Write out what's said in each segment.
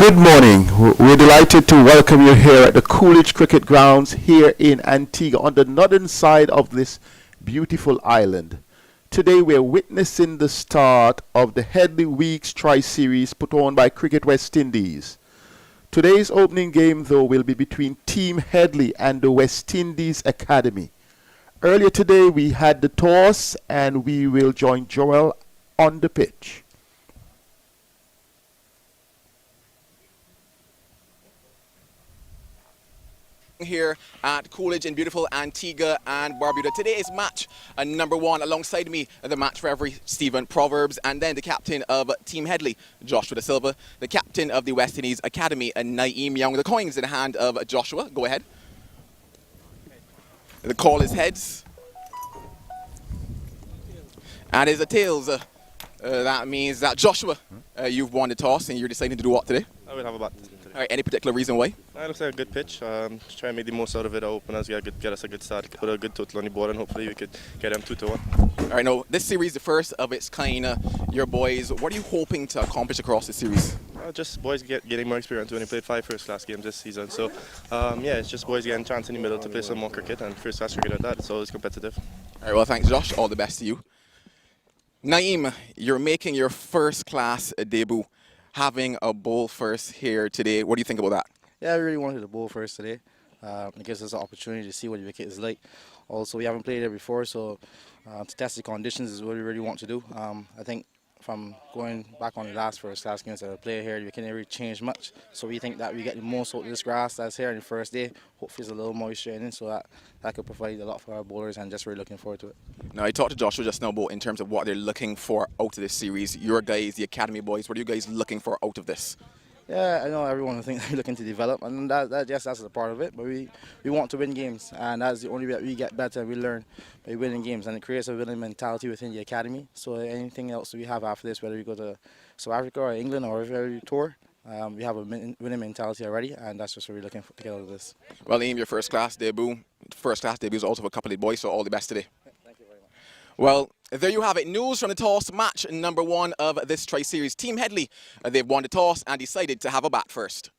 Good morning. We're delighted to welcome you here at the Coolidge Cricket Grounds here in Antigua on the northern side of this beautiful island. Today we're witnessing the start of the Headley Weeks Tri-Series put on by Cricket West Indies. Today's opening game though will be between Team Headley and the West Indies Academy. Earlier today we had the toss and we will join Joel on the pitch. Here at Coolidge in beautiful Antigua and Barbuda. Today is match number one. Alongside me, the match referee Stephen Proverbs, and then the captain of Team Headley, Joshua Da Silva, the captain of the West Indies Academy, Layne Young. The coins in the hand of Joshua. Go ahead. The call is heads. And is a tails. That means that Joshua, you've won the toss and you're deciding to do what today? I will have a bat. All right, any particular reason why? It looks like a good pitch. Just try and make the most out of it. Our openers get us a good start, put a good total on the board, and hopefully we could get them 2-1. All right, now this series, the first of its kind. Your boys, what are you hoping to accomplish across the series? Just boys getting more experience. We only played 5 first-class games this season, so yeah, it's just boys getting a chance in the middle to play some more cricket, and first-class cricket at that. It's always competitive. All right, well, thanks, Josh. All the best to you. Naeem, you're making your first-class debut, having a bowl first here today. What do you think about that? Yeah, I really wanted to bowl first today. It gives us an opportunity to see what the wicket is like. Also, we haven't played there before, so to test the conditions is what we really want to do. I think from going back on the last first class games that I played here, we can't really change much. So we think that we get the most out of this grass that's here on the first day. Hopefully it's a little moisture in it, so that could provide a lot for our bowlers, and just really looking forward to it. Now, I talked to Joshua just now about in terms of what they're looking for out of this series. Your guys, the academy boys, what are you guys looking for out of this? Yeah, I know everyone thinks we're looking to develop, and that's a part of it. But we want to win games, and that's the only way that we get better and we learn by winning games. And it creates a winning mentality within the academy. So anything else we have after this, whether we go to South Africa or England or if we tour, we have a winning mentality already, and that's just what we're looking for to get out of this. Well, Liam, your first-class debut is also for a couple of boys, so all the best today. Thank you very much. Well, there you have it. News from the toss match number one of this tri-series. Team Headley, they've won the toss and decided to have a bat first.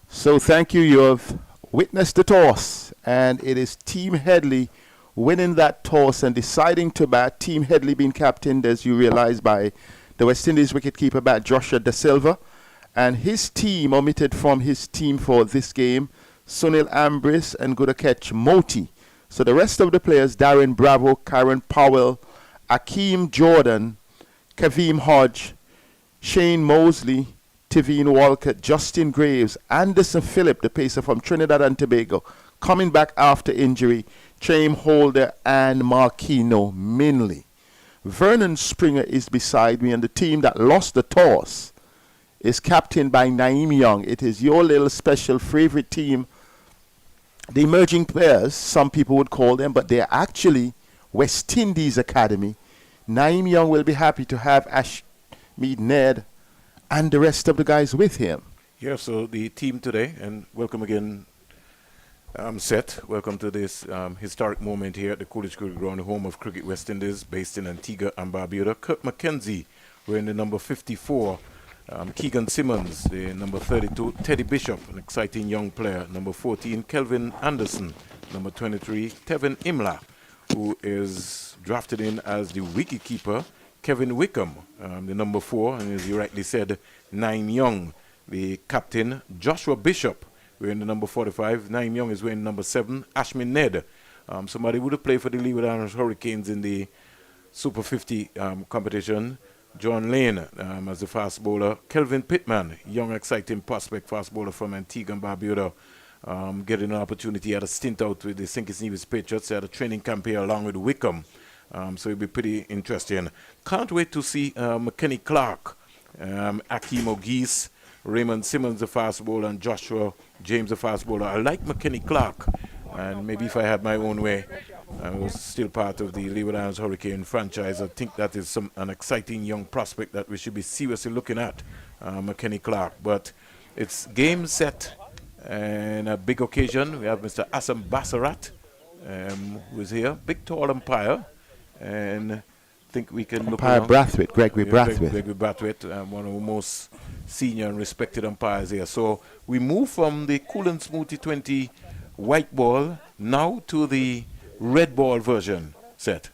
So thank you. You have witnessed the toss, and it is Team Headley winning that toss and deciding to bat. Team Headley being captained, as you realize, by the West Indies wicketkeeper bat Joshua Da Silva, and his team omitted from his team for this game Sunil Ambris and good a catch Moti. So the rest of the players: Darren Bravo, Karen Powell, Akeem Jordan, Kaveem Hodge, Shane Moseley, Tivine Walcott, Justin Graves, Anderson Phillip, the pacer from Trinidad and Tobago, coming back after injury, Chaim Holder and Marquino Minley. Vernon Springer is beside me, and the team that lost the toss is captained by Naeem Young. It is your little special favorite team, the emerging players, some people would call them, but they're actually West Indies Academy. Naeem Young will be happy to have Ashmead Ned and the rest of the guys with him. Yeah, so the team today, and welcome again, Seth. Welcome to this historic moment here at the Coolidge Cricket Ground, home of Cricket West Indies, based in Antigua and Barbuda. Kirk McKenzie wearing the number 54. Keegan Simmons, the number 32. Teddy Bishop, an exciting young player. Number 14. Kelvin Anderson, number 23. Tevin Imla, who is drafted in as the wicketkeeper. Kevin Wickham, the number 4, and as you rightly said, Naeem Young, the captain. Joshua Bishop, wearing the number 45. Naeem Young is wearing number 7. Ashmin Ned, somebody would have played for the Leeward Islands Hurricanes in the Super 50 competition. John Layne as the fast bowler. Kelvin Pittman, young exciting prospect fast bowler from Antigua and Barbuda, getting an opportunity at a stint out with the St. Kitts Nevis Patriots at a training camp here along with Wickham. So it'll be pretty interesting. Can't wait to see McKenzie Clark, Akeem O'Geese, Raymond Simmons, the fast bowler, and Joshua James, the fast bowler. I like McKenzie Clark, and maybe if I had my own way, I was still part of the Leeward Islands Hurricane franchise. I think that is an exciting young prospect that we should be seriously looking at, McKenzie Clark. But it's game set and a big occasion. We have Mr. Assam Basarat, who is here, big tall umpire, and I think we can look Umpire Brathwaite, Gregory Brathwaite. Gregory Brathwaite, one of the most senior and respected umpires here. So we move from the Cool and Smooth T20 white ball now to the red ball version set.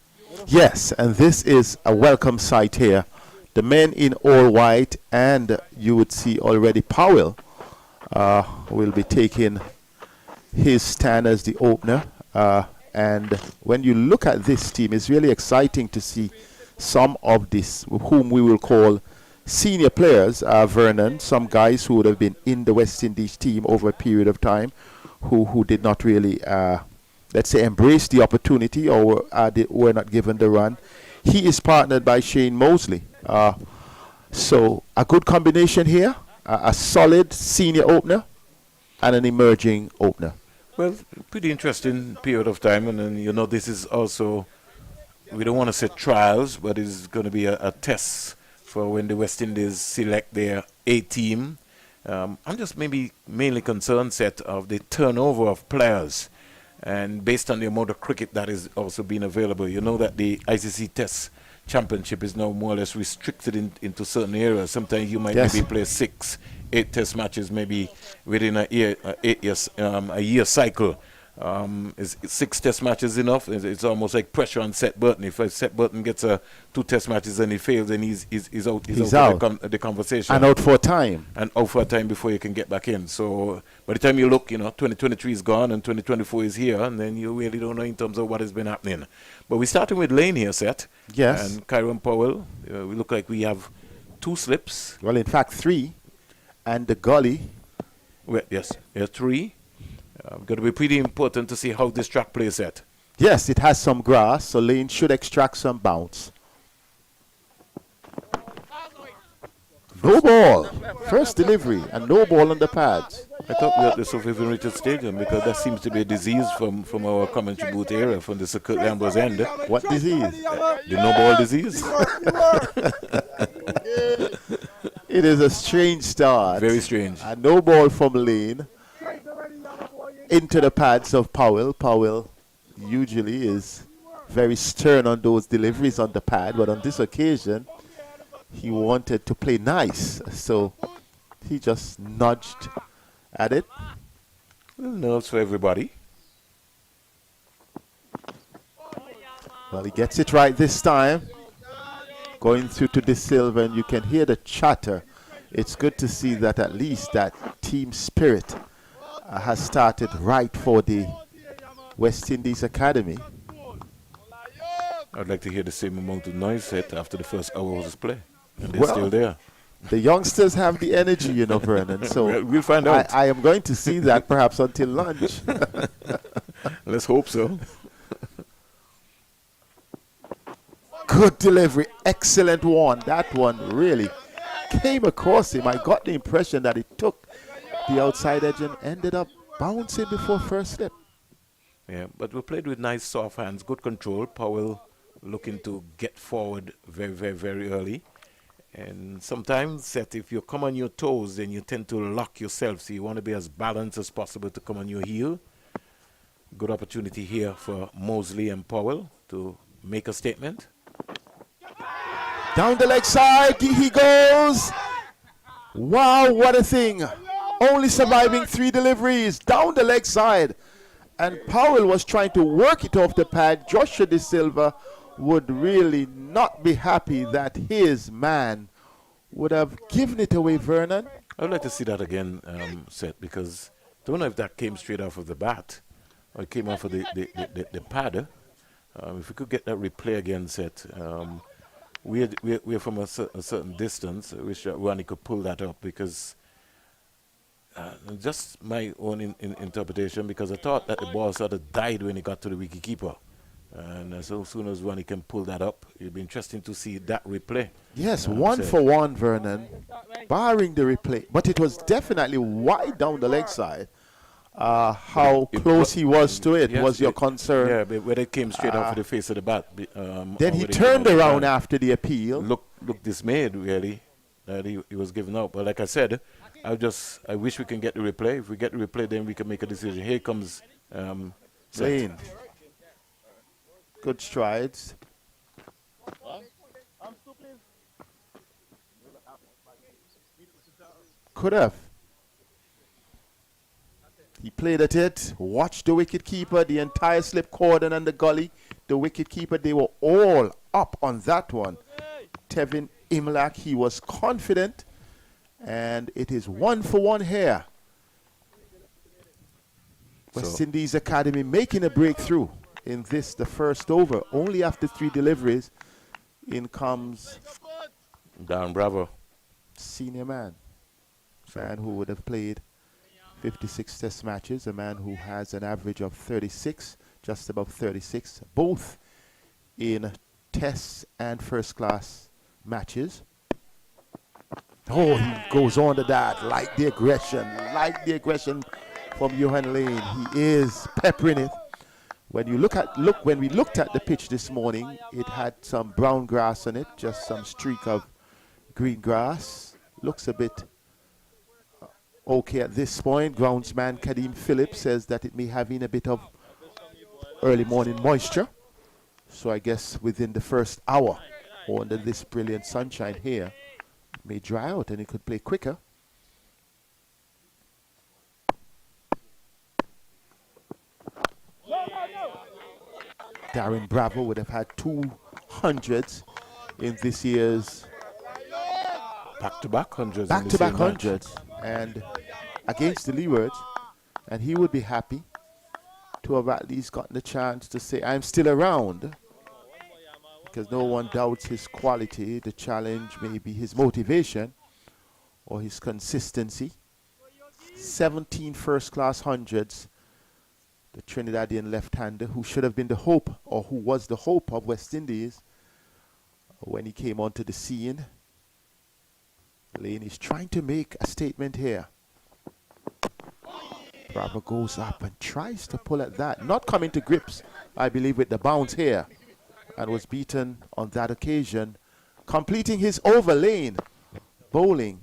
Yes, and this is a welcome sight here. The men in all white, and you would see already Powell will be taking his stand as the opener. And when you look at this team, it's really exciting to see some of this, whom we will call senior players, Vernon, some guys who would have been in the West Indies team over a period of time, who did not really, let's say, embrace the opportunity or were not given the run. He is partnered by Shane Moseley. So a good combination here, a solid senior opener and an emerging opener. Well, pretty interesting period of time, and then, you know, this is also, we don't want to say trials, but it's going to be a test for when the West Indies select their A team. I'm just maybe mainly concerned, Seth, of the turnover of players, and based on the amount of cricket that is also being available. You know that the ICC Test Championship is now more or less restricted into certain areas. Sometimes you might maybe play 6-8 Test matches maybe within a year cycle. Is 6 Test matches enough? It's almost like pressure on Seth Burton. If Seth Burton gets 2 Test matches and he fails, then he's out. He's out of the conversation. And out for a time. And out for a time before you can get back in. So by the time you look, 2023 is gone and 2024 is here, and then you really don't know in terms of what has been happening. But we're starting with Layne here, Seth. Yes. And Kyron Powell. We look like we have 2 slips. Well, in fact, 3. And the gully. Well, yes, 3. Going to be pretty important to see how this track plays at. Yes, it has some grass, so Layne should extract some bounce. No ball. First delivery, and no ball on the pads. I thought we had the Sophie Richard Stadium, because that seems to be a disease from our commentary booth area, from the Sir Kurt Lambers end. What disease? The no ball disease. It is a strange start. Very strange. A no ball from Layne into the pads of Powell. Powell usually is very stern on those deliveries on the pad, but on this occasion, he wanted to play nice, so he just nudged at it. Well, nerves for everybody. Well, he gets it right this time. Going through to the Silva, and you can hear the chatter. It's good to see that at least that team spirit has started right for the West Indies Academy. I'd like to hear the same amount of noise set after the first hour of play. And they're still there. The youngsters have the energy, Vernon. So we'll find out. I am going to see that perhaps until lunch. Let's hope so. Good delivery. Excellent one. That one really came across him. I got the impression that it took the outside edge and ended up bouncing before first slip. Yeah, but we played with nice soft hands, good control. Powell looking to get forward very, very, very early. And sometimes, Seth, if you come on your toes, then you tend to lock yourself. So you want to be as balanced as possible to come on your heel. Good opportunity here for Moseley and Powell to make a statement. Down the leg side, he goes. Wow, what a thing. Only surviving 3 deliveries down the leg side. And Powell was trying to work it off the pad. Joshua De Silva would really not be happy that his man would have given it away, Vernon. I would like to see that again, Seth, because I don't know if that came straight off of the bat or it came off of the pad. If we could get that replay again, Seth. We're from a certain distance. I wish Ronnie could pull that up, because just my own interpretation, because I thought that the ball sort of died when he got to the wicketkeeper. And as soon as Ronnie can pull that up, it'll be interesting to see that replay. Yes, 1-for-1, Vernon, barring the replay. But it was definitely wide down the leg side. How close he was to it was your concern. Yeah, but whether it came straight off of the face of the bat. Then he turned around after the appeal. Looked dismayed, really, that he was giving up. But like I said, I wish we can get the replay. If we get the replay, then we can make a decision. Here comes Layne. Good strides. Could have. He played at it, watched the wicket keeper, the entire slip cordon and the gully. The wicket keeper, they were all up on that one. Tevin Imlach, he was confident, and it is 1-for-1 here. West Indies Academy making a breakthrough in this, the first over. Only after 3 deliveries, in comes Darren Bravo, senior man who would have played 56 test matches, a man who has an average of 36, just above 36, both in tests and first class matches. Oh, he goes on to that, like the aggression from Johan Layne. He is peppering it. When we looked at the pitch this morning, it had some brown grass on it, just some streak of green grass. Looks a bit okay at this point. Groundsman Kadeem Phillip says that it may have in a bit of early morning moisture. So I guess within the first hour, or under this brilliant sunshine here, it may dry out and it could play quicker. Darren Bravo would have had 200s in this year's back-to-back hundreds. Back-to-back hundreds. And against the Leewards. And he would be happy to have at least gotten the chance to say, I'm still around. Because no one doubts his quality. The challenge may be his motivation or his consistency. 17 first-class hundreds. The Trinidadian left-hander who should have been the hope, or who was the hope of West Indies when he came onto the scene. Layne is trying to make a statement here. Bravo goes up and tries to pull at that. Not coming to grips, I believe, with the bounce here. And was beaten on that occasion. Completing his over, Layne. Bowling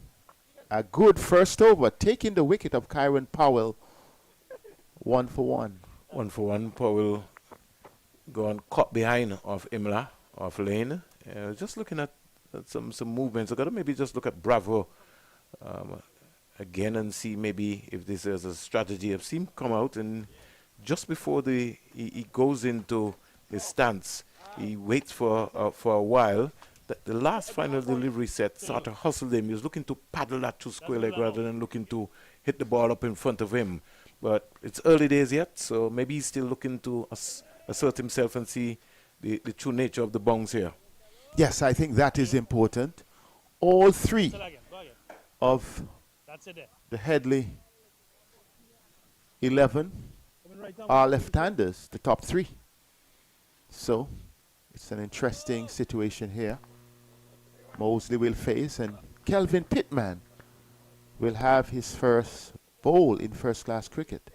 a good first over. Taking the wicket of Kyron Powell. 1-for-1. 1-for-1. Powell gone caught behind of Imla, of Layne. Just looking at some movements. I've got to maybe just look at Bravo again and see maybe if this is a strategy. I've seen him come out and just before he goes into his stance, he waits for a while. The last final delivery set sort of hustled him. He was looking to paddle that to square leg rather than looking to hit the ball up in front of him. But it's early days yet, so maybe he's still looking to assert himself and see the true nature of the bounce here. Yes, I think that is important. All 3 of the Headley 11 are left-handers, the top 3. So it's an interesting situation here. Moseley will face, and Kelvin Pittman will have his first bowl in first-class cricket.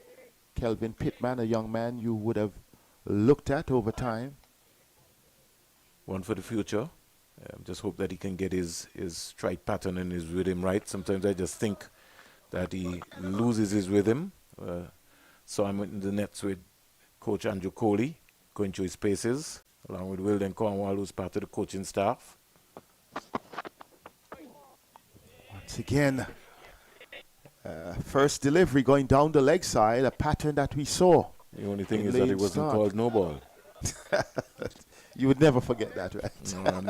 Kelvin Pittman, a young man you would have looked at over time. One for the future. Just hope that he can get his strike pattern and his rhythm right. Sometimes I just think that he loses his rhythm. Saw him in the nets with Coach Andrew Coley, going through his paces, along with Wilden Cornwall, who's part of the coaching staff. Once again, first delivery going down the leg side, a pattern that we saw. The only thing is that it wasn't called no ball. You would never forget that, right? No, I'm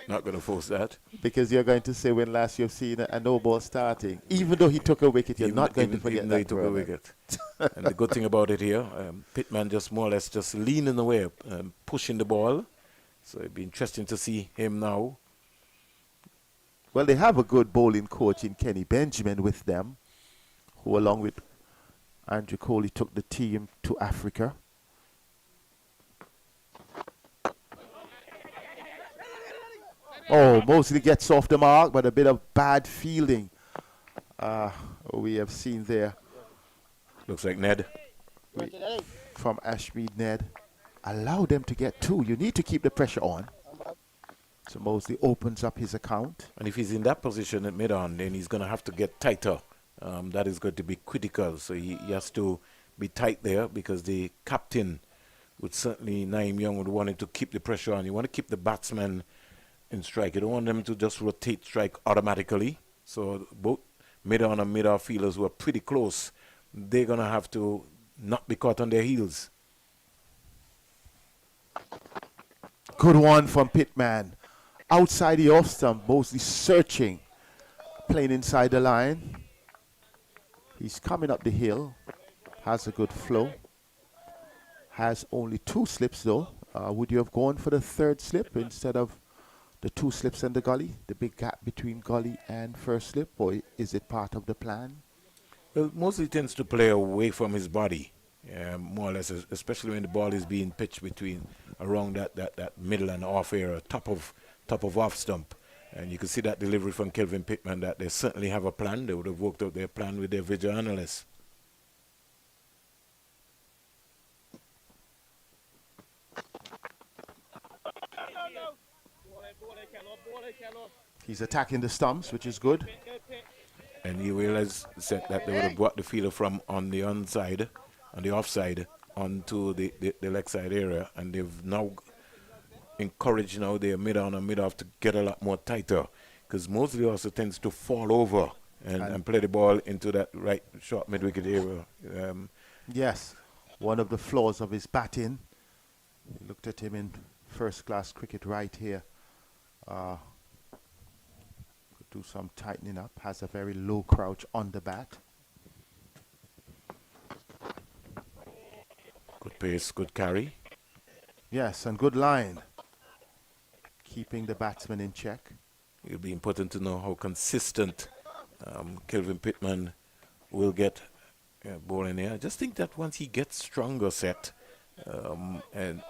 not going to force that. Because you're going to say when last you've seen a no ball starting. Even though he took a wicket, you're not going to forget even that. He took a wicket. And the good thing about it here, Pittman just more or less just leaning away, pushing the ball. So it'd be interesting to see him now. Well, they have a good bowling coach in Kenny Benjamin with them, who along with Andrew Coley took the team to Africa. Oh, Moseley gets off the mark, but a bit of bad fielding we have seen there Looks like Ned. from Ashmead Ned. Allow them to get two. You need to keep the pressure on. So Moseley opens up his account. And if he's in that position at mid-on, then he's going to have to get tighter. That is going to be critical. So he has to be tight there because the captain would certainly, Naeem Young, would want him to keep the pressure on. You want to keep the batsman in strike. You don't want them to just rotate strike automatically. So both mid-on and mid-off fielders who are pretty close, they're going to have to not be caught on their heels. Good one from Pittman. Outside the off stump, Moseley searching. Playing inside the line. He's coming up the hill. Has a good flow. Has only 2 slips though. Would you have gone for the 3rd slip instead of the 2 slips and the gully? The big gap between gully and first slip? Or is it part of the plan? Well, Moseley tends to play away from his body, more or less, especially when the ball is being pitched between around that middle and off area, top of off stump. And you can see that delivery from Kelvin Pittman that they certainly have a plan. They would have worked out their plan with their video analysts. He's attacking the stumps, which is good. And you realize that they would have brought the fielder from on the onside, on the offside, onto the leg side area. And they've now encouraged their mid-on and mid-off to get a lot more tighter. Because Moseley also tends to fall over and play the ball into that right short mid-wicket area. Yes, one of the flaws of his batting. We looked at him in first-class cricket right here. Could do some tightening up. Has a very low crouch on the bat. Good pace, good carry. Yes, and good line. Keeping the batsman in check. It'll be important to know how consistent Kelvin Pittman will get bowling here. I just think that once he gets stronger set and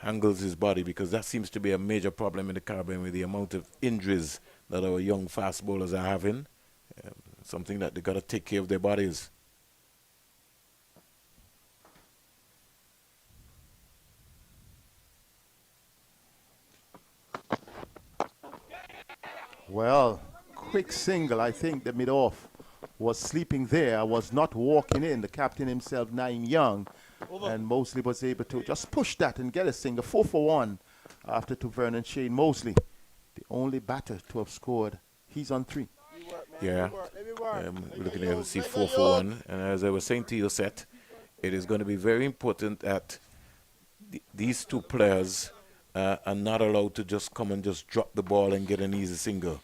angles his body, because that seems to be a major problem in the Caribbean with the amount of injuries that our young fast bowlers are having. Something that they got to take care of their bodies. Well, quick single. I think the mid-off was sleeping there, was not walking in. The captain himself, Naeem Young, and Moseley was able to just push that and get a single. 4 for 1 after to Vernon Shane. Moseley, the only batter to have scored. He's on 3. Yeah, we're looking at to see 4 for 1. And as I was saying to you, Seth, it is going to be very important that these two players are not allowed to just come and just drop the ball and get an easy single,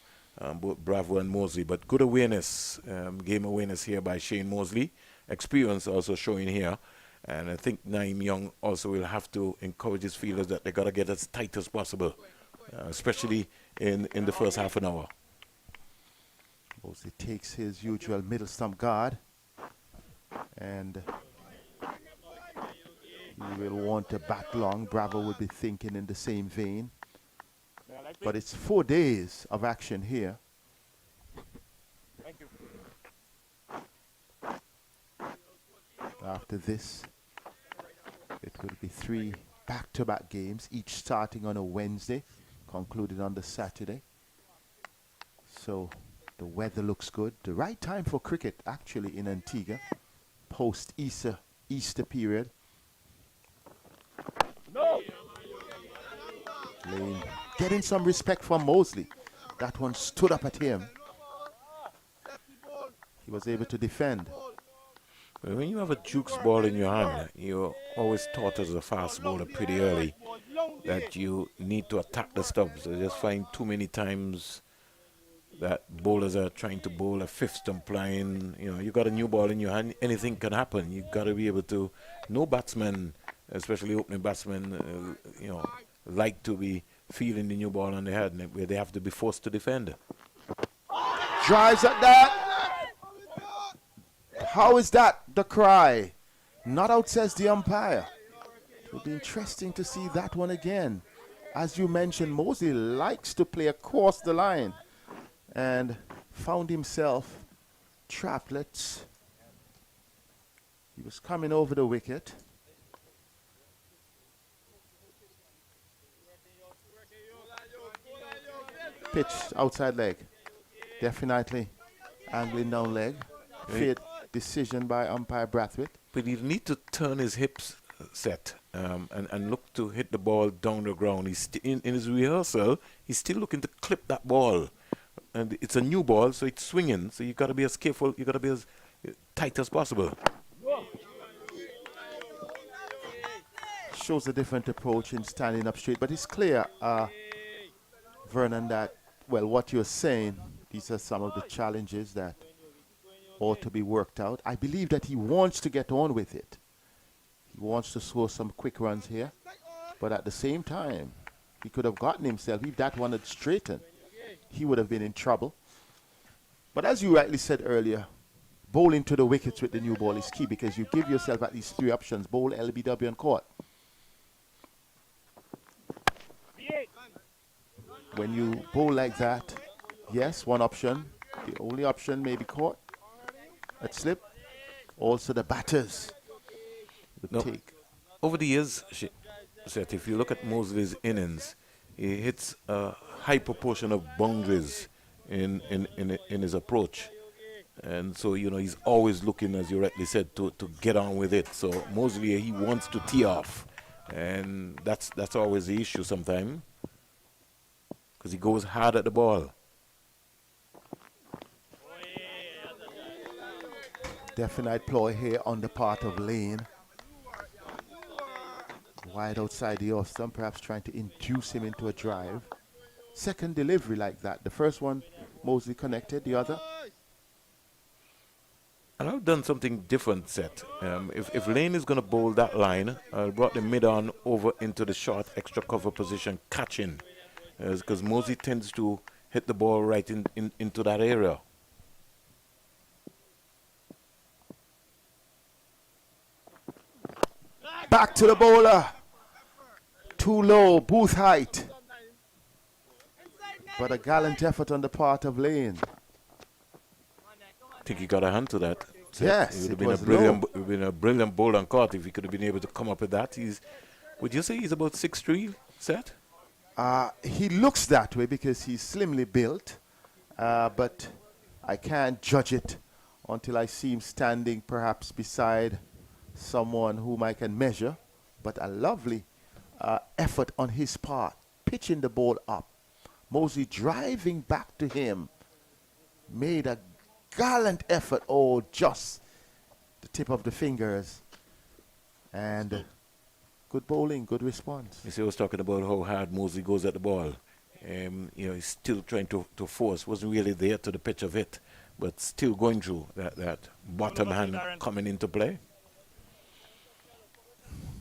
both Bravo and Moseley. But good awareness, game awareness here by Shane Moseley. Experience also showing here. And I think Naeem Young also will have to encourage his fielders that they got to get as tight as possible, especially in the first half an hour. Moseley takes his usual middle stump guard, and he will want to bat long. Bravo would be thinking in the same vein. But it's 4 days of action here. After this, it will be 3 back-to-back games, each starting on a Wednesday, concluded on the Saturday. So the weather looks good. The right time for cricket, actually, in Antigua, post-Easter period. Layne getting some respect from Moseley. That one stood up at him. He was able to defend. Well, when you have a Duke's ball in your hand, you're always taught as a fast bowler pretty early that you need to attack the stumps. I just find too many times that bowlers are trying to bowl a fifth stump line. You got a new ball in your hand, anything can happen. You got to be able to. No batsman, especially opening batsmen, like to be feeling the new ball on their head, where they have to be forced to defend. Drives at that. How is that the cry? Not out, says the umpire. It will be interesting to see that one again. as you mentioned, Moseley likes to play across the line and found himself trapped. He was coming over the wicket. Pitch outside leg. Definitely angling down leg. Fair decision by umpire Brathwaite. But he need to turn his hips set and look to hit the ball down the ground. He's in his rehearsal, he's still looking to clip that ball. And it's a new ball, so it's swinging. So you got to be as careful, you got to be as tight as possible. Shows a different approach in standing up straight. But it's clear, Vernon, that, well, what you're saying, these are some of the challenges that ought to be worked out. I believe that he wants to get on with it. He wants to score some quick runs here. But at the same time, he could have gotten himself, if that one had straightened, he would have been in trouble. But as you rightly said earlier, bowling to the wickets with the new ball is key because you give yourself at least 3 options: bowl, LBW, and caught. When you bowl like that, yes, one option. The only option may be caught at slip. Also the batters would take. Over the years, Seth, if you look at Moseley's innings, he hits a high proportion of boundaries in his approach. And so, you know, he's always looking, as you rightly said, to get on with it. So Moseley, he wants to tee off. And that's always the issue sometimes, because he goes hard at the ball. Definite ploy here on the part of Layne. Wide outside the off stump, perhaps trying to induce him into a drive. Second delivery like that. The first one, Moseley connected, the other. And I've done something different, Seth. If Layne is going to bowl that line, I brought the mid-on over into the short extra cover position, catching. Because Moseley tends to hit the ball right into that area. Back to the bowler. Too low, booth height. But a gallant effort on the part of Layne. I think he got a hand to that. Yes, it would have been a brilliant bowl and caught if he could have been able to come up with that. Would you say he's about 6'3", Seth? He looks that way because he's slimly built, but I can't judge it until I see him standing perhaps beside someone whom I can measure. But a lovely effort on his part, pitching the ball up. Moseley driving back to him, made a gallant effort. Oh, just the tip of the fingers. And good bowling, good response. You see, I was talking about how hard Moseley goes at the ball. You know, he's still trying to force. Wasn't really there to the pitch of it, but still going through that bottom hand coming into play.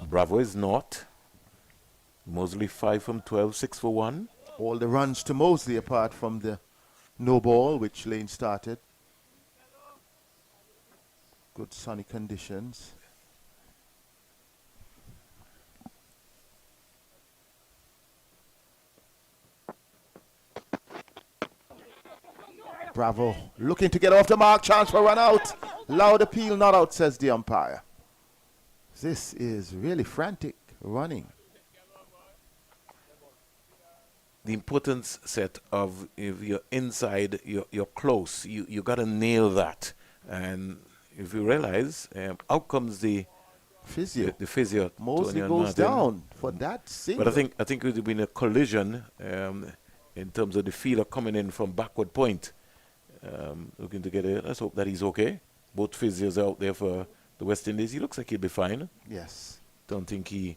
Bravo is not. Moseley 5 from 12, 6 for 1. All the runs to Moseley apart from the no ball, which Layne started. Good sunny conditions. Bravo, looking to get off the mark, chance for run out. Loud appeal, not out, says the umpire. This is really frantic running. The importance, Set, of if you're inside, you're close. You got to nail that. And if you realize, out comes the physio. The physio. Moseley goes down for that single. But I think it would have been a collision in terms of the fielder coming in from backward point, looking to get it. Let's hope that he's okay. Both physios out there for the West Indies. He looks like he'll be fine. Yes. Don't think he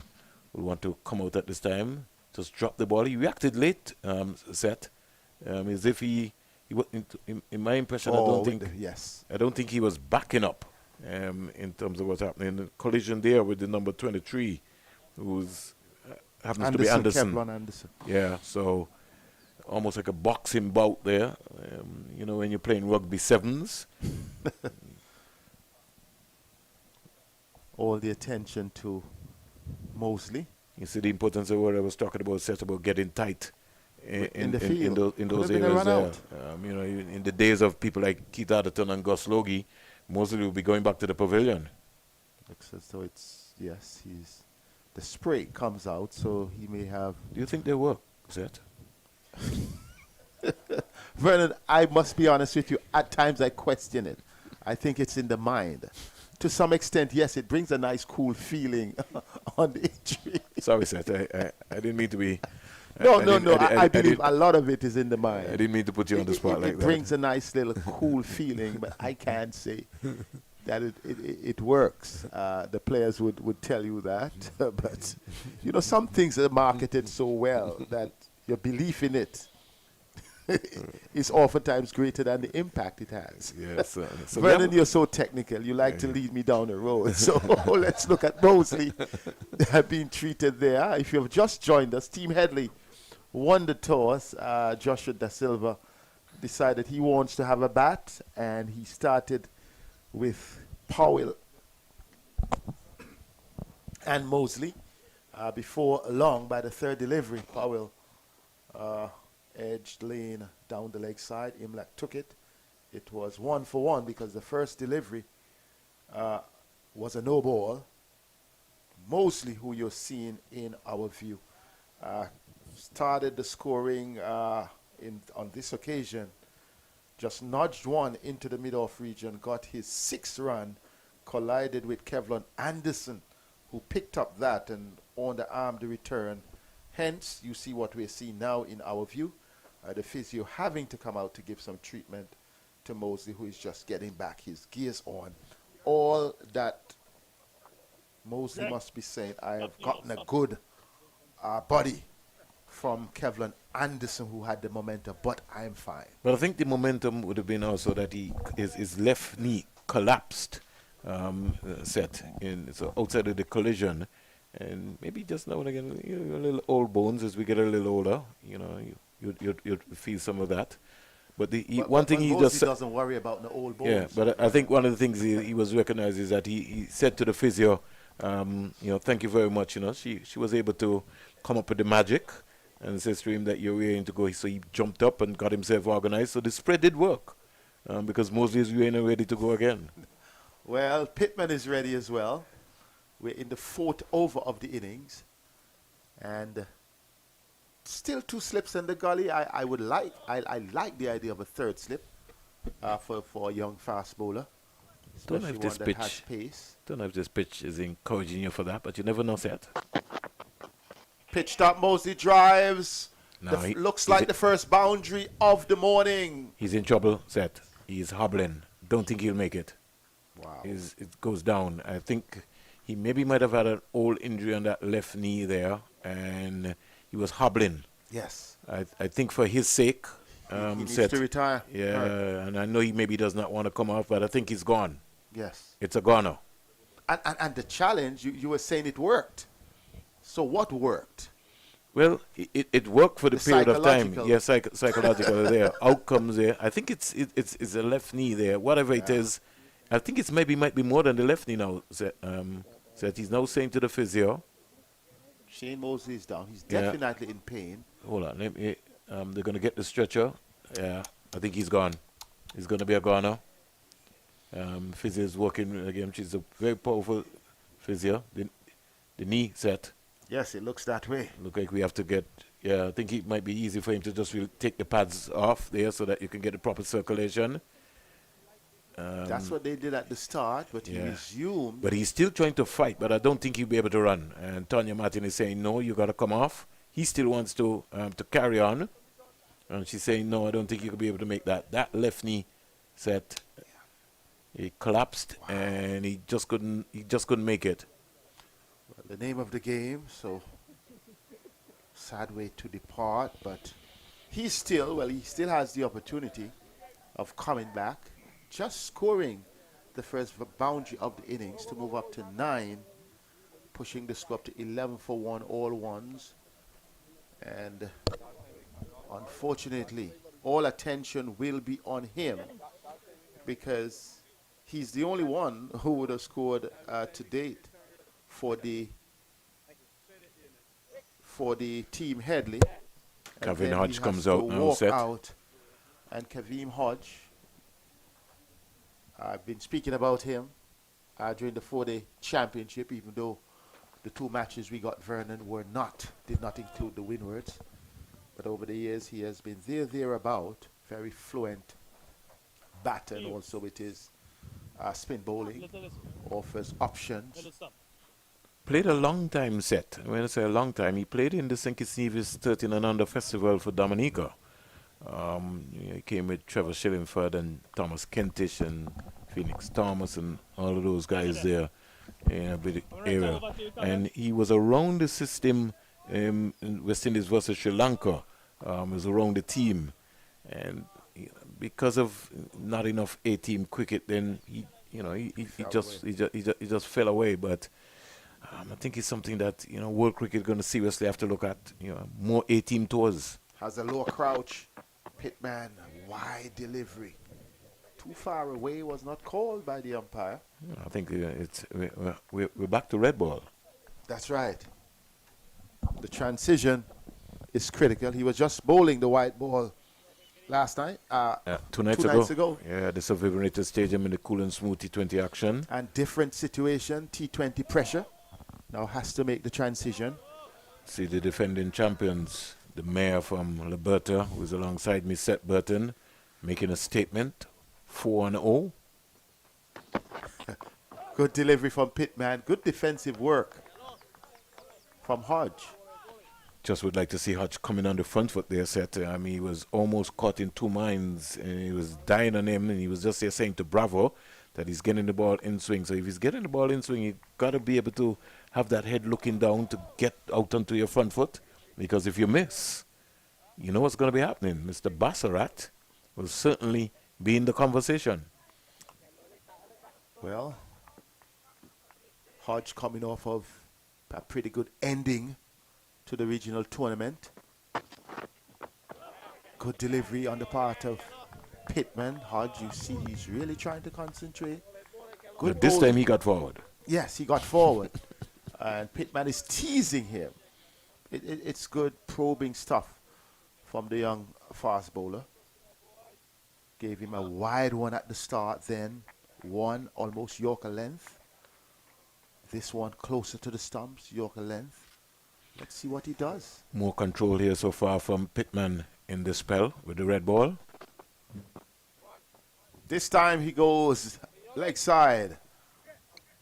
will want to come out at this time. Just drop the ball. He reacted late, Set, as if he in my impression, I don't think he was backing up in terms of what's happening. The collision there with the number 23, who's happens to be Anderson. Anderson. Yeah, so almost like a boxing bout there. You know, when you're playing rugby sevens. All the attention to Moseley. You see the importance of what I was talking about, set about getting tight In the field. in Could those have been a areas run there. out. You know, in the days of people like Keith Atherton and Gus Logie, Moseley will be going back to the pavilion. Looks as though the spray comes out, so he may have. Do you think they work, Zet? Vernon, I must be honest with you, at times I question it. I think it's in the mind. To some extent, yes, it brings a nice cool feeling on the injury. Sorry, Seth, I didn't mean to be... No. I believe a lot of it is in the mind. I didn't mean to put you on the spot like that. It brings a nice little cool feeling, but I can't say that it works. The players would tell you that. But, you know, some things are marketed so well that your belief in it is oftentimes greater than the impact it has. Yes. So Vernon, you're so technical. You like to lead me down the road. So let's look at Moseley being treated there. If you have just joined us, Team Headley won the toss. Joshua Da Silva decided he wants to have a bat, and he started with Powell and Moseley. Before long, by the third delivery, Powell edged Layne down the leg side. Imlach took it. It was 1 for 1 because the first delivery was a no ball. Moseley, who you're seeing in our view, started the scoring on this occasion. Just nudged one into the mid-off region, got his 6th run, collided with Kevlon Anderson, who picked up that and on the arm the return. Hence, you see what we're seeing now in our view. The physio having to come out to give some treatment to Moseley, who is just getting back his gears on. All that Moseley must be saying, I have gotten a good body from Kevlon Anderson, who had the momentum, but I'm fine. But I think the momentum would have been also that his left knee collapsed, set in so outside of the collision, and maybe just now and again, you know, a little old bones as we get a little older. You know, you feel some of that. But one thing he just doesn't worry about the old bones. Yeah, but I think one of the things he was recognized is that he said to the physio, you know, thank you very much. You know, she was able to come up with the magic. And says to him that you're ready to go. So he jumped up and got himself organized. So the spread did work because Moseley is ready to go again. Well, Pittman is ready as well. We're in the 4th over of the innings. And still 2 slips in the gully. I like the idea of a 3rd slip for a young fast bowler. Don't know if this pitch, has pace. Don't know if this pitch is encouraging you for that, but you never know, Seth. Pitched up, Moseley drives. No, looks like the first boundary of the morning. He's in trouble, Seth. He's hobbling. Don't think he'll make it. Wow. It goes down. I think he maybe might have had an old injury on that left knee there, and he was hobbling. Yes. I think for his sake, he needs Seth, to retire. Yeah, Right. and I know he maybe does not want to come off, but I think he's gone. Yes. It's a goner. And the challenge, you were saying it worked. So what worked? Well, it worked for the period of time. Psychological. Yes, psychological there. Outcomes there. I think it's a left knee there. Whatever it is, I think it's might be more than the left knee now. That he's now saying to the physio. Shane Moseley is down. He's definitely in pain. Hold on. They're going to get the stretcher. Yeah, I think he's gone. He's going to be a goner. Physio is working again. She's a very powerful physio. The knee set. Yes, it looks that way. Look like we have to get, I think it might be easy for him to just really take the pads off there so that you can get the proper circulation. That's what they did at the start, but he resumed. But he's still trying to fight, but I don't think he'll be able to run. And Tanya Martin is saying, no, you got to come off. He still wants to carry on. And she's saying, no, I don't think you could be able to make that. That left knee set, he collapsed, and he just couldn't make it. The name of the game, so sad way to depart, but he still has the opportunity of coming back, just scoring the first boundary of the innings to move up to 9, pushing the score up to 11 for 1, all ones. And unfortunately, all attention will be on him because he's the only one who would have scored to date for the for the team Headley. And Kevin then Hodge he comes has to out now, walk set. out. And Kavim Hodge, I've been speaking about him during the 4-day championship, even though the 2 matches we got Vernon did not include the windwards. But over the years, he has been thereabout, very fluent batter, and also with his spin bowling, offers options. Played a long time, set. When I say a long time, he played in the St. Kitts Nevis 13 and under festival for Dominica. He came with Trevor Shillingford and Thomas Kentish and Phoenix Thomas and all of those guys there in a bit area. And he was around the system in West Indies versus Sri Lanka. He was around the team. And because of not enough A-team cricket, then he just fell away. But I think it's something that world cricket going to seriously have to look at. More A-team tours. Has a low crouch. Pittman, wide delivery. Too far away, was not called by the umpire. I think we're back to red ball. That's right. The transition is critical. He was just bowling the white ball last night. 2 nights ago. Yeah, the Survivor Stadium in the cool and smooth T20 action. And different situation, T20 pressure. Now has to make the transition. See the defending champions, the mayor from Liberta, who is alongside me, Seth Burton, making a statement, 4-0. Good delivery from Pittman. Good defensive work from Hodge. Just would like to see Hodge coming on the front foot there, Seth. He was almost caught in 2 minds, and he was dying on him, and he was just there saying to Bravo that he's getting the ball in swing. So if he's getting the ball in swing, you've got to be able to have that head looking down to get out onto your front foot. Because if you miss, you know what's going to be happening. Mr. Bassarat will certainly be in the conversation. Well, Hodge coming off of a pretty good ending to the regional tournament. Good delivery on the part of Pittman. Hodge, you see he's really trying to concentrate. Good But this bowling. time he got forward. Yes, he got forward. And Pittman is teasing him. It's good probing stuff from the young fast bowler. Gave him a wide one at the start, then one almost Yorker length. This one closer to the stumps, Yorker length. Let's see what he does. More control here so far from Pittman in this spell with the red ball. This time he goes leg side.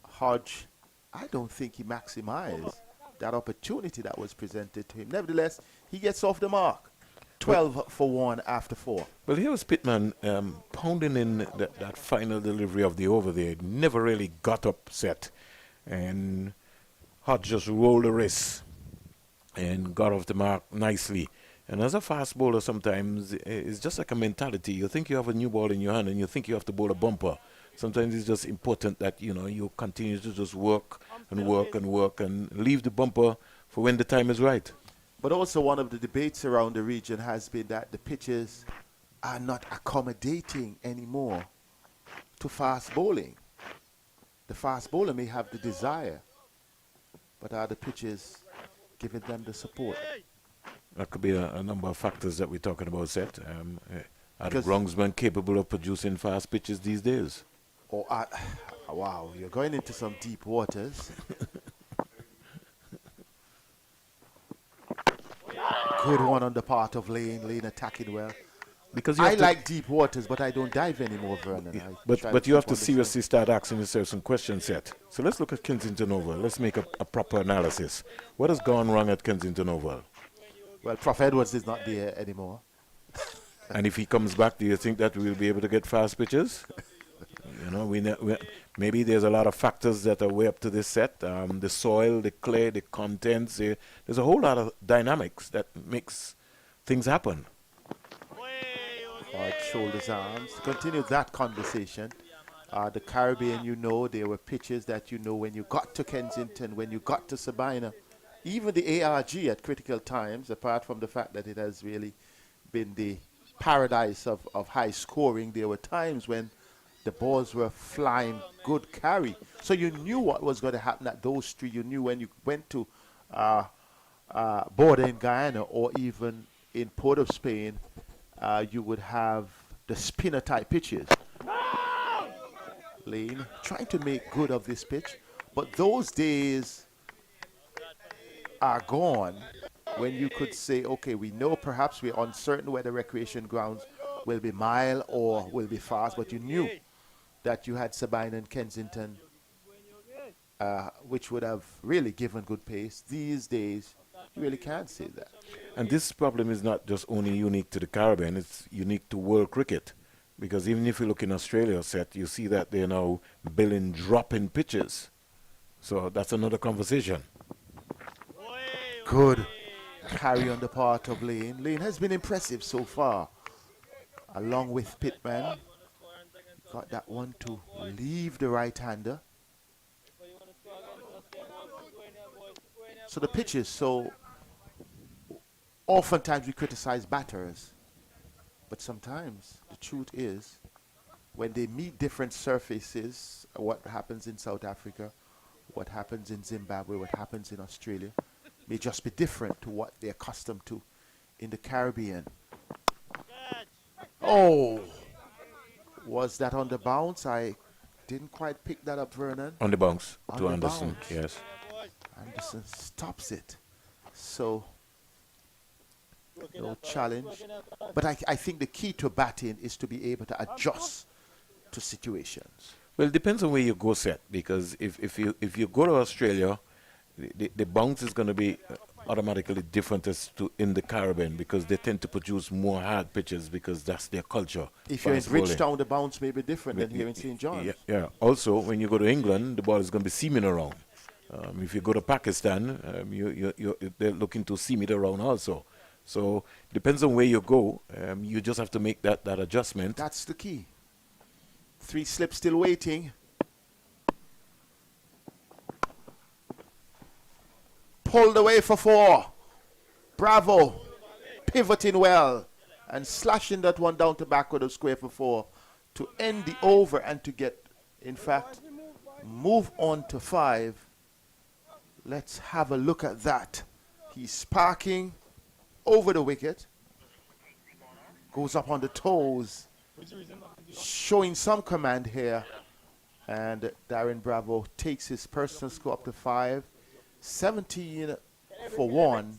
Hodge, I don't think he maximized that opportunity that was presented to him. Nevertheless, he gets off the mark. 12 for 1 after 4. Well, here was Pittman pounding in that final delivery of the over there. Never really got upset. And Hodge just rolled the wrist and got off the mark nicely. And as a fast bowler, sometimes it's just like a mentality. You think you have a new ball in your hand and you think you have to bowl a bumper. Sometimes it's just important that, you continue to just work and work and work and leave the bumper for when the time is right. But also one of the debates around the region has been that the pitches are not accommodating anymore to fast bowling. The fast bowler may have the desire, but are the pitches giving them the support? That could be a number of factors that we're talking about, Seth. Are the groundsmen capable of producing fast pitches these days? Wow, you're going into some deep waters. Good one on the part of Layne. Layne attacking well. Because I like deep waters, but I don't dive anymore, Vernon. Yeah. But you have to seriously start asking yourself some questions, Seth. So let's look at Kensington Oval. Let's make a proper analysis. What has gone wrong at Kensington Oval? Well, Prof. Edwards is not there anymore. And if he comes back, do you think that we'll be able to get fast pitches? Maybe there's a lot of factors that are way up to this set. The soil, the clay, the contents. There's a whole lot of dynamics that makes things happen. Hard shoulders, arms. To continue that conversation, the Caribbean, there were pitches that when you got to Kensington, when you got to Sabina, even the ARG at critical times, apart from the fact that it has really been the paradise of high scoring, there were times when the balls were flying good carry. So you knew what was going to happen at those three. You knew when you went to border in Guyana or even in Port of Spain, you would have the spinner type pitches. Layne trying to make good of this pitch, but those days are gone when you could say, okay, we know perhaps we're uncertain whether recreation grounds will be mile or will be fast, but you knew that you had Sabine and Kensington, which would have really given good pace. These days, you really can't say that. And this problem is not just only unique to the Caribbean, it's unique to world cricket. Because even if you look in Australia, Seth, you see that they're now building drop-in pitches. So that's another conversation. Good carry on the part of Layne. Layne has been impressive so far, along with Pittman. Got that one to leave the right-hander. So the pitches, so oftentimes we criticize batters, but sometimes the truth is when they meet different surfaces, what happens in South Africa, what happens in Zimbabwe, what happens in Australia, may just be different to what they're accustomed to in the Caribbean. Oh, was that on the bounce? I didn't quite pick that up, Vernon. On the bounce On to the Anderson, bounce. yes. Anderson stops it. So, no challenge. But I think the key to batting is to be able to adjust to situations. Well, it depends on where you go, Seth, because if you go to Australia, the bounce is going to be automatically different as to in the Caribbean because they tend to produce more hard pitches because that's their culture. If you're in Fast bowling. Bridgetown, the bounce may be different than here in St. John's. Yeah. Also, when you go to England, the ball is going to be seaming around. If you go to Pakistan, they're looking to seam it around also. So depends on where you go. You just have to make that adjustment. That's the key. 3 slips still waiting. Pulled away for 4. Bravo. Pivoting well. And slashing that one down to backward of square for 4 to end the over and to get, in fact, move on to 5. Let's have a look at that. He's sparking over the wicket. Goes up on the toes. Showing some command here. And Darren Bravo takes his personal score up to 5. 17 for 1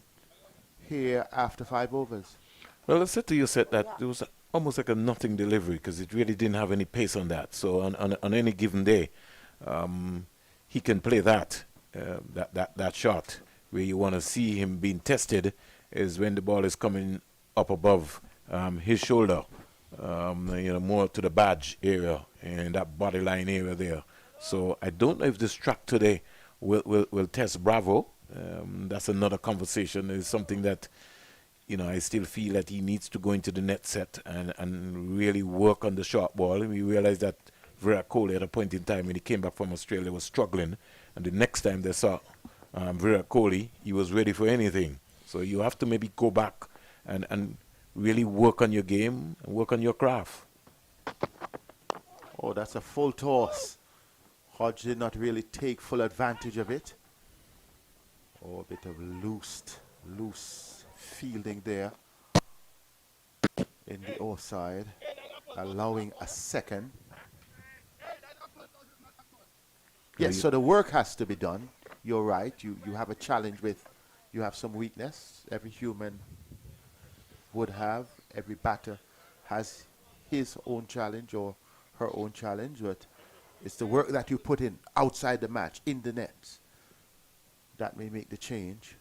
here after 5 overs. Well, I said to you, Seth, that it was almost like a nothing delivery because it really didn't have any pace on that. So on any given day, he can play that shot. Where you want to see him being tested is when the ball is coming up above his shoulder, more to the badge area and that body line area there. So I don't know if this track today will test Bravo. That's another conversation. It's something that, I still feel that he needs to go into the net set and really work on the short ball. And we realized that Virat Kohli at a point in time when he came back from Australia was struggling. And the next time they saw Virat Kohli, he was ready for anything. So you have to maybe go back and really work on your game and work on your craft. Oh, that's a full toss. Hodge did not really take full advantage of it. Oh, a bit of loose fielding there in the offside, allowing a second. Yes, so the work has to be done. You're right. You have a challenge with, you have some weakness. Every human would have. Every batter has his own challenge or her own challenge, but it's the work that you put in outside the match, in the nets, that may make the change.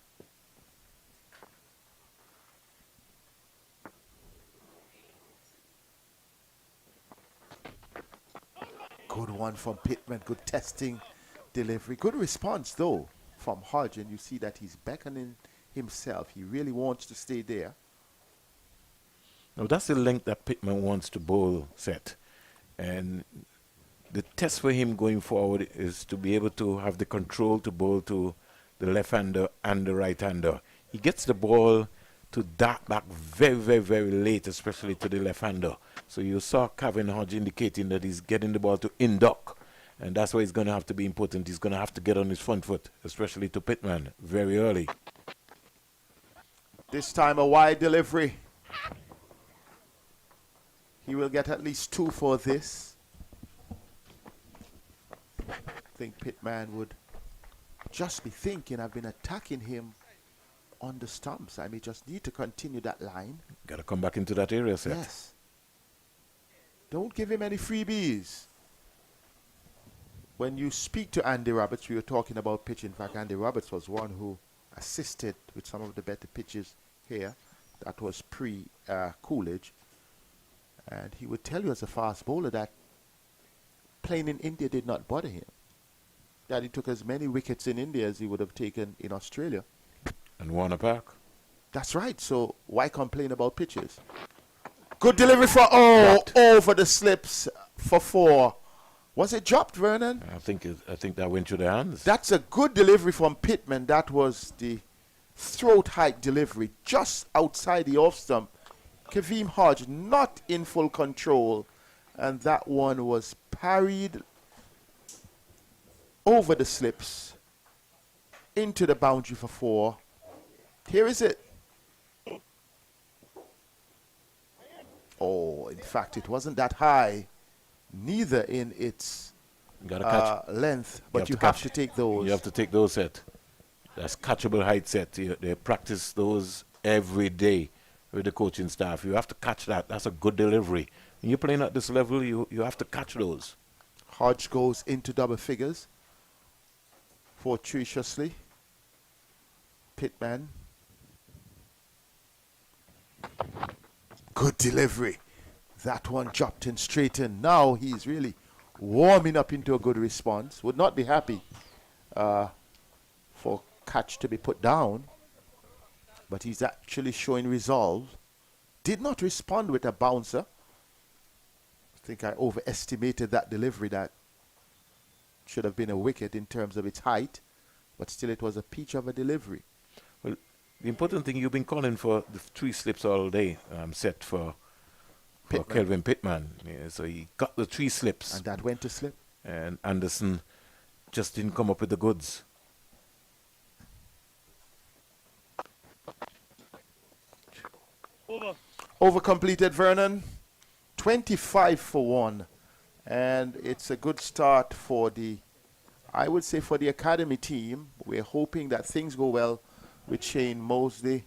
Good one from Pittman, good testing delivery. Good response, though, from Hodge, and you see that he's beckoning himself. He really wants to stay there. Now, that's the length that Pittman wants to bowl, Seth. And the test for him going forward is to be able to have the control to bowl to the left-hander and the right-hander. He gets the ball to dart back very, very, very late, especially to the left-hander. So you saw Kevin Hodge indicating that he's getting the ball to in-duck. And that's why he's going to have to be important. He's going to have to get on his front foot, especially to Pittman, very early. This time a wide delivery. He will get at least 2 for this. I think Pittman would just be thinking I've been attacking him on the stumps. I may just need to continue that line. Got to come back into that area, Seth. Yes. Don't give him any freebies. When you speak to Andy Roberts, we were talking about pitch. In fact, Andy Roberts was one who assisted with some of the better pitches here. That was pre-Coolidge. And he would tell you as a fast bowler that playing in India did not bother him. That he took as many wickets in India as he would have taken in Australia. And Warner Park. That's right. So why complain about pitches? Good delivery for over the slips for 4. Was it dropped, Vernon? I think that went through the hands. That's a good delivery from Pittman. That was the throat height delivery just outside the off stump. Kavim Hodge not in full control, and that one was parried over the slips into the boundary for 4. Here is it. Oh, in fact, it wasn't that high, neither in its length, but you have to take those. You have to take those, Set. That's catchable height, Set. They practice those every day with the coaching staff. You have to catch that. That's a good delivery. When you're playing at this level, you have to catch those. Hodge goes into double figures fortuitously. Pittman. Good delivery. That one dropped in straight in. Now he's really warming up into a good response. Would not be happy for catch to be put down. But he's actually showing resolve. Did not respond with a bouncer. I think I overestimated that delivery. That should have been a wicket in terms of its height. But still it was a peach of a delivery. Well, the important thing, you've been calling for the 3 slips all day, Set for Kelvin Pittman. Yeah, so he got the 3 slips. And that went to slip. And Anderson just didn't come up with the goods. Over completed, Vernon. 25 for 1. And it's a good start for I would say for the academy team. We're hoping that things go well with Shane Moseley.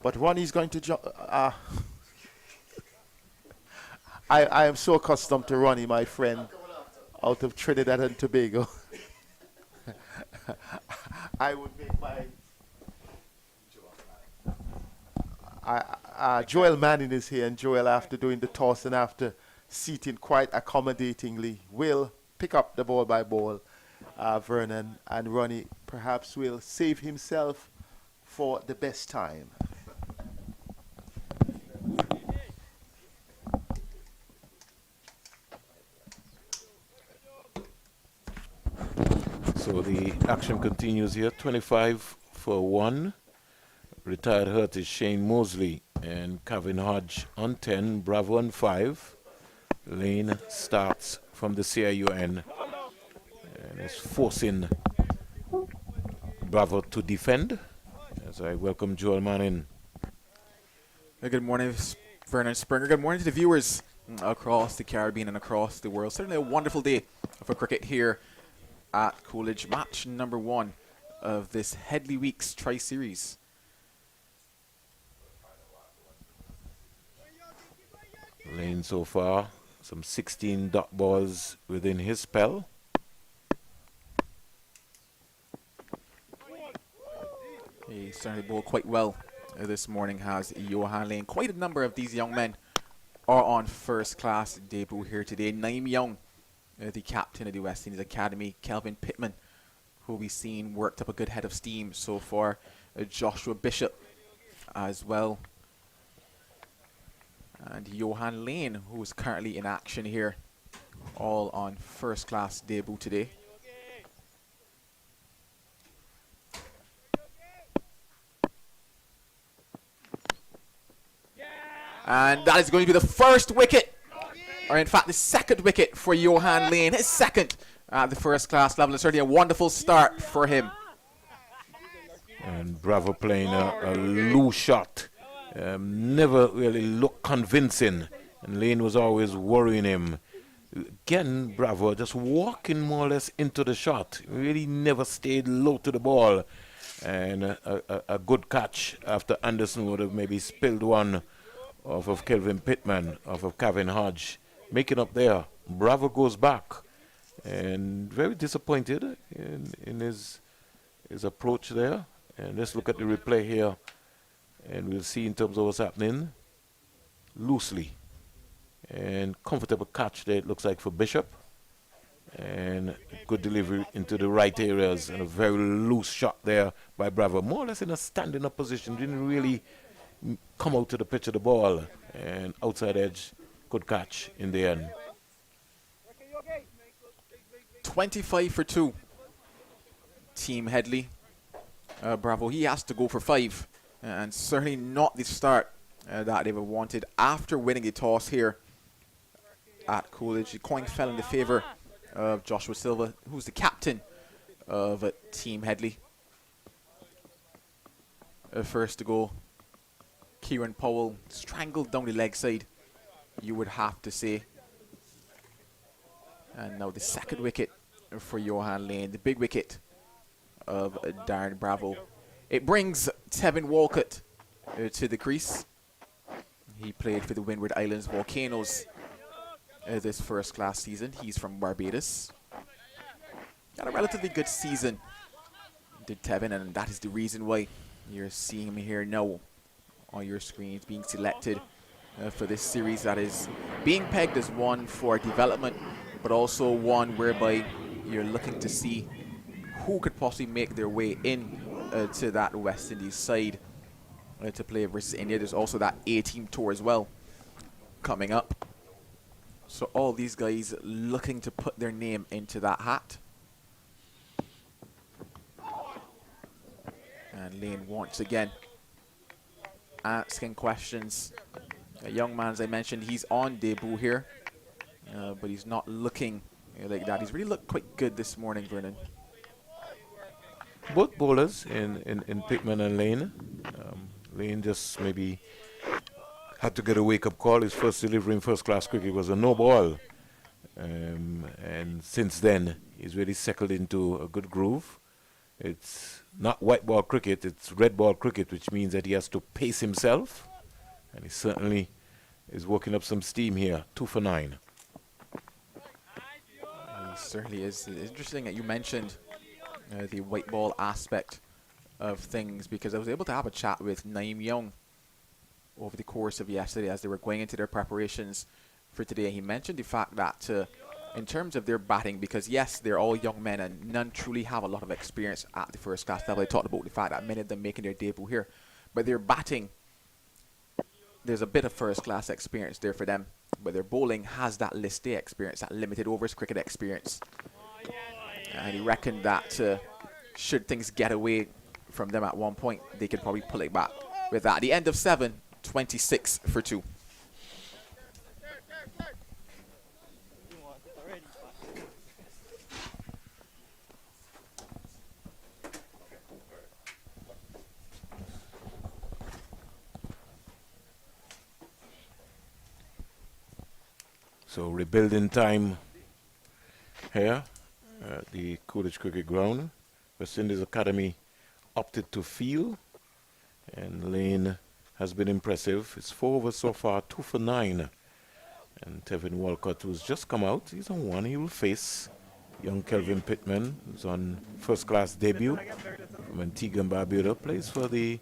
But Ronnie's going to jump. I am so accustomed to Ronnie, my friend, out of Trinidad and Tobago. I would make my... Joel Manning is here, and Joel, after doing the toss and after seating quite accommodatingly, will pick up the ball by ball. Vernon and Ronnie perhaps will save himself for the best time. So the action continues here. 25 for 1. Retired hurt is Shane Moseley and Kevin Hodge on 10. Bravo on 5. Layne starts from the CIUN and is forcing Bravo to defend. As I welcome Joel Manning. Good morning, Vernon Springer. Good morning to the viewers across the Caribbean and across the world. Certainly a wonderful day for cricket here at Coolidge. Match number 1 of this Headley Weeks Tri-Series. Layne so far, some 16 dot balls within his spell. He certainly bowled quite well this morning, has Johan Layne. Quite a number of these young men are on first class debut here today. Naeem Young, the captain of the West Indies Academy. Kelvin Pittman, who we've seen worked up a good head of steam so far. Joshua Bishop as well. And Johan Layne, who is currently in action here, all on first class debut today. And that is going to be the first wicket, or in fact the second wicket for Johan Layne, his second at the first class level. It's certainly a wonderful start for him. And Bravo playing a loose shot. Never really looked convincing. And Layne was always worrying him. Again, Bravo just walking more or less into the shot. Really never stayed low to the ball. And a good catch after Anderson would have maybe spilled one off of Kelvin Pittman, off of Kevin Hodge. Making up there. Bravo goes back. And very disappointed in his approach there. And let's look at the replay here. And we'll see in terms of what's happening. Loosely. And comfortable catch there, it looks like, for Bishop. And good delivery into the right areas. And a very loose shot there by Bravo. More or less in a standing up position. Didn't really come out to the pitch of the ball. And outside edge, good catch in the end. 25 for 2. Team Headley. Bravo, he has to go for 5. And certainly not the start that they wanted after winning the toss here at Coolidge. The coin fell in the favor of Joshua Silva, who's the captain of Team Headley. First to go, Kieran Powell, strangled down the leg side, you would have to say. And now the second wicket for Johan Layne, the big wicket of Darren Bravo. It brings Tevin Walcott to the crease. He played for the Windward Islands Volcanoes this first class season. He's from Barbados. Got a relatively good season, did Tevin, and that is the reason why you're seeing him here now on your screens being selected for this series that is being pegged as one for development, but also one whereby you're looking to see who could possibly make their way in to that West Indies side to play versus India. There's also that A-team tour as well coming up. So all these guys looking to put their name into that hat. And Layne once again asking questions. A young man, as I mentioned, he's on debut here, but he's not looking like that. He's really looked quite good this morning, Vernon. Both bowlers in Pittman and Layne. Layne just maybe had to get a wake-up call. His first delivery in first-class cricket was a no ball. And since then, he's really settled into a good groove. It's not white ball cricket, it's red ball cricket, which means that he has to pace himself. And he certainly is working up some steam here. 2 for 9. He certainly is. It's interesting that you mentioned the white ball aspect of things, because I was able to have a chat with Naeem Young over the course of yesterday as they were going into their preparations for today. He mentioned the fact that in terms of their batting, because yes, they're all young men and none truly have a lot of experience at the first class level. I talked about the fact that many of them making their debut here, but their batting, there's a bit of first class experience there for them, but their bowling has that list day experience, that limited overs cricket experience. And he reckoned that should things get away from them at one point, they could probably pull it back with that. At the end of 7, 26 for 2. So rebuilding time here at the Coolidge Cricket Ground. West Indies Academy opted to field, and Layne has been impressive. It's 4 overs so far, 2 for 9. And Tevin Walcott, who's just come out, he's on 1. He will face young Kelvin Pittman, who's on first-class debut from Antigua and Barbuda, plays for the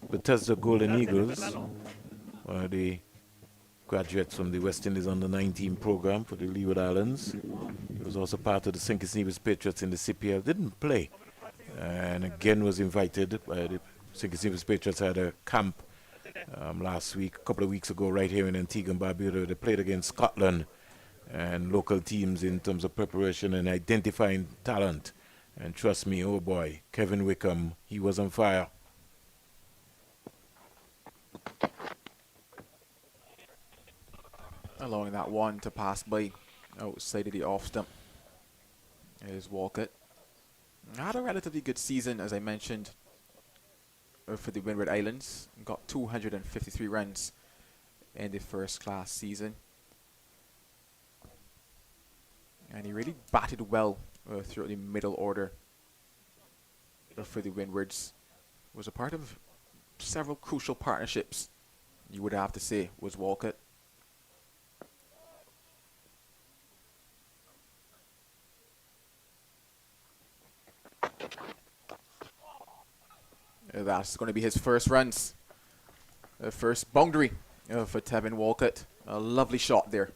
Bethesda Golden Eagles, the graduates from the West Indies under-19 program for the Leeward Islands. He was also part of the St. Kitts Nevis Patriots in the CPL. Didn't play, and again was invited by the St. Kitts Nevis Patriots. Had a camp last week, a couple of weeks ago, right here in Antigua and Barbuda. They played against Scotland and local teams in terms of preparation and identifying talent. And trust me, oh boy, Kevin Wickham, he was on fire. Allowing that one to pass by outside of the off stump is Walcott. Had a relatively good season, as I mentioned, for the Windward Islands. Got 253 runs in the first class season. And he really batted well throughout the middle order for the Windwards. Was a part of several crucial partnerships, you would have to say, was Walcott. That's going to be his first runs. First boundary for Tevin Walcott. A lovely shot there.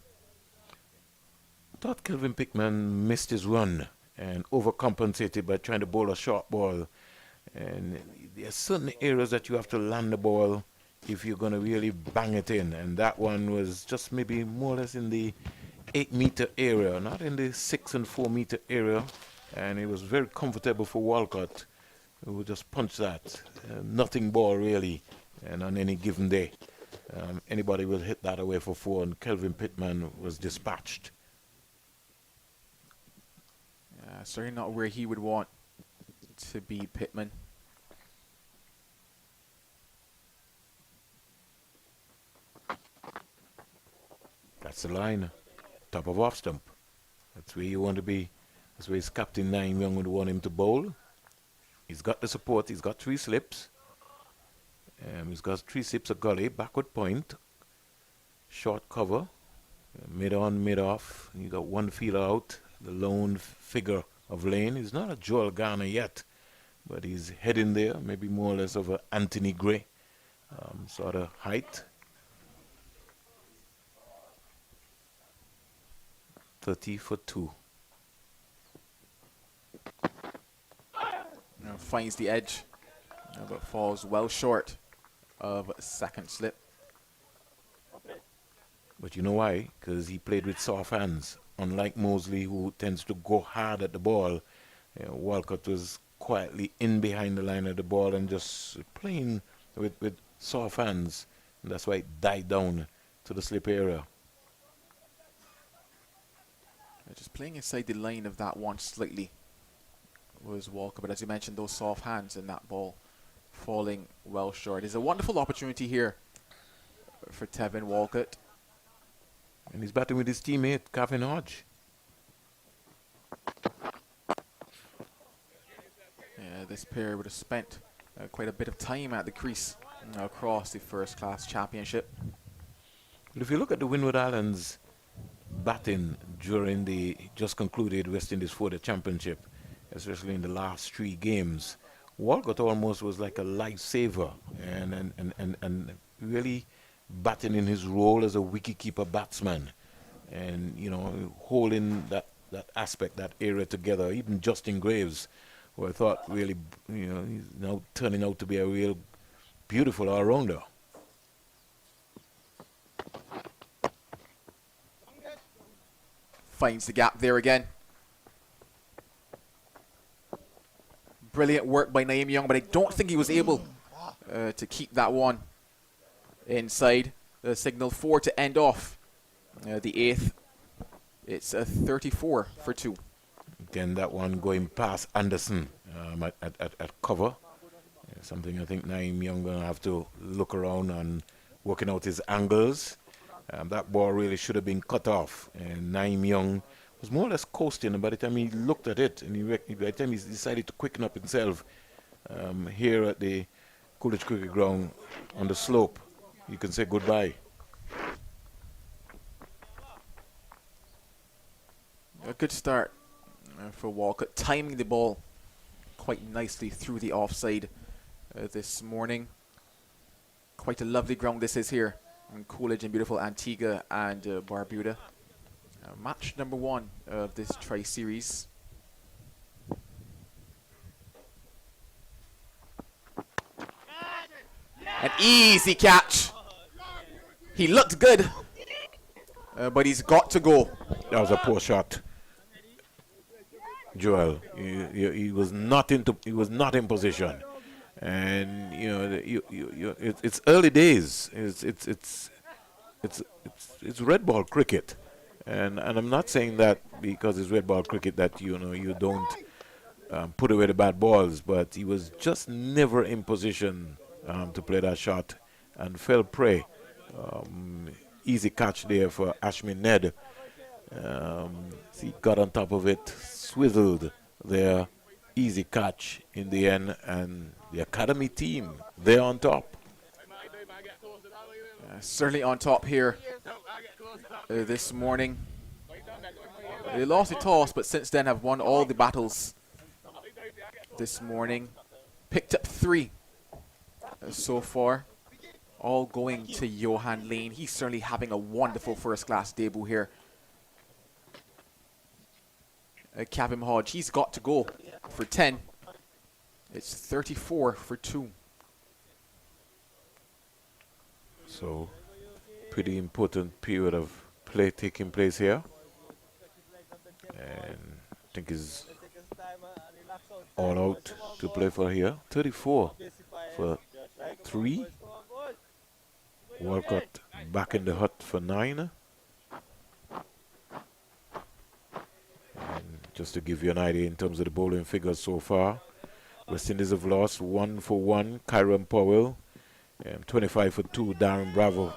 Thought Kelvin Pittman missed his run and overcompensated by trying to bowl a short ball. And there are certain areas that you have to land the ball if you're going to really bang it in. And that one was just maybe more or less in the 8-meter area, not in the 6 and 4 meter area. And it was very comfortable for Walcott, who would just punch that. Nothing ball really, and on any given day. Anybody will hit that away for 4, and Kelvin Pittman was dispatched. Certainly not where he would want to be, Pittman. That's the line, top of off stump. That's where you want to be. That's where his captain Layne Young would want him to bowl. He's got the support. He's got 3 slips. He's got 3 slips of gully, backward point, short cover, mid on, mid off. You got 1 fielder out. The lone figure of Layne. He's not a Joel Garner yet, but he's heading there, maybe more or less of a Anthony Gray sort of height. 30 for 2. Finds the edge, but falls well short of second slip. But you know why? Because he played with soft hands. Unlike Moseley, who tends to go hard at the ball, Walcott was quietly in behind the line of the ball and just playing with soft hands. And that's why it died down to the slip area. Just playing inside the line of that one slightly was Walcott, but as you mentioned, those soft hands and that ball falling well short. It's a wonderful opportunity here for Tevin Walcott. And he's batting with his teammate, Gavin Hodge. Yeah, this pair would have spent quite a bit of time at the crease across the first class championship. But if you look at the Windward Islands batting during the just concluded West Indies 4-day championship, especially in the last 3 games, Walcott almost was like a lifesaver and really batting in his role as a wicketkeeper batsman, and you know, holding that aspect, that area together. Even Justin Graves, who I thought really, you know, he's now turning out to be a real beautiful all-rounder. Finds the gap there again. Brilliant work by Naeem Young, but I don't think he was able to keep that one inside. The signal 4 to end off the 8th. It's a 34 for 2. Again, that one going past Anderson at cover. Something I think Naeem Young going to have to look around and working out his angles. That ball really should have been cut off, and Naeem Young was more or less coasting, and by the time he looked at it, and by the time he decided to quicken up himself here at the Coolidge Cricket Ground on the slope, you can say goodbye. A good start for Walcott, timing the ball quite nicely through the offside this morning. Quite a lovely ground this is here in Coolidge in beautiful Antigua and Barbuda. Match number 1 of this tri-series. An easy catch. He looked good, but he's got to go. That was a poor shot, Joel. He was not in position, and you know it's early days. It's red ball cricket, and I'm not saying that because it's red ball cricket that you know you don't put away the bad balls, but he was just never in position to play that shot and fell prey. Easy catch there for Ashmin Ned. He got on top of it, swiveled there. Easy catch in the end, and the academy team, they're on top. Certainly on top here this morning. They lost the toss, but since then have won all the battles this morning. Picked up 3 so far, all going to Johan Layne. He's certainly having a wonderful first-class debut here. Kevin Hodge, he's got to go for 10. It's 34 for 2. So, pretty important period of play taking place here. And I think he's all out to play for here. 34 for 3. Walcott back in the hut for 9. And just to give you an idea in terms of the bowling figures so far, West Indies have lost 1 for 1, Kyron Powell, 25 for 2, Darren Bravo,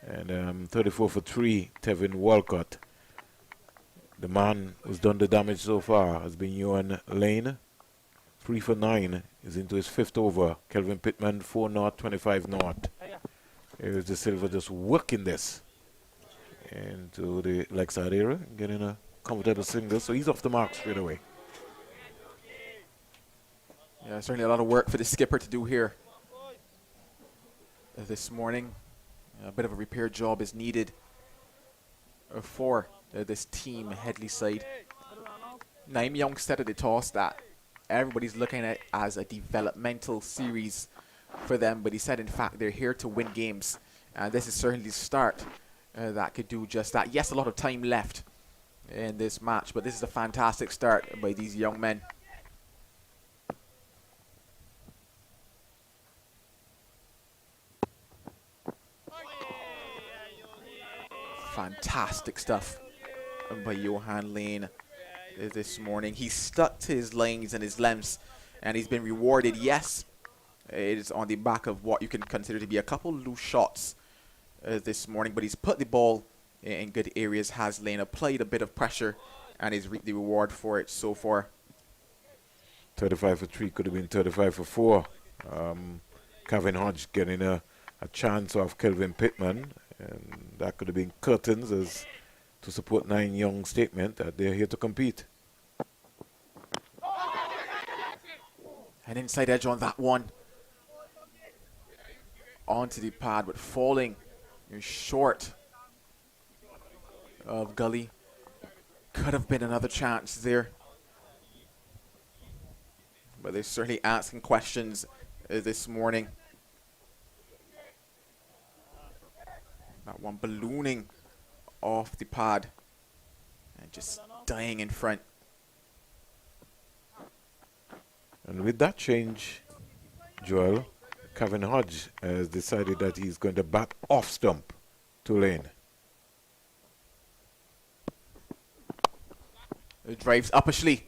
and 34 for 3, Tevin Walcott. The man who's done the damage so far has been Johan Layne. 3 for 9 is into his 5th over. Kelvin Pittman, 4 naught, 25 naught. Here's the Silva just working this into the leg side area, getting a comfortable single, so he's off the mark straight away. Yeah, certainly a lot of work for the skipper to do here this morning. A bit of a repair job is needed for this team Headley side. Naim Young said at the toss that everybody's looking at it as a developmental series for them, but he said in fact they're here to win games, and this is certainly the start that could do just that. Yes, a lot of time left in this match, but this is a fantastic start by these young men. Fantastic stuff by Johan Layne this morning. He stuck to his lines and his lengths, and he's been rewarded. Yes, it is on the back of what you can consider to be a couple loose shots this morning, but he's put the ball in good areas. Has Layne applied a bit of pressure, and he's reaped the reward for it so far. 35 for 3 could have been 35 for 4. Kevin Hodge getting a chance off Kelvin Pittman, and that could have been curtains as to support Nine Young's statement that they're here to compete. An inside edge on that one. Onto the pad, but falling short of Gully. Could have been another chance there. But they're certainly asking questions this morning. That one ballooning off the pad and just dying in front. And with that change, Joel, Kevin Hodge has decided that he's going to bat off stump to Layne. It drives uppishly.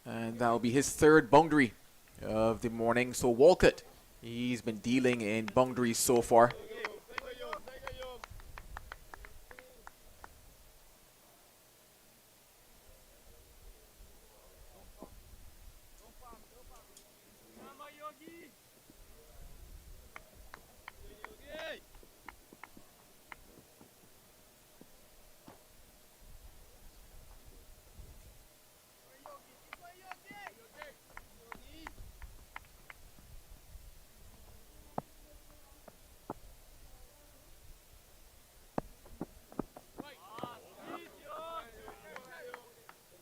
And that'll be his 3rd boundary of the morning. So Walcott, he's been dealing in boundaries so far.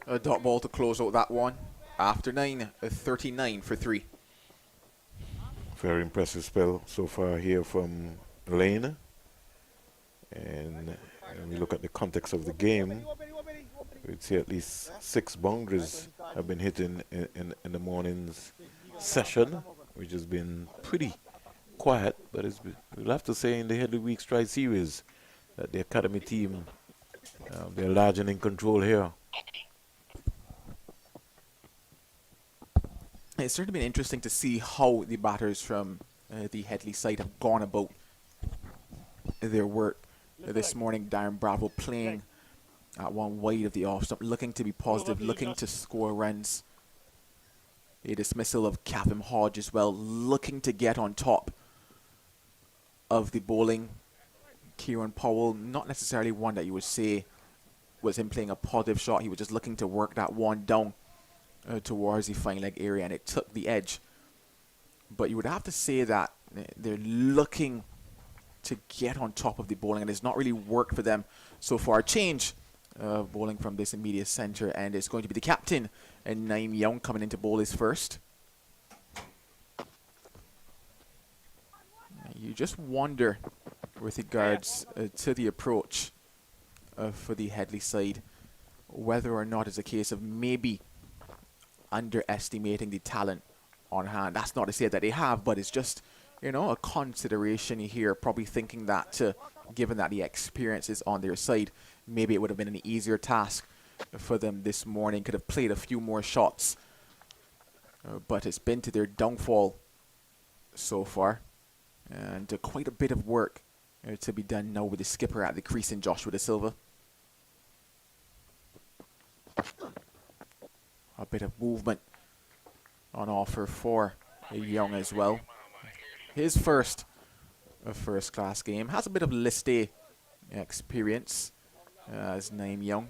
A dot ball to close out that one. After 9, 39 for 3. Very impressive spell so far here from Layne. And when we look at the context of the game, we'd see at least 6 boundaries have been hit in the morning's session, which has been pretty quiet. But we'll have to say in the Headley Week Stride Series that the academy team, they're large and in control here. It's certainly been interesting to see how the batters from the Headley side have gone about their work this morning. Darren Bravo playing at one wide of the off stump, looking to be positive, looking to score runs. A dismissal of Captain Hodge as well, looking to get on top of the bowling. Kieran Powell, not necessarily one that you would say was him playing a positive shot. He was just looking to work that one down towards the fine leg area, and it took the edge. But you would have to say that they're looking to get on top of the bowling, and it's not really worked for them so far. Change bowling from this immediate centre, and it's going to be the captain, and Layne Young, coming in to bowl his first. You just wonder, with regards to the approach for the Headley side, whether or not it's a case of maybe underestimating the talent on hand. That's not to say that they have, but it's just, you know, a consideration here, probably thinking that given that the experience is on their side, maybe it would have been an easier task for them this morning, could have played a few more shots, but it's been to their downfall so far, and quite a bit of work to be done now with the skipper at the crease in Joshua Da Silva. A bit of movement on offer for Young as well. His first class game. Has a bit of list day experience as Layne Young.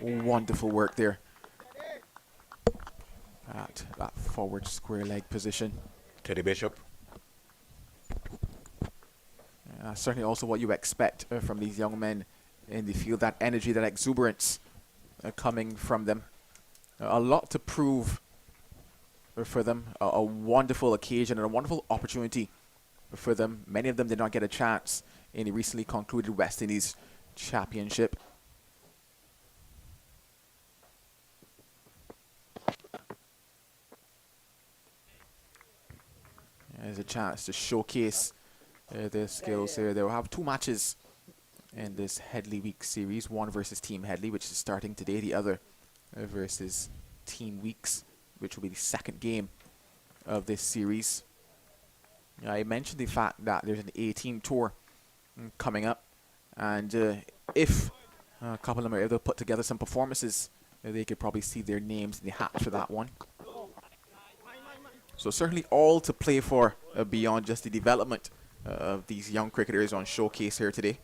Wonderful work there at that forward square leg position. Teddy Bishop. Certainly also what you expect from these young men in the field, that energy, that exuberance coming from them. A lot to prove for them, a wonderful occasion and a wonderful opportunity for them. Many of them did not get a chance in the recently concluded West Indies Championship. There's a chance to showcase their skills here. They will have two matches in this Headley Week series. One versus Team Headley, which is starting today. The other versus Team Weeks, which will be the second game of this series. I mentioned the fact that there's an A-team tour coming up. And if a couple of them are able to put together some performances, they could probably see their names in the hat for that one. So certainly all to play for beyond just the development of these young cricketers on showcase here today.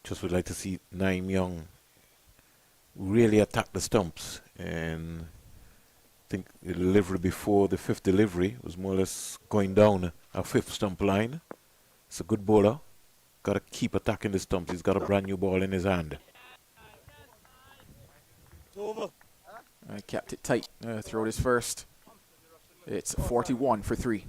Just would like to see Layne Young really attack the stumps, and I think the delivery before the fifth delivery was more or less going down a fifth stump line. It's a good bowler. Got to keep attacking the stumps. He's got a brand new ball in his hand. Kept it tight throughout his first. It's 41 for 3.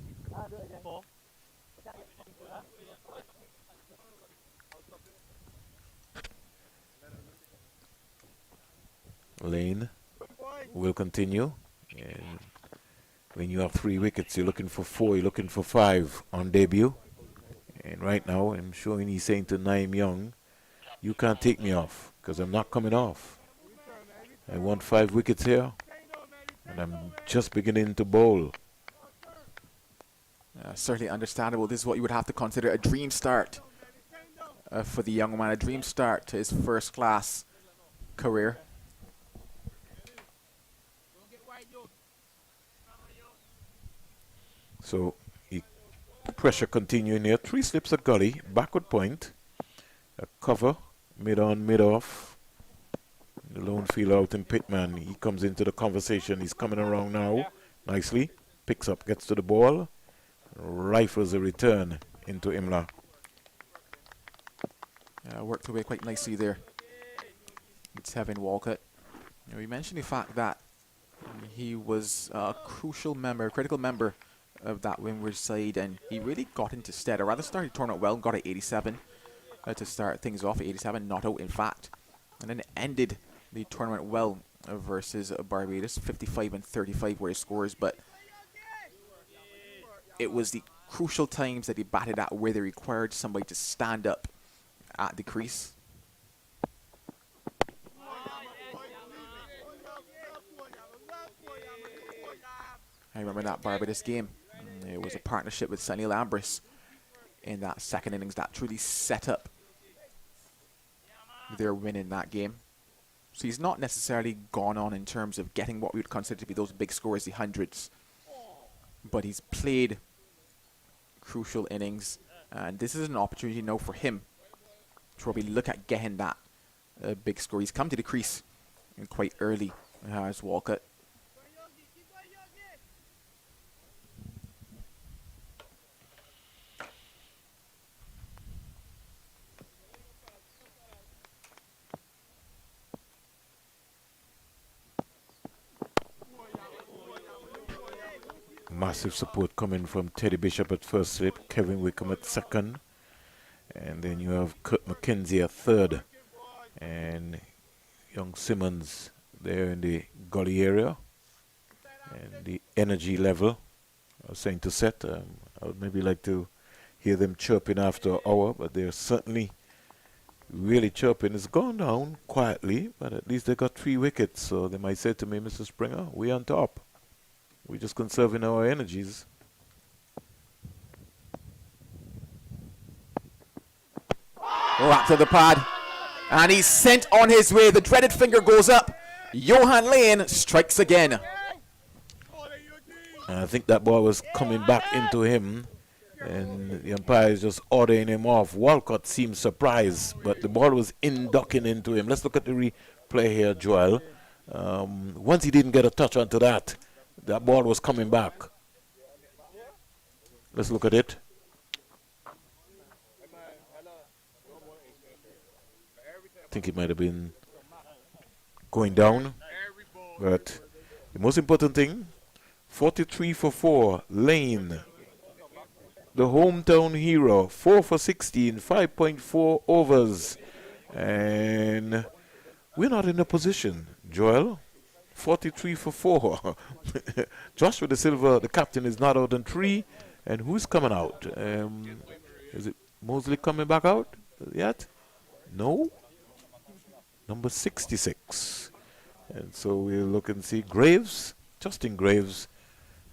Layne will continue. And when you have 3 wickets, you're looking for 4, you're looking for 5 on debut. And right now, I'm showing he's saying to Layne Young, you can't take me off, because I'm not coming off. I want 5 wickets here, and I'm just beginning to bowl. Certainly understandable. This is what you would have to consider a dream start for the young man, a dream start to his first class career. So, pressure continuing here. 3 slips of gully, backward point, a cover, mid on, mid off. The lone fielder out in Pittman, he comes into the conversation. He's coming around now nicely, picks up, gets to the ball, rifles a return into Imla. Worked away quite nicely there. It's Tevin Walcott. We mentioned the fact that he was a crucial member, a critical member of that windward side, and he really got into stead. Or rather started the tournament well, got an 87. to start things off at 87, not out in fact. And then ended the tournament well versus Barbados. 55 and 35 were his scores, but it was the crucial times that he batted at where they required somebody to stand up at the crease. I remember that Barbados game. It was a partnership with Sonny Lambris in that second innings that truly set up their win in that game. So he's not necessarily gone on in terms of getting what we would consider to be those big scores, the hundreds, but he's played crucial innings, and this is an opportunity now for him to probably look at getting that big score. He's come to the crease quite early as Walcott. Massive support coming from Teddy Bishop at first slip, Kevin Wickham at second, and then you have McKenzie at third, and young Simmons there in the gully area. And the energy level, I was saying to Seth, I would maybe like to hear them chirping after an hour, but they're certainly really chirping. It's gone down quietly, but at least they got 3 wickets, so they might say to me, Mr. Springer, we're on top. We're just conserving our energies. Wrapped to the pad, and he's sent on his way. The dreaded finger goes up. Johan Layne strikes again. And I think that ball was coming back into him, and the umpire is just ordering him off. Walcott seemed surprised, but the ball was ducking into him. Let's look at the replay here, Joel. Once he didn't get a touch onto that ball was coming back. Let's look at it. I think it might have been going down, but the most important thing, 43 for 4, Layne, the hometown hero, 4 for 16, 5.4 overs, and we're not in a position, Joel. 43 for 4. Joshua De Silva, the captain, is not out on 3, and who's coming out? Is it Moseley coming back out yet? No. Number 66. And so we'll look and see Graves, Justin Graves,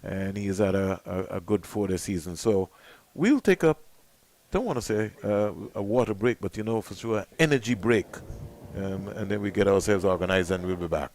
and he's had a good 4 this season. So we'll take a, don't want to say a water break, but you know for sure, energy break. And then we get ourselves organized and we'll be back.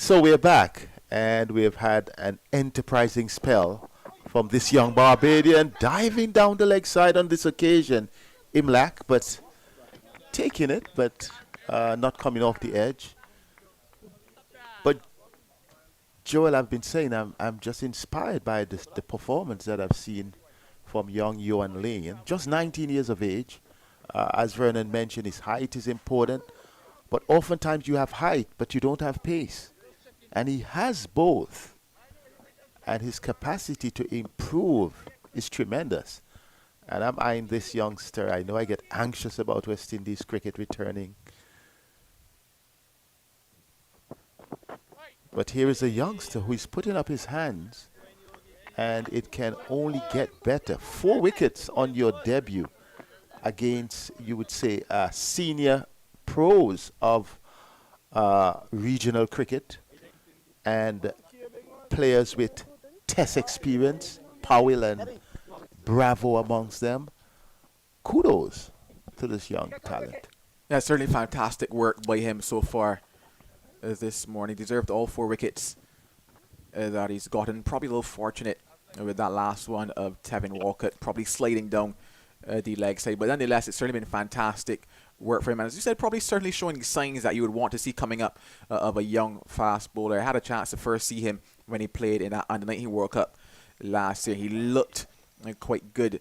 So we're back, and we've had an enterprising spell from this young Barbadian, diving down the leg side on this occasion. Imlach, but taking it, but not coming off the edge. But Joel, I've been saying I'm just inspired by the performance that I've seen from young Johan Layne. Just 19 years of age. As Vernon mentioned, his height is important. But oftentimes you have height, but you don't have pace. And he has both. And his capacity to improve is tremendous. And I'm eyeing this youngster. I know I get anxious about West Indies cricket returning. But here is a youngster who is putting up his hands. And it can only get better. 4 wickets on your debut against, you would say, senior pros of regional cricket and players with test experience, Powell and Bravo amongst them. Kudos to this young talent. Yeah, certainly fantastic work by him so far this morning. Deserved all 4 wickets that he's gotten. Probably a little fortunate with that last one of Tevin Walcott, probably sliding down the leg side. But nonetheless, it's certainly been fantastic work for him. And as you said, probably certainly showing signs that you would want to see coming up of a young fast bowler. I had a chance to first see him when he played in that Under-19 World Cup last year. He looked quite good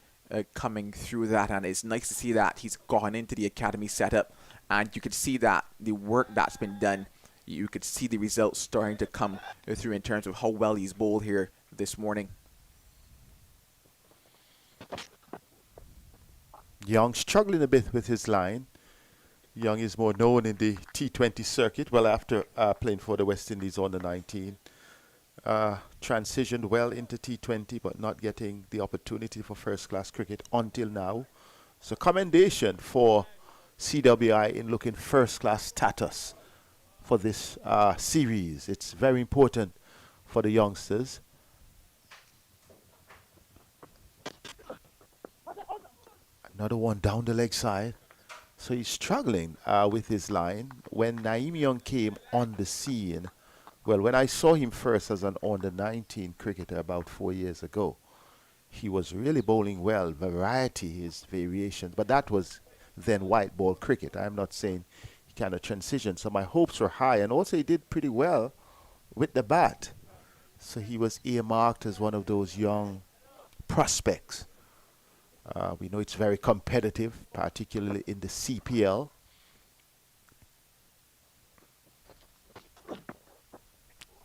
coming through that, and it's nice to see that he's gone into the academy setup, and you could see that the work that's been done, you could see the results starting to come through in terms of how well he's bowled here this morning. Young struggling a bit with his line. Young is more known in the T20 circuit, well after playing for the West Indies under 19. Transitioned well into T20, but not getting the opportunity for first-class cricket until now. So commendation for CWI in looking first-class status for this series. It's very important for the youngsters. Another one down the leg side. So he's struggling with his line. When Naeem Young came on the scene, well, when I saw him first as an under-19 cricketer about 4 years ago, he was really bowling well, variety, his variations. But that was then white ball cricket. I'm not saying he kind of transitioned. So my hopes were high. And also he did pretty well with the bat. So he was earmarked as one of those young prospects. We know it's very competitive, particularly in the CPL.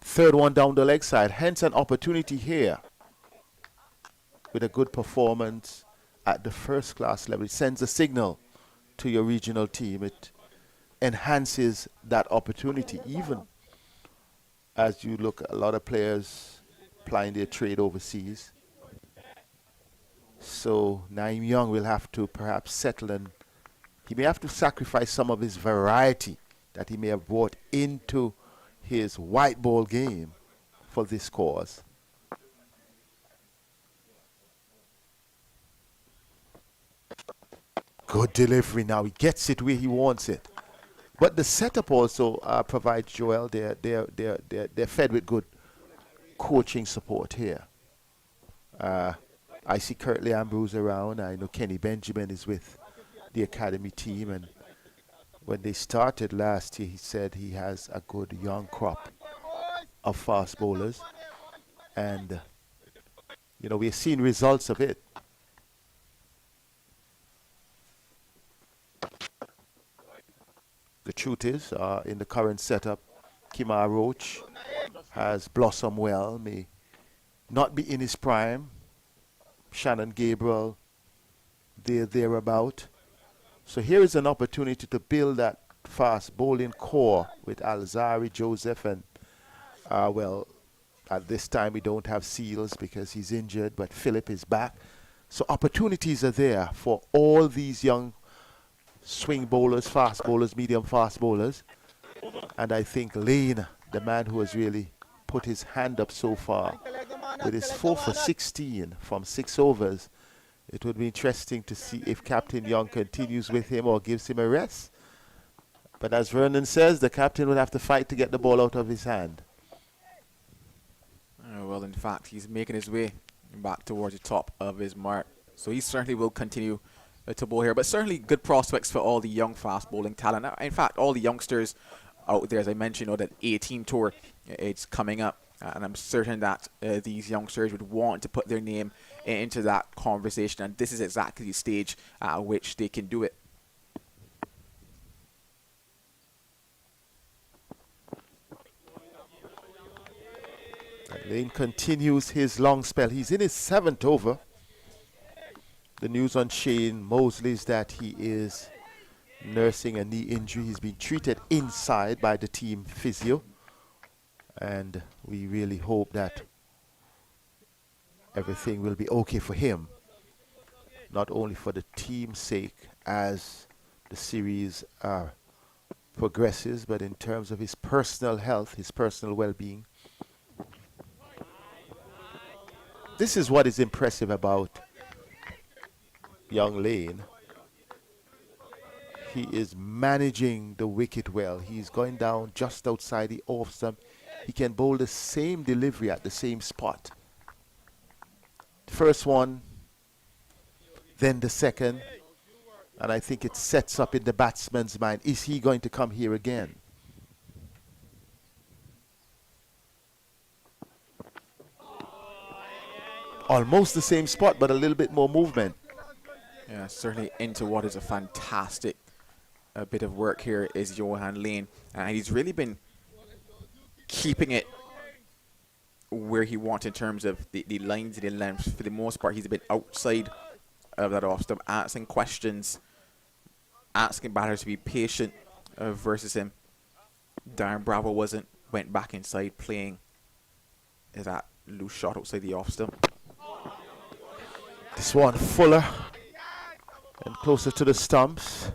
Third one down the leg side, hence an opportunity here. With a good performance at the first class level, it sends a signal to your regional team. It enhances that opportunity, even as you look at a lot of players plying their trade overseas. So Naeem Young will have to perhaps settle, and he may have to sacrifice some of his variety that he may have brought into his white ball game for this cause. Good delivery now. He gets it where he wants it. But the setup also provides Joel. They're fed with good coaching support here. I see Curtly Ambrose around. I know Kenny Benjamin is with the academy team. And when they started last year, he said he has a good young crop of fast bowlers. And, you know, we're seeing results of it. The truth is, in the current setup, Kimar Roach has blossomed well, may not be in his prime. Shannon Gabriel, they're thereabout. So here is an opportunity to build that fast bowling core with Alzari, Joseph, and, well, at this time we don't have Seals because he's injured, but Phillip is back. So opportunities are there for all these young swing bowlers, fast bowlers, medium fast bowlers. And I think Layne, the man who has really put his hand up so far, with his 4 for 16 from 6 overs, it would be interesting to see if Captain Young continues with him or gives him a rest. But as Vernon says, the captain would have to fight to get the ball out of his hand. In fact, he's making his way back towards the top of his mark. So he certainly will continue to bowl here. But certainly good prospects for all the young fast bowling talent. In fact, all the youngsters out there, as I mentioned, that A-team tour, it's coming up. And I'm certain that these youngsters would want to put their name into that conversation. And this is exactly the stage at which they can do it. Layne continues his long spell. He's in his 7th over. The news on Shane Moseley is that he is nursing a knee injury. He's been treated inside by the team physio. And we really hope that everything will be okay for him. Not only for the team's sake as the series progresses, but in terms of his personal health, his personal well-being. This is what is impressive about young Layne. He is managing the wicket well. He's going down just outside the off stump. He can bowl the same delivery at the same spot. First one, then the second. And I think it sets up in the batsman's mind, is he going to come here again? Almost the same spot, but a little bit more movement. Yeah, certainly into what is a fantastic bit of work here is Johan Layne. And he's really been keeping it where he wants in terms of the lines and the length. For the most part, he's a bit outside of that off stump, asking questions, asking batters to be patient versus him. Darren Bravo went back inside playing that loose shot outside the off stump. This one fuller and closer to the stumps.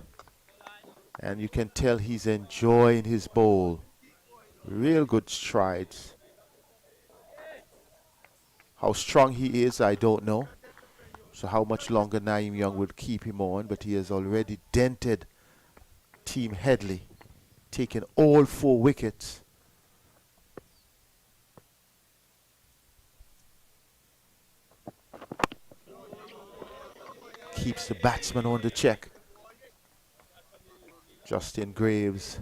And you can tell he's enjoying his bowl. Real good strides. How strong he is, I don't know. So how much longer Naeem Young would keep him on, but he has already dented Team Headley, taken all 4 wickets. Keeps the batsman on the check. Justin Graves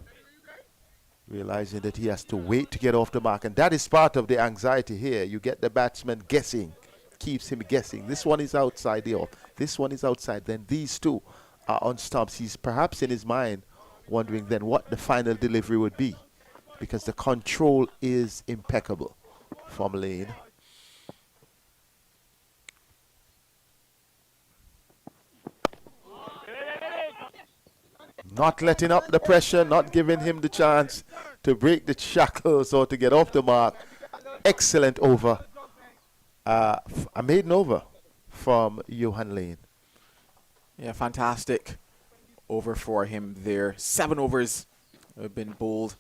realizing that he has to wait to get off the mark, and that is part of the anxiety here. You get the batsman guessing, keeps him guessing. This one is outside the off, this one is outside, then these two are on stumps. He's perhaps in his mind wondering then what the final delivery would be, because the control is impeccable from Layne. Not letting up the pressure, not giving him the chance to break the shackles or to get off the mark. Excellent over. A maiden over from Johan Layne. Yeah, fantastic over for him there. 7 overs have been bowled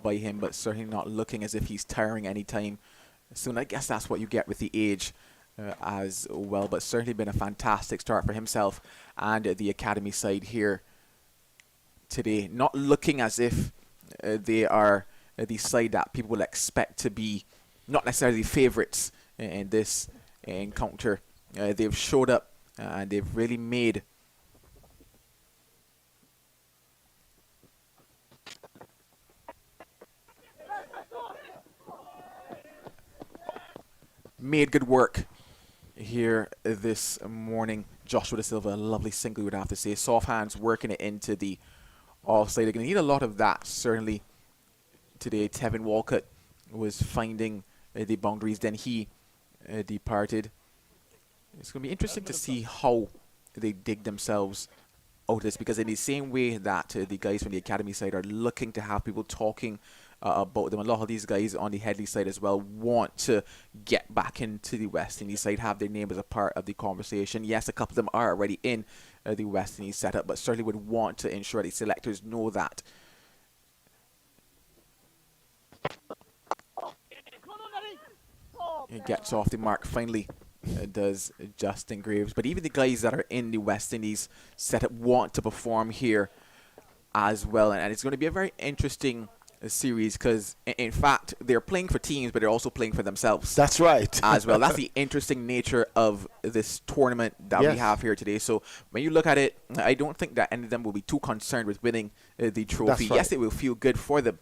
by him, but certainly not looking as if he's tiring any time soon. I guess that's what you get with the age as well, but certainly been a fantastic start for himself and the academy side here today. Not looking as if they are the side that people will expect to be not necessarily favourites in this encounter. They've showed up and they've really made good work here this morning. Joshua Da Silva, a lovely single, you would have to say. Soft hands working it into the offside. They're going to need a lot of that, certainly, today. Tevin Walcott was finding the boundaries, then he departed. It's going to be interesting to see how they dig themselves out of this, because in the same way that the guys from the academy side are looking to have people talking about them, a lot of these guys on the Headley side as well want to get back into the West Indies side, have their name as a part of the conversation. Yes, a couple of them are already in the West Indies setup, but certainly would want to ensure the selectors know that. It gets off the mark finally, does Justin Graves. But even the guys that are in the West Indies setup want to perform here as well. And it's going to be a very interesting series, because in fact they're playing for teams, but they're also playing for themselves. That's right. As well. That's the interesting nature of this tournament that we have here today. So when you look at it, I don't think that any of them will be too concerned with winning the trophy. Right. Yes, it will feel good for them.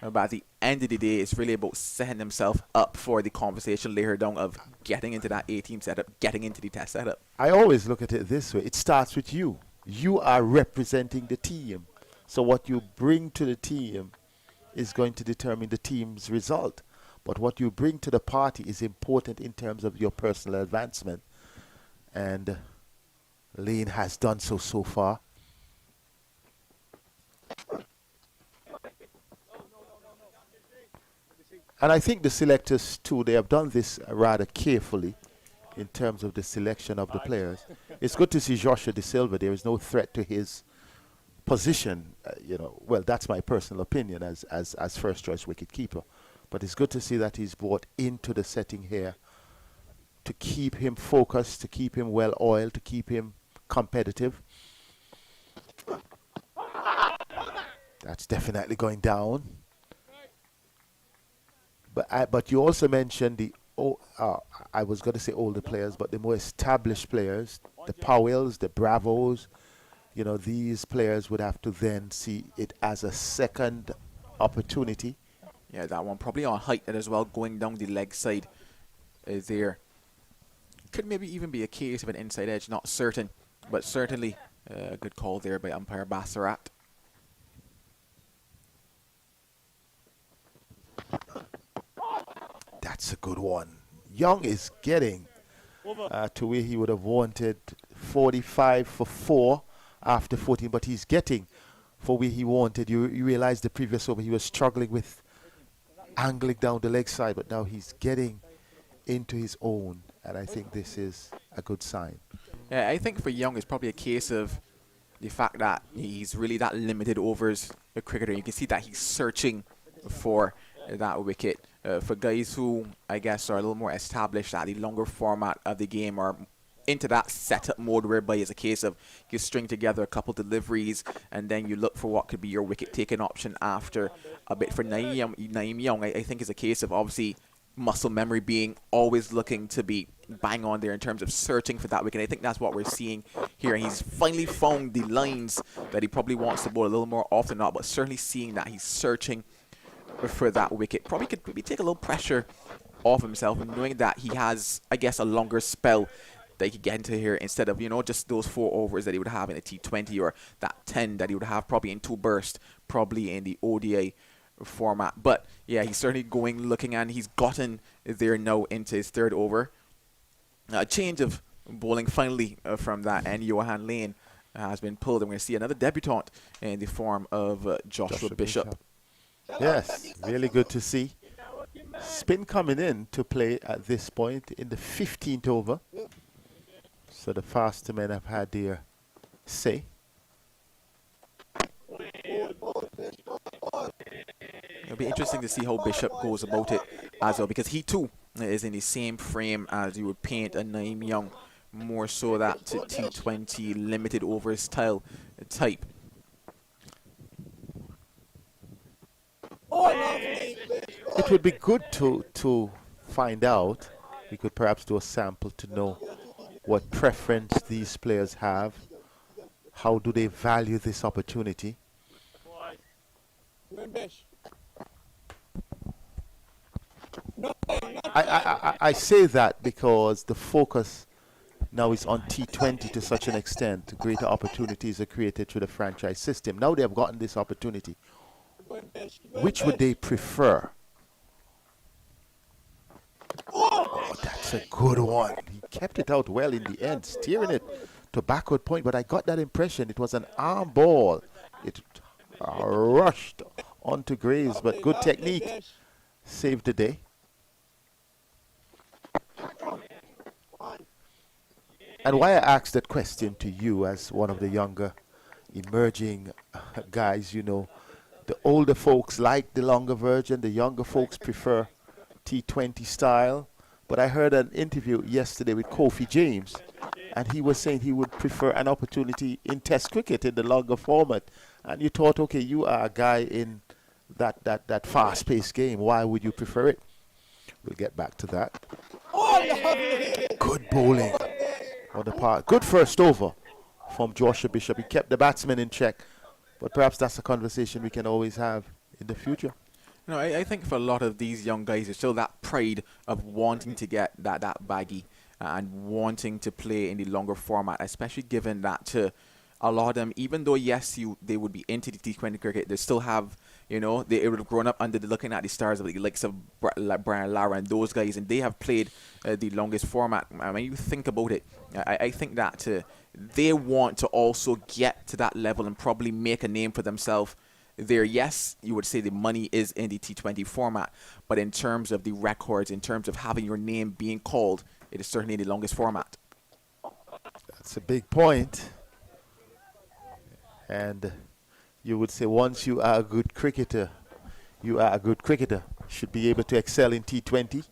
But at the end of the day, it's really about setting themselves up for the conversation later down of getting into that A-team setup, getting into the test setup. I always look at it this way. It starts with you. You are representing the team. So what you bring to the team is going to determine the team's result. But what you bring to the party is important in terms of your personal advancement. And Layne has done so far. And I think the selectors too, they have done this rather carefully in terms of the selection of the players. It's good to see Joshua De Silva. There is no threat to his position, well, that's my personal opinion as first choice wicket keeper. But it's good to see that he's brought into the setting here to keep him focused, to keep him well oiled, to keep him competitive. That's definitely going down. But you also mentioned I was going to say older players, but the more established players, the Powells, the Bravos, these players would have to then see it as a second opportunity. Yeah, that one probably on height as well, going down the leg side there. Could maybe even be a case of an inside edge, not certain, but certainly a good call there by umpire Bassarat. That's a good one. Young is getting to where he would have wanted 45 for 4 after 14, but he's getting for where he wanted. You realize the previous over he was struggling with angling down the leg side, but now he's getting into his own, and I think this is a good sign. Yeah, I think for Young it's probably a case of the fact that he's really that limited overs a cricketer. You can see that he's searching for that wicket. For guys who I guess are a little more established at the longer format of the game, or into that setup mode whereby it's a case of you string together a couple deliveries and then you look for what could be your wicket taking option after a bit. For Naeem Young, I think it's a case of obviously muscle memory, being always looking to be bang on there in terms of searching for that wicket. I think that's what we're seeing here. He's finally found the lines that he probably wants to bowl a little more often, not, but certainly seeing that he's searching for that wicket. Probably could maybe take a little pressure off himself, and knowing that he has, I guess, a longer spell that he could get into here instead of, just those 4 overs that he would have in a T20, or that 10 that he would have probably in 2 bursts, probably in the ODI format. But yeah, he's certainly looking, and he's gotten there now into his 3rd over. A change of bowling finally from that, and Johan Layne has been pulled, and we're going to see another debutant in the form of Joshua Bishop. Yes, really good to see. Spin coming in to play at this point in the 15th over. So the faster men have had their say. It'll be interesting to see how Bishop goes about it as well, because he too is in the same frame as you would paint a Naeem Young, more so that T20 limited over style type. It would be good to find out. We could perhaps do a sample to know what preference these players have. How do they value this opportunity? I say that because the focus now is on T20 to such an extent. Greater opportunities are created through the franchise system. Now they have gotten this opportunity. Which would they prefer? Oh, that's a good one. He kept it out well in the end, steering it to backward point, but I got that impression it was an arm ball. It rushed onto Graves, but good technique. Saved the day. And why I asked that question to you as one of the younger emerging guys, the older folks like the longer version, the younger folks prefer T20 style. But I heard an interview yesterday with Kofi James, and he was saying he would prefer an opportunity in Test cricket in the longer format. And you thought, okay, you are a guy in that fast-paced game. Why would you prefer it? We'll get back to that. Good bowling on the part. Good first over from Joshua Bishop. He kept the batsman in check, but perhaps that's a conversation we can always have in the future. You know, I think for a lot of these young guys, there's still that pride of wanting to get that baggy and wanting to play in the longer format, especially given that to a lot of them, even though, yes, they would be into the T20 cricket, they still have, you know, they would have grown up under looking at the stars of the likes of Brian Lara and those guys, and they have played the longest format. When you think about it, I think that they want to also get to that level and probably make a name for themselves there. Yes, you would say the money is in the T20 format, but in terms of the records, in terms of having your name being called, it is certainly the longest format. That's a big point. And you would say once you are a good cricketer, you are a good cricketer. Should be able to excel in T20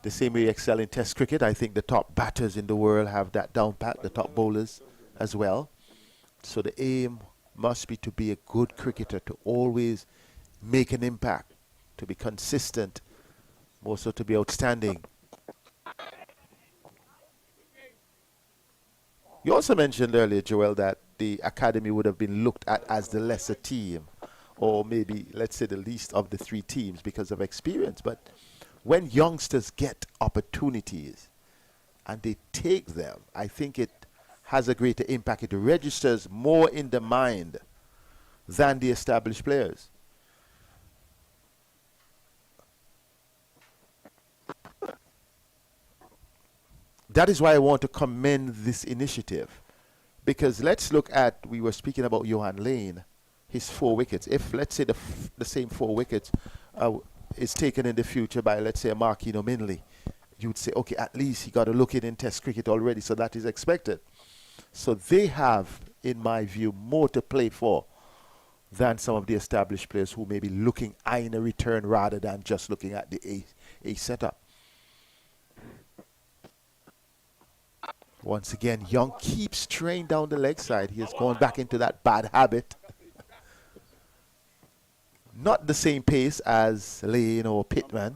the same way you excel in Test cricket. I think the top batters in the world have that down pat, the top bowlers as well. So the aim must be to be a good cricketer, to always make an impact, to be consistent, more so to be outstanding. You also mentioned earlier, Joel, that the academy would have been looked at as the lesser team, or maybe, let's say, the least of the three teams because of experience. But when youngsters get opportunities and they take them, I think it has a greater impact. It registers more in the mind than the established players. That is why I want to commend this initiative. Because let's look at, we were speaking about Johan Layne, his 4 wickets. If, let's say, the same 4 wickets is taken in the future by, let's say, a Marquino Minley, you'd say, okay, at least he got a look in Test cricket already, so that is expected. So they have, in my view, more to play for than some of the established players who may be eyeing a return rather than just looking at the A setup. Once again, Young keeps straying down the leg side. He has gone back into that bad habit. Not the same pace as Layne or Pittman.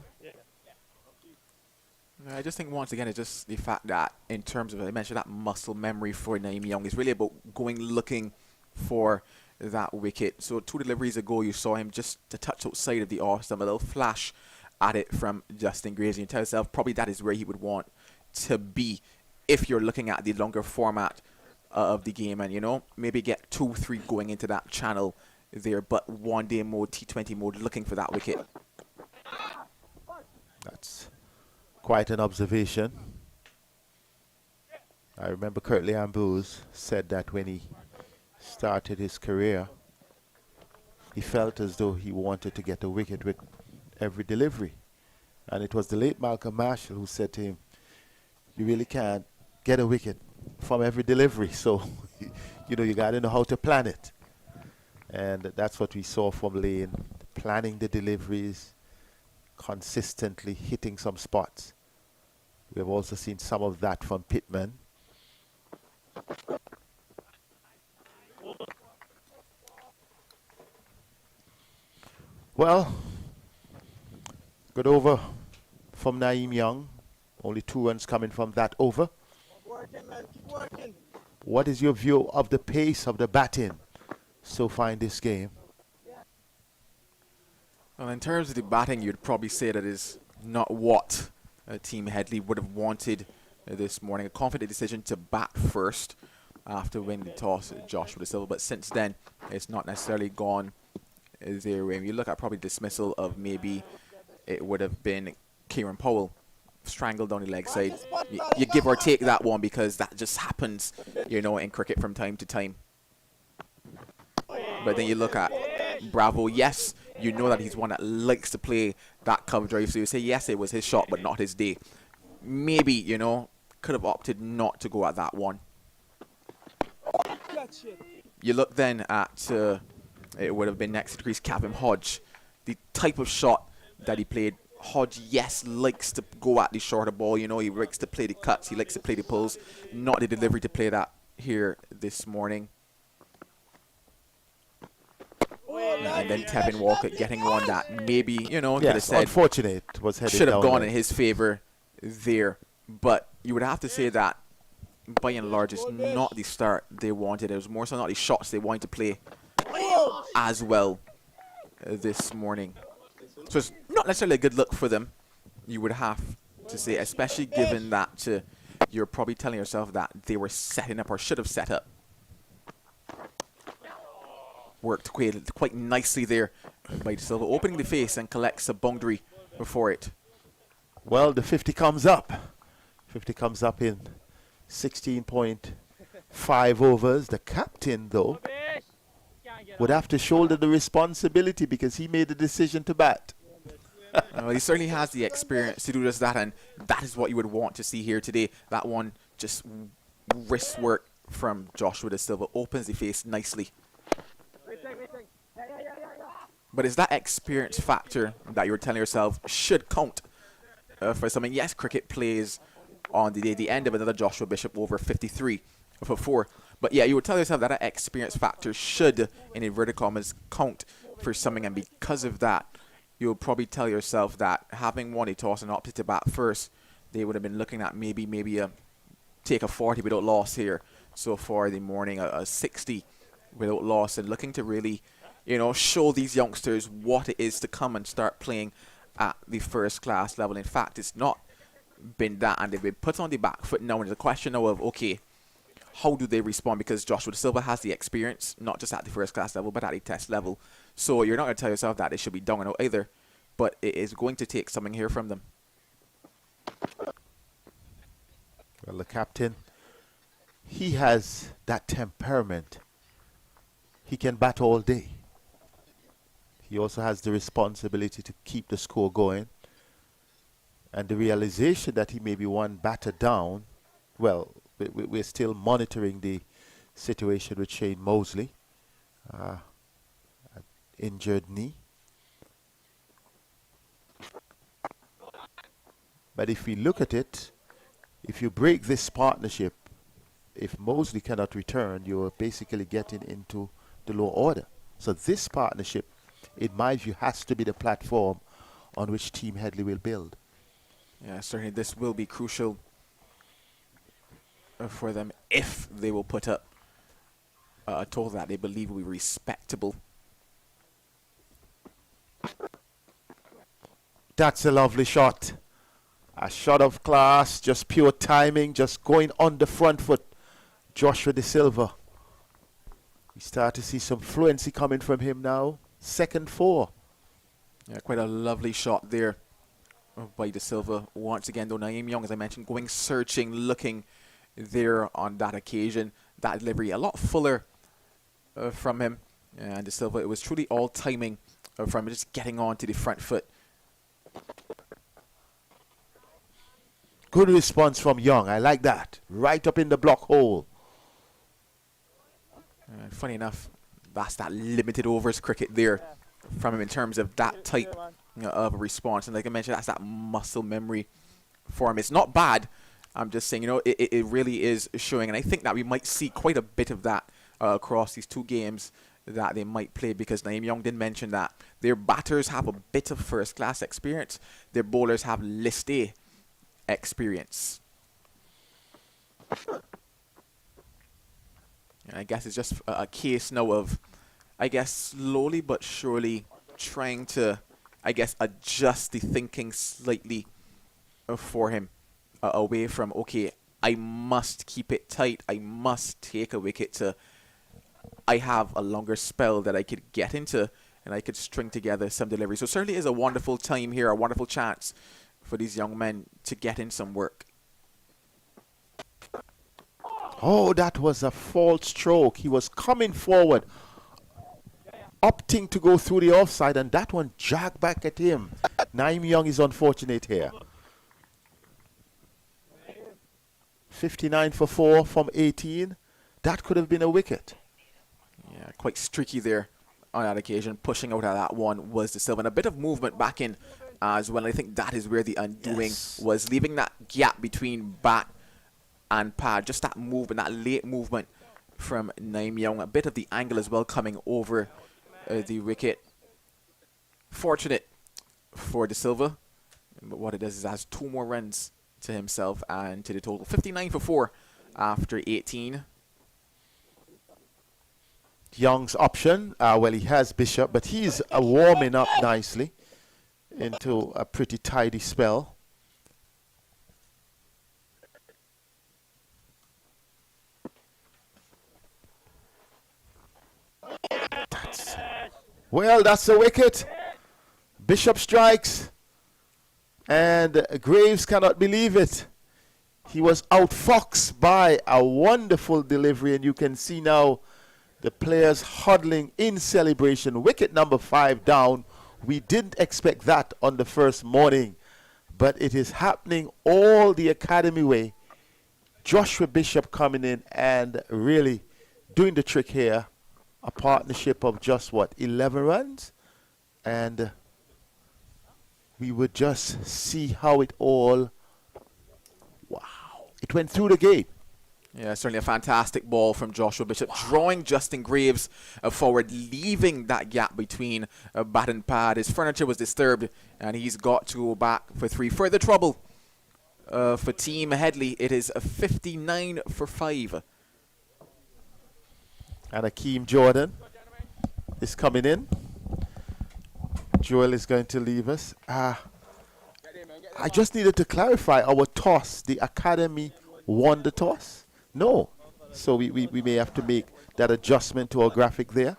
I just think once again it's just the fact that in terms of, I mentioned that muscle memory for Naeem Young is really about looking for that wicket. So 2 deliveries ago you saw him just a touch outside of the off stump, a little flash at it from Justin Graves. You tell yourself probably that is where he would want to be if you're looking at the longer format of the game, and, you know, maybe get 2-3 going into that channel there, but one day mode, T20 mode, looking for that wicket. That's quite an observation. I remember Curtly Ambrose said that when he started his career, he felt as though he wanted to get a wicket with every delivery. And it was the late Malcolm Marshall who said to him, you really can't get a wicket from every delivery, so you know, you got to know how to plan it. And that's what we saw from Layne, planning the deliveries, consistently hitting some spots. We have also seen some of that from Pittman. Well, good over from Naeem Young. Only 2 runs coming from that over. What is your view of the pace of the batting so far in this game? Well, in terms of the batting, you'd probably say that is not what Team Headley would have wanted this morning. A confident decision to bat first after winning the toss, Joshua Silva. But since then, it's not necessarily gone their way. When you look at probably dismissal of maybe it would have been Kieran Powell, strangled down the leg side. You give or take that one because that just happens, you know, in cricket from time to time. But then you look at Bravo. Yes, you know that he's one that likes to play that cover drive. So you say, yes, it was his shot, but not his day. Maybe, you know, could have opted not to go at that one. You look then at, it would have been next to crease Captain Hodge. The type of shot that he played Hodge, yes, likes to go at the shorter ball. You know, he likes to play the cuts. He likes to play the pulls. Not the delivery to play that here this morning. And then Tevin Walcott getting one that maybe, you know, could have said unfortunate was headed should have down gone there. in his favor there. But you would have to say that by and large it's not the start they wanted. It was more so not the shots they wanted to play as well this morning. So it's not necessarily a good look for them, you would have to say, especially given that you're probably telling yourself that they were setting up or should have set up. Worked quite nicely there by Silva, opening the face and collects a boundary before it. Well, the 50 comes up. 50 comes up in 16.5 overs. The captain, though, would have to shoulder the responsibility because he made the decision to bat. Well, he certainly has the experience to do just that, and that is what you would want to see here today. That one, just wrist work from Joshua De Silva, opens the face nicely. But it's that experience factor that you're telling yourself should count for something. Yes, cricket plays on the end of another Joshua Bishop over 53 for 4. But yeah, you would tell yourself that experience factor should, in inverted commas, count for something. And because of that, you'll probably tell yourself that having won a toss and opted to bat first, they would have been looking at maybe a take a 40 without loss here so far the morning, a 60 without loss, and looking to really, you know, show these youngsters what it is to come and start playing at the first class level. In fact, it's not been that, and they've been put on the back foot now, and it's a question now of, okay, how do they respond? Because Joshua De Silva has the experience, not just at the first class level, but at the test level. So you're not going to tell yourself that they should be down and out either, but it is going to take something here from them. Well, the captain, he has that temperament. He can bat all day. He also has the responsibility to keep the score going. And the realization that he may be one batter down, well, we're still monitoring the situation with Shane Moseley. Injured knee. But if we look at it, if you break this partnership, if Moseley cannot return, you're basically getting into the low order. So this partnership, in my view, has to be the platform on which Team Headley will build. Yeah, certainly this will be crucial for them if they will put up a total that they believe will be respectable. That's a lovely shot. A shot of class, just pure timing, just going on the front foot. Joshua De Silva. We start to see some fluency coming from him now. Second 4. Yeah, quite a lovely shot there by De Silva. Once again, though, Naeem Young, as I mentioned, going searching, looking there on that occasion. That delivery a lot fuller from him. And De Silva, it was truly all timing from him, just getting on to the front foot. Good response from Young. I like that. Right up in the block hole. Funny enough, that's that limited overs cricket there from him in terms of that type of a response. And like I mentioned, that's that muscle memory for him. It's not bad. I'm just saying, you know, it really is showing. And I think that we might see quite a bit of that across these 2 games that they might play, because Naeem Young did mention that their batters have a bit of first-class experience. Their bowlers have List A experience. And I guess it's just a case now of, I guess, slowly but surely trying to, I guess, adjust the thinking slightly for him away from, okay, I must keep it tight. I must take a wicket to, I have a longer spell that I could get into and I could string together some delivery. So certainly is a wonderful time here, a wonderful chance for these young men to get in some work. Oh, that was a false stroke. He was coming forward, opting to go through the offside, and that one jagged back at him. Naeem Young is unfortunate here. 59 for 4 from 18. That could have been a wicket. Yeah, quite streaky there on that occasion. Pushing out of that one was De Silva. And a bit of movement back in as well. I think that is where the undoing was, leaving that gap between bat and pad, just that movement, that late movement from Naeem Young. A bit of the angle as well coming over the wicket. Fortunate for De Silva, but what it does is it has 2 more runs to himself and to the total. 59 for 4 after 18. Young's option, well, he has Bishop, but he's warming up nicely into a pretty tidy spell. That's a wicket. Bishop strikes, and Graves cannot believe it. He was outfoxed by a wonderful delivery, and you can see now the players huddling in celebration. Wicket number 5 down. We didn't expect that on the first morning, but it is happening all the academy way. Joshua Bishop coming in and really doing the trick here. A partnership of just, 11 runs? And we would just see how it all, it went through the gate. Yeah, certainly a fantastic ball from Joshua Bishop, drawing Justin Graves forward, leaving that gap between bat and pad. His furniture was disturbed, and he's got to go back for 3. Further trouble for Team Headley. It is a 59 for 5. And Akeem Jordan is coming in. Joel is going to leave us. I just needed to clarify our toss. The academy won the toss? No. So we may have to make that adjustment to our graphic there,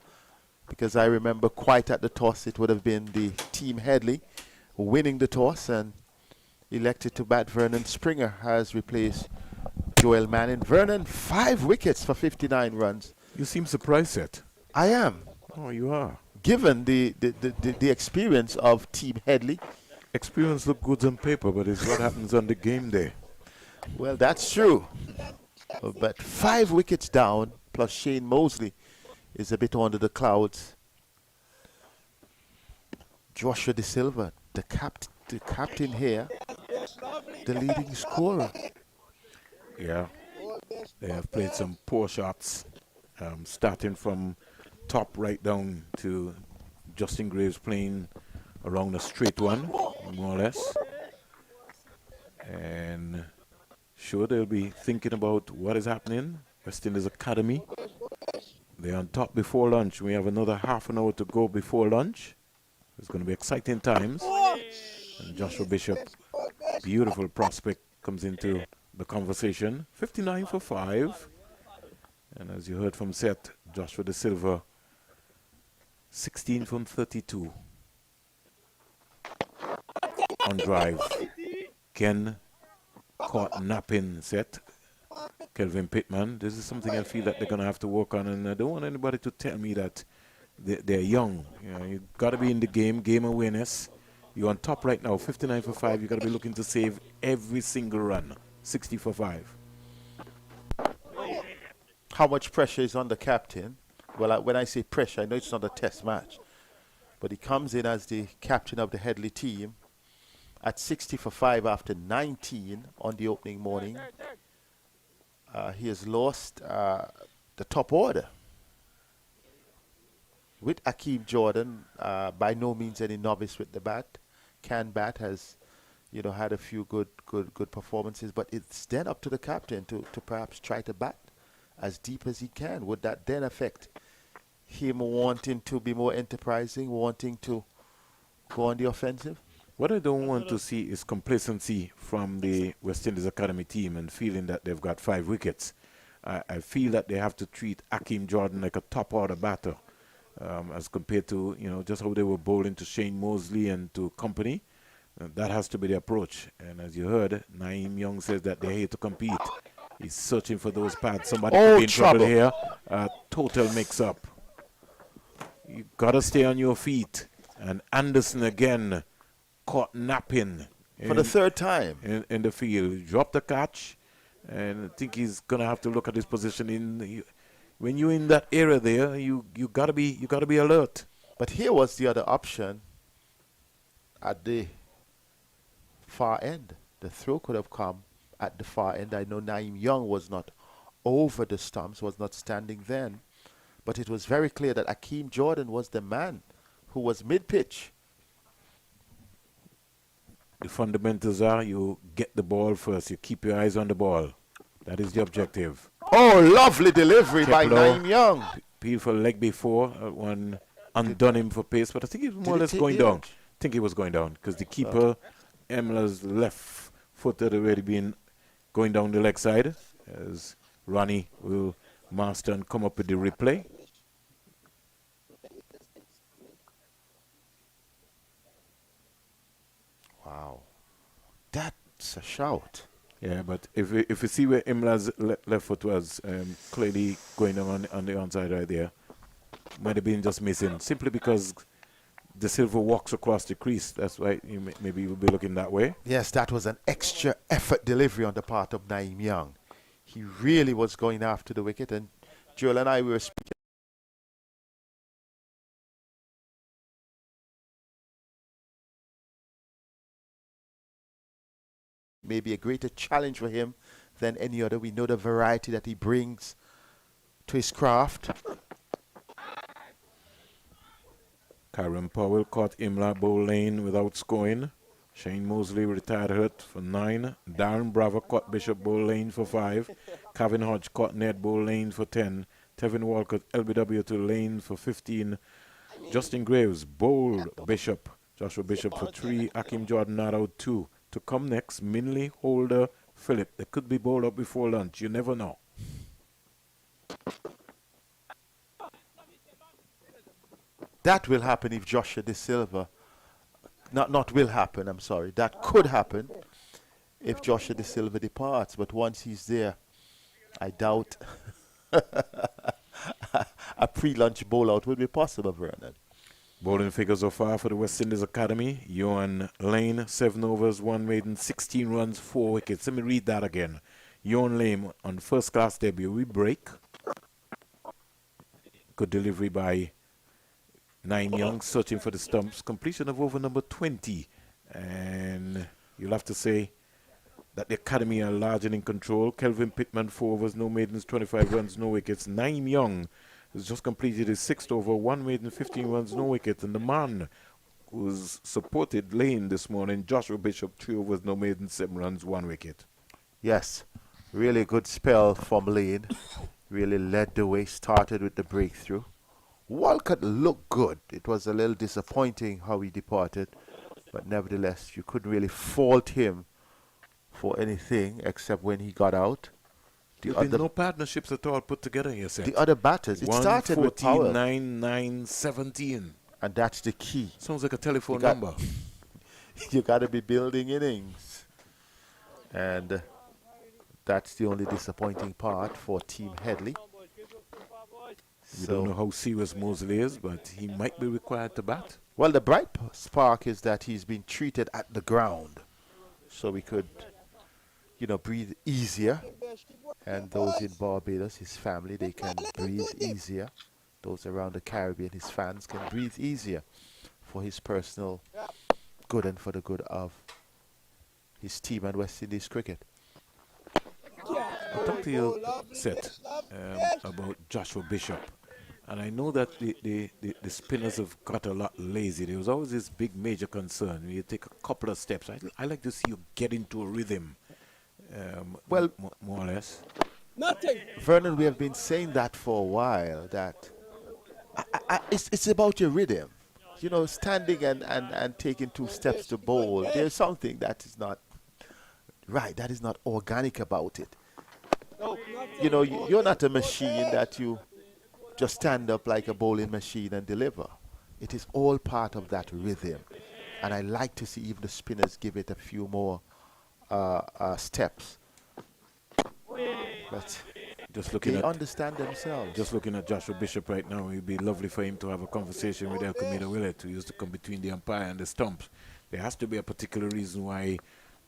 because I remember quite at the toss it would have been the Team Headley winning the toss, and elected to bat Vernon Springer has replaced Joel Manning. Vernon, 5 wickets for 59 runs. You seem surprised, Seth. I am. Oh, you are. Given the experience of Team Headley. Experience look good on paper, but it's what happens on the game day. Well, that's true. But 5 wickets down, plus Shane Moseley is a bit under the clouds. Joshua De Silva, the captain here, the leading scorer. Yeah, they have played some poor shots, starting from top right down to Justin Graves playing around a straight one, more or less. And sure, they'll be thinking about what is happening. West Indies Academy. They're on top before lunch. We have another half an hour to go before lunch. It's going to be exciting times. And Joshua Bishop, beautiful prospect, comes into the conversation. 59 for 5. And as you heard from Seth, Joshua De Silva, 16 from 32. On drive. Ken caught napping Seth. Kelvin Pittman. This is something I feel that they're going to have to work on, and I don't want anybody to tell me that they're young. You know, you've got to be in the game awareness. You're on top right now, 59 for 5. You've got to be looking to save every single run. 60 for 5. How much pressure is on the captain? Well, when I say pressure, I know it's not a test match. But he comes in as the captain of the Headley team at 60 for 5 after 19 on the opening morning. He has lost the top order. With Akeem Jordan, by no means any novice with the bat. Can bat has, had a few good performances, but it's then up to the captain to perhaps try to bat as deep as he can. Would that then affect him wanting to be more enterprising, wanting to go on the offensive? What I don't want to see is complacency from the West Indies Academy team and feeling that they've got 5 wickets. I feel that they have to treat Akeem Jordan like a top-order batter as compared to, just how they were bowling to Shane Moseley and to company. That has to be the approach. And as you heard, Naeem Young says that they're here to compete. He's searching for those pads. Somebody could be in trouble here. Total mix-up. You got to stay on your feet. And Anderson again caught napping for the 3rd time in the field. He dropped the catch, and I think he's gonna have to look at his position. When you're in that area there, you gotta be alert. But here was the other option at the far end. The throw could have come at the far end. I know Naeem Young was not over the stumps, was not standing then, but it was very clear that Akeem Jordan was the man who was mid-pitch. The fundamentals are you get the ball first, you keep your eyes on the ball. That is the objective. Oh, lovely delivery by Kept low. Naeem Young. Peel for leg before, one undone him for pace, but I think he was more or less going down. I think he was going down because the keeper, Emla's left foot had already been going down the leg side, as Ronnie will master and come up with the replay. Wow, that's a shout. Yeah, but if you see where Imla's left foot was clearly going on the onside right there, might have been just missing simply because the Silva walks across the crease. That's why maybe you'll be looking that way. Yes, that was an extra effort delivery on the part of Naeem Young. He really was going after the wicket, and Joel and I were speaking. Maybe a greater challenge for him than any other. We know the variety that he brings to his craft. Kyron Powell caught Imla bowl Layne without scoring. Shane Moseley retired hurt for 9. Darren Bravo caught Bishop bowl Layne for 5. Kevin Hodge caught Ned bowl Layne for 10. Tevin Walcott LBW to Layne for 15. Justin Graves bowled Bishop. Joshua Bishop for 3. Akeem Jordan not out 2. To come next, Minley, Holder, Phillip. They could be bowled up before lunch. You never know. That will happen if Joshua De Silva, not will happen, I'm sorry. That could happen if Joshua De Silva departs. But once he's there, I doubt a pre-lunch bowl out will be possible, Vernon. Bowling figures so far for the West Indies Academy. Johan Layne, 7 overs, 1 maiden, 16 runs, 4 wickets. Let me read that again. Johan Layne on first class debut. We break. Good delivery by Naeem Young, searching for the stumps. Completion of over number 20. And you'll have to say that the Academy are large and in control. Kelvin Pittman, 4 overs, no maidens, 25 runs, no wickets. Naeem Young has just completed his 6th over, 1 maiden, 15 runs, no wicket. And the man who's supported Layne this morning, Joshua Bishop, 3 overs, no maiden, 7 runs, 1 wicket. Yes, really good spell from Layne. Really led the way, started with the breakthrough. Walcott looked good. It was a little disappointing how he departed, but nevertheless, you couldn't really fault him for anything except when he got out. There have been no partnerships at all put together here, Seth. The other batters, it started with 14, 9, 9, 17. And that's the key. Sounds like a telephone number. You got to be building innings. And that's the only disappointing part for Team Headley. We don't know how serious Moseley is, but he might be required to bat. Well, the bright spark is that he's been treated at the ground. So we could, breathe easier. And those in Barbados, his family, they can breathe easier. Those around the Caribbean, his fans, can breathe easier for his personal good and for the good of his team and West Indies cricket. I'll talk to you, Seth, about Joshua Bishop. And I know that the spinners have got a lot lazy. There was always this big major concern. You take a couple of steps. I like to see you get into a rhythm. Well, more or less. Nothing. Vernon, we have been saying that for a while, that it's about your rhythm. Standing and taking 2 steps to bowl. There's something that is not right, that is not organic about it. You're not a machine that you just stand up like a bowling machine and deliver. It is all part of that rhythm. And I like to see even the spinners give it a few more steps. But they understand themselves. Just looking at Joshua Bishop right now, it would be lovely for him to have a conversation with Elkamida Willett, who used to come between the umpire and the stumps. There has to be a particular reason why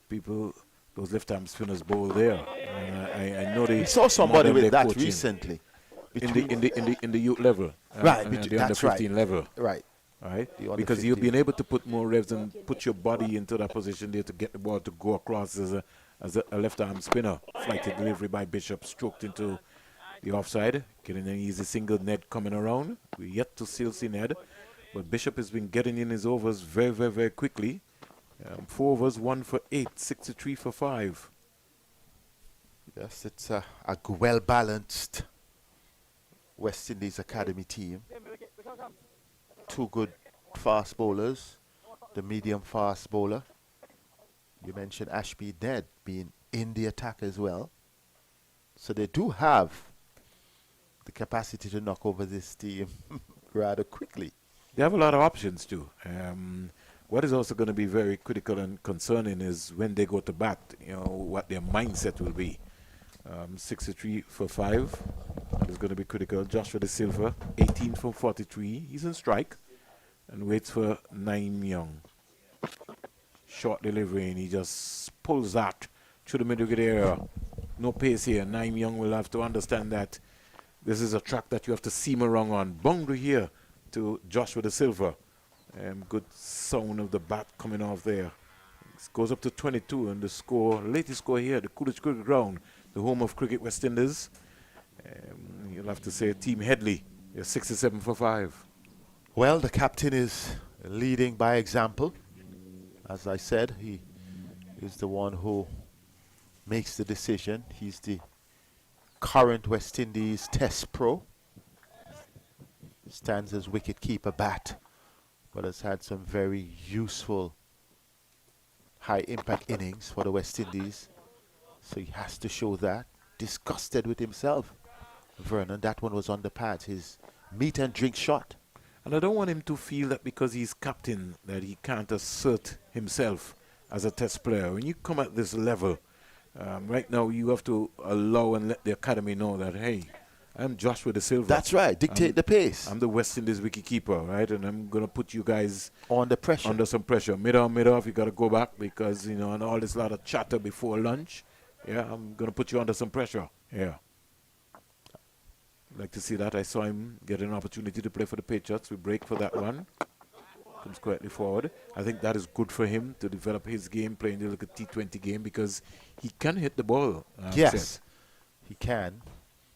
those left-arm spinners bowl there. I know they saw somebody with that coaching recently. In the youth level. Right, the that's under 15 level. Right. right? The under Because you've 15. been able to put more revs and put your body into that position there to get the ball to go across as a left-arm spinner. Flighted delivery by Bishop, stroked into the offside, getting an easy single. Ned coming around. We're yet to still see Ned, but Bishop has been getting in his overs very, very, very quickly. 4 overs, 1 for 8, 63 for 5. Yes, it's a well-balanced West Indies Academy team. 2 good fast bowlers, the medium fast bowler. You mentioned Ashby Ned being in the attack as well. So they do have the capacity to knock over this team rather quickly. They have a lot of options too. What is also going to be very critical and concerning is when they go to bat, what their mindset will be. 63 for 5 is going to be critical. Joshua De Silva, 18 from 43. He's in strike and waits for Layne Young. Short delivery, and he just pulls that through the middle area. No pace here. Layne Young will have to understand that this is a track that you have to seam around on. Boundary here to Joshua De Silva. Good sound of the bat coming off there. It goes up to 22, and the score, latest score here, the Coolidge Cricket Ground, the home of Cricket West Indies. You'll have to say Team Headley, 67 for 5. Well, the captain is leading by example. As I said, he is the one who makes the decision. He's the current West Indies Test Pro. Stands as wicket-keeper bat, but has had some very useful high-impact innings for the West Indies. So he has to show that. Disgusted with himself, Vernon. That one was on the pads, his meat and drink shot. And I don't want him to feel that because he's captain that he can't assert himself as a test player. When you come at this level, right now you have to allow and let the academy know that, hey, I'm Joshua De Silva. That's right. Dictate the pace. I'm the West Indies wicketkeeper, right? And I'm going to put you guys under pressure. Under some pressure. Mid-off, you got to go back because, and all this lot of chatter before lunch. Yeah, I'm going to put you under some pressure. Yeah. I'd like to see that. I saw him get an opportunity to play for the Patriots. We break for that one. Comes quietly forward. I think that is good for him to develop his game, playing the little T20 game, because he can hit the ball. Yes, he can.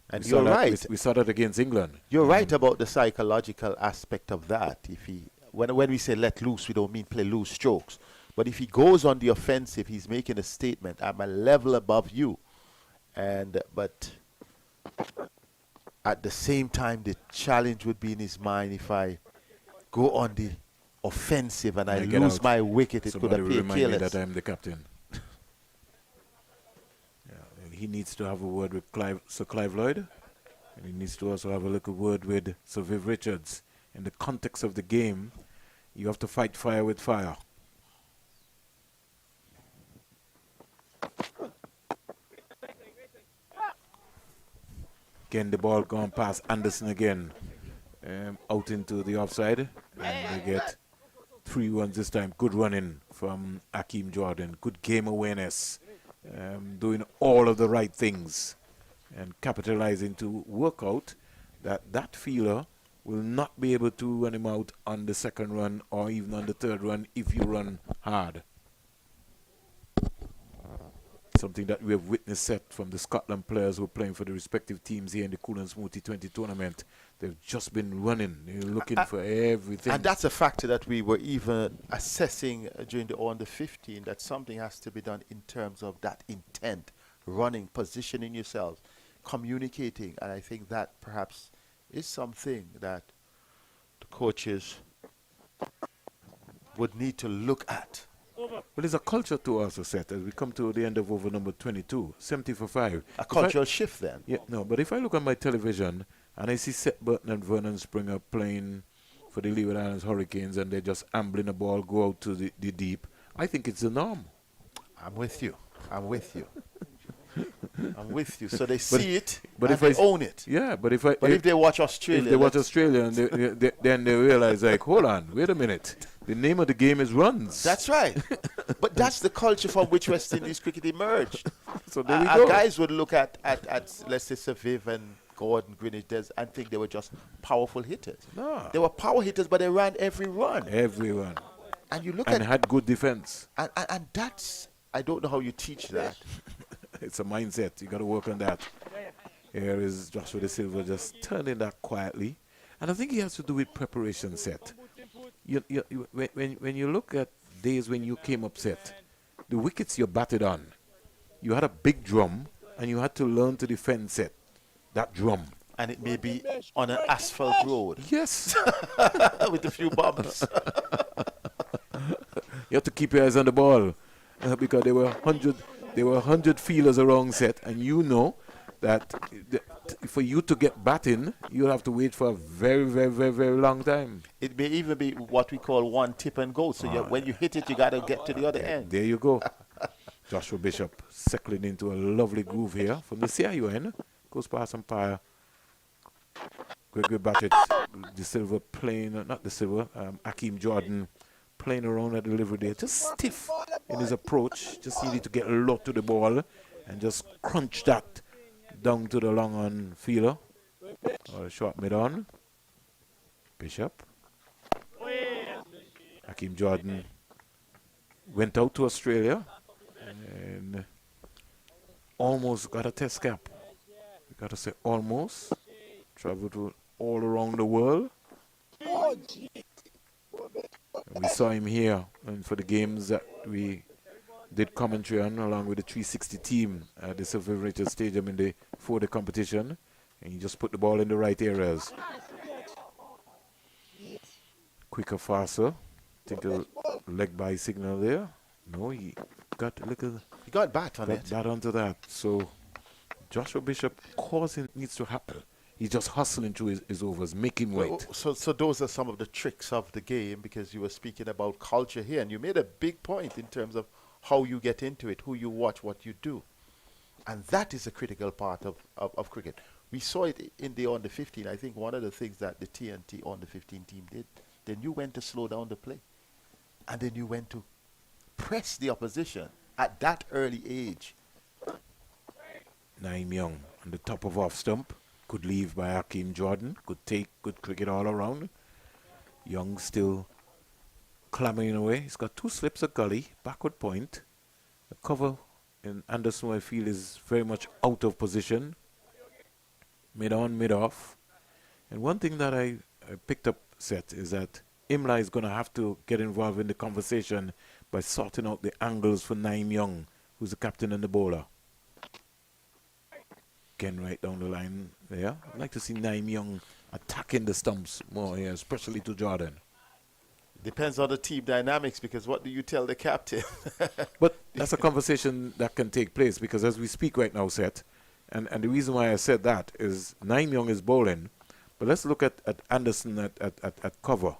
And we you're right. We saw that against England. You're right about the psychological aspect of that. If he, when we say let loose, we don't mean play loose strokes. But if he goes on the offensive, he's making a statement. I'm a level above you. But at the same time, the challenge would be in his mind if I go on the offensive and I lose my wicket, it could appear careless. That I'm the captain. He needs to have a word with Sir Clive Lloyd, and he needs to also have a little word with Sir Viv Richards. In the context of the game, you have to fight fire with fire. Again, the ball gone past Anderson again, out into the offside, and they get 3 runs this time. Good running from Hakeem Jordan. Good game awareness. Doing all of the right things and capitalizing to work out that fielder will not be able to run him out on the second run or even on the third run if you run hard. Something that we have witnessed set from the Scotland players who are playing for the respective teams here in the Cool and Smooth T20 tournament. They've just been running. They're looking for everything. And that's a factor that we were even assessing during the under 15, that something has to be done in terms of that intent, running, positioning yourself, communicating. And I think that perhaps is something that the coaches would need to look at. Well, there's a culture to also set as we come to the end of over number 22, 70 for 5. A cultural shift then. Yeah, no, but if I look on my television and I see Seth Burton and Vernon Springer playing for the Leeward Islands Hurricanes and they're just ambling a ball, go out to the deep, I think it's the norm. I'm with you. I'm with you. I'm with you. So they see it, but and they own it. Yeah, but if they watch Australia, if they watch Australia, and then they realize, like, hold on, wait a minute, the name of the game is runs. That's right. But that's the culture from which West Indies cricket emerged. So there we go. Guys would look at let's say Sir Viv and Gordon, Greenwich, I think they were just powerful hitters. No. They were power hitters, but they ran every run. Everyone. And you look And at had good defense. and that's, I don't know how you teach that. It's a mindset. You got to work on that. Here is Joshua De Silva just turning that quietly. And I think he has to do with preparation set. When you look at days when you came up set, the wickets you batted on, you had a big drum and you had to learn to defend set that drum. And it may be on an asphalt road. Yes. With a few bumps. You have to keep your eyes on the ball because there were 100 fielders around set, and you know that for you to get batting, you'll have to wait for a very, very, very, very long time. It may even be what we call one tip and go. So when you hit it, you got to get to the other end. There you go. Joshua Bishop settling into a lovely groove here from the CIUN. Goes past umpire. Gregory Batchett, De Silva playing, not De Silva, Hakeem Jordan playing around at the delivery there. Just stiff in his approach. Just needed to get a lot to the ball and just crunch that down to the long on fielder. Or a short mid on. Bishop. Hakeem Jordan went out to Australia and almost got a test cap. We got to say almost. Traveled all around the world. And we saw him here and for the games that we did commentary on along with the 360 team at the Silva Stadium in the 4-day competition. And he just put the ball in the right areas. Quicker, faster. I think a leg by signal there. No, he got He got bat on it. Bat onto that. So Joshua Bishop causing needs to happen. He's just hustling through his overs, making weight. So those are some of the tricks of the game, because you were speaking about culture here, and you made a big point in terms of how you get into it, who you watch, what you do. And that is a critical part of cricket. We saw it in the under 15. I think one of the things that the TNT under 15 team did, they knew when to slow down the play. And they knew when to press the opposition at that early age. Naeem Young on the top of off stump. Good leave by Hakeem Jordan. Good take, good cricket all around. Young still clambering away. He's got 2 slips of gully, backward point. The cover in Anderson, I feel, is very much out of position. Mid on, mid off. And one thing that I picked up, Seth, is that Imla is going to have to get involved in the conversation by sorting out the angles for Naeem Young, who's the captain and the bowler. Again, right down the line there. I'd like to see Naeem Young attacking the stumps more here, especially to Jordan. Depends on the team dynamics, because what do you tell the captain? But that's a conversation that can take place, because as we speak right now, Seth, and the reason why I said that is Naeem Young is bowling, but let's look at Anderson at cover,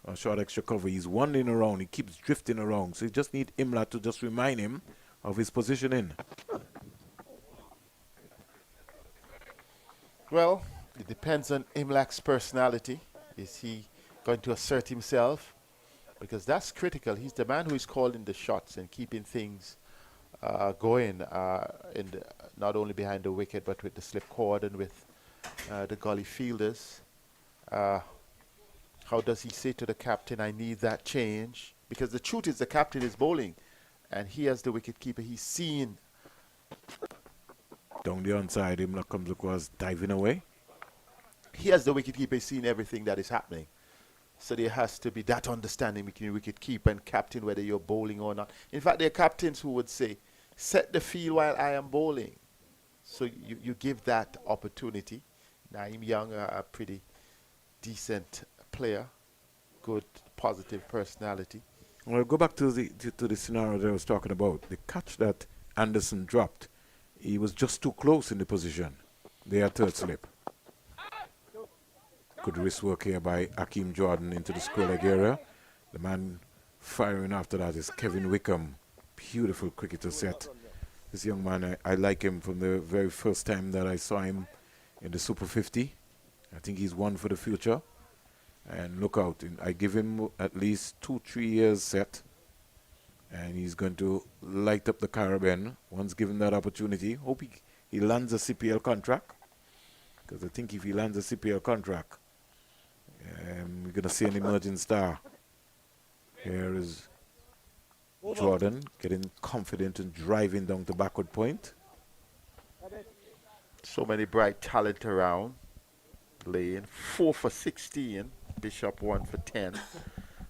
or short extra cover. He's wandering around, he keeps drifting around, so you just need Imla to just remind him of his position in. Well, it depends on Imlac's personality. Is he going to assert himself? Because that's critical. He's the man who is calling the shots and keeping things going, not only behind the wicket, but with the slip cord and with the gully fielders. How does he say to the captain, I need that change? Because the truth is the captain is bowling, and he as the wicket keeper, he's seen. Down the onside, Imla comes across, diving away. He as the wicketkeeper is seeing everything that is happening. So there has to be that understanding between wicketkeeper and captain, whether you're bowling or not. In fact, there are captains who would say, set the field while I am bowling. So you give that opportunity. Naeem Young, a pretty decent player, good, positive personality. Well, go back to the scenario that I was talking about. The catch that Anderson dropped, he was just too close in the position. They had third slip. Good wrist work here by Hakeem Jordan into the square leg area. The man firing after that is Kevin Wickham. Beautiful cricketer set. This young man, I like him from the very first time that I saw him in the Super 50. I think he's one for the future. And look out, I give him at least 2-3 years set. And he's going to light up the Caribbean once given that opportunity. Hope he lands a CPL contract. because I think if he lands a CPL contract, we're going to see an emerging star. Here is Jordan getting confident and driving down the backward point. So many bright talent around. Layne 4 for 16, Bishop 1 for 10.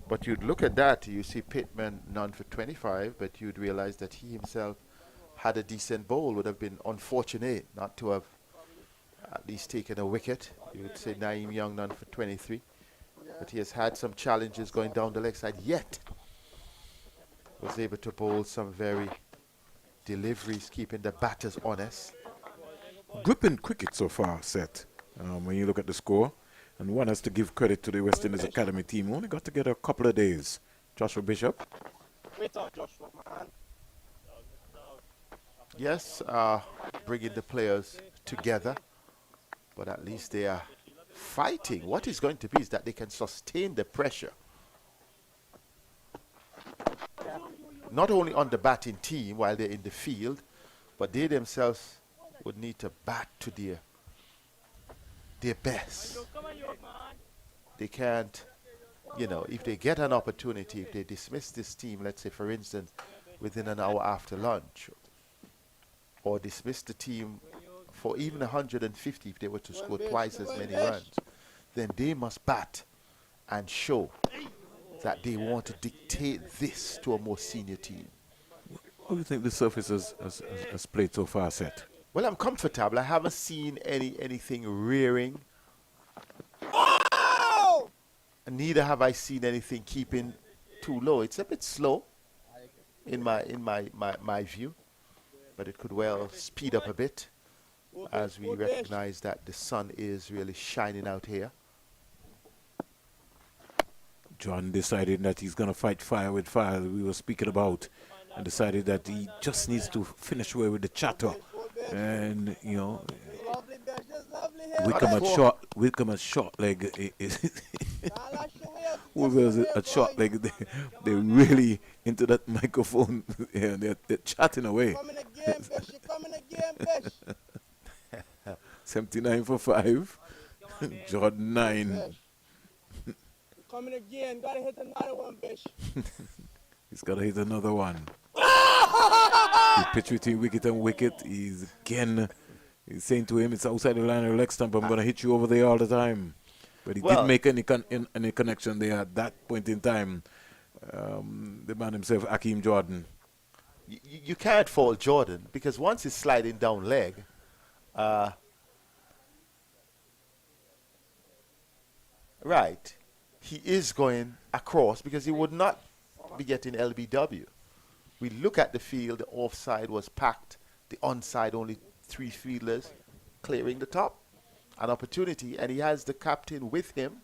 But you'd look at that, you see Pittman none for 25, but you'd realize that he himself had a decent bowl. Would have been unfortunate not to have at least taken a wicket. You would say Naeem Young none for 23. But he has had some challenges going down the leg side, yet was able to bowl some very deliveries, keeping the batters honest. Gripping cricket so far, Seth. When you look at the score, and one has to give credit to the West Indies Academy team. Only got to get a couple of days. Joshua Bishop. Yes, bringing the players together, but at least they are fighting. What is going to be is that they can sustain the pressure. Not only on the batting team while they're in the field, but they themselves would need to bat to their best. They can't, you know, if they get an opportunity, if they dismiss this team, let's say for instance, within an hour after lunch, or dismiss the team for even 150 if they were to score twice as many runs, then they must bat and show that they want to dictate this to a more senior team. What do you think the surface has played so far, Seth? Well, I'm comfortable. I haven't seen anything rearing. Neither have I seen anything keeping too low. It's a bit slow in my view, but it could well speed up a bit as we recognize that the sun is really shining out here. John decided that he's going to fight fire with fire, we were speaking about, and decided that he just needs to finish away with the chatter. And, you know, Wickham at short leg. Whoever's at short leg, they're really into that microphone. Yeah, they're chatting away. 79 for 5. Jordan 9. Coming again, gotta hit another one, bitch. He's gotta hit another one. He pitch between wicket and wicket. He's saying to him, it's outside the line of the leg stump. I'm gonna hit you over there all the time. But he didn't make any connection there at that point in time. The man himself, Hakeem Jordan. You can't fault Jordan because once he's sliding down leg, right, he is going across because he would not be getting LBW. We look at the field, the offside was packed, the onside only 3 fielders clearing the top. An opportunity, and he has the captain with him,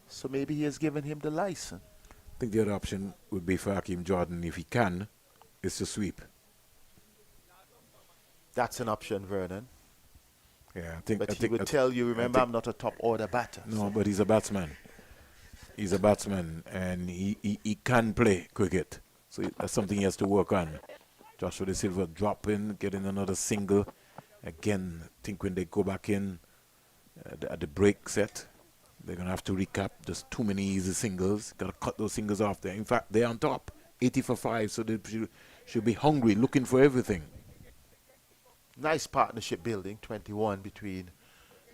so maybe he has given him the license. I think the other option would be for Hakeem Jordan, if he can, is to sweep. That's an option, Vernon. Yeah, I think. But he would tell you, remember, I'm not a top order batter. No, but he's a batsman. He's a batsman, and he can play cricket. So that's something he has to work on. Joshua De Silva dropping, getting another single. Again, I think when they go back in at the break set, they're going to have to recap. There's too many easy singles. Got to cut those singles off there. In fact, they're on top, 80 for 5, so they should be hungry, looking for everything. Nice partnership building, 21 between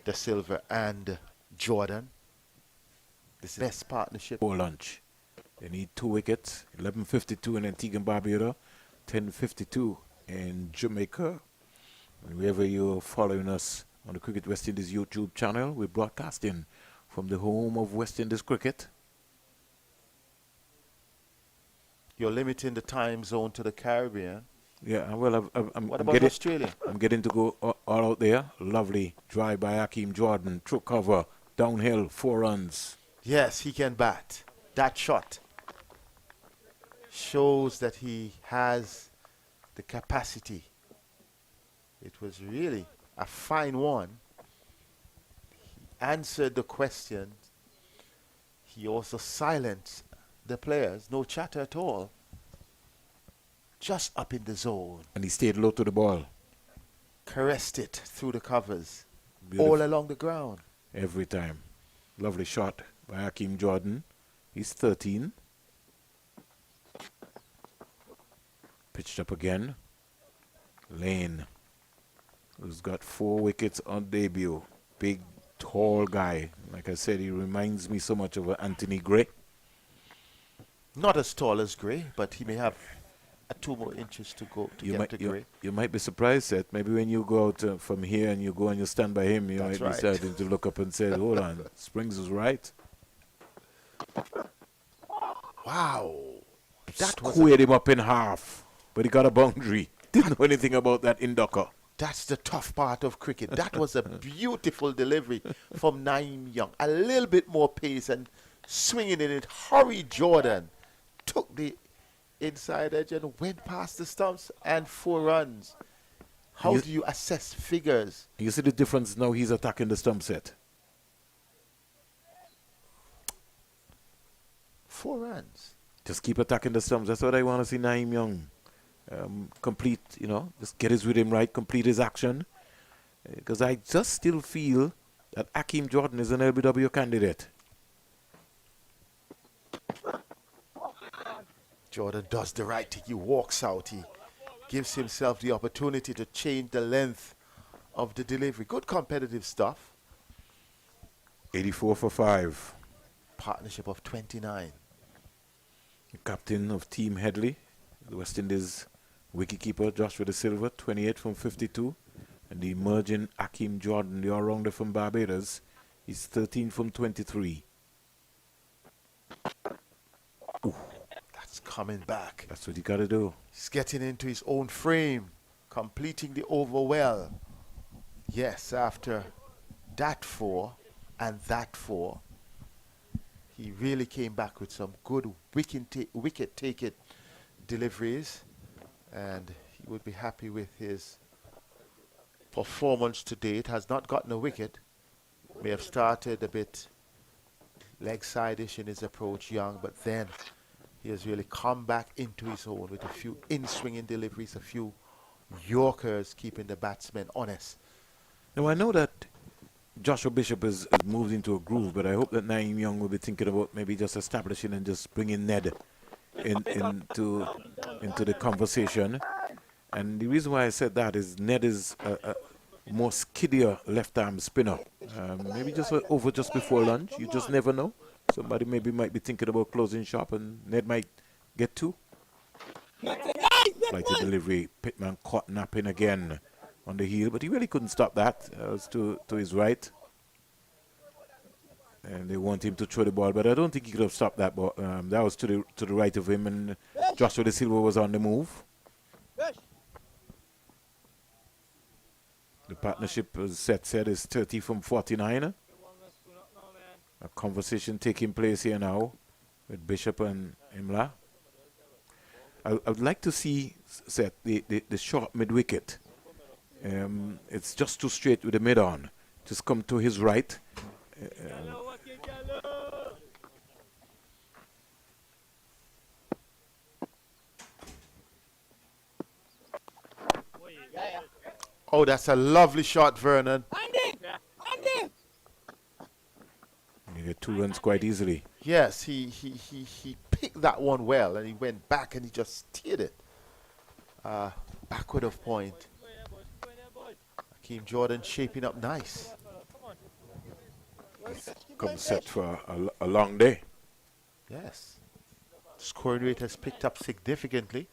De Silva and Jordan. This is best partnership. For lunch. They need 2 wickets, 11:52 in Antigua and Barbuda, 10:52 in Jamaica. And wherever you're following us on the Cricket West Indies YouTube channel, we're broadcasting from the home of West Indies cricket. You're limiting the time zone to the Caribbean. Yeah, well, What about Australia? I'm getting to go all out there. Lovely drive by Hakeem Jordan, through cover, downhill, 4 runs. Yes, he can bat. That shot shows that he has the capacity. It was really a fine one. He answered the question. He also silenced the players. No chatter at all. Just up in the zone. And he stayed low to the ball. Caressed it through the covers. all along the ground. Every time. Lovely shot by Hakeem Jordan. He's 13. Pitched up again. Layne, who's got 4 wickets on debut. Big, tall guy. Like I said, he reminds me so much of Anthony Gray. Not as tall as Gray, but he may have 2 more inches to go to get to Gray. You might be surprised, Seth. Maybe when you go out from here and you go and you stand by him, you might be starting to look up and say, hold on, Springs is right. Wow. That was squared him up in half, but he got a boundary. Didn't know anything about that inducker. That's the tough part of cricket. That was a beautiful delivery from Naeem Young. A little bit more pace and swinging in it. Hurried Jordan. Took the inside edge and went past the stumps and 4 runs. How do you assess figures? You see the difference now he's attacking the stump set. 4 runs. Just keep attacking the stumps. That's what I want to see Naeem Young. Complete, just get his rhythm right, complete his action. Because I just still feel that Hakeem Jordan is an LBW candidate. Jordan does the right thing. He walks out. He gives himself the opportunity to change the length of the delivery. Good competitive stuff. 84 for 5. Partnership of 29. The captain of Team Headley, the West Indies wicketkeeper Joshua De Silva, 28 from 52. And the emerging Hakeem Jordan, the all-rounder from Barbados, is 13 from 23. Ooh, that's coming back. That's what you got to do. He's getting into his own frame, completing the over well. Yes, after that 4 and that 4, he really came back with some good wicket-taking deliveries, and he would be happy with his performance to date. Has not gotten a wicket. May have started a bit leg side-ish in his approach, Young, but then he has really come back into his own with a few in-swinging deliveries, a few Yorkers, keeping the batsmen honest. Now, I know that Joshua Bishop has moved into a groove, but I hope that Naeem Young will be thinking about maybe just establishing and just bringing Ned into the conversation. And the reason why I said that is Ned is a more skiddier left-arm spinner. Maybe just over just before lunch. You just never know. Somebody maybe might be thinking about closing shop and Ned might get 2. Like the delivery, Pittman caught napping again on the heel, but he really couldn't stop that. It was to his right. And they want him to throw the ball, but I don't think he could have stopped that ball. That was to the right of him, and Joshua De Silva was on the move. The partnership, as Seth said, is 30 from 49. A conversation taking place here now with Bishop and Imla. I would like to see, Seth, the short mid-wicket. It's just too straight with the mid-on. Just come to his right. Oh, that's a lovely shot, Vernon. You get 2 runs quite easily. Yes, he picked that one well, and he went back and he just steered it backward of point. Hakeem Jordan shaping up nice. Come set for a long day. Yes. Scoring rate has picked up significantly.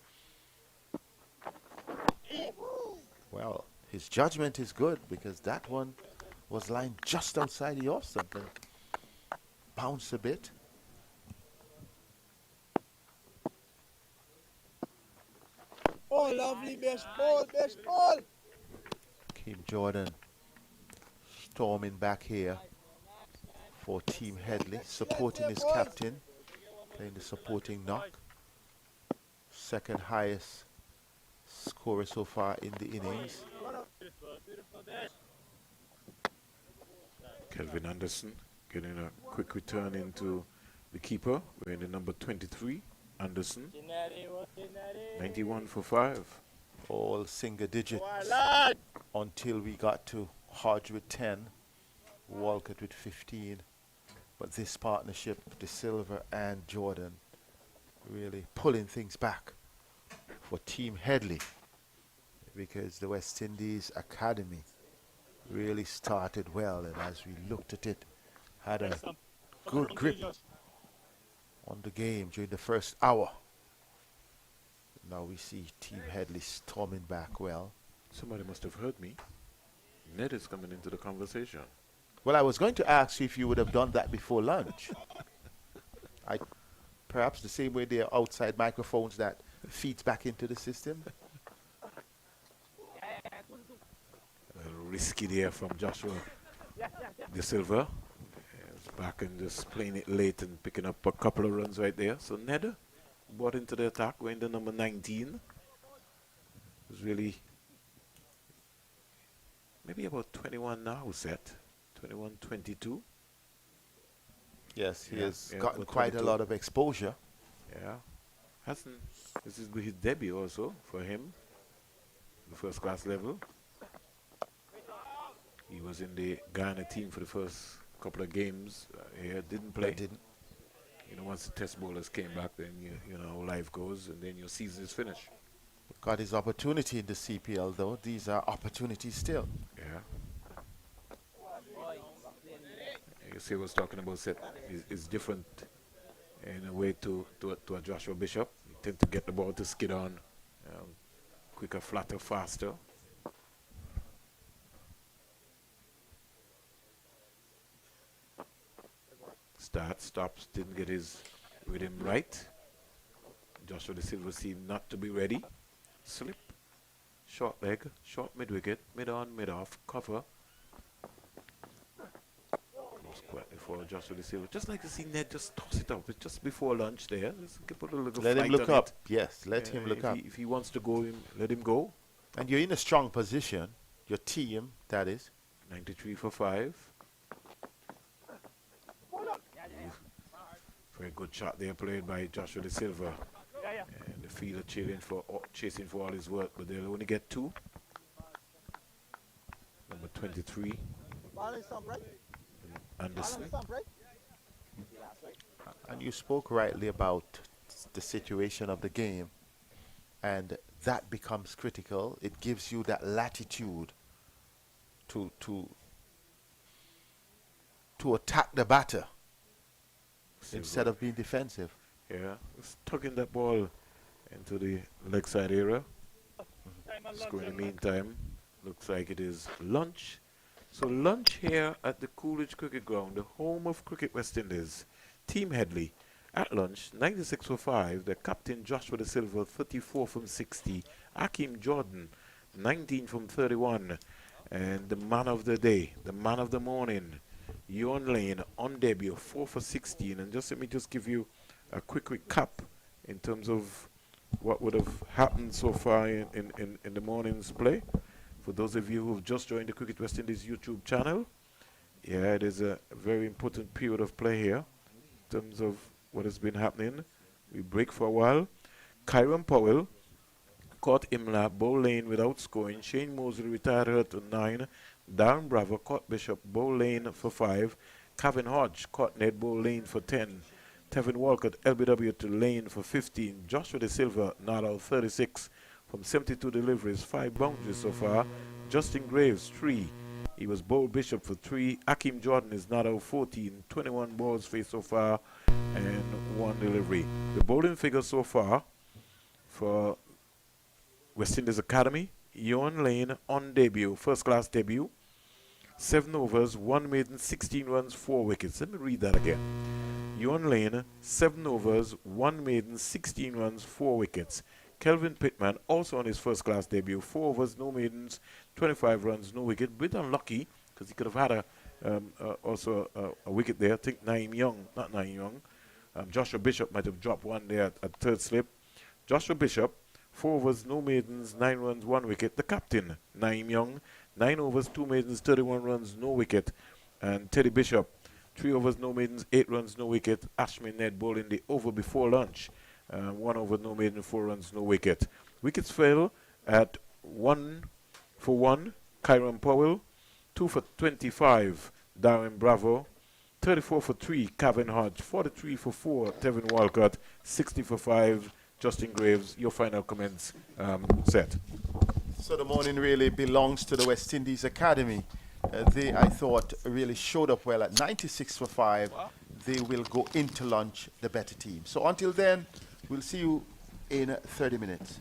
Well, his judgment is good because that one was lined just outside the off stump and bounced a bit. Oh, lovely best ball, best ball. Hakeem Jordan storming back here for Team Headley, supporting his captain, playing the supporting knock. Second highest scorer so far in the innings. Kelvin Anderson getting a quick return into the keeper. We're in the number 23, Anderson. 91 for 5. All single digits until we got to Hodge with 10, Walcott with 15. But this partnership, the Silva and Jordan, really pulling things back for Team Headley, because the West Indies Academy really started well, and as we looked at it, had a good grip on the game during the first hour. Now we see Team Headley storming back well. Somebody must have heard me. Ned is coming into the conversation. Well, I was going to ask you if you would have done that before lunch. Perhaps the same way there are outside microphones that feeds back into the system. Risky there from Joshua De Silva. He's back and just playing it late and picking up a couple of runs right there. So Ned brought into the attack, going to number 19. It was really maybe about 21 now set. 21, 22. Yes, he has gotten quite 22. A lot of exposure. Yeah. This is his debut also for him, the first class level. He was in the Ghana team for the first couple of games. Here didn't play. Didn't. You know, once the test bowlers came back, then you know how life goes, and then your season is finished. Got his opportunity in the CPL though. These are opportunities still. Yeah. You see, I was talking about set is different in a way to a Joshua Bishop. You tend to get the ball to skid on quicker, flatter, faster. Stops, didn't get his rhythm right. Joshua De Silva seemed not to be ready. Slip, short leg, short mid-wicket, mid-on, mid-off, cover. Goes quietly for Joshua De Silva. Just like to see Ned just toss it up. It's just before lunch there. Just put a little let him look up. It. Yes, let him look up. If he wants to go, let him go. And you're in a strong position. Your team, that is. 93 for 5. Very good shot there played by Joshua De Silva. And the fielder chasing for all his work, but they'll only get 2. Number 23. Anderson. And you spoke rightly about the situation of the game, and that becomes critical. It gives you that latitude to attack the batter instead of being defensive. Yeah, it's tugging that ball into the leg side area. So in the meantime, looks like it is lunch. So lunch here at the Coolidge Cricket Ground, the home of Cricket West Indies. Team Headley at lunch, 96 for 5. The captain Joshua De Silva, 34 from 60. Hakeem Jordan, 19 from 31. And the man of the day, the man of the morning, Layne on debut, 4 for 16. And just let me just give you a quick recap in terms of what would have happened so far in the morning's play. For those of you who have just joined the Cricket West Indies YouTube channel, yeah, it is a very important period of play here in terms of what has been happening. We break for a while. Kyron Powell caught Imla, bowl Layne without scoring. Shane Moseley retired hurt to 9. Darren Bravo caught Bishop, bowl Layne for 5. Kevin Hodge caught Ned, bowl Layne for 10. Tevin Walcott, LBW to Layne for 15. Joshua De Silva, not out 36 from 72 deliveries, 5 boundaries so far. Justin Graves, 3. He was bowled Bishop for 3. Hakeem Jordan is not out 14. 21 balls faced so far and 1 delivery. The bowling figures so far for West Indies Academy, Layne on debut, first class debut. 7 overs, 1 maiden, 16 runs, 4 wickets. Let me read that again. Layne, 7 overs, 1 maiden, 16 runs, 4 wickets. Kelvin Pittman, also on his first class debut, 4 overs, no maidens, 25 runs, no wicket. Bit unlucky because he could have had also a wicket there. I think Joshua Bishop might have dropped one there at third slip. Joshua Bishop, 4 overs, no maidens, 9 runs, 1 wicket. The captain, Naeem Young, 9 overs, 2 maidens, 31 runs, no wicket. And Teddy Bishop, 3 overs, no maidens, 8 runs, no wicket. Ashmin Ned bowling the over before lunch. 1 over, no maiden, 4 runs, no wicket. Wickets fell at 1 for 1. Kyron Powell, 2 for 25, Darren Bravo. 34 for 3, Kevin Hodge. 43 for 4, Tevin Walcott. 60 for 5, Justin Graves. Your final comments, Seth. So the morning really belongs to the West Indies Academy. They, I thought, really showed up well at 96 for 5. Wow. They will go into lunch the better team. So until then, we'll see you in 30 minutes.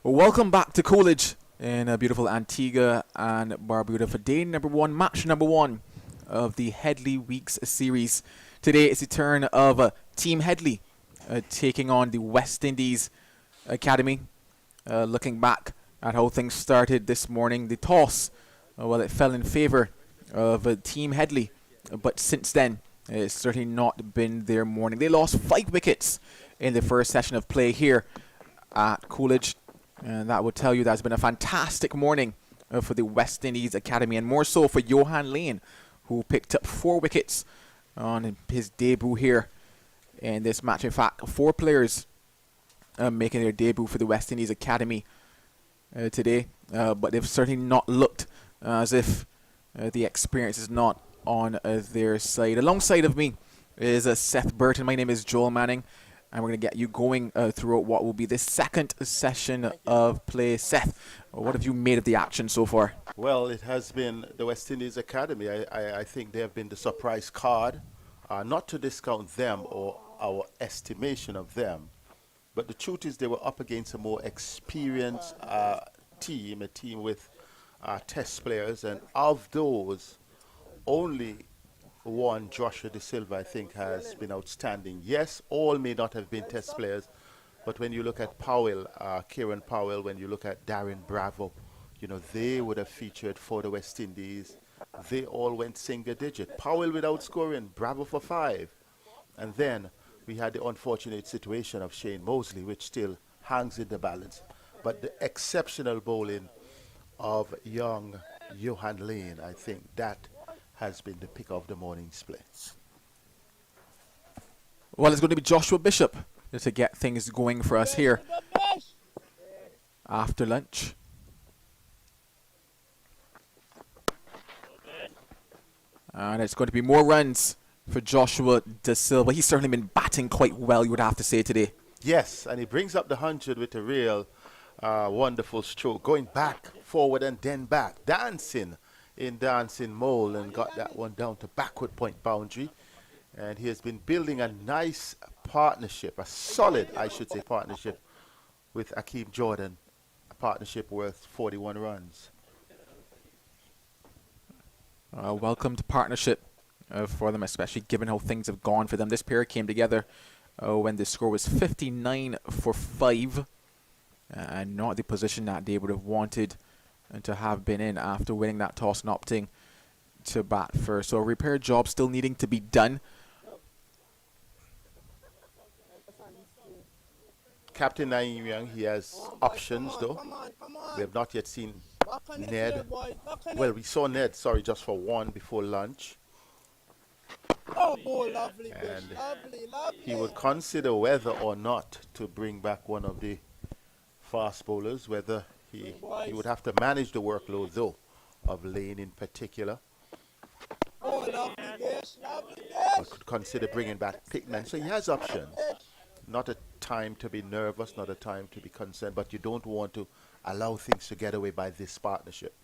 Well, welcome back to Coolidge in beautiful Antigua and Barbuda for day number 1, match number 1 of the Headley Weeks series. Today is the turn of Team Headley taking on the West Indies Academy. Looking back at how things started this morning, the toss, well, it fell in favour of Team Headley, but since then it's certainly not been their morning. They lost 5 wickets in the first session of play here at Coolidge. And that would tell you that's been a fantastic morning for the West Indies Academy, and more so for Johan Layne, who picked up 4 wickets on his debut here in this match. In fact, 4 players making their debut for the West Indies Academy today, but they've certainly not looked as if the experience is not on their side. Alongside of me is Seth Burton. My name is Joel Manning, and we're going to get you going throughout what will be the second session of play. Seth, what have you made of the action so far? Well, it has been the West Indies Academy. I think they have been the surprise card, not to discount them or our estimation of them, but the truth is they were up against a more experienced team, a team with test players, and of those, only one, Joshua De Silva, I think, has been outstanding. Yes, all may not have been test players, but when you look at Powell, Kieran Powell, when you look at Darren Bravo, you know, they would have featured for the West Indies. They all went single digit. Powell without scoring, Bravo for 5. And then we had the unfortunate situation of Shane Moseley, which still hangs in the balance. But the exceptional bowling of young Johan Layne, I think that has been the pick of the morning split. Well, it's going to be Joshua Bishop to get things going for us here after lunch. And it's going to be more runs for Joshua De Silva. He's certainly been batting quite well, you would have to say, today. Yes, and he brings up the 100 with a real wonderful stroke, going back, forward, and then back, dancing in dancing mole, and got that one down to backward point boundary. And he has been building a nice partnership, a solid, I should say, partnership with Akeem Jordan, a partnership worth 41 runs. Welcomed partnership for them, especially given how things have gone for them. This pair came together when the score was 59 for 5, and not the position that they would have wanted to have been in after winning that toss and opting to bat first. So a repair job still needing to be done. Captain Naeem Young, he has options though. We have not yet seen Ned. Well, we saw Ned, sorry, just for one before lunch. Oh, boy, lovely. And Lovely. he would consider whether or not to bring back one of the fast bowlers, whether he would have to manage the workload though of Layne in particular. Oh, lovely. Or could consider bringing back Pittman. So he has options. Not a time to be nervous, not a time to be concerned, but you don't want to allow things to get away by this partnership.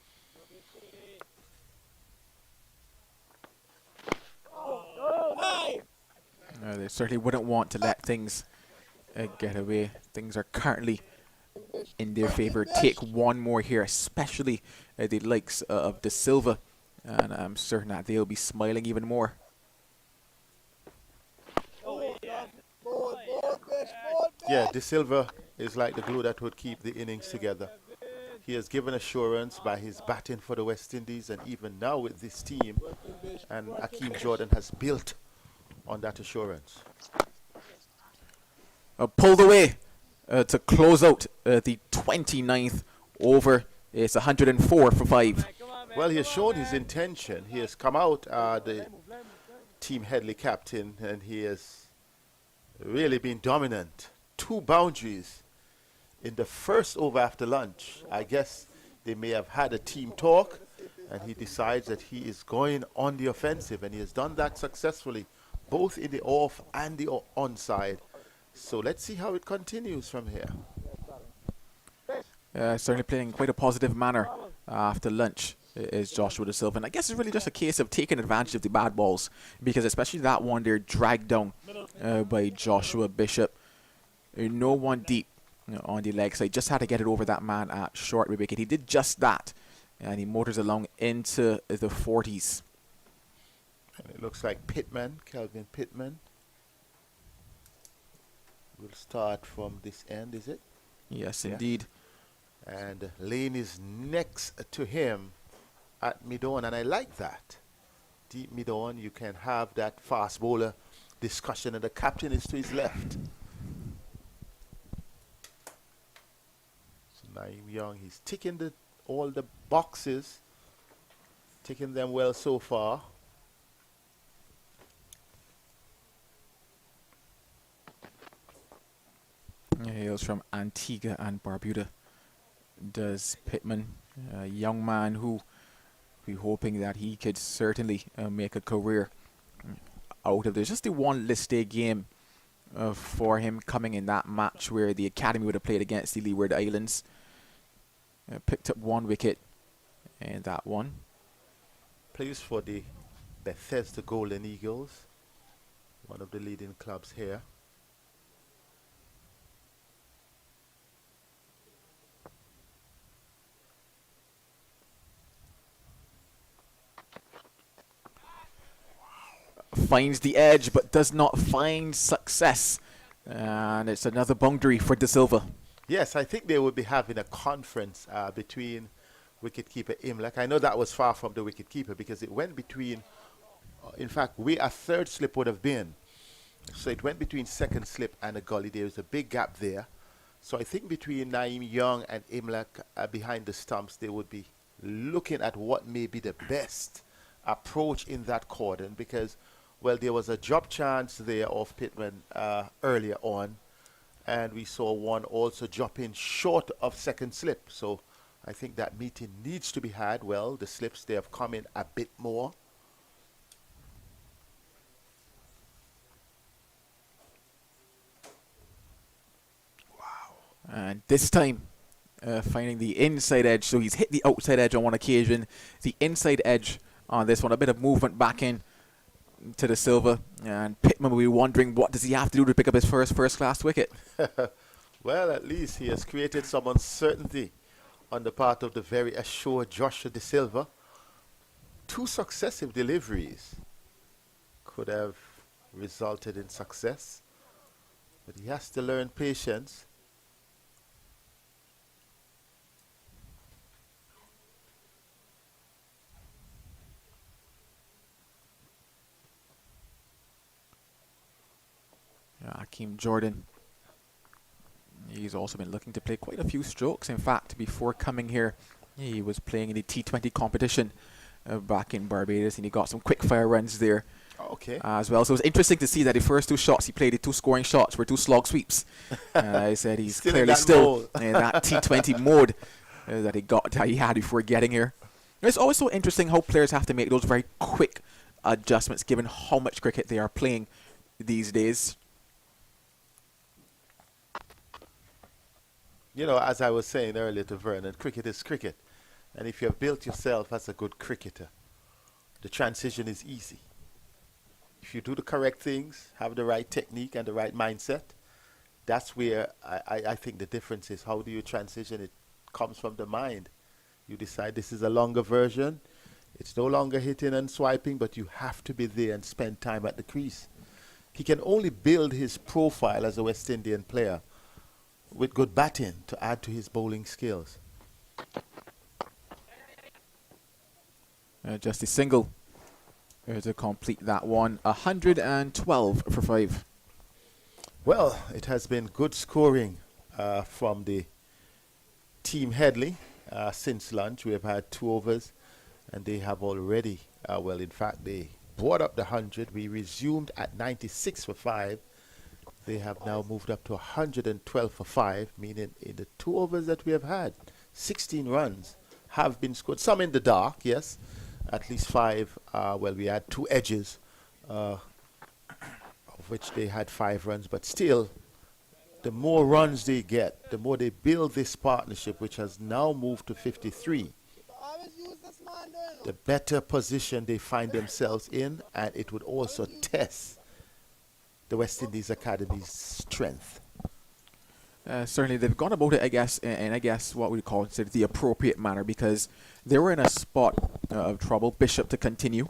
They certainly wouldn't want to let things get away. Things are currently in their favour. Take one more here, especially the likes of De Silva, and I'm certain that they'll be smiling even more. Yeah, De Silva is like the glue that would keep the innings together. He has given assurance by his batting for the West Indies, and even now with this team, and Akeem Jordan has built on that assurance. Pulled away to close out the 29th over. It's 104 for 5. Well, he has shown his intention. He has come out, the Team Headley captain, and he has really been dominant. 2 boundaries in the first over after lunch. I guess they may have had a team talk, and he decides that he is going on the offensive, and he has done that successfully, both in the off and the on-side. So let's see how it continues from here. Certainly playing in quite a positive manner after lunch is Joshua De Silva. And I guess it's really just a case of taking advantage of the bad balls, because especially that one there dragged down by Joshua Bishop. No one deep on the leg side. Just had to get it over that man at short wicket. He did just that, and he motors along into the 40s. And it looks like Pittman, Kelvin Pittman, will start from this end, is it? Yes, indeed. And Layne is next to him at mid-on, and I like that. Deep mid-on, you can have that fast bowler discussion, and the captain is to his left. So Naeem Young, he's ticking all the boxes, ticking them well so far. He hails from Antigua and Barbuda. Does Pittman, a young man who we're hoping that he could certainly make a career out of this. Just the one list day game for him coming in that match where the academy would have played against the Leeward Islands. Picked up 1 wicket in that one. Plays for the Bethesda Golden Eagles, one of the leading clubs here. Finds the edge but does not find success, and it's another boundary for De Silva. Yes, I think they will be having a conference between wicketkeeper Imlek. I know that was far from the wicketkeeper because it went between, in fact, where a third slip would have been. So it went between second slip and a gully. There was a big gap there. So I think between Naeem Young and Imlek behind the stumps, they would be looking at what may be the best approach in that cordon because, well, there was a drop chance there of Pittman earlier on, and we saw one also drop in short of second slip. So I think that meeting needs to be had. Well, the slips, they have come in a bit more. Wow. And this time, finding the inside edge. So he's hit the outside edge on one occasion. The inside edge on this one. A bit of movement back in to the Silva, and Pittman will be wondering what does he have to do to pick up his first class wicket. Well, at least he has created some uncertainty on the part of the very assured Joshua De Silva. 2 successive deliveries could have resulted in success, but he has to learn patience. Hakeem Jordan, he's also been looking to play quite a few strokes. In fact, before coming here, he was playing in the T20 competition back in Barbados, and he got some quick fire runs there as well. So it was interesting to see that the first 2 shots he played, the 2 scoring shots, were 2 slog sweeps. I said he's clearly still in that T20 mode that he had before getting here. It's also interesting how players have to make those very quick adjustments given how much cricket they are playing these days. You know, as I was saying earlier to Vernon, cricket is cricket. And if you have built yourself as a good cricketer, the transition is easy. If you do the correct things, have the right technique and the right mindset, that's where I think the difference is. How do you transition? It comes from the mind. You decide this is a longer version. It's no longer hitting and swiping, but you have to be there and spend time at the crease. He can only build his profile as a West Indian player with good batting to add to his bowling skills. Just a single to complete that one. 112 for 5. Well, it has been good scoring from the team Headley since lunch. We have had 2 overs, and they have already, well, in fact, they brought up the 100. We resumed at 96 for 5. They have now moved up to 112 for 5, meaning in the 2 overs that we have had, 16 runs have been scored. Some in the dark, yes, at least 5. Well, we had 2 edges, of which they had 5 runs. But still, the more runs they get, the more they build this partnership, which has now moved to 53. The better position they find themselves in, and it would also test the West Indies Academy's strength. Certainly, they've gone about it, I guess, in I guess what we call it the appropriate manner, because they were in a spot of trouble. Bishop to continue.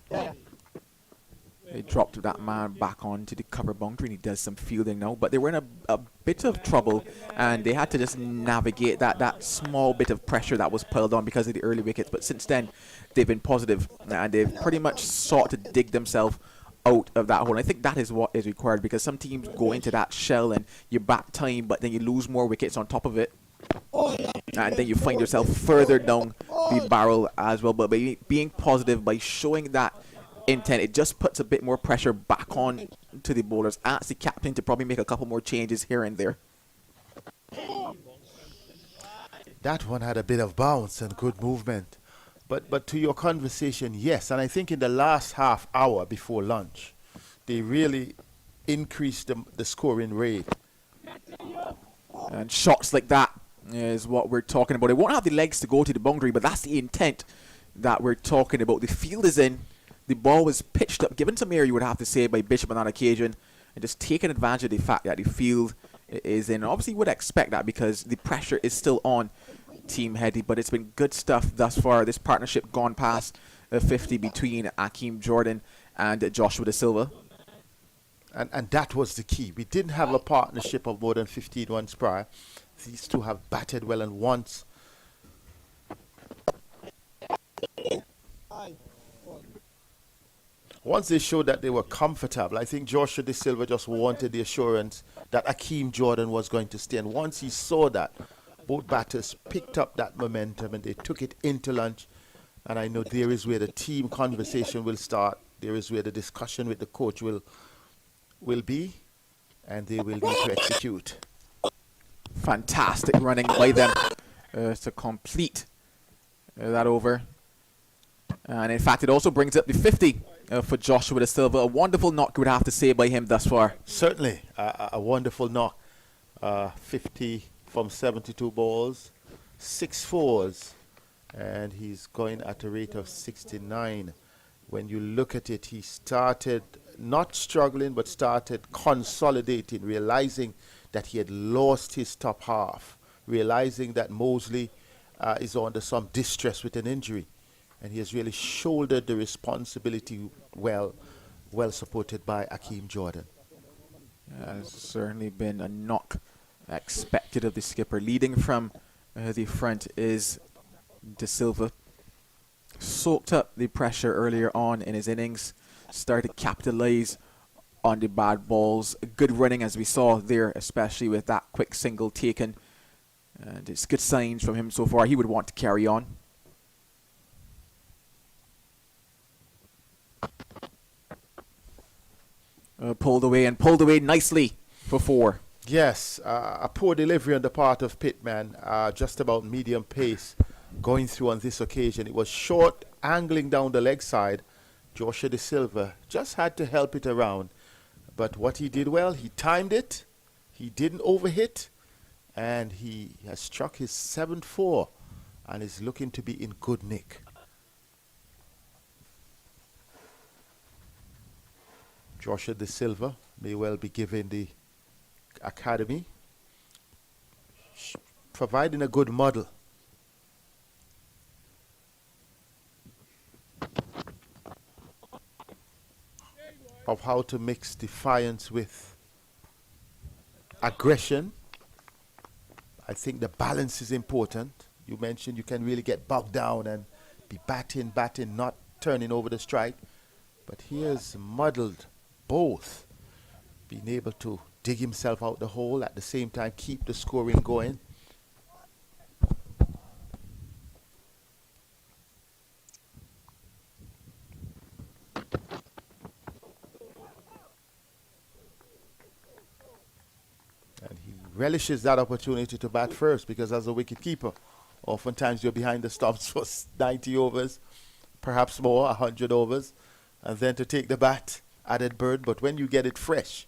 They dropped that man back onto the cover boundary, and he does some fielding now. But they were in a bit of trouble, and they had to just navigate that small bit of pressure that was piled on because of the early wickets. But since then, they've been positive, and they've pretty much sought to dig themselves out of that hole. And I think that is what is required, because some teams go into that shell and you back time, but then you lose more wickets on top of it. And then you find yourself further down the barrel as well. But by being positive, by showing that intent, it just puts a bit more pressure back on to the bowlers. Asks the captain to probably make a couple more changes here and there. That one had a bit of bounce and good movement. But to your conversation, yes, and I think in the last half hour before lunch, they really increased the scoring rate. And shots like that is what we're talking about. It won't have the legs to go to the boundary, but that's the intent that we're talking about. The field is in. The ball was pitched up, given some air, you would have to say, by Bishop on that occasion, and just taking advantage of the fact that the field is in. Obviously, you would expect that because the pressure is still on Team Headley, but it's been good stuff thus far. This partnership gone past 50 between Hakeem Jordan and Joshua De Silva. And that was the key. We didn't have a partnership of more than 15 once prior. These two have batted well, and once they showed that they were comfortable, I think Joshua De Silva just wanted the assurance that Hakeem Jordan was going to stay. And once he saw that, both batters picked up that momentum and they took it into lunch. And I know there is where the team conversation will start. There is where the discussion with the coach will be, and they will need to execute. Fantastic running by them to complete that over. And in fact, it also brings up the 50 for Joshua De Silva. A wonderful knock, we would have to say, by him thus far. Certainly, a wonderful knock. 50 from 72 balls, 6 fours, and he's going at a rate of 69. When you look at it, he started not struggling, but started consolidating, realizing that he had lost his top half, realizing that Moseley is under some distress with an injury. And he has really shouldered the responsibility well supported by Hakeem Jordan. Has certainly been a knock expected of the skipper. Leading from the front is De Silva. Soaked up the pressure earlier on in his innings. Started to capitalize on the bad balls. Good running, as we saw there, especially with that quick single taken. And it's good signs from him so far. He would want to carry on. Pulled away nicely for 4. Yes, a poor delivery on the part of Pittman, just about medium pace going through on this occasion. It was short, angling down the leg side. Joshua De Silva just had to help it around. But what he did well, he timed it, he didn't overhit, and he has struck his 7th 4 and is looking to be in good nick. Joshua De Silva may well be given the academy, providing a good model. Of how to mix defiance with aggression. I think the balance is important. You mentioned you can really get bogged down and be batting, not turning over the strike. But he has muddled both, being able to dig himself out the hole, at the same time keep the scoring going. And he relishes that opportunity to bat first, because as a wicket keeper, oftentimes you're behind the stumps for 90 overs, perhaps more, 100 overs, and then to take the bat, added bird. But when you get it fresh,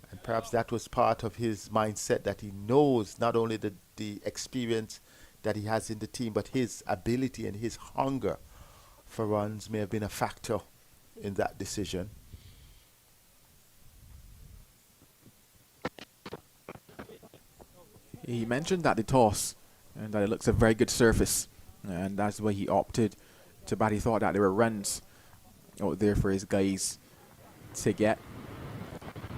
and perhaps that was part of his mindset, that he knows not only the experience that he has in the team, but his ability and his hunger for runs may have been a factor in that decision. He mentioned that the toss, and that it looks a very good surface, and that's why he opted to bat. He thought that there were runs out there for his guys to get.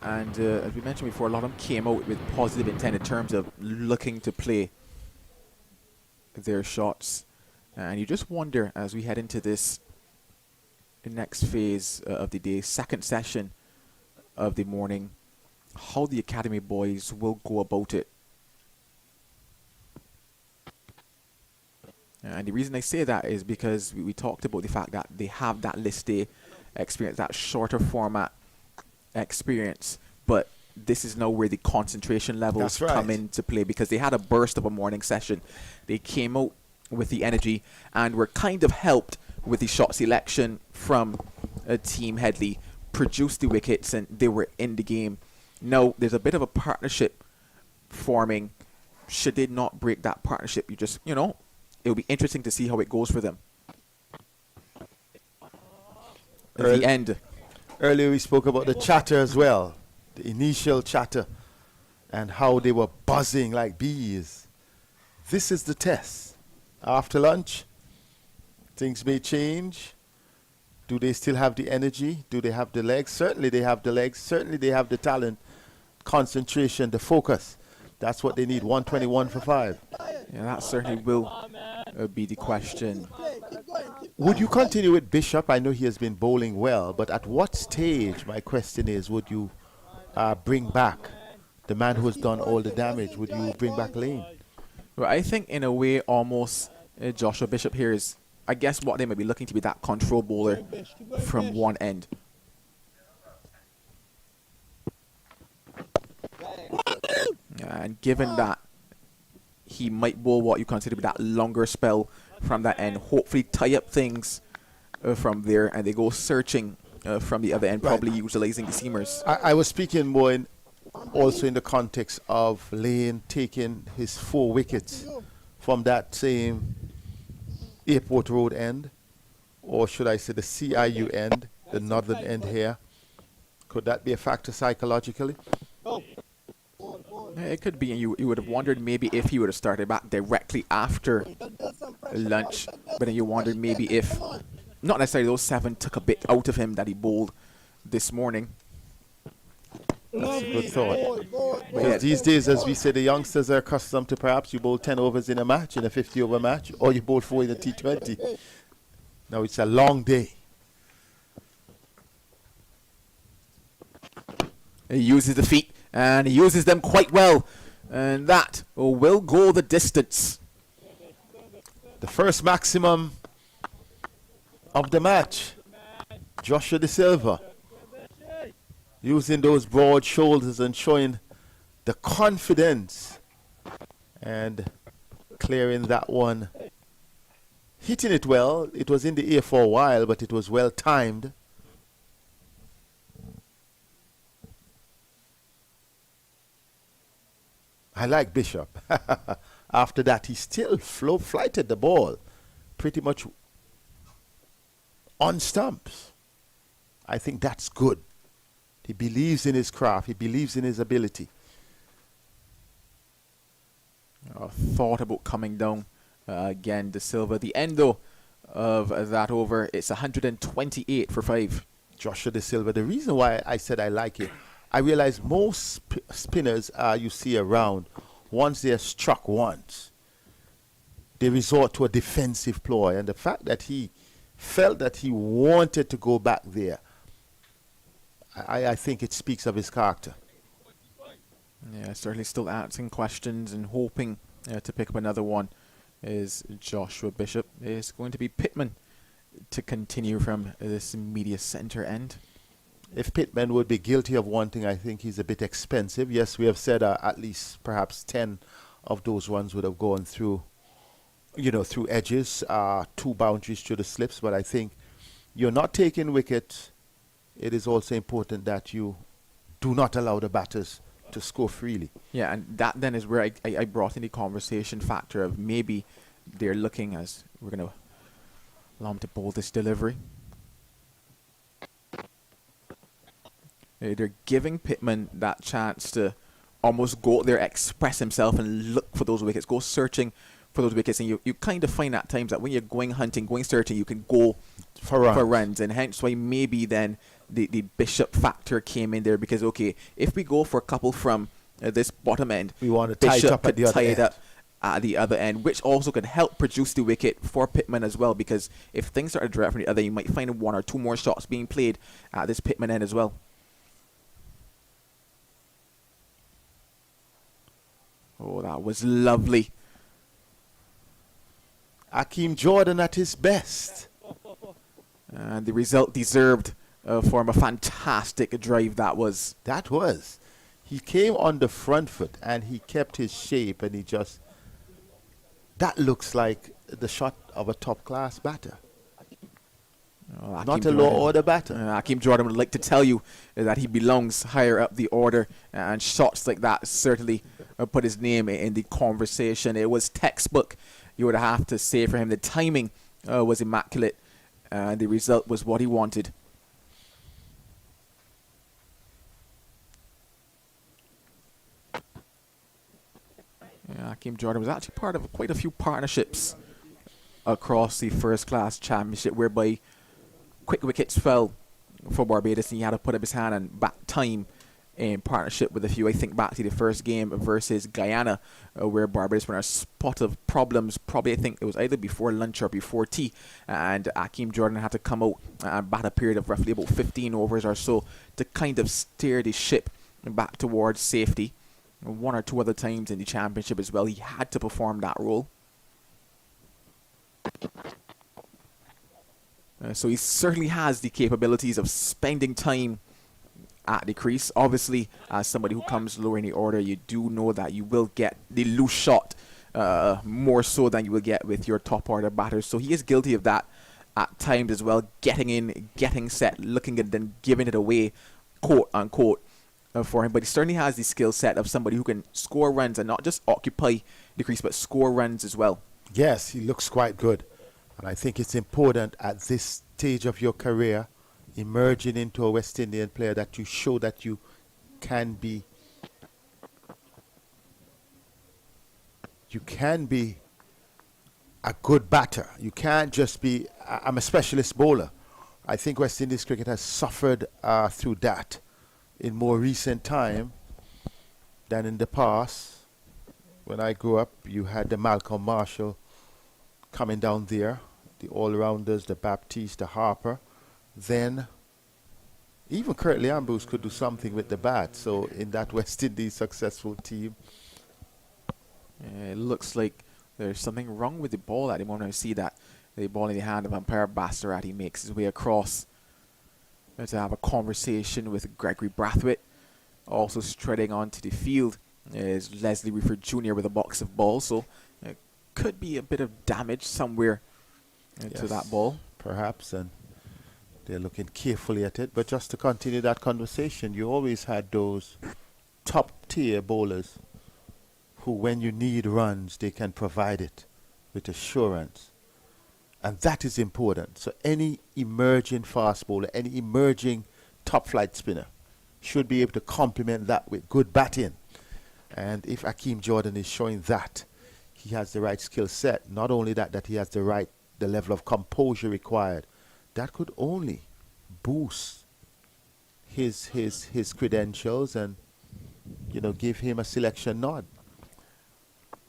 And as we mentioned before, a lot of them came out with positive intent in terms of looking to play their shots. And you just wonder, as we head into this next phase of the day, second session of the morning, how the academy boys will go about it. And the reason I say that is because we talked about the fact that they have that list day experience, that shorter format experience, but this is now where the concentration levels come into play, because they had a burst of a morning session. They came out with the energy and were kind of helped with the shot selection from Team Headley, produced the wickets, and they were in the game. Now there's a bit of a partnership forming. Should they not break that partnership, it'll be interesting to see how it goes for them. At the end. Earlier we spoke about the chatter as well, the initial chatter, and how they were buzzing like bees. This is the test. After lunch, things may change. Do they still have the energy? Do they have the legs? Certainly they have the legs. Certainly they have the talent, concentration, the focus. That's what they need, 121 for 5. Yeah, that certainly will be the question. Would you continue with Bishop? I know he has been bowling well, but at what stage, my question is, would you bring back the man who has done all the damage? Would you bring back Layne? Well, I think in a way almost Joshua Bishop here is, I guess, what they might be looking to be, that control bowler from one end. And given that he might bowl what you consider to be that longer spell from that end, hopefully tie up things from there, and they go searching from the other end, probably utilizing the seamers. I was speaking more also in the context of Layne taking his 4 wickets from that same Airport Road end, or should I say the CIU end, the northern end here. Could that be a factor psychologically? It could be, and you would have wondered maybe if he would have started back directly after lunch, but then you wondered maybe if, not necessarily those 7 took a bit out of him that he bowled this morning. That's a good thought. Because these days, as we say, the youngsters are accustomed to perhaps you bowl 10 overs in a match, in a 50-over match, or you bowl 4 in a T20. Now it's a long day. He uses the feet, and he uses them quite well, and that will go the distance. The first maximum of the match, Joshua De Silva, using those broad shoulders and showing the confidence and clearing that one, hitting it well. It was in the air for a while, but it was well timed. I like Bishop. After that, he still flighted the ball pretty much on stumps. I think that's good. He believes in his craft. He believes in his ability. Thought about coming down again, De Silva. The end, though, of that over, it's 128 for 5. Joshua De Silva. The reason why I said I like it, I realize most spinners you see around, once they are struck once, they resort to a defensive ploy. And the fact that he felt that he wanted to go back there, I think it speaks of his character. Yeah, certainly still asking questions and hoping to pick up another one is Joshua Bishop. It's going to be Pittman to continue from this media centre end. If Pittman would be guilty of one thing, I think he's a bit expensive. Yes, we have said at least perhaps 10 of those ones would have gone through, through edges, 2 boundaries through the slips. But I think you're not taking wickets. It is also important that you do not allow the batters to score freely. Yeah, and that then is where I brought in the conversation factor of maybe they're looking, as we're going to allow them to bowl this delivery. They're giving Pittman that chance to almost go out there, express himself, and look for those wickets, go searching for those wickets. And you kind of find at times that when you're going hunting, going searching, you can go for runs. And hence why maybe then the Bishop factor came in there, because, okay, if we go for a couple from this bottom end, we want to tie it up at the other end. At the other end, which also can help produce the wicket for Pittman as well, because if things start to dry from the other, you might find 1 or 2 more shots being played at this Pittman end as well. Oh, that was lovely. Hakeem Jordan at his best. And the result deserved for him. A fantastic drive that was. That was. He came on the front foot and he kept his shape, and he just... That looks like the shot of a top-class batter. Not a low-order batter. Hakeem Jordan would like to tell you that he belongs higher up the order, and shots like that certainly put his name in the conversation. It was textbook, you would have to say, for him. The timing was immaculate, and the result was what he wanted. Yeah, Hakeem Jordan was actually part of quite a few partnerships across the first-class championship, whereby quick wickets fell for Barbados, and he had to put up his hand and back time in partnership with a few. I think back to the first game versus Guyana, where Barbados were in a spot of problems. Probably, I think it was either before lunch or before tea, and Hakeem Jordan had to come out and bat a period of roughly about 15 overs or so to kind of steer the ship back towards safety. 1 or 2 other times in the championship as well, he had to perform that role. So he certainly has the capabilities of spending time at the crease. Obviously, as somebody who comes lower in the order, you do know that you will get the loose shot more so than you will get with your top order batters. So he is guilty of that at times as well, getting in, getting set, looking at it, then giving it away, quote unquote, for him. But he certainly has the skill set of somebody who can score runs and not just occupy the crease, but score runs as well. Yes, he looks quite good. And I think it's important at this stage of your career, emerging into a West Indian player, that you show that you can be a good batter. You can't just be, I'm a specialist bowler. I think West Indies cricket has suffered through that in more recent time than in the past. When I grew up, you had the Malcolm Marshall coming down there, the all-rounders, the Baptiste, the Harper. Then even Curtly Ambrose could do something with the bat. So in that West Indies successful team, it looks like there's something wrong with the ball at the moment. I see that the ball in the hand of umpire Bastarat. He makes his way across to have a conversation with Gregory Brathwaite. Also strutting onto the field is Leslie Reeford Jr. with a box of balls. So it could be a bit of damage somewhere to that ball. Perhaps, and they're looking carefully at it. But just to continue that conversation, you always had those top-tier bowlers who, when you need runs, they can provide it with assurance. And that is important. So any emerging fast bowler, any emerging top-flight spinner should be able to complement that with good batting. And if Hakeem Jordan is showing that, he has the right skill set. Not only that he has the level of composure required. That could only boost his credentials and, give him a selection nod.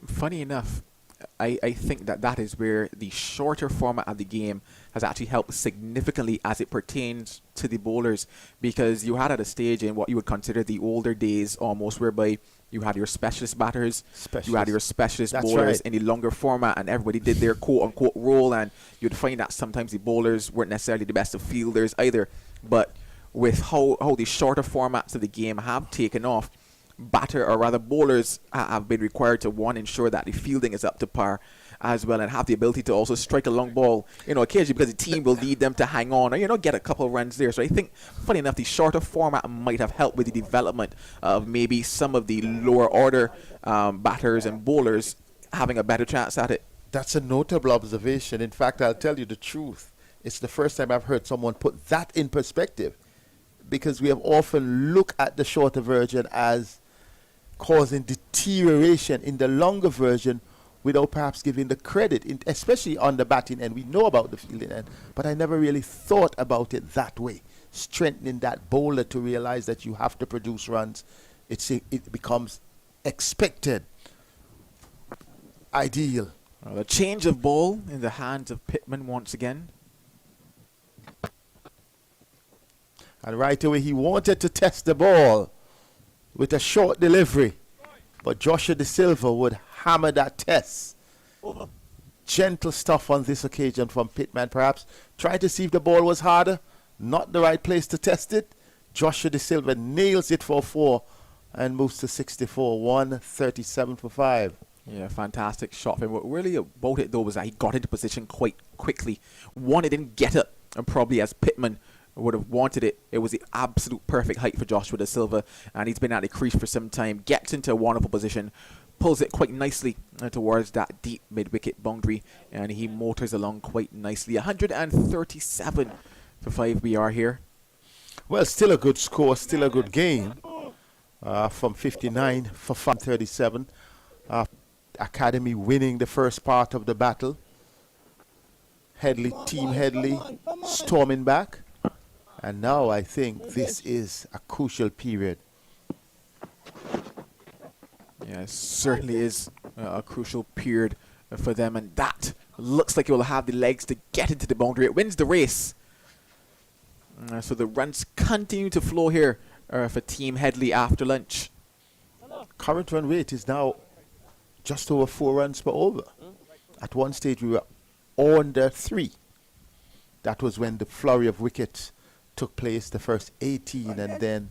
Funny enough, I think that is where the shorter format of the game has actually helped significantly as it pertains to the bowlers, because you had at a stage in what you would consider the older days almost, whereby you had your specialist batters, you had your specialist bowlers in the longer format, and everybody did their quote-unquote role, and you'd find that sometimes the bowlers weren't necessarily the best of fielders either. But with how the shorter formats of the game have taken off, bowlers have been required to, one, ensure that the fielding is up to par as well, and have the ability to also strike a long ball, occasionally, because the team will need them to hang on or, get a couple of runs there. So I think, funny enough, the shorter format might have helped with the development of maybe some of the lower order batters and bowlers having a better chance at it. That's a notable observation. In fact, I'll tell you the truth. It's the first time I've heard someone put that in perspective, because we have often looked at the shorter version as causing deterioration in the longer version without perhaps giving the credit, especially on the batting end. We know about the fielding end, but I never really thought about it that way. Strengthening that bowler to realize that you have to produce runs, it becomes expected, ideal. Well, a change of ball in the hands of Pittman once again. And right away he wanted to test the ball with a short delivery, but Joshua De Silva would hammer that test. Gentle stuff on this occasion from Pittman, perhaps trying to see if the ball was harder. Not the right place to test it. Joshua De Silva nails it for 4 and moves to 64, 137 for 5. Yeah, fantastic shot. And what really about it though was that he got into position quite quickly. One, it didn't get it, and probably as Pittman would have wanted it, it was the absolute perfect height for Joshua De Silva, and he's been at the crease for some time. Gets into a wonderful position, pulls it quite nicely towards that deep mid-wicket boundary, and he motors along quite nicely. 137 for 5 we are here. Well, still a good score, still a good game. From 59 for 537. Academy winning the first part of the battle. Team Headley storming back. And now I think this is a crucial period. Yeah, it certainly is a crucial period for them, and that looks like it will have the legs to get into the boundary. It wins the race. So the runs continue to flow here for Team Headley after lunch. Current run rate is now just over 4 runs per over. At one stage we were under 3. That was when the flurry of wickets took place, the first 18, and then,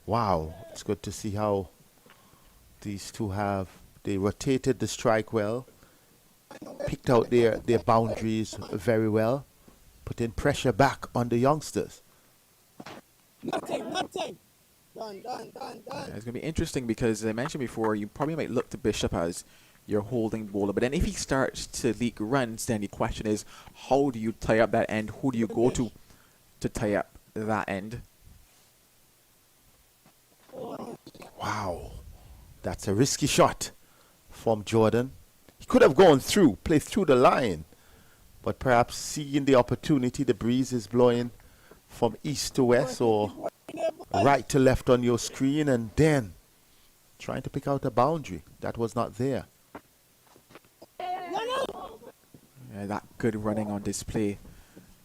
wow, it's good to see how these two they rotated the strike well, picked out their boundaries very well, putting pressure back on the youngsters. Nothing. Done. It's going to be interesting because, as I mentioned before, you probably might look to Bishop as your holding bowler, but then if he starts to leak runs, then the question is, how do you tie up that end? Who do you go to tie up that end? Wow, that's a risky shot from Jordan. He could have gone through, played through the line, but perhaps seeing the opportunity, the breeze is blowing from east to west or right to left on your screen, and then trying to pick out a boundary that was not there. Yeah, that good running on display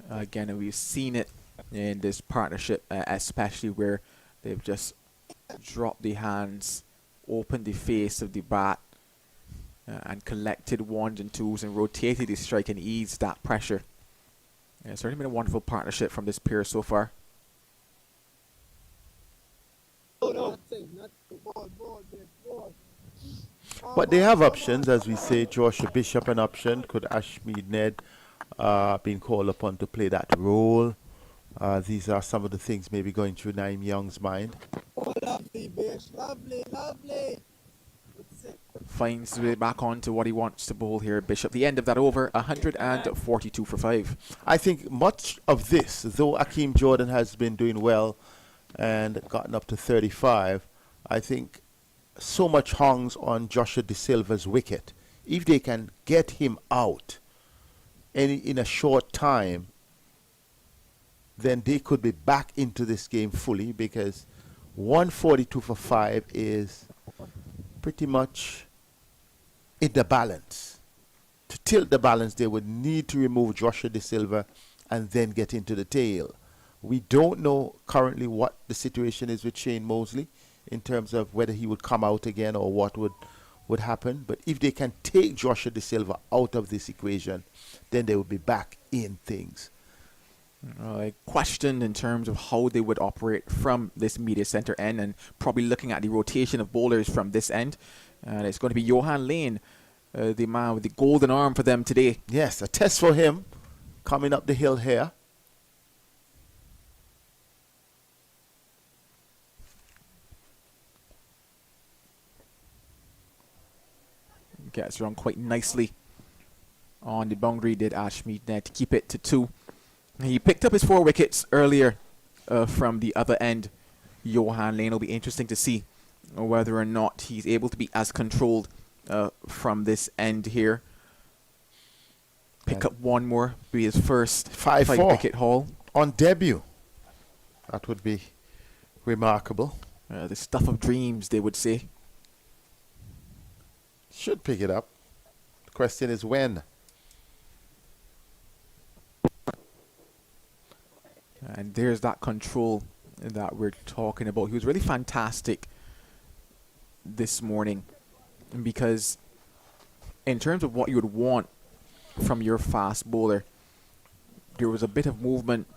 again, and we've seen it in this partnership, especially where they've just dropped the hands, opened the face of the bat, and collected 1s and 2s and rotated the strike and eased that pressure. Yeah, it's certainly been a wonderful partnership from this pair so far. But they have options, as we say. Joshua Bishop an option. Could Ashmead Ned been called upon to play that role? These are some of the things maybe going through Naeem Young's mind. Oh, lovely, Bish. Lovely. Finds his way back on to what he wants to bowl here, Bishop. The end of that over, 142 for 5. I think much of this, though Akeem Jordan has been doing well and gotten up to 35, I think so much hangs on Joshua De Silva's wicket. If they can get him out in a short time, then they could be back into this game fully, because 142 for 5 is pretty much in the balance. To tilt the balance, they would need to remove Joshua De Silva and then get into the tail. We don't know currently what the situation is with Shane Moseley in terms of whether he would come out again or what would happen. But if they can take Joshua De Silva out of this equation, then they would be back in things. I questioned in terms of how they would operate from this media centre end, and probably looking at the rotation of bowlers from this end. And it's going to be Johan Layne, the man with the golden arm for them today. Yes, a test for him coming up the hill here. Gets around quite nicely on the boundary, did Ashmead Ned, to keep it to 2. He picked up his 4 wickets earlier from the other end. Johan Layne will be interesting to see whether or not he's able to be as controlled from this end here. Pick up one more, be his first 5-4 wicket haul. on debut. That would be remarkable. The stuff of dreams, they would say. Should pick it up. The question is when. And there's that control that we're talking about. He was really fantastic this morning, because in terms of what you would want from your fast bowler, there was a bit of movement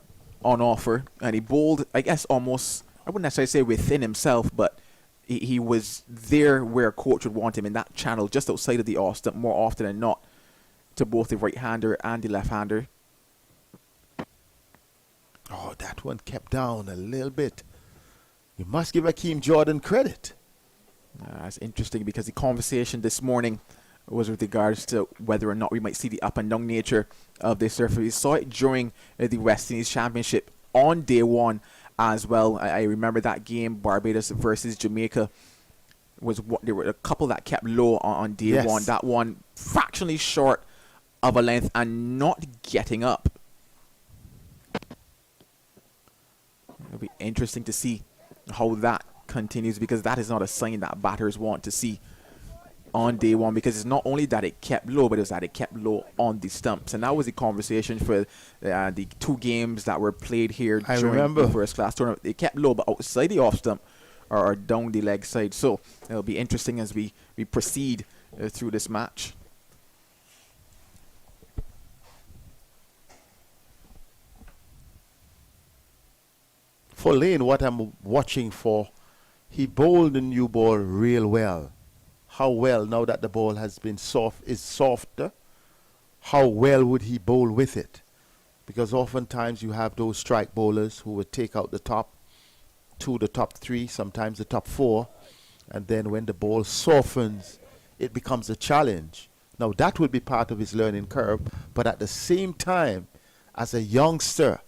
on offer, and he bowled, I guess, almost, I wouldn't necessarily say within himself, but he was there where a coach would want him, in that channel just outside of the off stump more often than not, to both the right-hander and the left-hander. Oh, that one kept down a little bit. You must give Akeem Jordan credit. That's interesting, because the conversation this morning was with regards to whether or not we might see the up and down nature of this surface. We saw it during the West Indies Championship on day one as well. I remember that game, Barbados versus Jamaica. There were a couple that kept low on day one. That one fractionally short of a length and not getting up. It'll be interesting to see how that continues, because that is not a sign that batters want to see on day one, because it's not only that it kept low, but it was that it kept low on the stumps. And that was the conversation for the two games that were played here during the first class tournament. It kept low, but outside the off stump or down the leg side. So it'll be interesting as we proceed through this match. For Layne, what I'm watching for, he bowled the new ball real well. How well, now that the ball has been softer, how well would he bowl with it? Because oftentimes you have those strike bowlers who would take out the top 2, the top 3, sometimes the top 4, and then when the ball softens, it becomes a challenge. Now that would be part of his learning curve, but at the same time, as a youngster,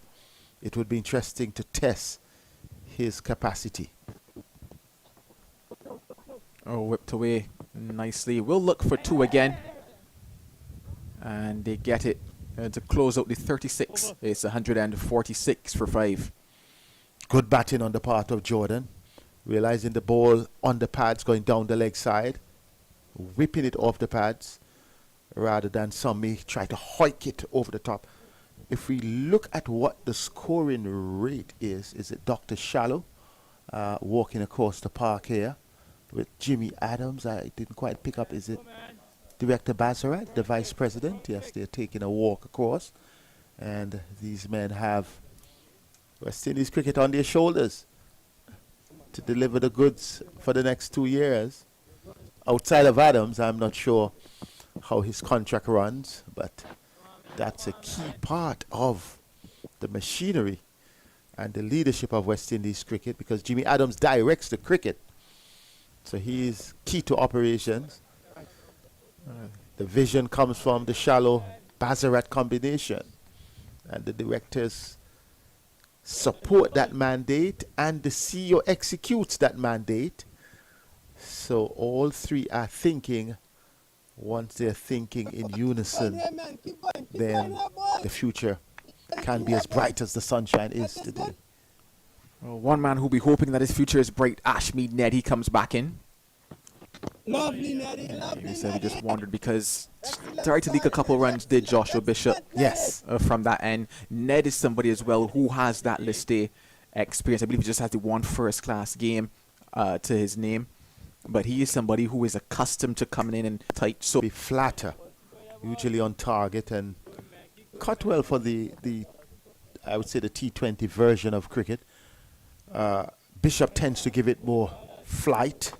it would be interesting to test his capacity. Oh, whipped away nicely. We'll look for 2 again. And they get it to close out the 36. It's 146 for 5. Good batting on the part of Jordan. Realizing the ball on the pads going down the leg side. Whipping it off the pads. Rather than some may try to hoik it over the top. If we look at what the scoring rate is it Dr. Shallow walking across the park here with Jimmy Adams? I didn't quite pick up. Is it Director Bazarat, the Vice President? Yes, they're taking a walk across. And these men have West Indies cricket on their shoulders to deliver the goods for the next 2 years. Outside of Adams, I'm not sure how his contract runs, but that's a key part of the machinery and the leadership of West Indies cricket, because Jimmy Adams directs the cricket. So he is key to operations. The vision comes from the Shallow Bazarat combination. And the directors support that mandate, and the CEO executes that mandate. So all three are thinking. Once they're thinking in unison, then the future can be as bright as the sunshine is today. Well, one man who'll be hoping that his future is bright, Ashmead Ned, he comes back in. Lovely, Nettie. He said he just wondered, because tried to leak a couple runs, did Joshua Bishop. Yes. From that end. Ned is somebody as well who has that list A experience. I believe he just has the one first-class game to his name. But he is somebody who is accustomed to coming in and tight. So be flatter, usually on target, and cut well for the I would say the T20 version of cricket. Bishop tends to give it more flight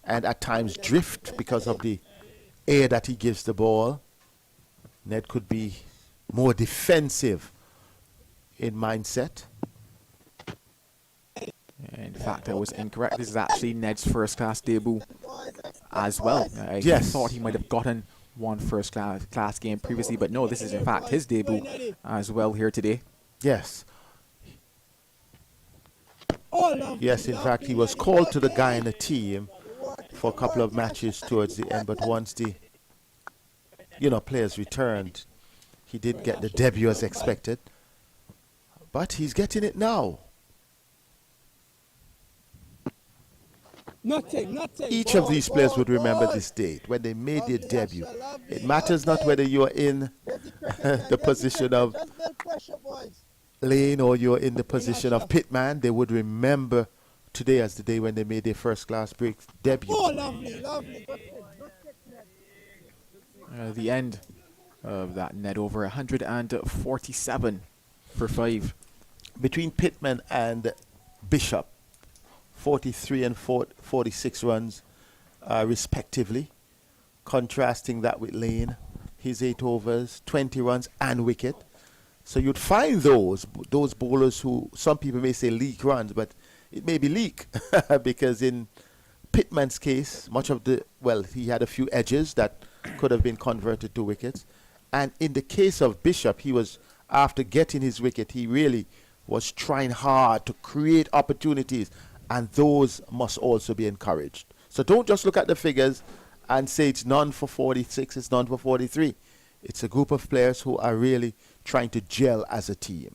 and at times drift because of the air that he gives the ball. Ned could be more defensive in mindset. In fact, I was incorrect. This is actually Ned's first-class debut as well. I thought he might have gotten one first-class game previously, but no, this is in fact his debut as well here today. Yes. Oh, lovely, Yes, in fact, he was called to the Guyana team for a couple of matches towards the end, but once the players returned, he didn't get the debut as expected. But he's getting it now. Nothing. Each of these players would remember this date when they made their debut. It matters not whether you're in the position of Layne or you're in the position of Pittman. They would remember today as the day when they made their first class break debut. Oh, lovely. The end of that net over 147 for 5. Between Pittman and Bishop, 43 and 46 runs respectively. Contrasting that with Layne, his 8 overs, 20 runs and wicket. So you'd find those bowlers who some people may say leak runs, but it may be leak because in Pittman's case, he had a few edges that could have been converted to wickets. And in the case of Bishop, he was, after getting his wicket, he really was trying hard to create opportunities, and those must also be encouraged. So don't just look at the figures and say it's none for 46, it's none for 43. It's a group of players who are really trying to gel as a team.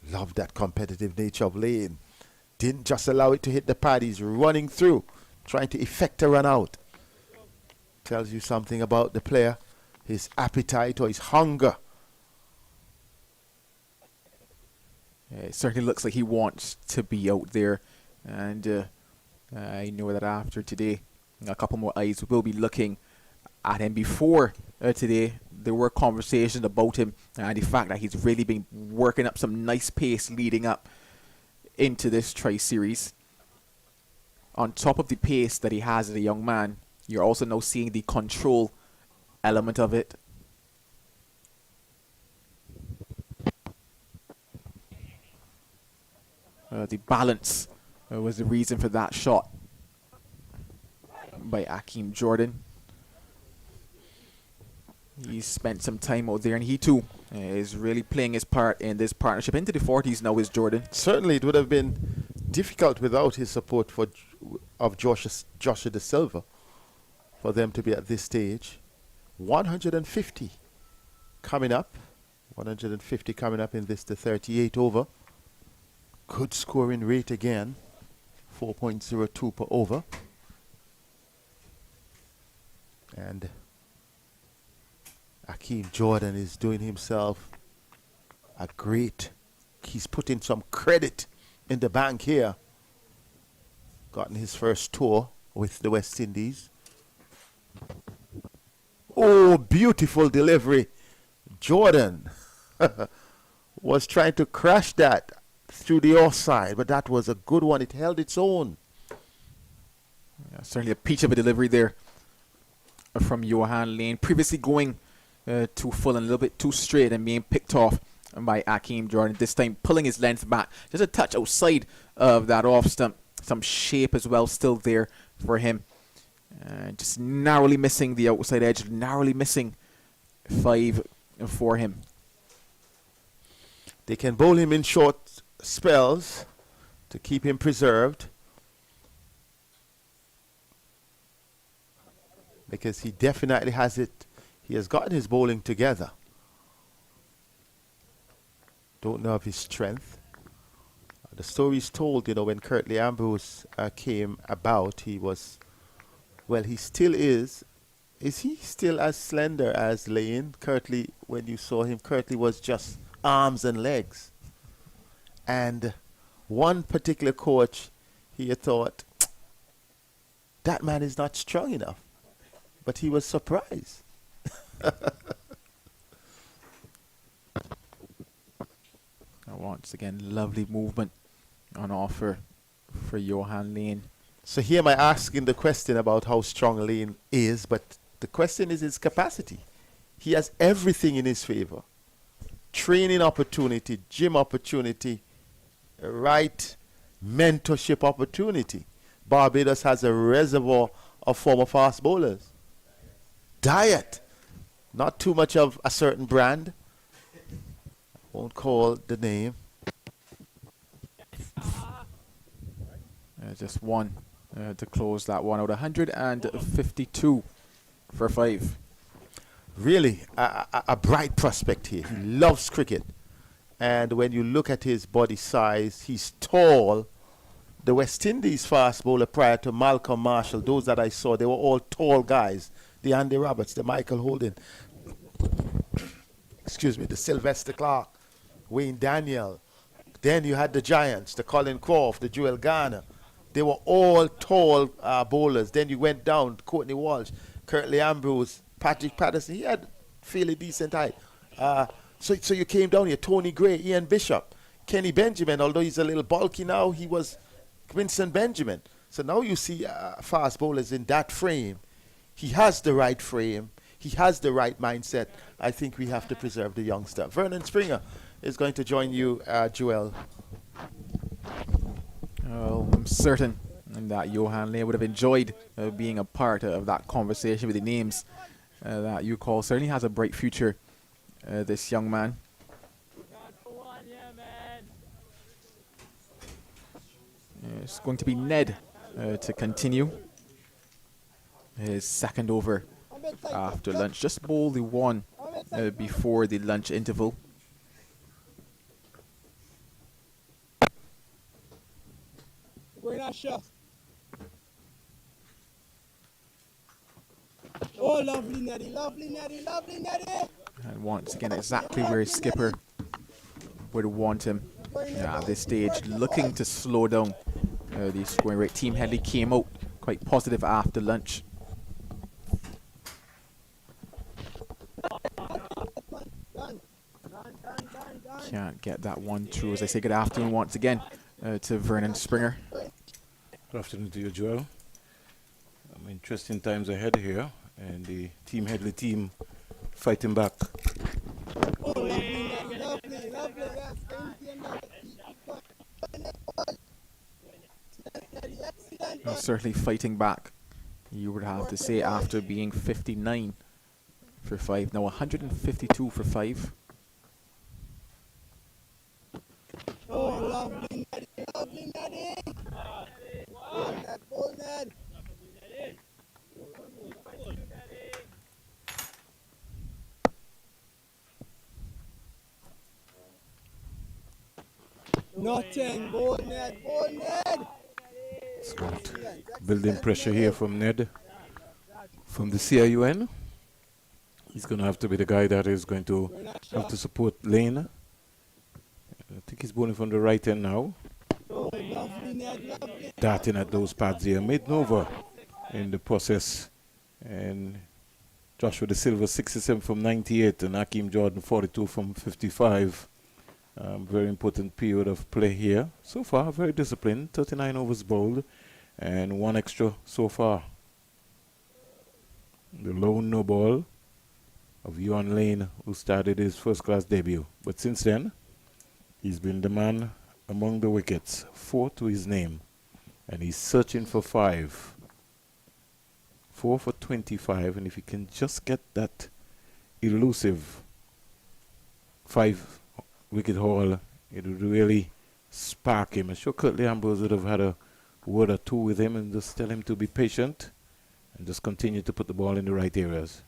Love that competitive nature of Layne. Didn't just allow it to hit the pad. He's running through, trying to effect a run out. Tells you something about the player, his appetite or his hunger. Yeah, it certainly looks like he wants to be out there, and I know that after today, a couple more eyes will be looking at him. Before today, there were conversations about him and the fact that he's really been working up some nice pace leading up into this tri-series. On top of the pace that he has as a young man, you're also now seeing the control element of it. The balance was the reason for that shot by Akeem Jordan. He's spent some time out there, and he too is really playing his part in this partnership. Into the 40s now is Jordan. Certainly it would have been difficult without his support of Joshua De Silva for them to be at this stage. 150 coming up. 150 coming up in this, the 38 over. Good scoring rate again. 4.02 per over. And Akeem Jordan is doing himself a great, he's putting some credit in the bank here. Gotten his first tour with the West Indies. Oh, beautiful delivery. Jordan was trying to crash that through the offside, but that was a good one. It held its own. Yeah, certainly a peach of a delivery there from Johan Layne. Previously going too full and a little bit too straight and being picked off by Akeem Jordan. This time pulling his length back. Just a touch outside of that off stump. Some shape as well still there for him. Just narrowly missing the outside edge. Narrowly missing 5 for him. They can bowl him in short spells to keep him preserved, because he definitely has it. He has gotten his bowling together. Don't know of his strength. The story is told, when Curtly Ambrose came about, he was, he still is. Is he still as slender as Layne? Curtly, when you saw him, Curtly was just arms and legs. And one particular coach, he had thought, that man is not strong enough. But he was surprised. Once again, lovely movement on offer for Johan Layne. So here am I asking the question about how strong Layne is, but the question is his capacity. He has everything in his favor. Training opportunity, gym opportunity, right mentorship opportunity. Barbados has a reservoir of former fast bowlers. Diet, not too much of a certain brand, Won't call the name. Just one to close that one out. 152 for 5. Really, a bright prospect here. He loves cricket. And when you look at his body size, he's tall. The West Indies fast bowler prior to Malcolm Marshall, those that I saw, they were all tall guys. The Andy Roberts, the Michael Holden, excuse me, the Sylvester Clark, Wayne Daniel. Then you had the Giants, the Colin Croft, the Joel Garner. They were all tall bowlers. Then you went down, Courtney Walsh, Curtly Ambrose, Patrick Patterson. He had fairly decent height. So you came down here, Tony Gray, Ian Bishop, Kenny Benjamin, although he's a little bulky now, he was Winston Benjamin. So now you see fast bowlers in that frame. He has the right frame. He has the right mindset. I think we have to preserve the youngster. Vernon Springer is going to join you, Joel. Well, I'm certain that Johan Layne would have enjoyed being a part of that conversation with the names that you call. Certainly has a bright future, this young man. It's going to be Ned to continue his second over after lunch. Just bowled the one before the lunch interval. Oh, lovely Neddy, lovely Neddy, lovely Neddy. And once again, exactly where his skipper would want him at this stage, looking to slow down the scoring rate. Team Headley came out quite positive after lunch. Can't get that one through. As I say, good afternoon once again to Vernon Springer. Good afternoon to you, Joel. Interesting times ahead here, and the Team Headley team fighting back. Oh, lovely, lovely, lovely, yes. Certainly fighting back, you would have to say, after being 59 for 5. Now 152 for 5. Oh, lovely Neddy, lovely Neddy. Ball Ned. Nothing, ball Ned, ball Ned. Smart. Building pressure here from Ned, from the CIUN. He's going to have to be the guy that is going to have to support Layne. I think he's bowling from the right end now. Darting at those pads here. Made Nova in the process. And Joshua De Silva 67 from 98 and Hakeem Jordan 42 from 55. Very important period of play here. So far, very disciplined. 39 overs bowled and one extra so far. The lone no ball of Johan Layne, who started his first-class debut. But since then, he's been the man among the wickets. 4 to his name. And he's searching for 5. 4 for 25. And if he can just get that elusive 5-wicket haul, it would really spark him. I'm sure Curtly Ambrose would have had a word or two with him and just tell him to be patient and just continue to put the ball in the right areas.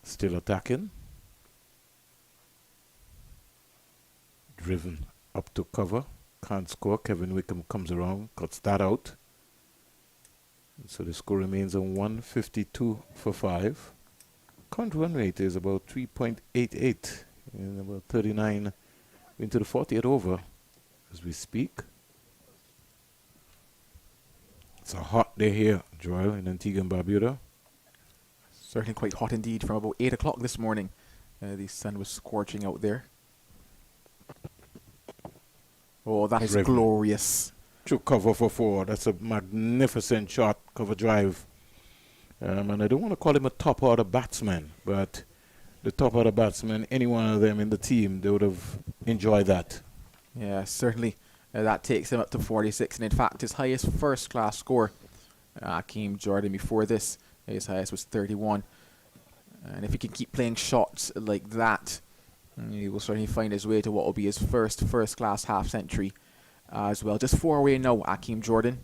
Still attacking. Driven up to cover. Can't score. Kevin Wickham comes around, cuts that out. And so the score remains on 152 for 5. Current run rate is about 3.88 in about 39 into the 40th over as we speak. It's a hot day here, Joel, in Antigua and Barbuda. Certainly quite hot indeed. From about 8 o'clock this morning, the sun was scorching out there. Oh, that is glorious. True cover for 4. That's a magnificent shot, cover drive. And I don't want to call him a top-order batsman, but the top-order batsman, any one of them in the team, they would have enjoyed that. Yeah, certainly. That takes him up to 46. And in fact, his highest first-class score, Hakeem Jordan, before this, his highest was 31. And if he can keep playing shots like that, he will certainly find his way to what will be his first-class half-century as well. Just 4 away now, Akeem Jordan.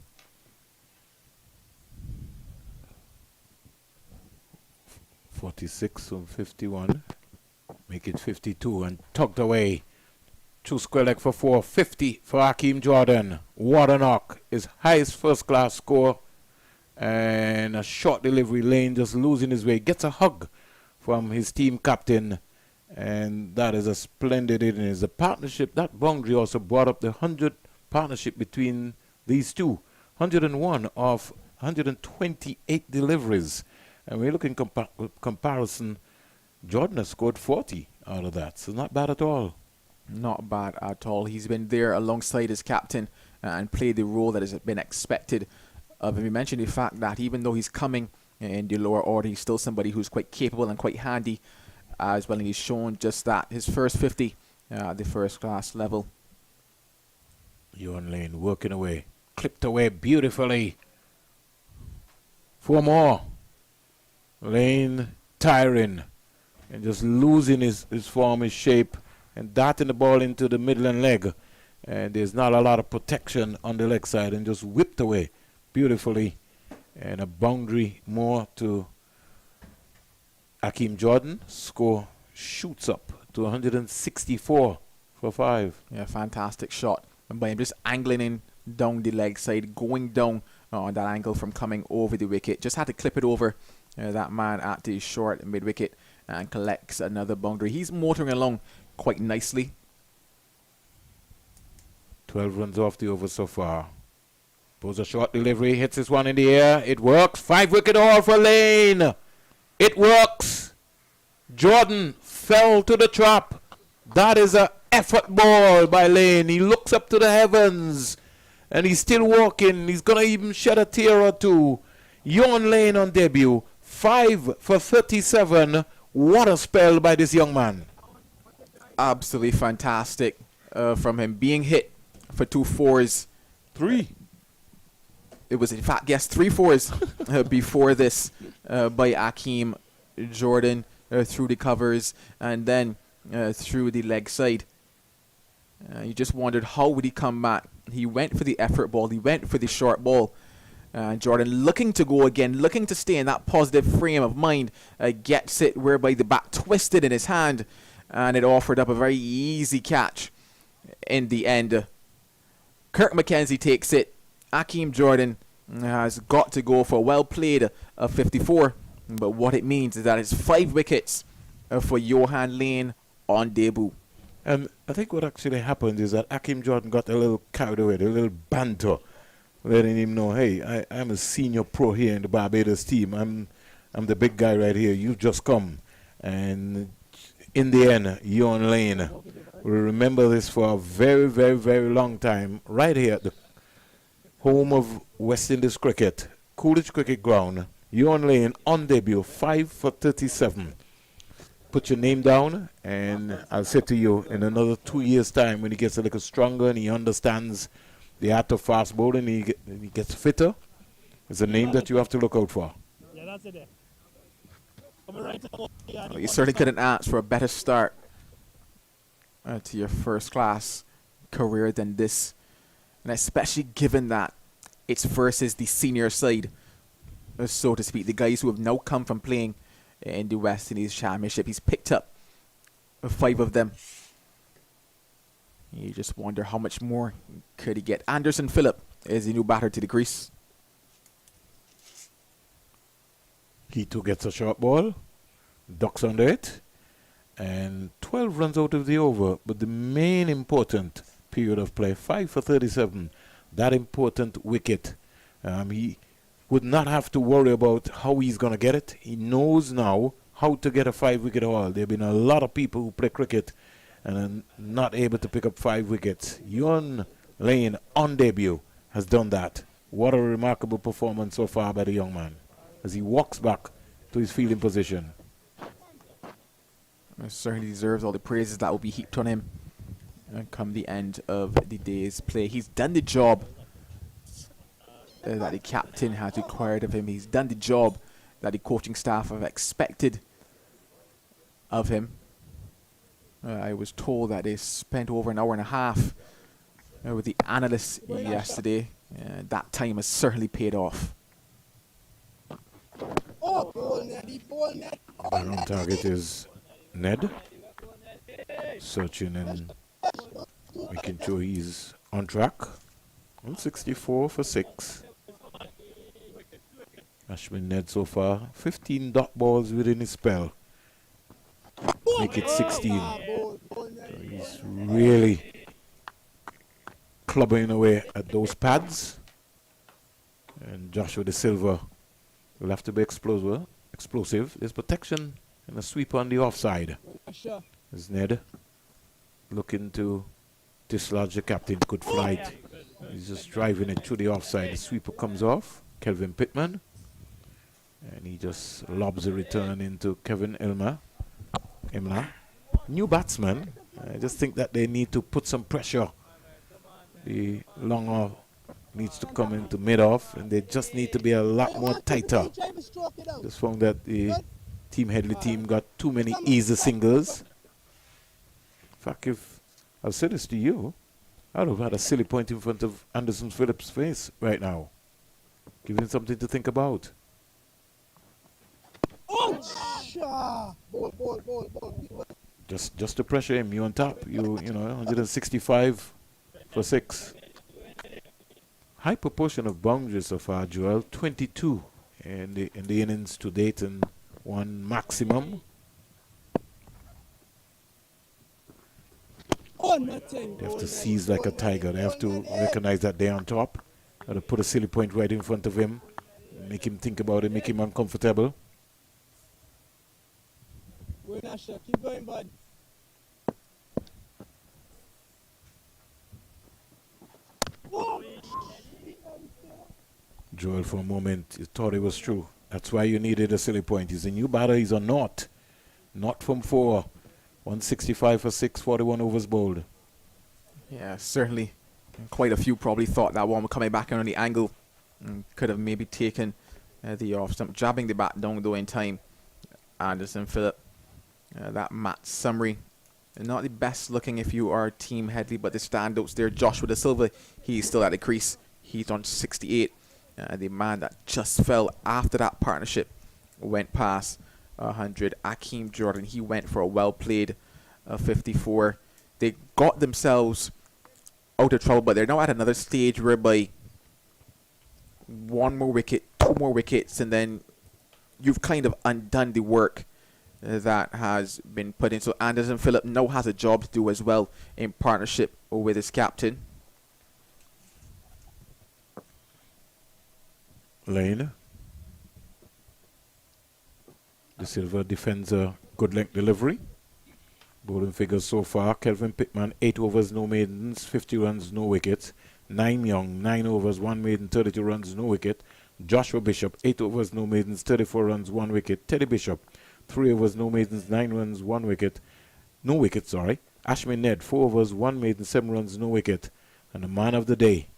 46 from 51. Make it 52 and tucked away. Two square leg for 4. 50 for Akeem Jordan. What a knock. His highest first-class score. And a short delivery. Layne just losing his way. Gets a hug from his team captain. And that is a splendid innings. The partnership, that boundary also brought up the 100 partnership between these two. 101 of 128 deliveries. And we're looking comparison, Jordan has scored 40 out of that. So not bad at all. Not bad at all. He's been there alongside his captain and played the role that has been expected of him. We mentioned the fact that even though he's coming in the lower order, he's still somebody who's quite capable and quite handy as well. And he's shown just that. His first 50 at the first class level. Layne working away. Clipped away beautifully. 4 more. Layne tiring and just losing his form, his shape, and darting the ball into the Midland leg. And there's not a lot of protection on the leg side, and just whipped away beautifully. And a boundary more to Akeem Jordan. Score shoots up to 164 for 5. Yeah, fantastic shot. And by him just angling in down the leg side, going down on that angle from coming over the wicket. Just had to clip it over that man at the short mid-wicket and collects another boundary. He's motoring along quite nicely. 12 runs off the over so far. Pulls a short delivery, hits this one in the air. It works. 5-wicket all for Layne. It works. Jordan fell to the trap. That is an effort ball by Layne. He looks up to the heavens and he's still walking. He's going to even shed a tear or two. Layne on debut. 5 for 37. What a spell by this young man. Absolutely fantastic from him. Being hit for 2 fours. 3. It was, in fact, yes, 3 fours before this by Akeem Jordan through the covers and then through the leg side. You just wondered how would he come back. He went for the effort ball. He went for the short ball. Jordan looking to go again, looking to stay in that positive frame of mind, gets it whereby the bat twisted in his hand and it offered up a very easy catch in the end. Kirk McKenzie takes it. Akeem Jordan has got to go for a well played 54, but what it means is that it's 5 wickets for Layne on debut. And I think what actually happened is that Akeem Jordan got a little carried away, a little banter, letting him know, hey, I'm a senior pro here in the Barbados team. I'm the big guy right here. You've just come. And in the end, Layne will remember this for a very, very, very long time. Right here at the home of West Indies cricket, Coolidge Cricket Ground. Layne on debut, 5 for 37. Put your name down, and I'll say to you, in another 2 years' time, when he gets a little stronger and he understands the art of fast bowling, he gets fitter, it's a name that you have to look out for. Yeah, that's it. Well, you certainly couldn't ask for a better start to your first-class career than this, and especially given that it's versus the senior side, so to speak, the guys who have now come from playing in the West Indies Championship. He's picked up 5 of them. You just wonder how much more could he get. Anderson Phillip is the new batter to the crease. He too gets a short ball, ducks under it, and 12 runs out of the over. But the main important period of play, 5 for 37, that important wicket. He would not have to worry about how he's going to get it. He knows now how to get a 5-wicket haul. There have been a lot of people who play cricket and are not able to pick up 5 wickets. Layne on debut has done that. What a remarkable performance so far by the young man as he walks back to his fielding position. He certainly deserves all the praises that will be heaped on him come the end of the day's play. He's done the job that the captain has required of him. He's done the job that the coaching staff have expected of him. I was told that they spent over an hour and a half with the analysts yesterday. That time has certainly paid off. Man on target is Ned. Searching and making sure he's on track. 164 for 6. Ashwin Ned so far, 15 dot balls within his spell. Make it 16. So he's really clubbing away at those pads. And Joshua De Silva will have to be explosive. There's protection and a sweep on the offside. As Ned looking to dislodge the captain. Good flight. He's just driving it through the offside. The sweeper comes off. Kelvin Pittman. And he just lobs a return into Kevin Imla. New batsman. I just think that they need to put some pressure. The long off needs to come into mid-off, and they just need to be a lot more tighter. Just found that the Team Headley team got too many easy singles. In fact, if I'll say this to you, I would have had a silly point in front of Anderson Phillip's face right now. Give him something to think about. Just to pressure him, you on top. You know, 165 for 6. High proportion of boundaries so far, Joel. 22 in the innings to date, and 1 maximum. They have to seize like a tiger. They have to recognize that they're on top. Got to put a silly point right in front of him, make him think about it, make him uncomfortable. Keep going, bud. Joel, for a moment, he thought it was true. That's why you needed a silly point. He's a new batter. He's a not. Not from 4. 165 for 6, 41 overs bowled. Yeah, certainly. Quite a few probably thought that one was coming back on the angle. And could have maybe taken the off stump, jabbing the bat down though in time. Anderson Phillip. That match summary. Not the best looking if you are Team Headley, but the standouts there. Joshua De Silva, he's still at the crease. He's on 68. The man that just fell after that partnership went past 100. Akeem Jordan, he went for a well-played 54. They got themselves out of trouble, but they're now at another stage whereby 1 more wicket, 2 more wickets, and then you've kind of undone the work that has been put in. So Anderson Phillip now has a job to do as well in partnership with his captain. Layne. De Silva defends a good length delivery. Bowling figures so far. Kelvin Pittman, 8 overs, no maidens, 50 runs, no wickets. 9 Young, 9 overs, 1 maiden, 32 runs, no wicket. Joshua Bishop, 8 overs, no maidens, 34 runs, 1 wicket. Teddy Bishop, 3 overs, no maidens, 9 runs, 1 wicket. No wicket, sorry. Ashwin Ned, 4 overs, 1 maiden, 7 runs, no wicket. And the man of the day,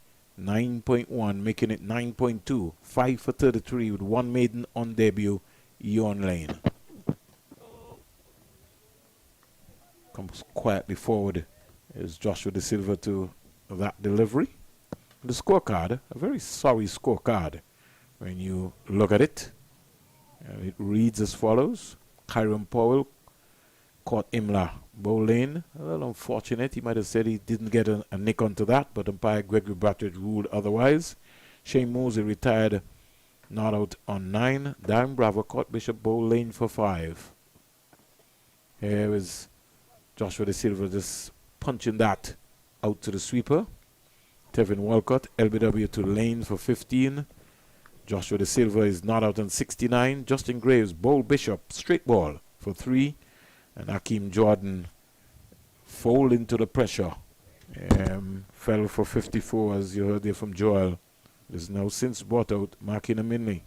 9.1, making it 9.2. 5 for 33 with 1 maiden on debut, Layne. Comes quietly forward is Joshua De Silva to that delivery. The scorecard, a very sorry scorecard when you look at it. And it reads as follows. Kyron Powell caught Imla Layne. A little unfortunate. He might have said he didn't get a nick onto that, but umpire Gregory Brattridge ruled otherwise. Shane Moseley retired not out on 9. Darren Bravo caught Bishop Layne for 5. Here is Joshua De Silva just punching that out to the sweeper. Tevin Walcott, LBW to Layne for 15. Joshua De Silva is not out on 69. Justin Graves, Bishop, straight ball for 3. And Akeem Jordan fold into the pressure. Fell for 54, as you heard there from Joel. Is now since brought out Markin Minley.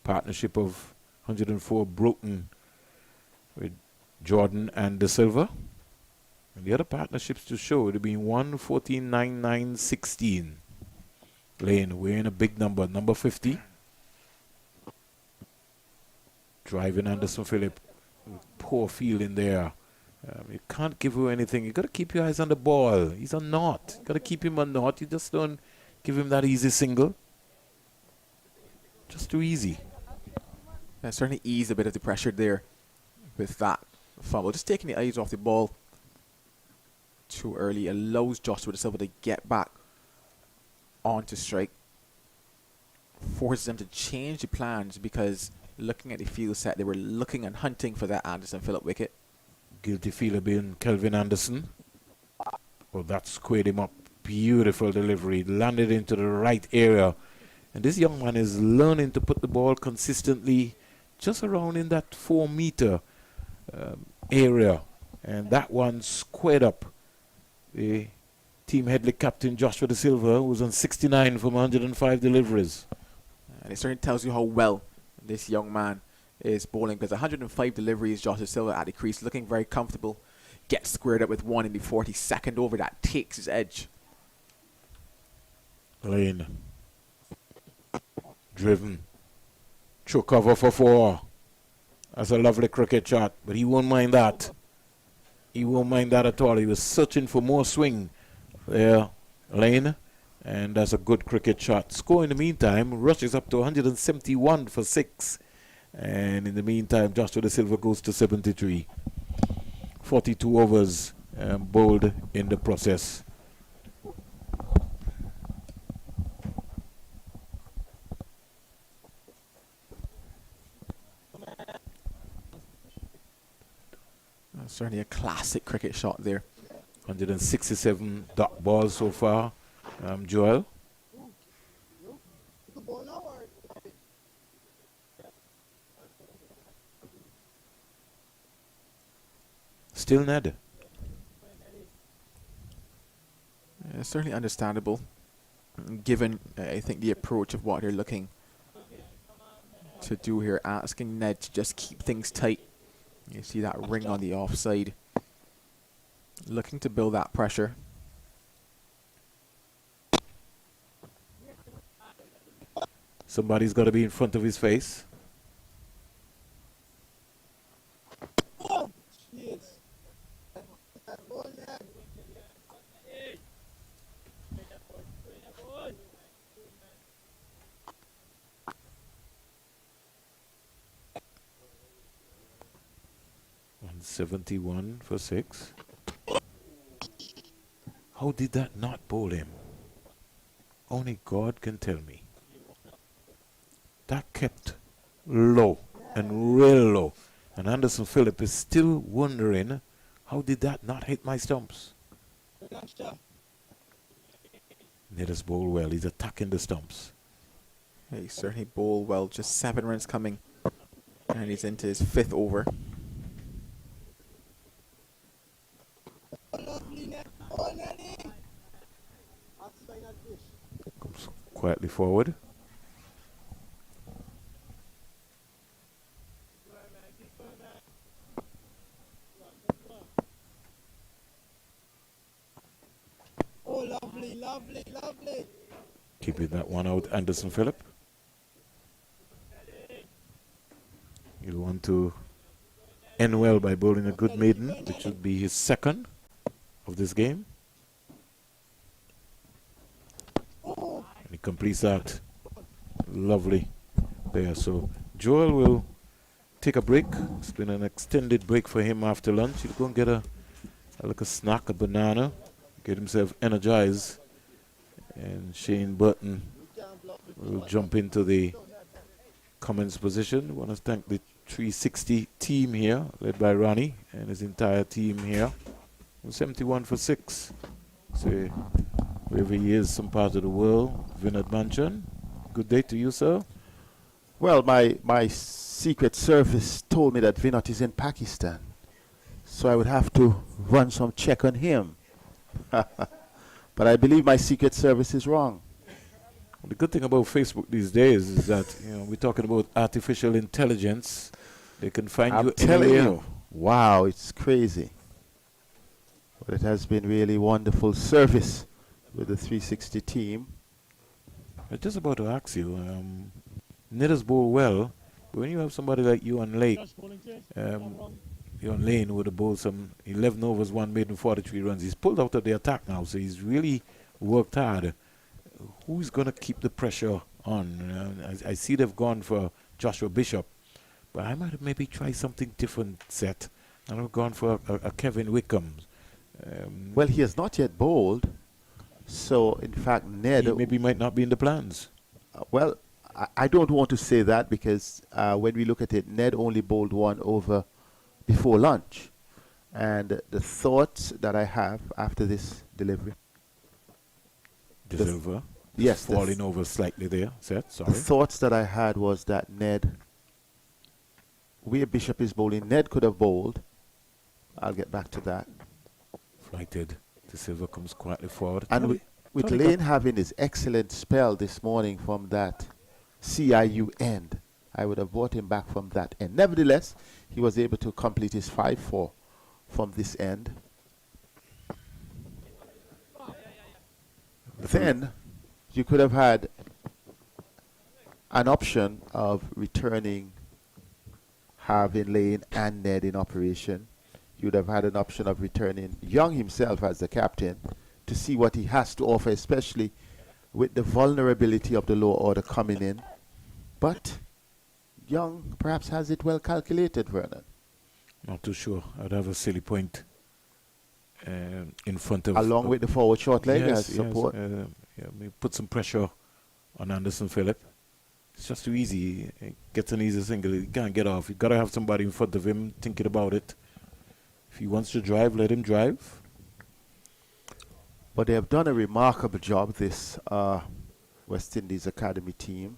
Partnership of 104 broken with Jordan and De Silva. And the other partnerships to show would have been 1, 14, 9, 9, 16. Layne, we're in a big number, number 50. Driving Anderson Phillip. Poor fielding there. You can't give away anything. You got to keep your eyes on the ball. He's on naught. You got to keep him on naught. You just don't give him that easy single. Just too easy. That certainly eased a bit of the pressure there with that fumble. Just taking the eyes off the ball too early allows Joshua Da Silva to get back onto strike. Forces them to change the plans because looking at the field set, they were looking and hunting for that Anderson Phillip wicket. Guilty fielder being Kelvin Anderson. Oh, that squared him up. Beautiful delivery. Landed into the right area. And this young man is learning to put the ball consistently just around in that 4-meter area. And that one squared up the Team Headley captain Joshua Da Silva, who was on 69 from 105 deliveries. And it certainly tells you how well this young man is bowling, because 105 deliveries, Joshua Da Silva at the crease, looking very comfortable. Gets squared up with one in the 42nd over. That takes his edge. Layne. Driven. Through cover for 4. That's a lovely cricket shot, but he won't mind that. He won't mind that at all. He was searching for more swing there, Layne. And that's a good cricket shot. Score in the meantime rushes up to 171 for 6. And in the meantime, Joshua Da Silva goes to 73. 42 overs bowled in the process. Certainly a classic cricket shot there. 167 dot balls so far. Joel. Still Ned. Certainly understandable, given I think the approach of what they're looking to do here, asking Ned to just keep things tight. You see that ring on the offside, looking to build that pressure. Somebody's got to be in front of his face. And 71 for 6. How did that not bowl him? Only God can tell me. That kept low and real low. And Anderson Phillip is still wondering, how did that not hit my stumps? Neda's bowled well. He's attacking the stumps. He certainly bowled well. Just 7 runs coming. And he's into his 5th over. Comes quietly forward. Lovely. Keeping that one out, Anderson Phillip. He'll want to end well by bowling a good maiden, which would be his 2nd of this game. And he completes that. Lovely there. So Joel will take a break. It's been an extended break for him after lunch. He'll go and get a snack, a banana, get himself energized. And Shane Burton will jump into the comments position. I want to thank the 360 team here, led by Ronnie and his entire team here. 71 for 6. So wherever he is, some part of the world. Vinod Manchan, good day to you, sir. Well, my Secret Service told me that Vinod is in Pakistan, so I would have to run some check on him. But I believe my Secret Service is wrong. The good thing about Facebook these days is that we're talking about artificial intelligence. They can find you. I'm telling anywhere. you, wow, it's crazy. But it has been really wonderful service with the 360 team. I was just about to ask you, Neda's bowl well. But when you have somebody like you on Lake, you on Layne would have bowled some 11 overs, one made and 43 runs. He's pulled out of the attack now, so he's really worked hard. Who's going to keep the pressure on? I see they've gone for Joshua Bishop, but I might have maybe tried something different set. And I've gone for a Kevin Wickham. Well, he has not yet bowled, so in fact, Ned he maybe might not be in the plans. Well, I don't want to say that because when we look at it, Ned only bowled 1 over before lunch. And the thoughts that I have after this delivery. The Silva? Yes. Falling over slightly there, Seth, sorry. The thoughts that I had was that Ned, where Bishop is bowling, Ned could have bowled. I'll get back to that. Flighted. The Silva comes quietly forward. And with Layne having his excellent spell this morning from that CIU end, I would have brought him back from that end. Nevertheless, he was able to complete his 5-4 from this end. Then you could have had an option of returning having Layne and Ned in operation. You would have had an option of returning Young himself as the captain to see what he has to offer, especially with the vulnerability of the lower order coming in. But Young perhaps has it well calculated, Vernon. Not too sure. I'd have a silly point in front of... Along with the forward short leg as support. Put some pressure on Anderson Phillip. It's just too easy. He gets an easy single. He can't get off. You've got to have somebody in front of him thinking about it. If he wants to drive, let him drive. But they have done a remarkable job, this West Indies Academy team.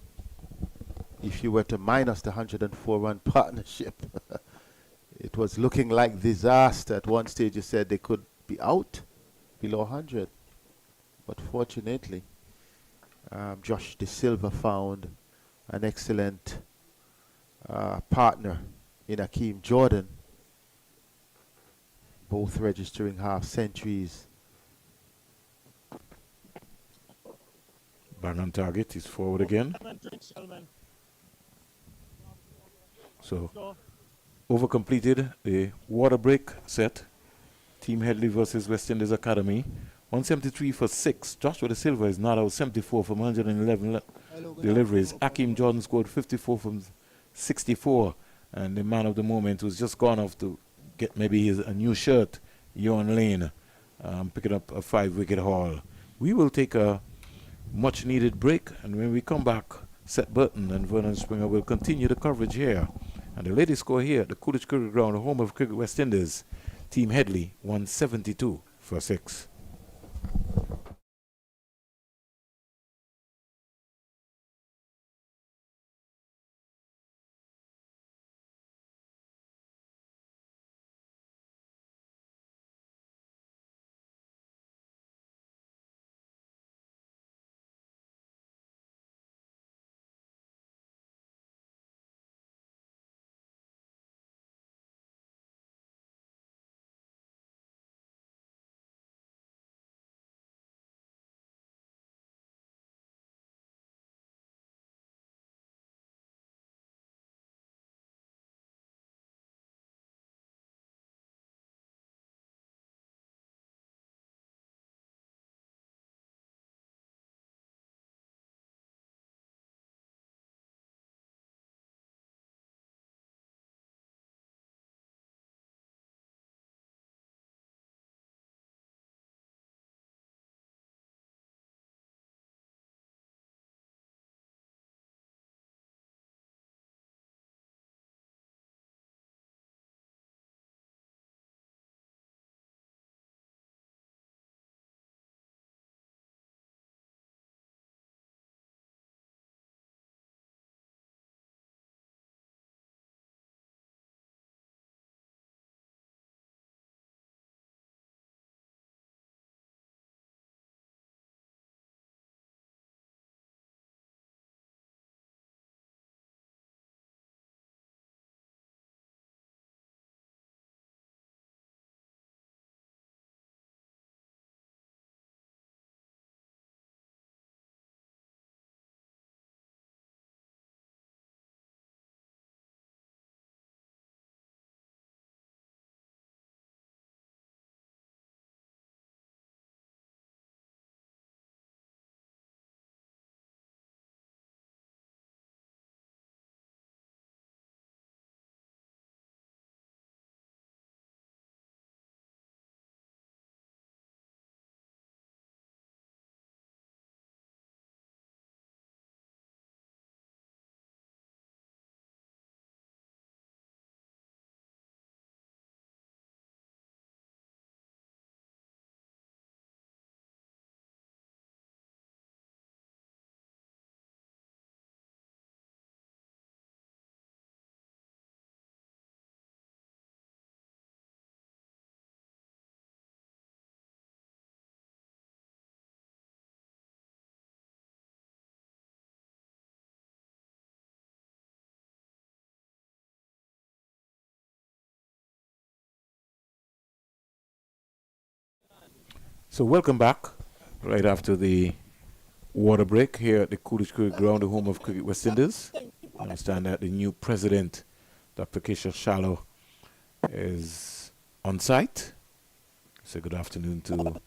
If you were to minus the 104-run partnership, it was looking like disaster. At one stage you said they could be out below 100. But fortunately, Josh De Silva found an excellent partner in Akeem Jordan, both registering half centuries. Bang on target. He's forward again. So, over completed the water break set. Team Headley versus West Indies Academy. 173 for 6. Joshua De Silva is not out. 74 from 111 deliveries. Akeem Jordan scored 54 from 64. And the man of the moment was just gone off to get maybe a new shirt, Ewan Layne, picking up a 5-wicket haul. We will take a much-needed break, and when we come back, Seth Burton and Vernon Springer will continue the coverage here. And the latest score here at the Coolidge Cricket Ground, home of Cricket West Indies, Team Headley 172 for 6. So welcome back, right after the water break here at the Coolidge Cricket Ground, the home of Cricket West Indies. I understand that the new president, Dr. Keisha Shallow, is on site. So good afternoon to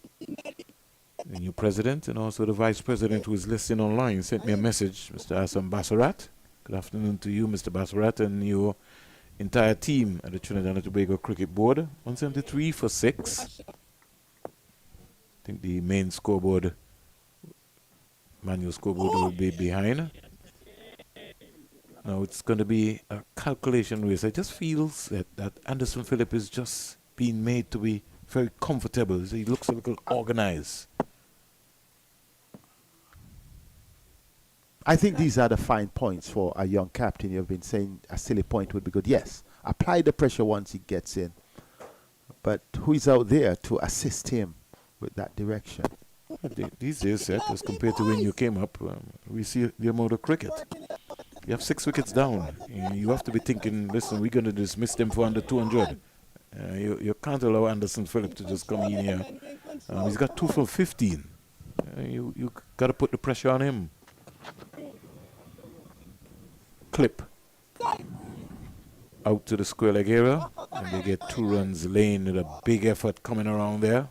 the new president and also the vice president who is listening online. Sent me a message, Mr. Hassan Bassarat. Good afternoon to you, Mr. Bassarat, and your entire team at the Trinidad and Tobago Cricket Board. 173 for 6. I think the main scoreboard, manual scoreboard, will be behind. Now it's going to be a calculation race. I just feel that Anderson Phillip is just being made to be very comfortable. He looks a little organized. I think these are the fine points for a young captain. You've been saying a silly point would be good. Yes, apply the pressure once he gets in. But who is out there to assist him with that direction? These days, as compared to when you came up, we see the amount of cricket. You have 6 wickets down. You have to be thinking, listen, we're going to dismiss them for under 200. You can't allow Anderson Phillip to just come in here. He's got 2 for 15. You got to put the pressure on him. Clip. Out to the square leg area. And they get 2 runs. Layne with a big effort coming around there.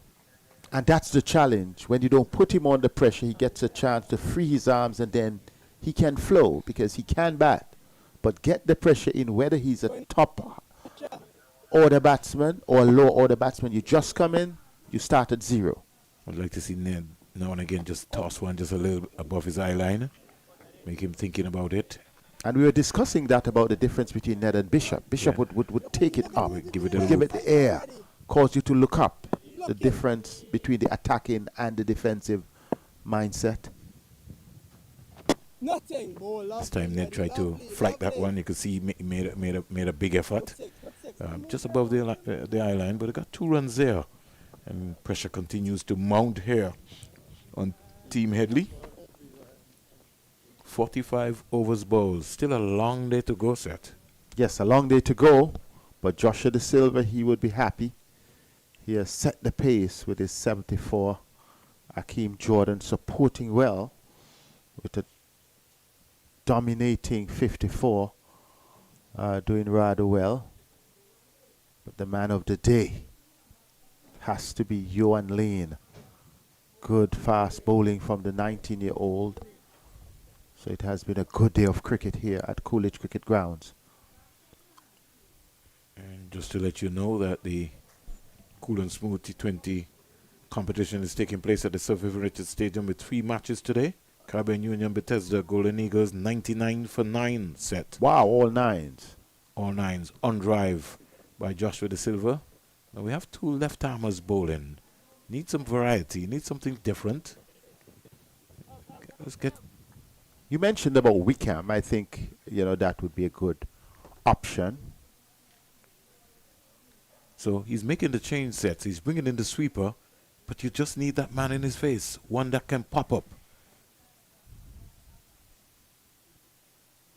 And that's the challenge. When you don't put him under pressure, he gets a chance to free his arms and then he can flow because he can bat. But get the pressure in, whether he's a top order batsman or a low order batsman. You just come in, you start at 0. I'd like to see Ned now and again just toss one just a little above his eye line. Make him thinking about it. And we were discussing that about the difference between Ned and Bishop. Bishop would take it up, give it the air, cause you to look up. The difference between the attacking and the defensive mindset. This time Ned tried to flight that one. You could see he made a big effort. Just above the eye line, but he got 2 runs there. And pressure continues to mount here on Team Headley. 45 overs bowled. Still a long day to go, Seth. Yes, a long day to go. But Joshua De Silva, he would be happy. He has set the pace with his 74. Akeem Jordan supporting well with a dominating 54. Doing rather well. But the man of the day has to be Johan Layne. Good fast bowling from the 19-year-old. So it has been a good day of cricket here at Coolidge Cricket Grounds. And just to let you know that the Cool and Smooth T20 competition is taking place at the Sir Vivian Richards Stadium with 3 matches today. Caribbean Union Bethesda Golden Eagles 99 for 9 set. Wow, all 9s. All 9s on drive by Joshua De Silva. Now we have 2 left-armers bowling. Need some variety, need something different. Let's get... You mentioned about Wickham. I think, that would be a good option. So he's making the change sets. He's bringing in the sweeper, but you just need that man in his face, one that can pop up.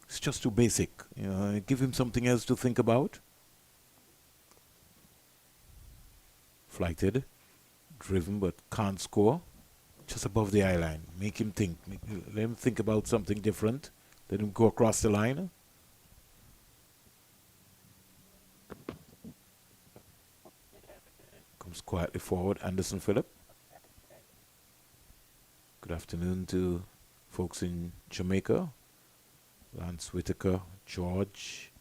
It's just too basic. Give him something else to think about. Flighted, driven, but can't score. Just above the eye line. Make him think. Let him think about something different. Let him go across the line. Comes quietly forward, Anderson Phillip. Good afternoon to folks in Jamaica. Lance Whitaker, George,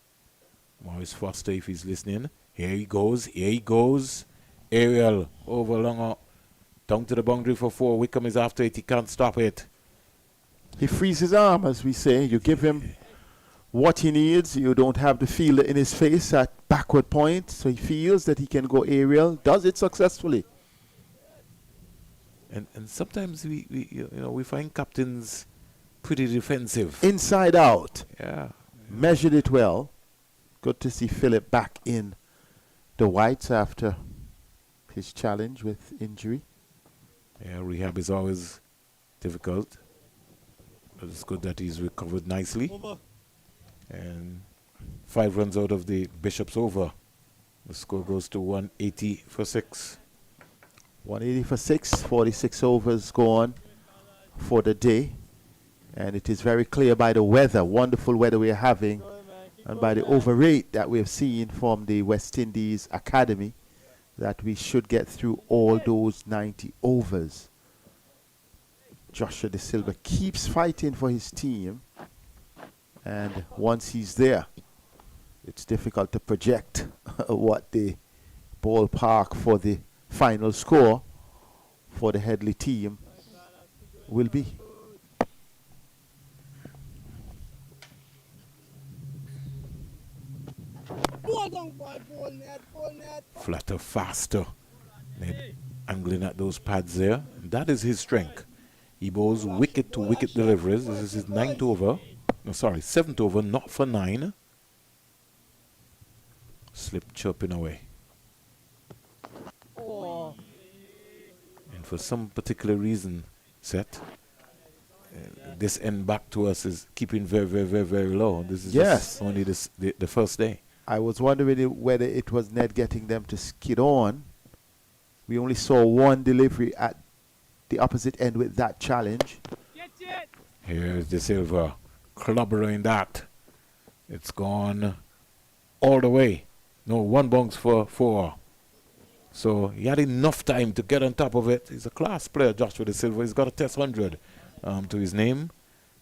Maurice Foster if he's listening. Here he goes. Ariel over longer. Down to the boundary for 4. Wickham is after it. He can't stop it. He frees his arm, as we say. You give him what he needs. You don't have the fielder in his face at backward point. So he feels that he can go aerial. Does it successfully. And sometimes we find captains pretty defensive. Inside out. Yeah. Measured it well. Good to see Phillip back in the whites after his challenge with injury. Yeah, rehab is always difficult. But it's good that he's recovered nicely. And 5 runs out of the Bishop's over. The score goes to 180 for 6. 180 for 6, 46 overs gone for the day. And it is very clear by the weather, wonderful weather we are having, and by the over rate that we have seen from the West Indies Academy, that we should get through all those 90 overs. Joshua De Silva keeps fighting for his team, and once he's there, it's difficult to project what the ballpark for the final score for the Headley team will be. Flatter, faster. Ned angling at those pads there. That is his strength. He bowls wicket to wicket deliveries. This is his 9th over. No, sorry, 7th over, not for 9. Slip chirping away. And for some particular reason, Seth, this end back to us is keeping very, very, very, very low. This is just only the first day. I was wondering whether it was Ned getting them to skid on. We only saw one delivery at the opposite end with that challenge. Here's De Silva clobbering that. It's gone all the way. No, 1 bounce for 4. So he had enough time to get on top of it. He's a class player, Joshua De Silva. He's got a test 100 to his name.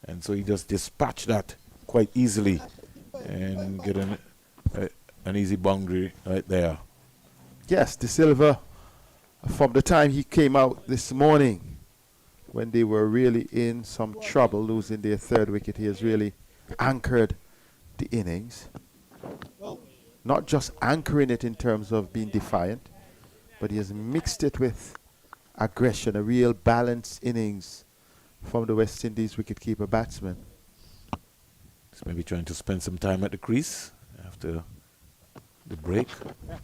And so he just dispatched that quite easily and get an easy boundary right there. Yes, De Silva, from the time he came out this morning, when they were really in some trouble, losing their 3rd wicket, he has really anchored the innings. Not just anchoring it in terms of being defiant, but he has mixed it with aggression, a real balanced innings from the West Indies wicketkeeper batsman. He's maybe trying to spend some time at the crease after the break.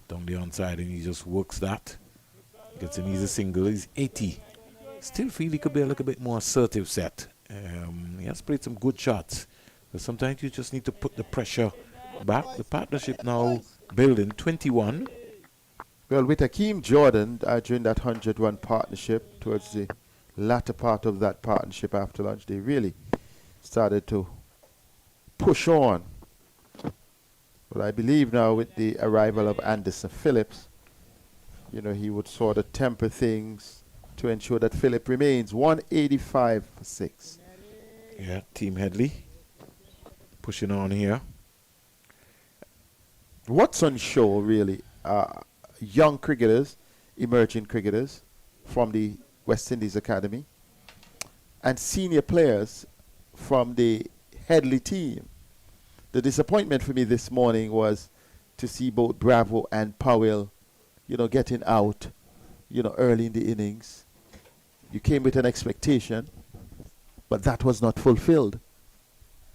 Down the onside, and he just works that. Gets an easy single. He's 80. Still feel he could be a little bit more assertive, Set. He has played some good shots. But sometimes you just need to put the pressure back. The partnership now building 21. Well, with Hakeem Jordan during that 100-run partnership, towards the latter part of that partnership after lunch, they really started to push on. But I believe now with the arrival of Anderson Phillips, you know, he would sort of temper things to ensure that Phillip remains 185 for 6. Yeah, Team Headley pushing on here. What's on show, really, young cricketers, emerging cricketers from the West Indies Academy, and senior players from the Headley team. The disappointment for me this morning was to see both Bravo and Powell, you know, getting out, you know, early in the innings. You came with an expectation, but that was not fulfilled.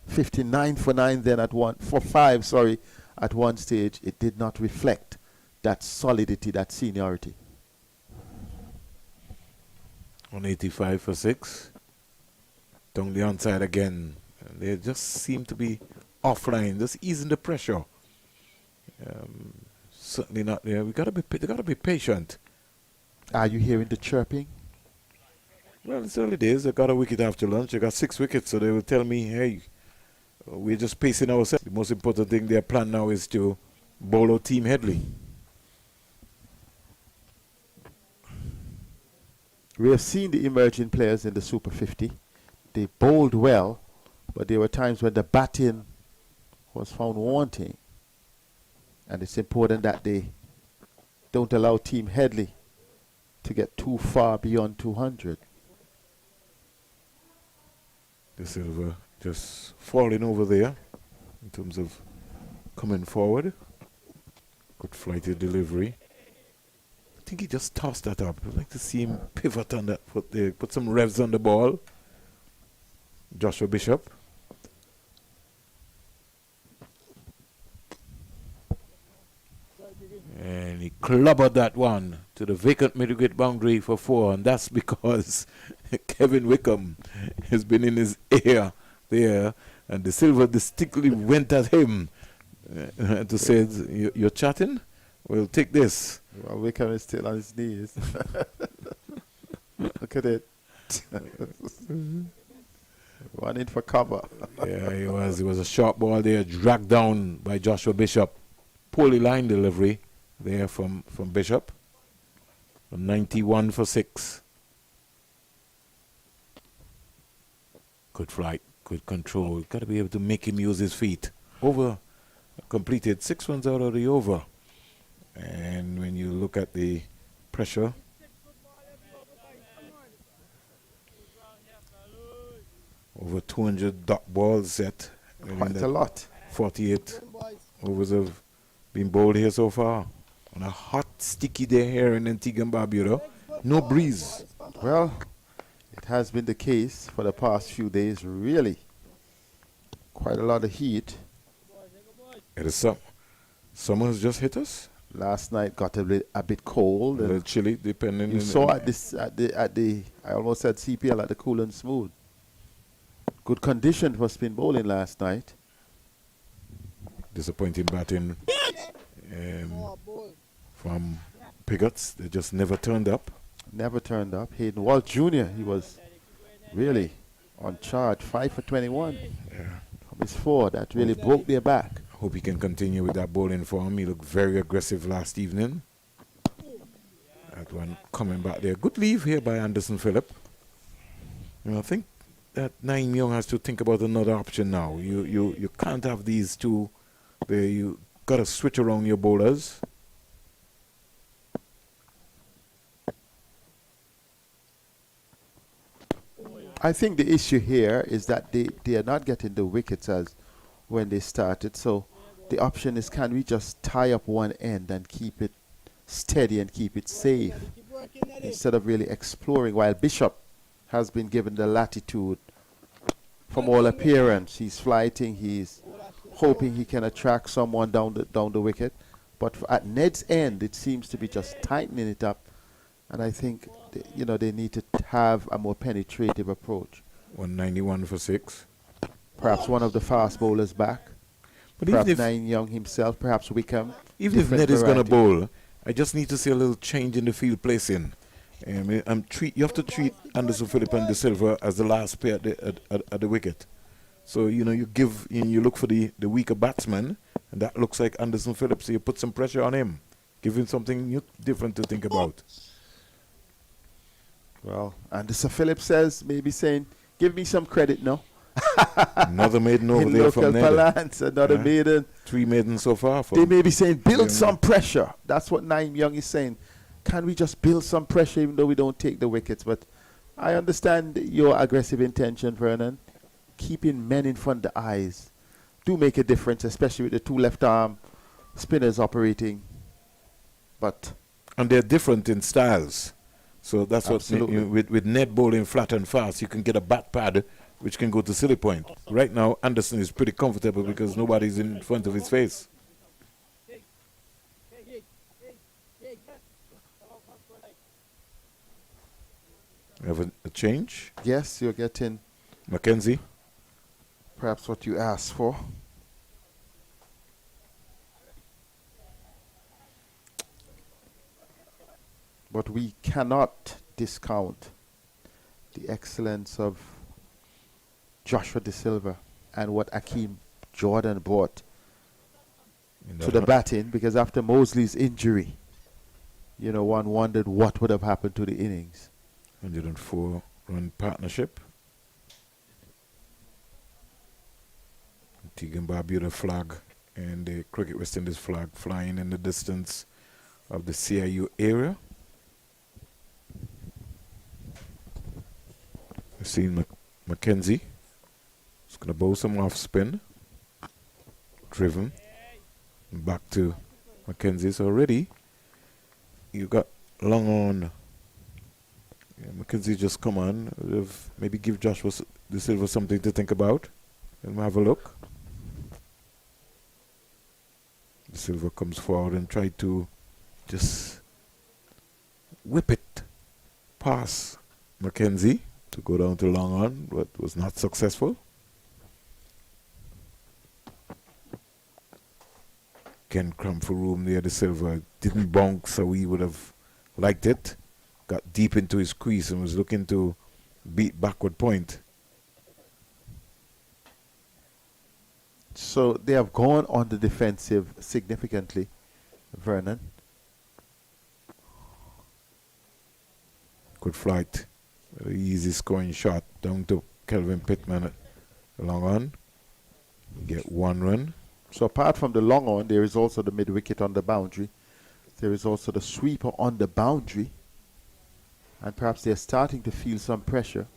59 for 9 then at 5, at one stage. It did not reflect that solidity, that seniority. 185 for 6. Down the onside again. And they just seem to be offline, just easing the pressure. Certainly not there. They gotta be patient. Are you hearing the chirping? Well, it's early days. They got a wicket after lunch. They got 6 wickets, so they will tell me, hey, we're just pacing ourselves. The most important thing their plan now is to bowl out Team Headley. We have seen the emerging players in the Super 50. They bowled well, but there were times when the batting was found wanting. And it's important that they don't allow Team Headley to get too far beyond 200. De Silva just falling over there in terms of coming forward. Good flighted delivery. I think he just tossed that up. I'd like to see him pivot on that foot there, put some revs on the ball. Joshua Bishop. And he clobbered that one to the vacant middle-wicket boundary for 4, and that's because Kevin Wickham has been in his ear there, and De Silva distinctly went at him to say, you're chatting? We'll take this. Well, Wickham is still on his knees. Look at it. Running for cover. Yeah, he was. It was a sharp ball there, dragged down by Joshua Bishop. Poorly line delivery there from Bishop. 91 for 6. Good flight, good control. Got to be able to make him use his feet. Over, completed 6 runs out of the over. And when you look at the pressure, over 200 dot balls set. Quite a lot. 48 overs have been bowled here so far. On a hot, sticky day here in Antigua and Barbuda. No breeze. Well, it has been the case for the past few days, really. Quite a lot of heat. It is summer has just hit us. Last night got a bit cold. A little chilly, depending. You saw at the I almost said CPL at the cool and smooth. Good condition for spin bowling last night. Disappointing batting from Pigots. They just never turned up. Never turned up. Hayden Walt Jr., he was really on charge. 5 for 21 from his 4. That really broke their back. Hope he can continue with that bowling form. He looked very aggressive last evening. That one coming back there. Good leave here by Anderson Phillip. I think that Naeem Young has to think about another option now. You can't have these two. You got to switch around your bowlers. I think the issue here is that they are not getting the wickets as when they started. So the option is, can we just tie up one end and keep it steady and keep it safe instead of really exploring, while Bishop has been given the latitude from all appearance. He's flighting, he's hoping he can attract someone down the wicket. But at Ned's end, it seems to be just tightening it up. And I think, they need to have a more penetrative approach. 191 for 6. Perhaps one of the fast bowlers back. But perhaps even if Naeem Young himself, perhaps Wickham. Even if Ned is going to bowl, I just need to see a little change in the field placing. You have to treat Anderson Phillip and De Silva as the last pair at the wicket. So, you look for the weaker batsman, and that looks like Anderson Phillip, so you put some pressure on him. Give him something new, different to think about. Well, Anderson Phillip maybe saying, give me some credit now. Another maiden over there from Ned. Another maiden. 3 maidens so far. They may be saying, build some pressure. That's what Naeem Young is saying. Can we just build some pressure even though we don't take the wickets? But I understand your aggressive intention, Vernon. Keeping men in front of the eyes do make a difference, especially with the 2 left-arm spinners operating. And they're different in styles. So that's Absolutely. what, with Ned bowling flat and fast, you can get a bat pad which can go to silly point. Right now, Anderson is pretty comfortable because nobody's in front of his face. You have a change? Yes, you're getting McKenzie. Perhaps what you asked for. But we cannot discount the excellence of Joshua De Silva and what Akeem Jordan brought to the batting, because after Moseley's injury, one wondered what would have happened to the innings. 104-run partnership. Antigua and Barbuda flag and the Cricket West Indies flag flying in the distance of the CIU area. We've seen McKenzie. He's going to bowl some off spin. Driven. Back to McKenzie. So already you got long on. McKenzie just come on. Maybe give Joshua De Silva something to think about. And have a look. De Silva comes forward and try to just whip it past McKenzie to go down to long on, but was not successful. Ken cramp for room near De Silva. Didn't bonk, so we would have liked it. got deep into his crease and was looking to beat backward point. So they have gone on the defensive significantly, Vernon. Good flight. Very easy scoring shot down to Kelvin Pittman. Long on. Get 1 run. So apart from the long on, there is also the mid-wicket on the boundary. There is also the sweeper on the boundary. And perhaps they're starting to feel some pressure.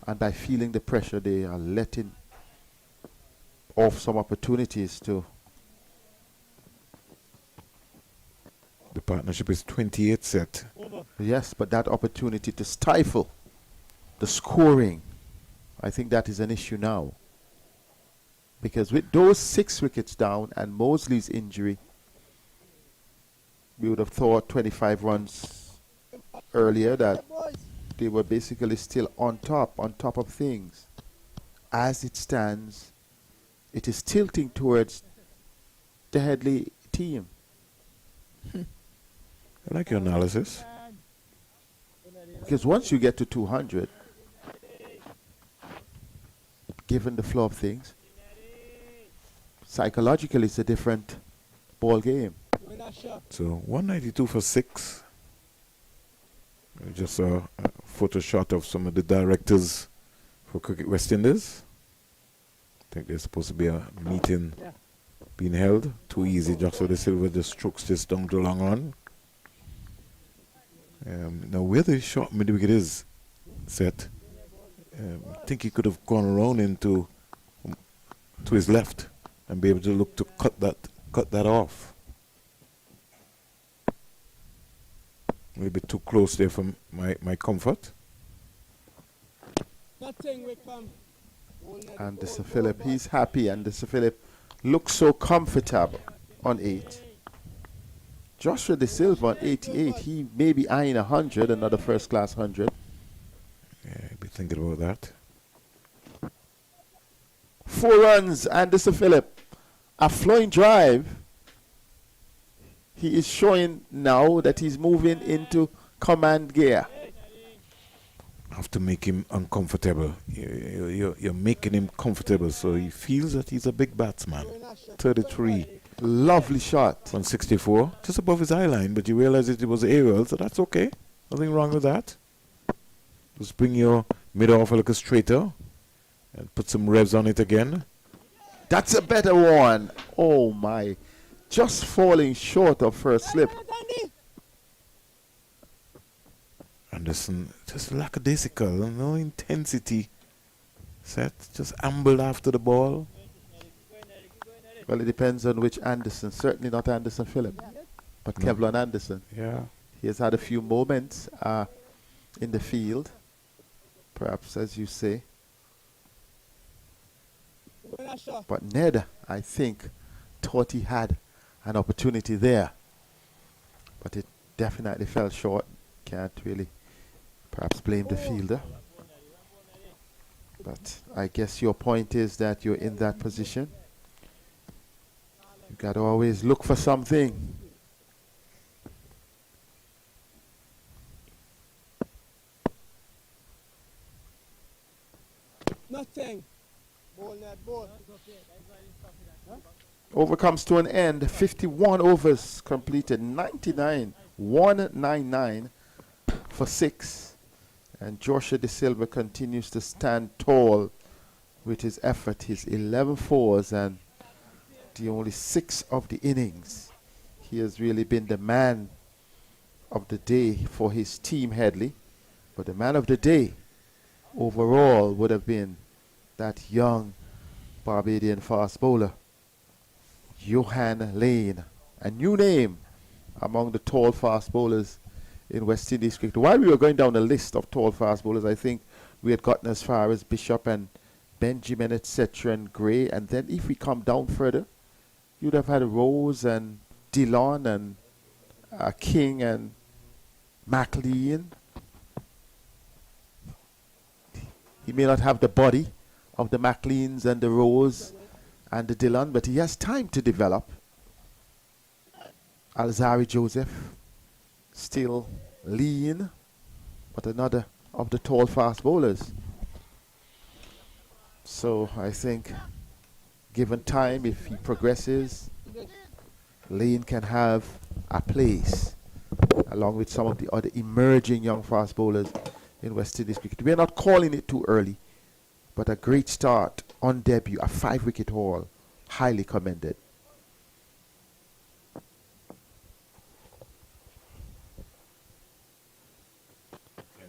And by feeling the pressure, they are letting off some opportunities to. The partnership is 28 set. Yes, but that opportunity to stifle the scoring, I think that is an issue now. Because with those 6 wickets down and Moseley's injury, we would have thought 25 runs earlier that they were basically still on top of things. As it stands, it is tilting towards the Headley team. I like your analysis. Because once you get to 200, given the flow of things, psychologically it's a different ball game. So 192 for 6. Just a photo shot of some of the directors for Cricket West Indies. I think there's supposed to be a meeting being held. Too easy. Joshua De Silva just strokes this down to long on. Now where the short mid wicket is set, I think he could have gone around into to his left and be able to look to cut that off. A little bit too close there for my comfort. And Sir Phillip, he's happy, and Sir Phillip looks so comfortable on 8. Joshua De Silva on 88, he may be eyeing 100, another first class 100. Yeah, I'd be thinking about that. 4 runs, and Sir Phillip, a flowing drive. He is showing now that he's moving into command gear. Have to make him uncomfortable. You're making him comfortable, so he feels that he's a big batsman. 33. Lovely shot. 164, just above his eye line, but you realize that it was aerial, so that's okay. Nothing wrong with that. Just bring your mid off a little straighter and put some revs on it again. That's a better one. Oh my. Just falling short of first slip. Anderson, just lackadaisical, no intensity. Set, just ambled after the ball. Well, it depends on which Anderson. Certainly not Anderson Phillip, but No. Kevlon Anderson. Yeah. He has had a few moments in the field, perhaps, as you say. But Ned, I think, thought he had an opportunity there. But it definitely fell short. Can't really perhaps blame the fielder. But I guess your point is that you're in that position. You got to always look for something. Nothing. Ball, net, ball. Over comes to an end. 51 overs completed. 99. 199 for 6. And Joshua De Silva continues to stand tall with his effort. His 11 fours and the only 6 of the innings. He has really been the man of the day for his team, Headley. But the man of the day overall would have been that young Barbadian fast bowler, Layne, a new name among the tall fast bowlers in West Indies cricket. While we were going down the list of tall fast bowlers, I think we had gotten as far as Bishop and Benjamin, etc., and Gray. And then if we come down further, you'd have had Rose and Dillon and King and McLean. He may not have the body of the McLeans and the Rose and the Dillon, but he has time to develop. Alzari Joseph, still Layne, but another of the tall fast bowlers. So I think, given time, if he progresses, Layne can have a place along with some of the other emerging young fast bowlers in West Indies cricket. We are not calling it too early, but a great start on debut, a 5-wicket haul, highly commended.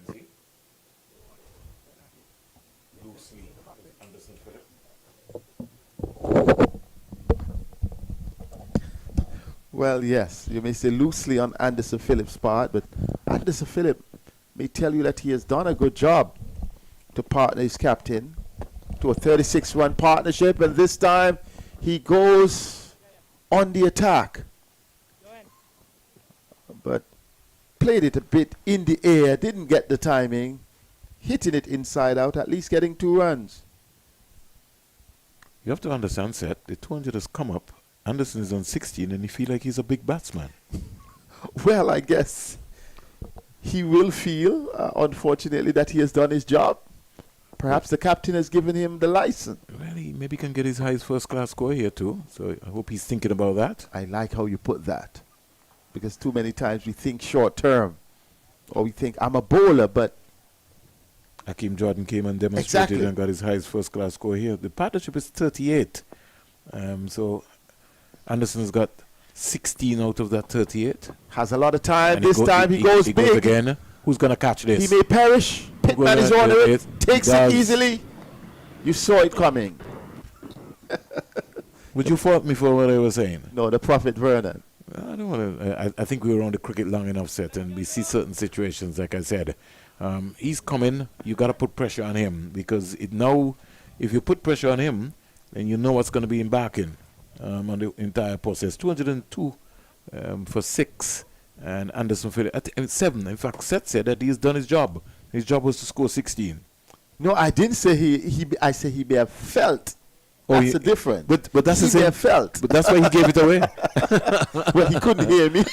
McKenzie. Loosely, Anderson Phillip. Well, yes, you may say loosely on Anderson Phillip's part, but Anderson Phillip may tell you that he has done a good job to partner his captain to a 36-run partnership, and this time he goes on the attack. But played it a bit in the air, didn't get the timing, hitting it inside out, at least getting 2 runs. You have to understand, Seth, the 200 has come up. Anderson is on 16 and he feel like he's a big batsman. Well, I guess he will feel, unfortunately, that he has done his job. Perhaps the captain has given him the license. Well, he maybe can get his highest first-class score here too. So I hope he's thinking about that. I like how you put that, because too many times we think short-term, or we think, I'm a bowler, but... Hakeem Jordan came and demonstrated and got his highest first-class score here. The partnership is 38. So Anderson's got 16 out of that 38. Has a lot of time. And this time he goes big. Goes again. Who's going to catch this? He may perish. Pittman is on it. Takes it easily. You saw it coming. Would you fault me for what I was saying? No, the Prophet Vernon. I don't want to. I think we were around the cricket long enough, Seth, and we see certain situations, like I said. He's coming. You got to put pressure on him, because if you put pressure on him, then you know what's going to be embarking on the entire process. 202 for 6, and Anderson Phillip 7. In fact, Seth said that he's done his job. His job was to score 16. No, I didn't say I said he may have felt. That's the difference. But that's the he same. May have felt. But that's why he gave it away. Well, he couldn't hear me.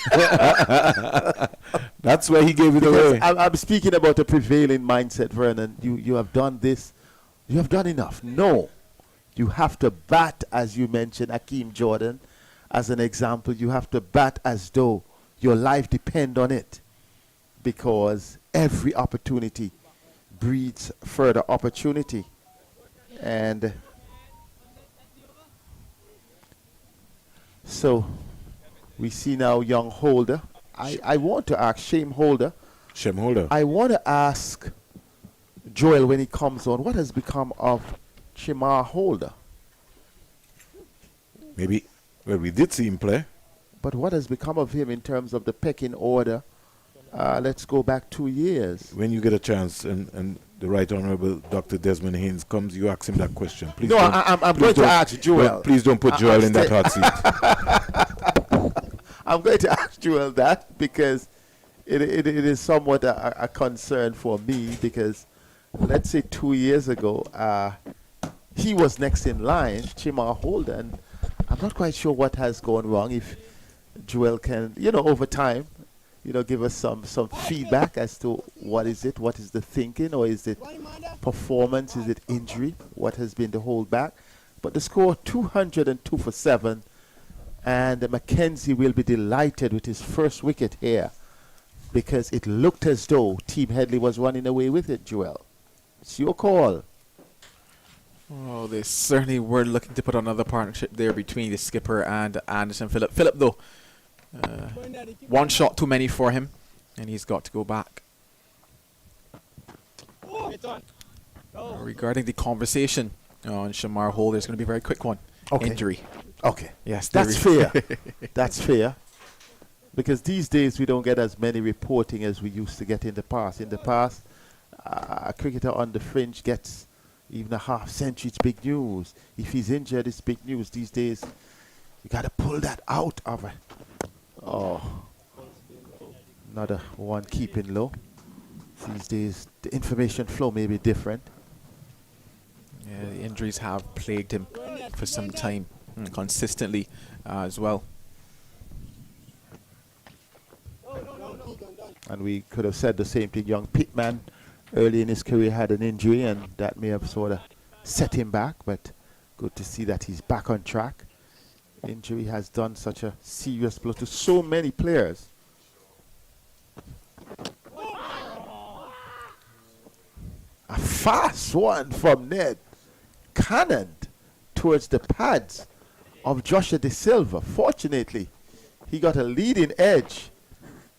That's why he gave it away. I'm speaking about a prevailing mindset, Vernon. You have done this. You have done enough. No. You have to bat, as you mentioned, Hakeem Jordan, as an example. You have to bat as though your life depends on it, because every opportunity breeds further opportunity. And so we see now young Holder. I want to ask Shem Holder. I want to ask Joel when he comes on, what has become of Shemar Holder? Maybe, well, we did see him play. But what has become of him in terms of the pecking order? Let's go back 2 years. When you get a chance and the Right Honourable Dr. Desmond Haynes comes, you ask him that question. Please. No, I'm going to ask Joel. Please don't put Joel in that hot seat. I'm going to ask Joel that, because it is somewhat a concern for me, because let's say 2 years ago, he was next in line, Shemar Holder, and I'm not quite sure what has gone wrong. If Joel can, over time, give us some feedback as to what is it, what is the thinking, or is it performance, is it injury, what has been the holdback. But the score 202 for 7, and McKenzie will be delighted with his first wicket here, because it looked as though Team Headley was running away with it, Joel. It's your call. Oh, they certainly were looking to put another partnership there between the skipper and Anderson Phillip. Phillip, though, one shot too many for him, and he's got to go back. Regarding the conversation on Shemar Holder, it's going to be a very quick one. Okay. Injury. Okay. Yes, that's fair. That's fair. Because these days we don't get as many reporting as we used to get in the past. In the past, a cricketer on the fringe gets even a half century. It's big news. If he's injured, it's big news. These days, you got to pull that out of it. Oh, another one keeping low. These days, the information flow may be different. Yeah, the injuries have plagued him for some time, consistently as well. And we could have said the same thing. Young Pittman early in his career had an injury, and that may have sort of set him back, but good to see that he's back on track. Injury has done such a serious blow to so many players. A fast one from Ned. Cannoned towards the pads of Joshua De Silva. Fortunately, he got a leading edge,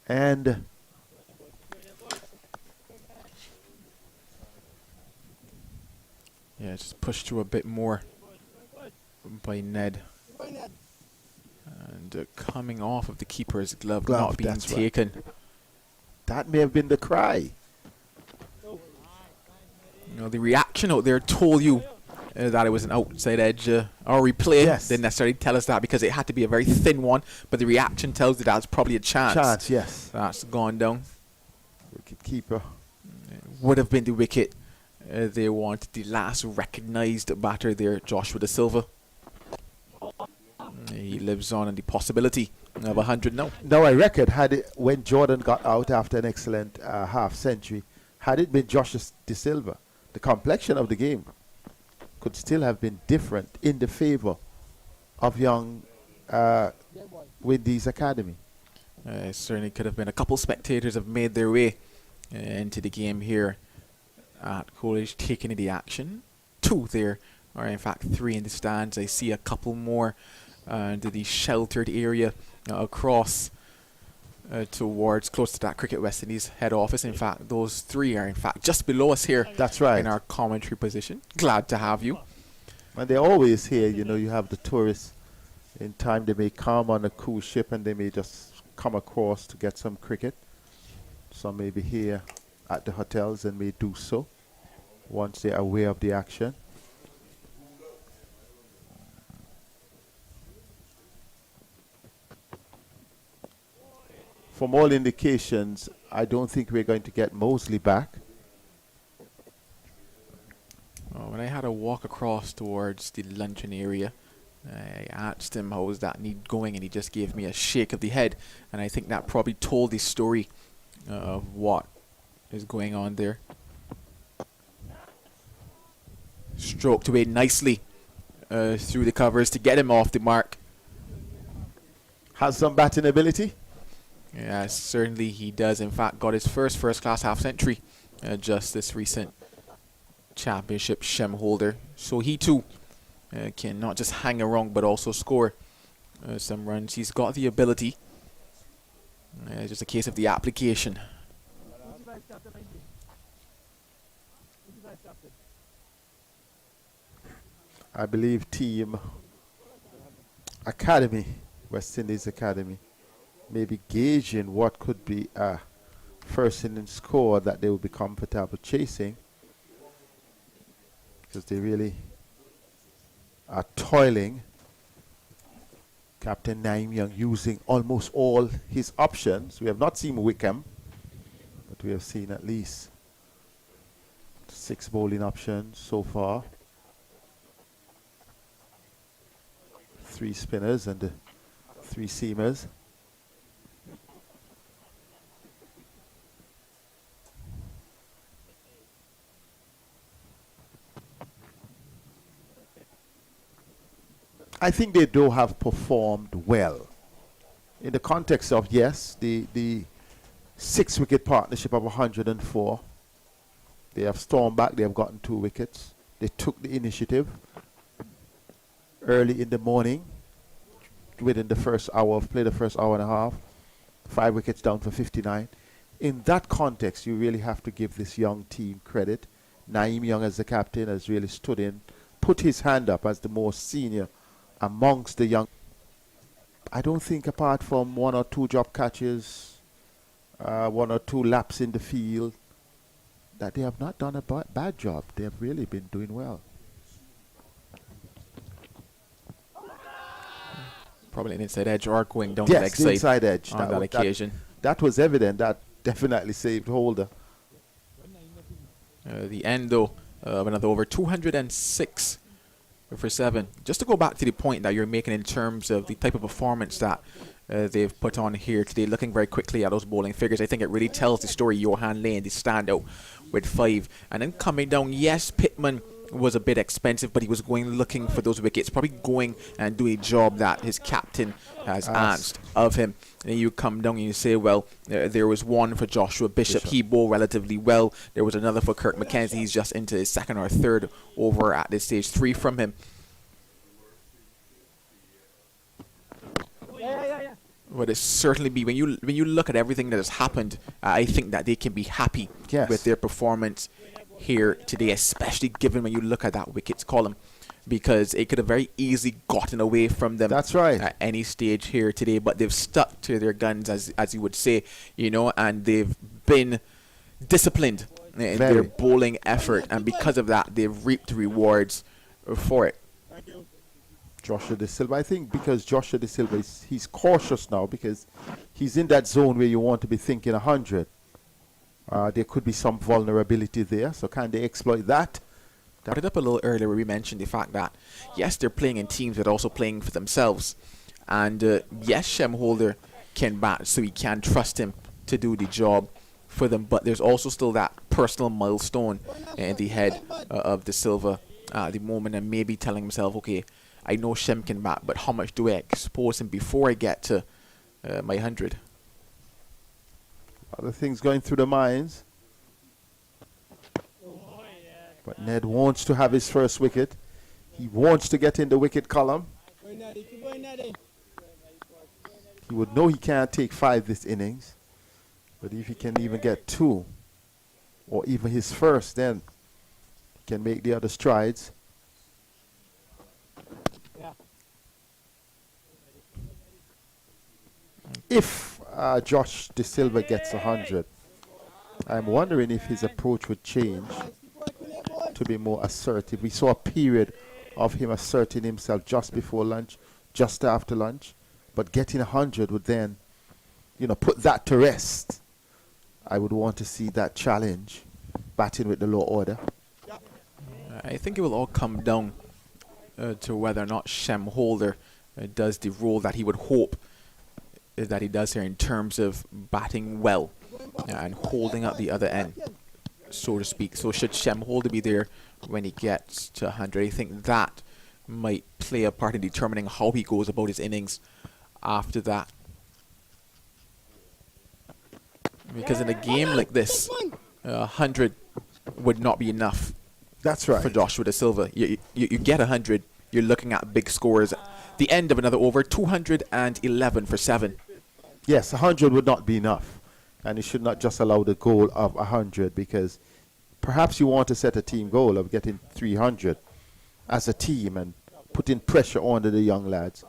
and yeah, just pushed through a bit more by Ned. And coming off of the keeper's glove not being taken. Right. That may have been the cry. You know, the reaction out there told you that it was an outside edge. Our replay didn't necessarily tell us that because it had to be a very thin one, but the reaction tells you that's probably a chance. Chance, yes. That's gone down. Wicket keeper. Would have been the wicket. They wanted the last recognised batter there, Joshua De Silva. He lives on in the possibility of 100 now. Now I reckon when Jordan got out after an excellent half century, had it been Joshua De Silva, the complexion of the game could still have been different in the favour of young Windies Academy. Certainly could have been. A couple spectators have made their way into the game here at Coolidge, taking in the action. 2 there, or in fact 3 in the stands. I see a couple more into the sheltered area across towards close to that Cricket West Indies head office. In fact, those 3 are in fact just below us here. That's right. In our commentary position. Glad to have you. And they're always here. You know, you have the tourists. In time, they may come on a cruise ship and they may just come across to get some cricket. Some may be here at the hotels and may do so once they're aware of the action. From all indications, I don't think we're going to get Moseley back. When I had a walk across towards the luncheon area, I asked him how was that need going, and he just gave me a shake of the head, and I think that probably told the story of what is going on there. Stroked away nicely through the covers to get him off the mark. Has some batting ability. Yeah, certainly he does. In fact, got his first-class half-century just this recent championship Shem holder. So he too can not just hang around but also score some runs. He's got the ability. It's just a case of the application. I believe Team Academy, West Indies Academy, maybe gauging what could be a first inning score that they will be comfortable chasing, because they really are toiling. Captain Naeem Young using almost all his options. We have not seen Wickham, but we have seen at least 6 bowling options so far. 3 spinners and 3 seamers. I think they do have performed well in the context of, yes, the 6-wicket partnership of 104. They have stormed back. They have gotten 2 wickets. They took the initiative early in the morning within the first hour of play, the first hour and a half. 5 wickets down for 59. In that context, you really have to give this young team credit. Naeem Young, as the captain, has really stood in, put his hand up as the most senior amongst the young. I don't think, apart from 1 or 2 drop catches, 1 or 2 laps in the field, that they have not done a bad job. They have really been doing well. Probably an inside edge or going down yes, the leg side inside edge on that occasion. That was evident. That definitely saved Holder. The end, though, of another over 206 for 7. Just to go back to the point that you're making in terms of the type of performance that they've put on here today. Looking very quickly at those bowling figures, I think it really tells the story. Johan Layne, the standout with 5. And then coming down, yes, Pittman was a bit expensive, but he was going looking for those wickets, probably going and doing a job that his captain has asked of him. And then you come down and you say, well, there was one for Joshua Bishop. He bowled relatively well. There was another for Kirk McKenzie. He's just into his second or third over at this stage. 3 from him. Would it certainly be, when you look at everything that has happened, I think that they can be happy with their performance here today, especially given when you look at that wickets column, because it could have very easily gotten away from them. That's right. At any stage here today, but they've stuck to their guns, as you would say, you know, and they've been disciplined in their bowling effort, and because of that, they've reaped rewards for it. Joshua De Silva, I think because Joshua De Silva, he's cautious now because he's in that zone where you want to be thinking 100. There could be some vulnerability there, so can they exploit that? Brought it up a little earlier where we mentioned the fact that, yes, they're playing in teams, but also playing for themselves. And yes, Shem Holder can bat, so you can trust him to do the job for them. But there's also still that personal milestone in the head of De Silva at the moment, and maybe telling himself, okay, I know Shem can bat, but how much do I expose him before I get to my 100? Other things going through the minds. But Ned wants to have his first wicket. He wants to get in the wicket column. He would know he can't take 5 this innings. But if he can even get 2, or even his first, then he can make the other strides. If Josh De Silva gets 100, I'm wondering if his approach would change to be more assertive. We saw a period of him asserting himself just before lunch, just after lunch, but getting 100 would then, you know, put that to rest. I would want to see that challenge, batting with the low order. I think it will all come down to whether or not Shem Holder does the role that he would hope that he does here in terms of batting well and holding up the other end, so to speak. So should Shem Holder be there when he gets to 100, I think that might play a part in determining how he goes about his innings after that. Because in a game like this, 100 would not be enough. That's right. For Joshua De Silva. You get 100, you're looking at big scores. The end of another over, 211 for 7. Yes, 100 would not be enough. And you should not just allow the goal of 100, because perhaps you want to set a team goal of getting 300 as a team and putting pressure on the young lads.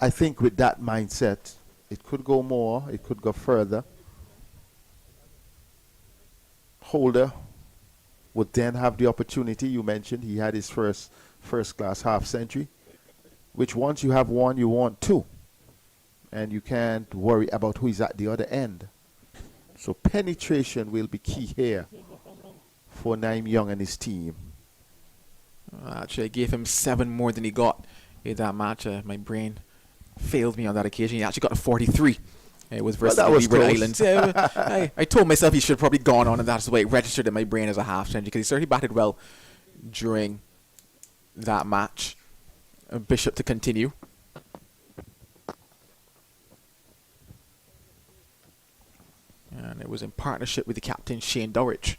I think with that mindset, it could go more, it could go further. Holder would then have the opportunity. You mentioned he had his first class half century, which once you have 1, you want 2. And you can't worry about who is at the other end. So penetration will be key here for Naim Young and his team. Actually, I gave him 7 more than he got in that match. My brain failed me on that occasion. He actually got a 43. It was versus the Leeward Islands. Yeah, I told myself he should have probably gone on, and that's the way it registered in my brain as a half century, because he certainly batted well during that match. Bishop to continue. And it was in partnership with the captain, Shane Dowrich,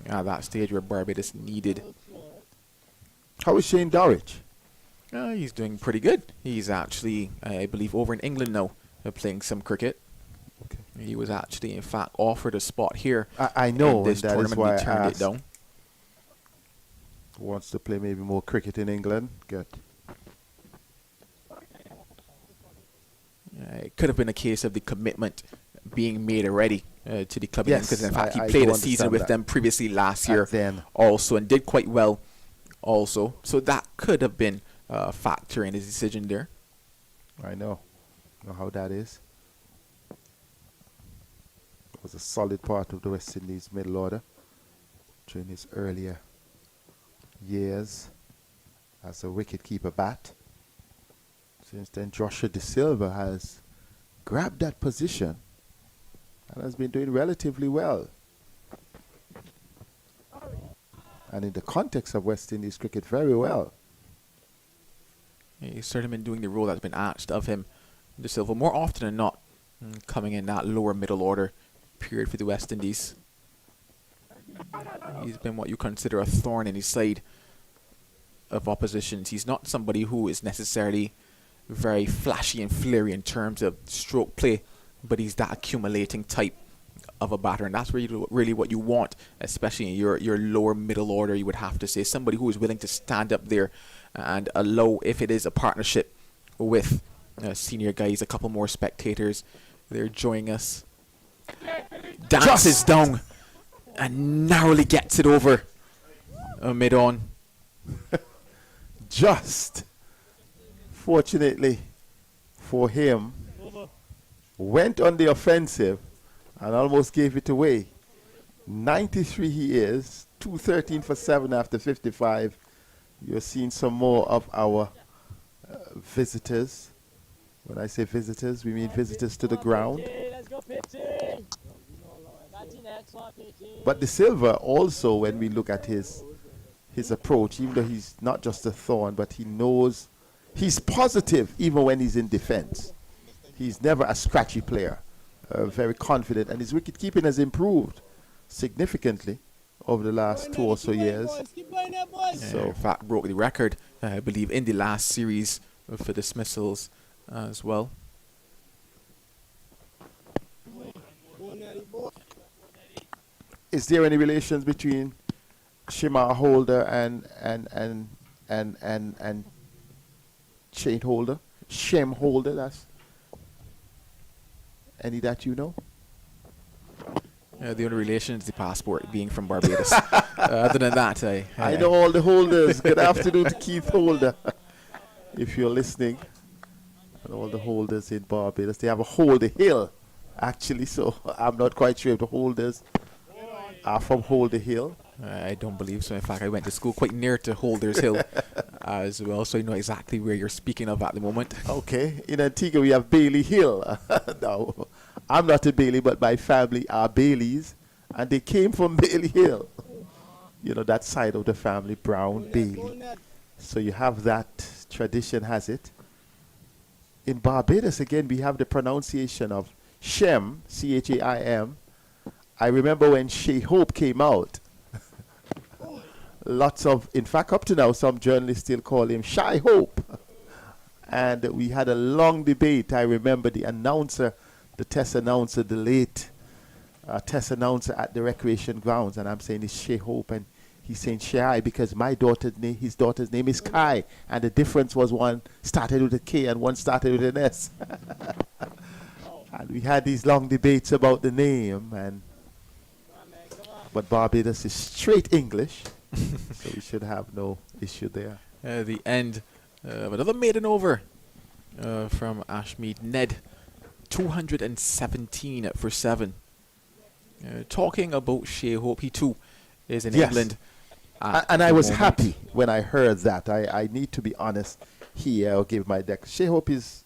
at that stage where Barbados needed. How is Shane Dowrich? He's doing pretty good. He's actually, I believe, over in England now, playing some cricket. Okay. He was actually, in fact, offered a spot here. I know, this and that is why he turned it down. Wants to play maybe more cricket in England. Good. It could have been a case of the commitment being made already to the club, because in fact he I played a season with them previously last year also, and did quite well also. So that could have been a factor in his decision there. I know how that is. It was a solid part of the West Indies middle order during his earlier years as a wicket-keeper bat. Since then, Joshua De Silva has grabbed that position and has been doing relatively well. And in the context of West Indies cricket, very well. He's certainly been doing the role that's been asked of him, De Silva, more often than not, coming in that lower middle order period for the West Indies. He's been what you consider a thorn in his side of oppositions. He's not somebody who is necessarily very flashy and flary in terms of stroke play, but he's that accumulating type of a batter, and that's really what you want, especially in your lower middle order. You would have to say somebody who is willing to stand up there and allow, if it is a partnership with senior guys, a couple more spectators, they're joining us. Dances down and narrowly gets it over mid-on. Just, fortunately for him, went on the offensive and almost gave it away. 93 he is, 213 for 7 after 55. You're seeing some more of our visitors. When I say visitors, we mean visitors to the ground. But De Silva also, when we look at his approach, even though he's not just a thorn, but he knows he's positive even when he's in defense. He's never a scratchy player, very confident, and his wicket keeping has improved significantly over the last 2 or so years. So, in fact, broke the record, I believe, in the last series for dismissals as well. Is there any relations between Shema Holder and Shane Holder? Shem Holder, that's any that you know? The only relation is the passport being from Barbados. Other than that, I know all the Holders. Good afternoon to Keith Holder, if you're listening. And all the Holders in Barbados. They have a Holder Hill, actually, so I'm not quite sure if the Holders are from Holder Hill. I don't believe so. In fact, I went to school quite near to Holders Hill as well, so I know exactly where you're speaking of at the moment. Okay. In Antigua, we have Bailey Hill. No, I'm not a Bailey, but my family are Baileys, and they came from Bailey Hill. You know, that side of the family, Brown, Bailey. So you have that tradition, has it. In Barbados, again, we have the pronunciation of Shem, C-H-A-I-M. I remember when Shea Hope came out, lots of, in fact, up to now, some journalists still call him Shy Hope. And we had a long debate. I remember the announcer, the test announcer, the late test announcer at the recreation grounds, and I'm saying it's Shea Hope, and he's saying Shai because my daughter's name, his daughter's name is Kai, and the difference was one started with a K and one started with an S. And we had these long debates about the name, but Barbados is straight English, so we should have no issue there. The end of another maiden over from Ashmead. Ned, 217 for 7. Talking about Shea Hope, he too is in England. And I was happy when I heard that. I need to be honest here. I'll give my deck. Shea Hope is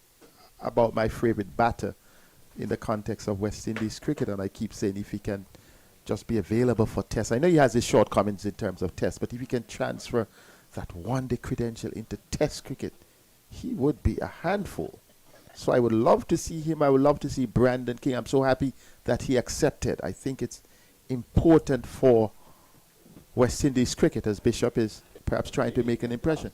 about my favorite batter in the context of West Indies cricket, and I keep saying if he can just be available for tests. I know he has his shortcomings in terms of tests, but if he can transfer that one-day credential into test cricket, he would be a handful. So I would love to see him. I would love to see Brandon King. I'm so happy that he accepted. I think it's important for West Indies cricket, as Bishop is perhaps trying to make an impression.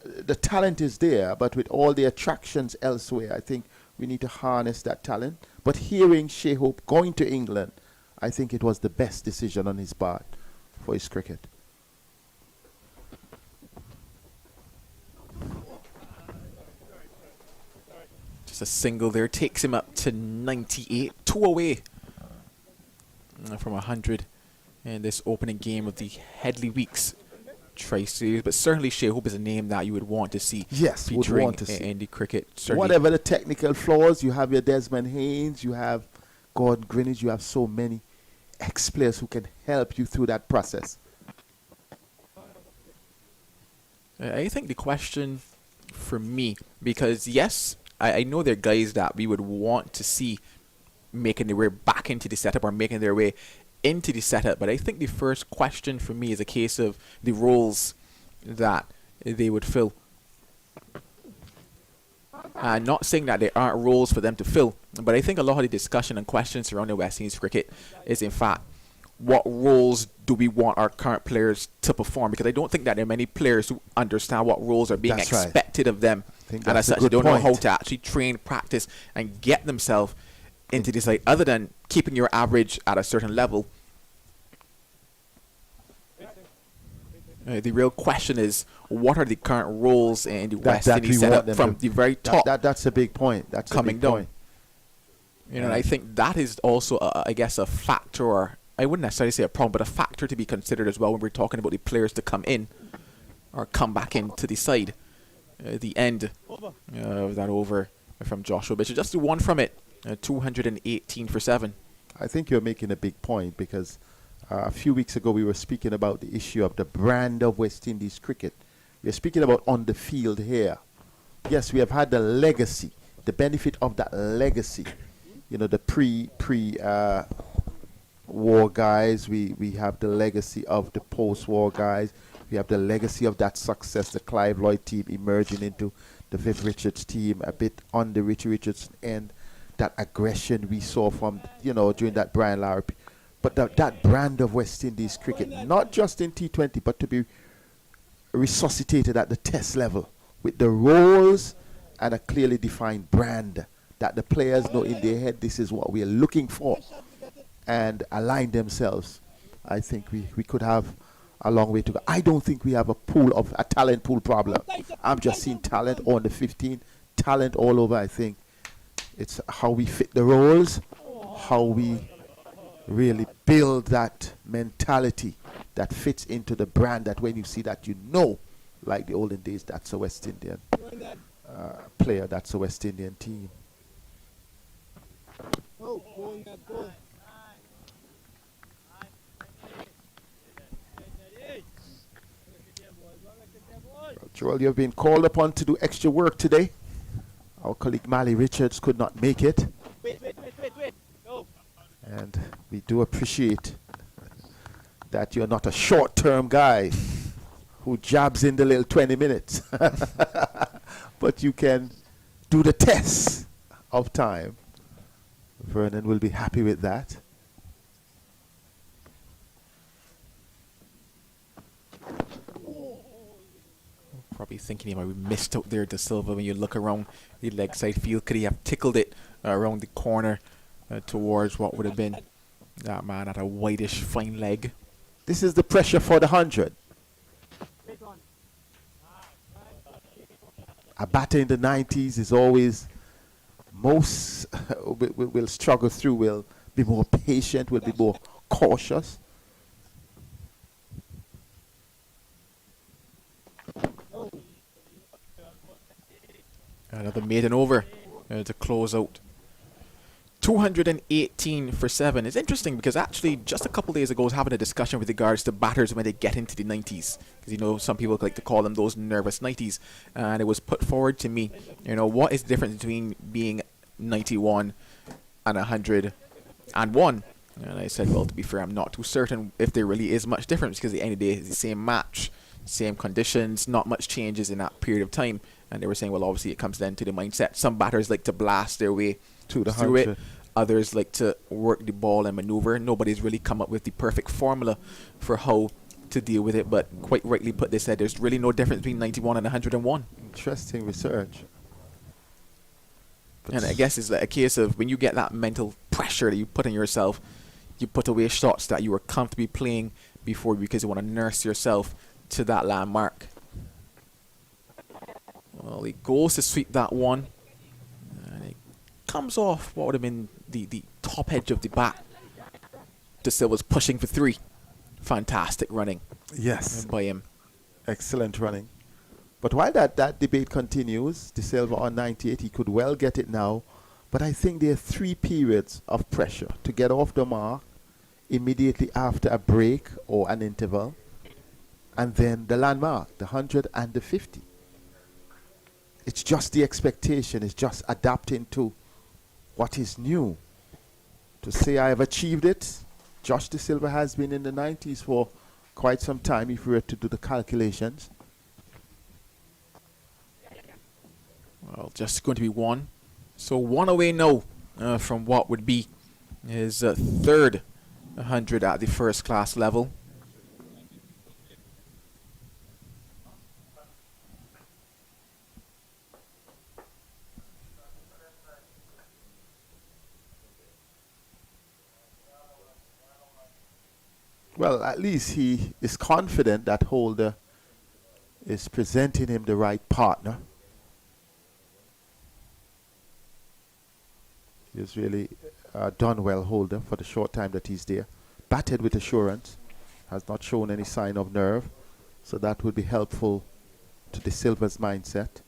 The talent is there, but with all the attractions elsewhere, I think we need to harness that talent. But hearing Shea Hope going to England, I think it was the best decision on his part for his cricket. Just a single there takes him up to 98, 2 away from 100 in this opening game of the Headley Weeks Tri-Series. But certainly Shea Hope is a name that you would want to see featuring in the cricket. Certainly. Whatever the technical flaws, you have your Desmond Haynes, you have Gordon Greenidge, you have so many ex-players who can help you through that process. I think the question for for me, because yes, I know there are guys that we would want to see making their way back into the setup or making their way into the setup, but I think the first question for me is a case of the roles that they would fill. Not saying that there aren't roles for them to fill, but I think a lot of the discussion and questions surrounding West Indies cricket is in fact, what roles do we want our current players to perform? Because I don't think that there are many players who understand what roles are being expected of them, and as such, they don't know how to actually train, practice, and get themselves into this side, other than keeping your average at a certain level. The real question is, what are the current roles in the West Indies setup from the very top? That's a big point. That's coming a big down. Point. You know, and I think that is also, I guess, a factor, or I wouldn't necessarily say a problem, but a factor to be considered as well when we're talking about the players to come in or come back into the side. The end of that over from Joshua Bishop. Just the one from it, 218 for 7. I think you're making a big point, because a few weeks ago we were speaking about the issue of the brand of West Indies cricket. We're speaking about on the field here. Yes, we have had the legacy, the benefit of that legacy. You know, the war guys. We have the legacy of the post-war guys. We have the legacy of that success, the Clive Lloyd team emerging into the Viv Richards team, a bit on the Richie Richards end. That aggression we saw from, during that Brian Lara. But that brand of West Indies cricket, not just in T20, but to be resuscitated at the test level with the roles and a clearly defined brand that the players know in their head, this is what we are looking for, and align themselves. I think we could have a long way to go. I don't think we have a talent pool problem. I'm just seeing talent on the 15, talent all over. I think it's how we fit the roles, how we really build that mentality that fits into the brand, that when you see that, like the olden days, that's a West Indian player, that's a West Indian team. Joel, you've been called upon to do extra work today. Our colleague Mally Richards could not make it. And we do appreciate that you're not a short-term guy who jabs in the little 20 minutes. But you can do the test of time. Vernon will be happy with that. Probably thinking he might be missed out there, De Silva, when you look around the leg side field. Could he have tickled it around the corner towards what would have been that man at a whitish fine leg? This is the pressure for the 100. A batter in the 90s is always most will struggle through, will be more patient, will be more cautious. Another maiden over to close out. 218 for 7. It's interesting because actually just a couple days ago I was having a discussion with regards to batters when they get into the 90s. Because some people like to call them those nervous 90s. And it was put forward to me, what is the difference between being 91 and 101? And I said, well, to be fair, I'm not too certain if there really is much difference, because at the end of the day it's the same match, same conditions, not much changes in that period of time. And they were saying, well, obviously it comes down to the mindset. Some batters like to blast their way through it. Others like to work the ball and maneuver. Nobody's really come up with the perfect formula for how to deal with it. But quite rightly put, they said there's really no difference between 91 and 101. Interesting research. And I guess it's like a case of when you get that mental pressure that you put on yourself, you put away shots that you were comfortably playing before because you want to nurse yourself to that landmark. Well, he goes to sweep that one. And it comes off what would have been the top edge of the bat. De Silva's pushing for 3. Fantastic running. Yes. By him. Excellent running. But while that debate continues, De Silva on 98, he could well get it now. But I think there are 3 periods of pressure to get off the mark immediately after a break or an interval. And then the landmark, the 100 and the 50. it's just the expectation. It's just adapting to what is new. To say I have achieved it, Josh De Silva has been in the 90s for quite some time if we were to do the calculations. Well, just going to be one. So one away now from what would be his third 100 at the first class level. Well, at least he is confident that Holder is presenting him the right partner. He's really done well, Holder, for the short time that he's there. Batted with assurance, has not shown any sign of nerve, so that would be helpful to De Silva's mindset.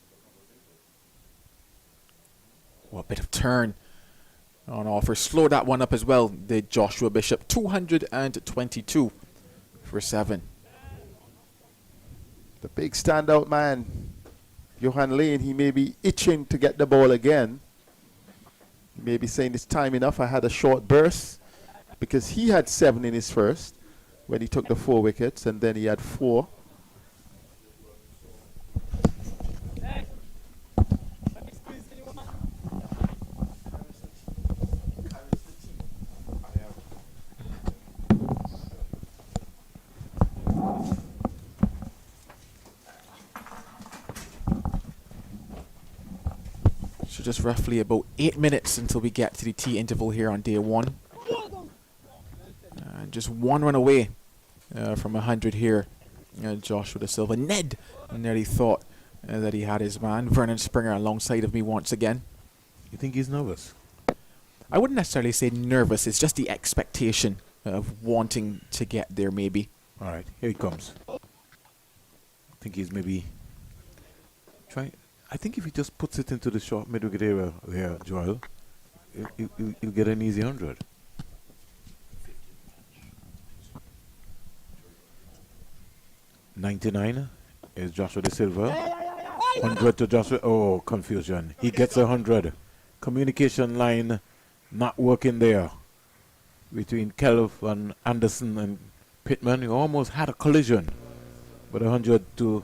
What a bit of turn on offer. Slow that one up as well, did Joshua Bishop. 222 for 7. The big standout man, Johan Layne, he may be itching to get the ball again. He may be saying it's time enough. I had a short burst because he had 7 in his first when he took the 4 wickets, and then he had 4. So just roughly about 8 minutes until we get to the tea interval here on day 1. Just one run away from 100 here. Joshua De Silva. Ned nearly thought that he had his man. Vernon Springer alongside of me once again. You think he's nervous? I wouldn't necessarily say nervous. It's just the expectation of wanting to get there, maybe. All right, here he comes. I think he's maybe trying. I think if he just puts it into the short mid-wicket area there, Joel, he'll get an easy 100. .99 is Joshua De Silva. 100 to Joshua. Oh, confusion. He gets 100. Communication line not working there between Kelvin Anderson and Pittman. He almost had a collision. But 100 to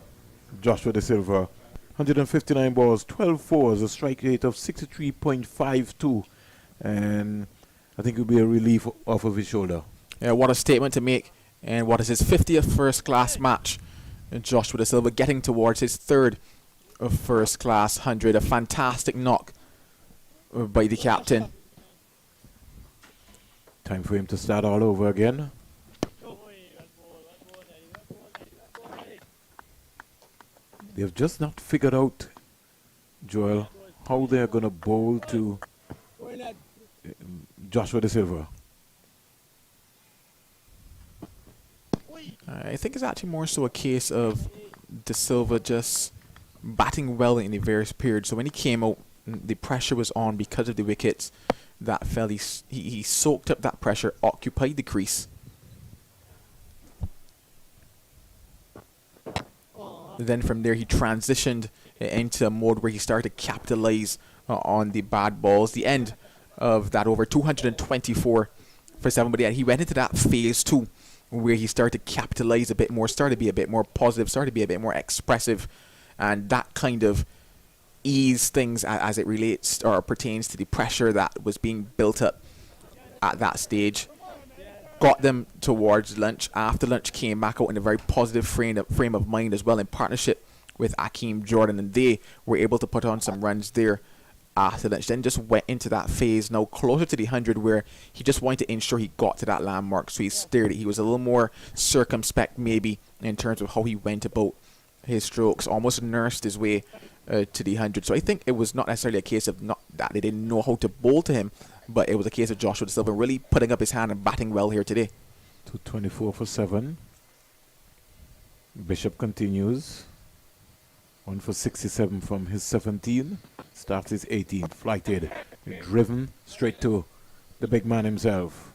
Joshua De Silva. 159 balls, 12 fours, a strike rate of 63.52. And I think it will be a relief off of his shoulder. Yeah, what a statement to make. And what is his 50th first-class match? And Joshua De Silva getting towards his third of first-class 100. A fantastic knock by the captain. Time for him to start all over again. They've just not figured out, Joel, how they're going to bowl to Joshua De Silva. I think it's actually more so a case of De Silva just batting well in the various periods. So when he came out, the pressure was on because of the wickets that fell. He soaked up that pressure, occupied the crease. Then from there he transitioned into a mode where he started to capitalize on the bad balls. The end of that over, 224 for 7. But yeah, he went into that phase 2 where he started to capitalize a bit more, started to be a bit more positive, started to be a bit more expressive. And that kind of eased things as it relates or pertains to the pressure that was being built up at that stage. Got them towards lunch. After lunch came back out in a very positive frame of mind as well, in partnership with Akeem Jordan, and they were able to put on some runs there after lunch. Then just went into that phase now closer to the 100 where he just wanted to ensure he got to that landmark. So he steered it. He was a little more circumspect maybe in terms of how he went about his strokes, almost nursed his way to the 100. So I think it was not necessarily a case of not that they didn't know how to bowl to him, but it was a case of Joshua De Silva really putting up his hand and batting well here today. 224 for 7. Bishop continues. 1 for 67 from his 17. Starts his 18. Flighted. Driven straight to the big man himself.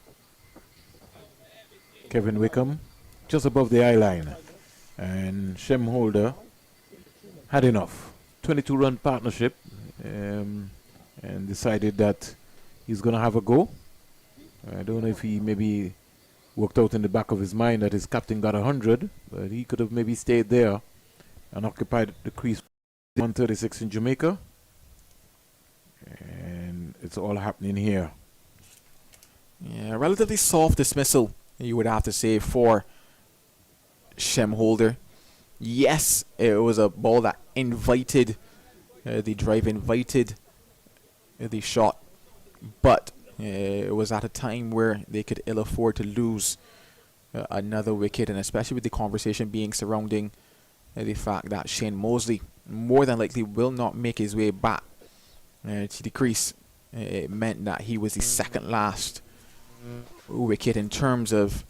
Kevin Wickham just above the eye line. And Shem Holder had enough. 22-run partnership and decided that he's going to have a go. I don't know if he maybe worked out in the back of his mind that his captain got 100, but he could have maybe stayed there and occupied the crease. 136 in Jamaica. And it's all happening here. Yeah, relatively soft dismissal, you would have to say, for Shem Holder. Yes, it was a ball that invited the drive, invited the shot, but it was at a time where they could ill afford to lose another wicket, and especially with the conversation being surrounding the fact that Shane Moseley more than likely will not make his way back to the crease. It meant that he was the second last wicket in terms of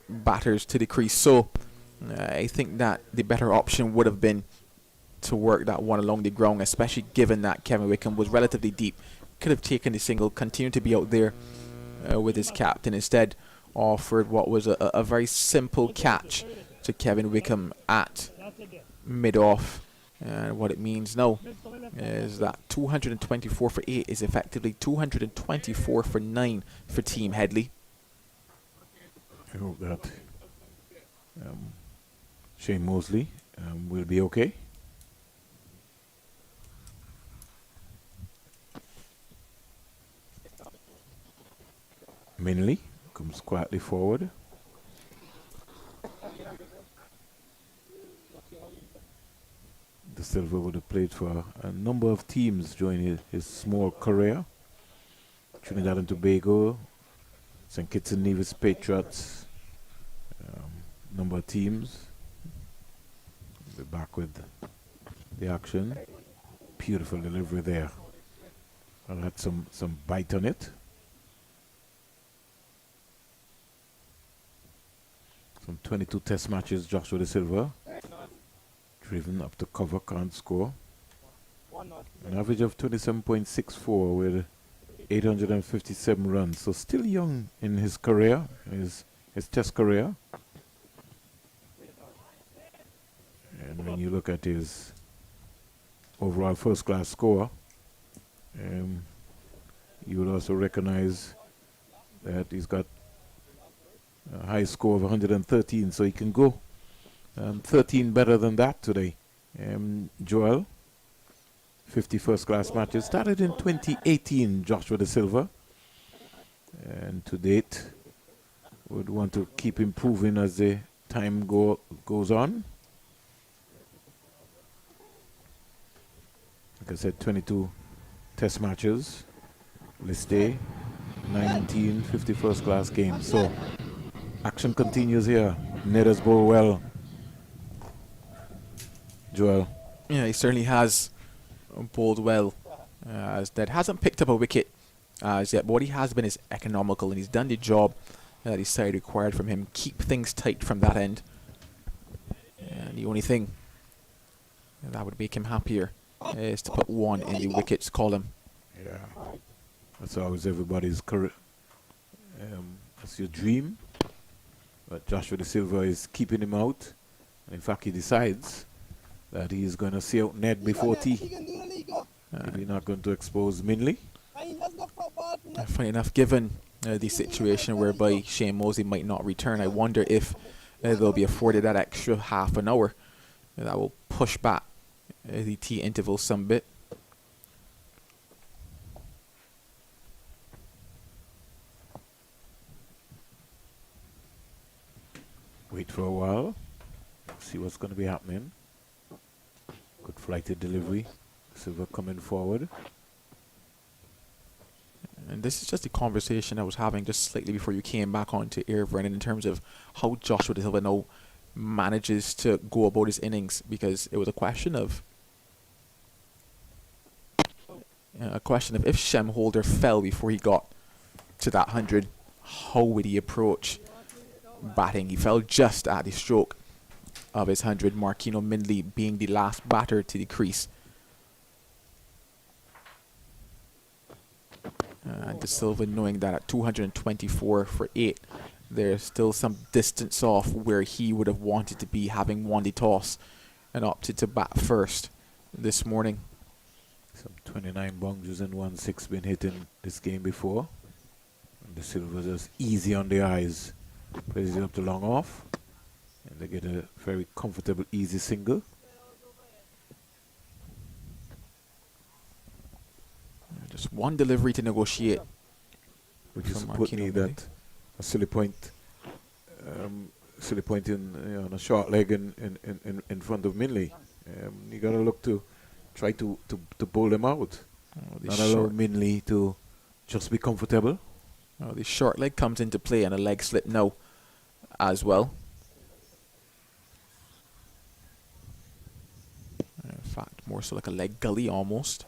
batters to the crease. So I think that the better option would have been to work that one along the ground, especially given that Kevin Wickham was relatively deep. Could have taken the single, continued to be out there with his captain. Instead offered what was a very simple catch to Kevin Wickham at mid-off. And what it means now is that 224 for 8 is effectively 224 for 9 for Team Headley. I hope that Shane Moseley will be okay. Minley comes quietly forward. The Silva would have played for a number of teams during his small career. Trinidad and Tobago, St. Kitts and Nevis Patriots, number of teams. We're back with the action. Beautiful delivery there. I'll had some bite on it. Some 22 test matches, Joshua De Silva. Driven up to cover, can't score. An average of 27.64 with 857 runs. So still young in his career, his test career. And when you look at his overall first-class score, you would also recognize that he's got a high score of 113, so he can go 13 better than that today. Joel, 50 first-class matches. Started in 2018, Joshua De Silva. And to date, would want to keep improving as the time goes on. Like I said, 22 test matches. List day, 19 50 first-class games. So action continues here. Ned has bowled well. Joel. Yeah, he certainly has bowled well. As that hasn't picked up a wicket as yet, but what he has been is economical, and he's done the job that his side required from him. Keep things tight from that end. And the only thing that would make him happier is to put one in the wickets column. Yeah, that's always everybody's career. That's your dream. But Joshua De Silva is keeping him out. And in fact, he decides that he is going to see out Ned before tea. Maybe not going to expose Minley. Funny enough, given the situation whereby Shane Moseley might not return, I wonder if they'll be afforded that extra half an hour that will push back the tea interval some bit. Wait for a while. See what's going to be happening. Good flighted delivery. Silva coming forward. And this is just a conversation I was having just slightly before you came back onto air, Vernon, in terms of how Joshua De Silva now manages to go about his innings, because it was a question of if Shem Holder fell before he got to that 100, how would he approach batting? He fell just at the stroke of his 100, Marquino Minley being the last batter to the crease. And De Silva knowing that at 224 for 8, there's still some distance off where he would have wanted to be, having won the toss and opted to bat first. this morning. Some 29 boundaries and 1-6 been hit in this game before. And the Silva just easy on the eyes. Plays it up to long off. And they get a very comfortable, easy single. Just one delivery to negotiate. Which is from put Marquino me Winley. that a silly point on a short leg in front of Minley. You got to look to try to pull them out. Not allow Minley to just be comfortable. The short leg comes into play and a leg slip now as well. In fact, more so like a leg gully almost.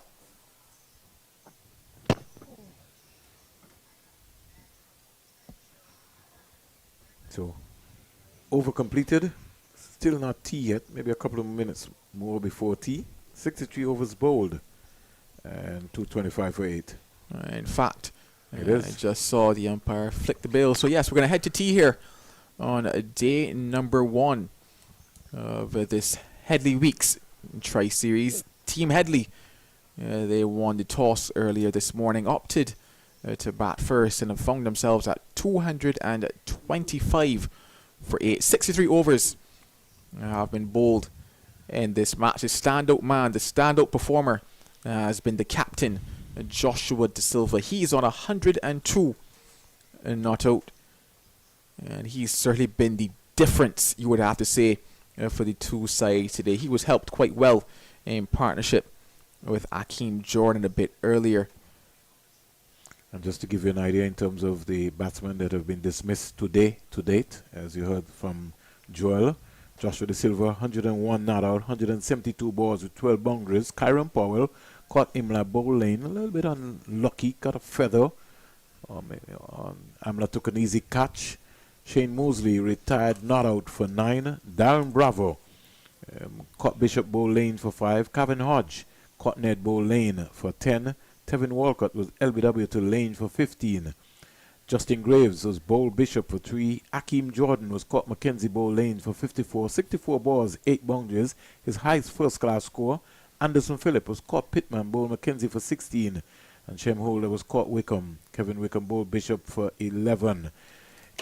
So, over completed. Still not tea yet. Maybe a couple of minutes more before tea. 63 overs bowled. And 225 for 8. In fact, It is. I just saw the umpire flick the bill. So yes, we're going to head to tea here on day number 1 of this Headley Weeks Tri-Series. Team Headley, they won the toss earlier this morning, opted to bat first and have found themselves at 225 for 8. 63 overs have been bowled in this match. The standout man, the standout performer has been the captain, Joshua De Silva. He's on 102 and not out. And he's certainly been the difference, you would have to say, for the two sides today. He was helped quite well in partnership with Akeem Jordan a bit earlier. And just to give you an idea in terms of the batsmen that have been dismissed today, to date, as you heard from Joel, Joshua De Silva, 101 not out, 172 balls with 12 boundaries. Kyron Powell caught Imla bowl Layne, a little bit unlucky, got a feather. Amla took an easy catch. Shane Moseley retired not out for 9. Darren Bravo caught Bishop bowl Layne for 5. Kevin Hodge caught Ned bowl Layne for 10. Tevin Walcott was LBW to Layne for 15. Justin Graves was bowled Bishop for 3. Akeem Jordan was caught McKenzie bowl Layne for 54. 64 balls, 8 boundaries, his highest first-class score. Anderson Phillip was caught Pittman bowl McKenzie for 16. And Shem Holder was caught Wickham. Kevin Wickham bowled Bishop for 11.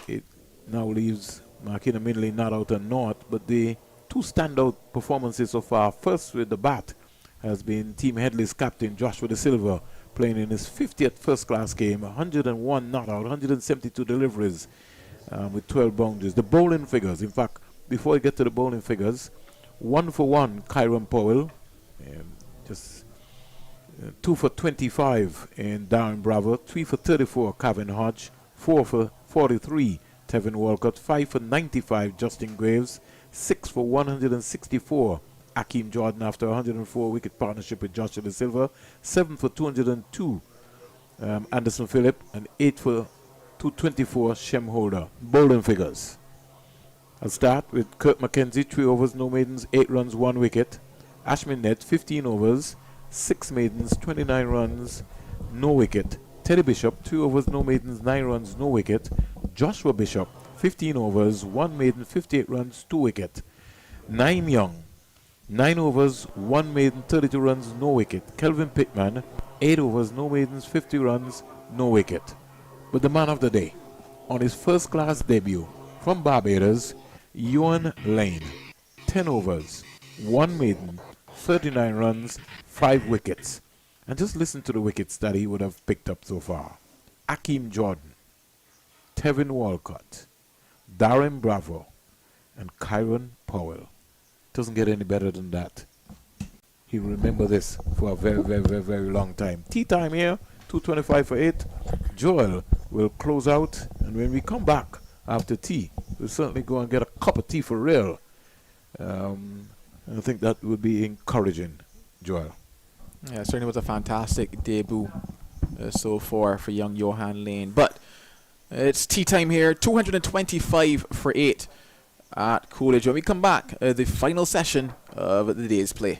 It now leaves Marquino Minley not out and not, but the two standout performances so far. First with the bat has been Team Headley's captain Joshua De Silva, playing in his 50th first-class game, 101 not out, 172 deliveries with 12 boundaries. The bowling figures, in fact, before I get to the bowling figures, 1 for 1, Kyron Powell, just 2 for 25 in Darren Bravo, 3 for 34, Kevin Hodge, 4 for 43, Tevin Walcott, 5 for 95, Justin Graves, 6 for 164, Akeem Jordan after 104 wicket partnership with Joshua De Silva, 7 for 202 Anderson Phillip, and 8 for 224 Shem Holder. Bowling figures. I'll start with Kurt McKenzie, 3 overs, no maidens, 8 runs, 1 wicket. Ashmin Nett, 15 overs, 6 maidens, 29 runs, no wicket. Teddy Bishop, 2 overs, no maidens, 9 runs, no wicket. Joshua Bishop, 15 overs, 1 maiden, 58 runs, 2 wicket. Naeem Young, 9 overs, 1 maiden, 32 runs, no wicket. Kelvin Pittman, 8 overs, no maidens, 50 runs, no wicket. But the man of the day, on his first-class debut from Barbados, Ewan Layne, 10 overs, 1 maiden, 39 runs, 5 wickets. And just listen to the wickets that he would have picked up so far. Akeem Jordan, Tevin Walcott, Darren Bravo, and Kyron Powell. Doesn't get any better than that. He'll remember this for a very, very, very, very long time. Tea time here, 225 for 8. Joel will close out, and when we come back after tea, we'll certainly go and get a cup of tea for real. I think that would be encouraging, Joel. Yeah, it certainly was a fantastic debut so far for young Johan Layne. But it's tea time here, 225 for 8 at Coolidge. When we come back, the final session of the day's play.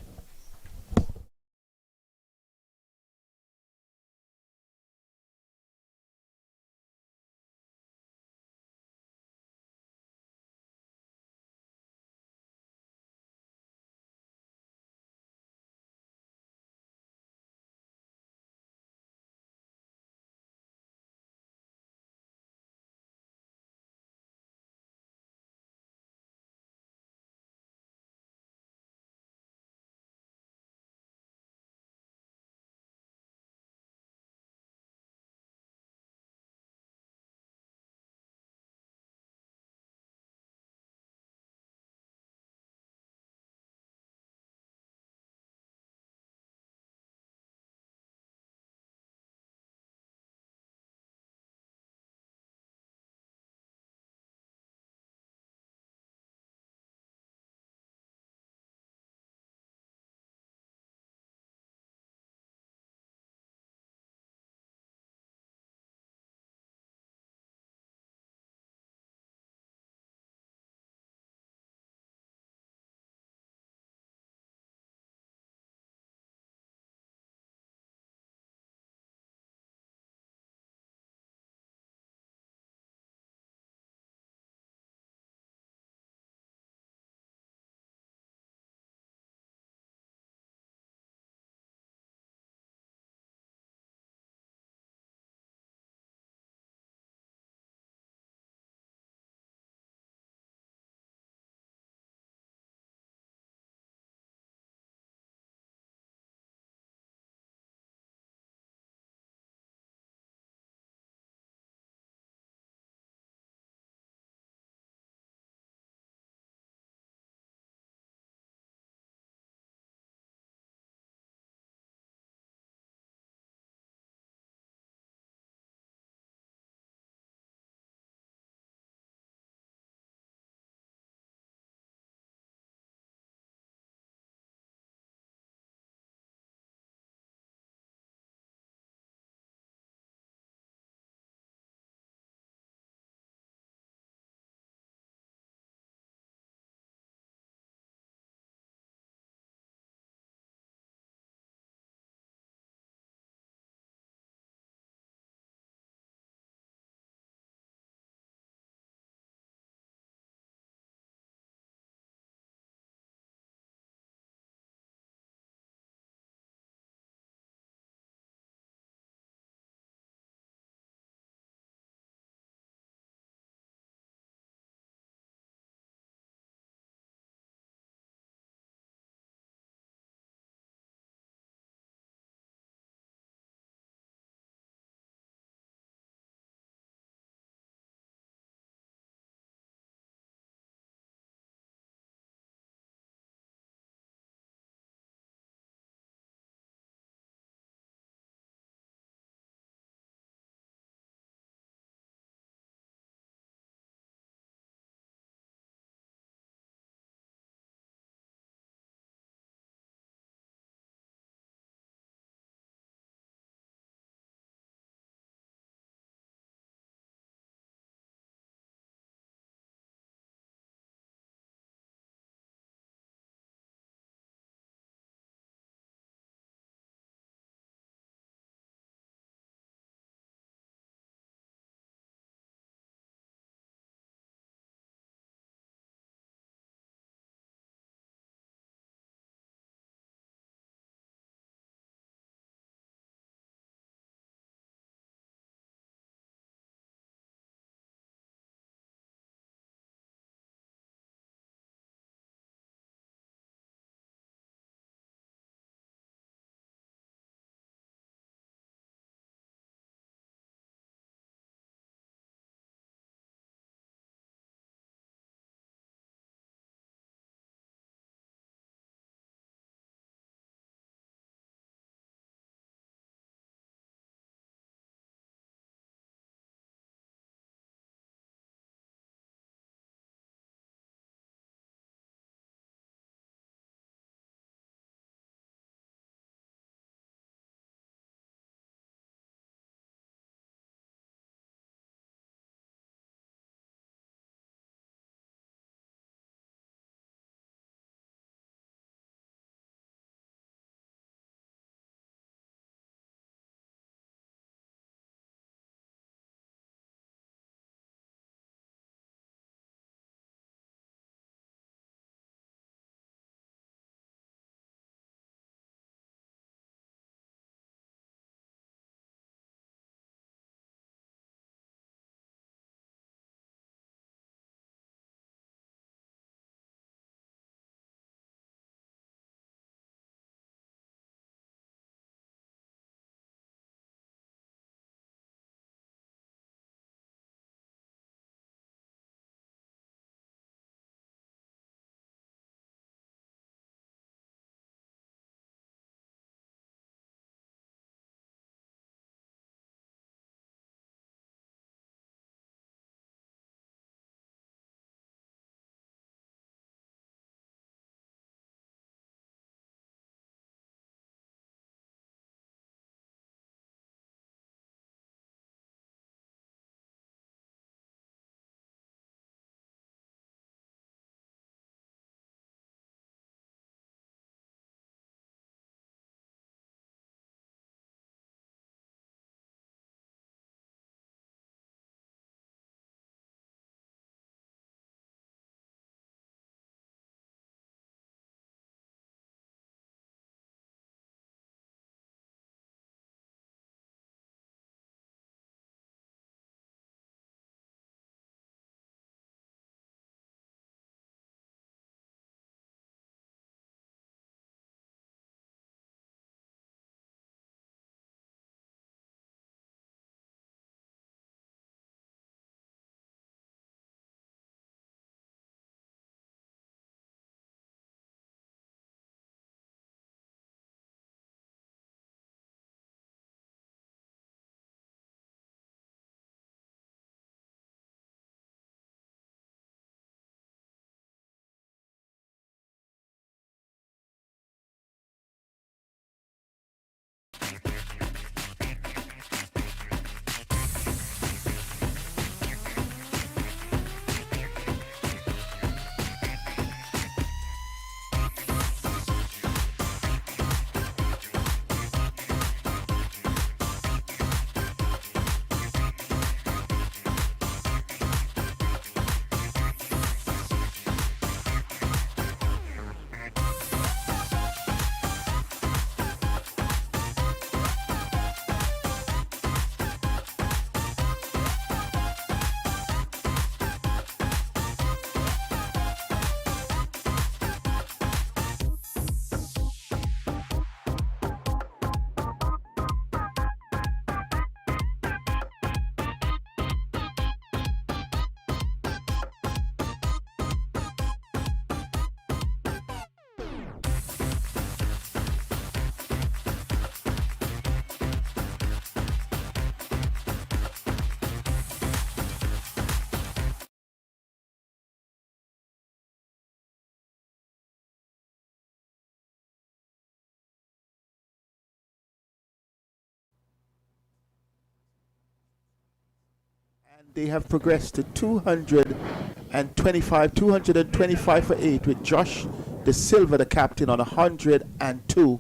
they have progressed to 225 for 8 with Josh De Silva, the captain, on 102,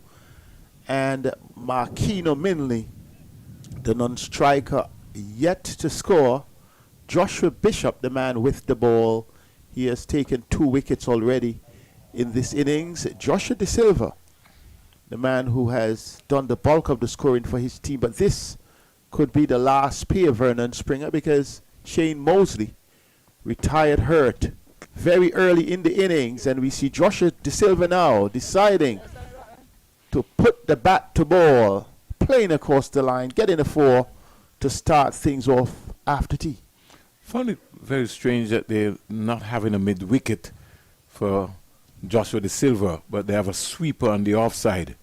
and Marquino Minley, the non-striker, yet to score. Joshua Bishop, the man with the ball, he has taken 2 wickets already in this innings. Joshua De Silva, the man who has done the bulk of the scoring for his team, but this could be the last pay of Vernon Springer because Shane Moseley retired hurt very early in the innings, and we see Joshua De Silva now deciding to put the bat to ball, playing across the line, getting a 4 to start things off after tea. Found it very strange that they're not having a mid-wicket for Joshua De Silva, but they have a sweeper on the offside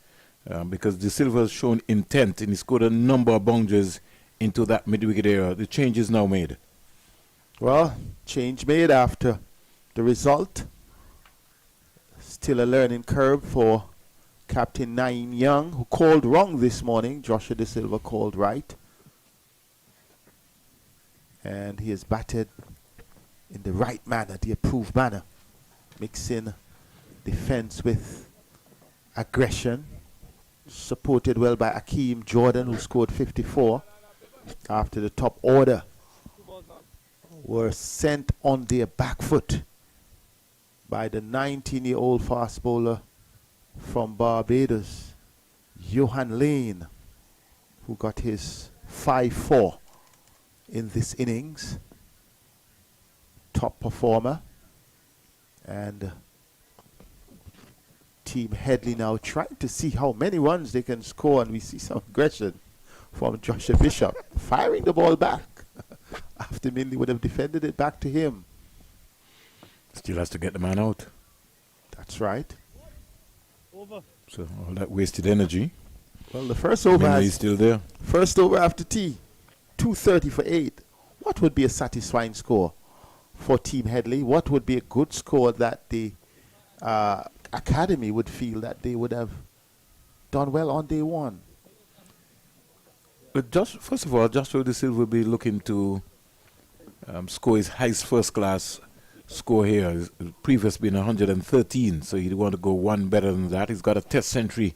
because De Silva has shown intent and he scored a number of boundaries into that mid-wicket area. The change is now made. Well, change made after the result. Still a learning curve for Captain Naeem Young, who called wrong this morning. Joshua De Silva called right. And he has batted in the right manner, the approved manner, mixing defense with aggression. Supported well by Akeem Jordan, who scored 54 after the top order were sent on their back foot by the 19-year-old fast bowler from Barbados, Johan Layne, who got his 5-4 in this innings. Top performer. And Team Headley now trying to see how many runs they can score, and we see some aggression from Joshua Bishop firing the ball back after Minley would have defended it back to him. Still has to get the man out. That's right. Over. So all that wasted energy. Well, the first over Minley's still there. First over after tea, 230 for 8. What would be a satisfying score for Team Headley? What would be a good score that the academy would feel that they would have done well on day one? But first of all, Joshua De Silva will be looking to score his highest first-class score here. His previous been 113, so he'd want to go one better than that. He's got a test century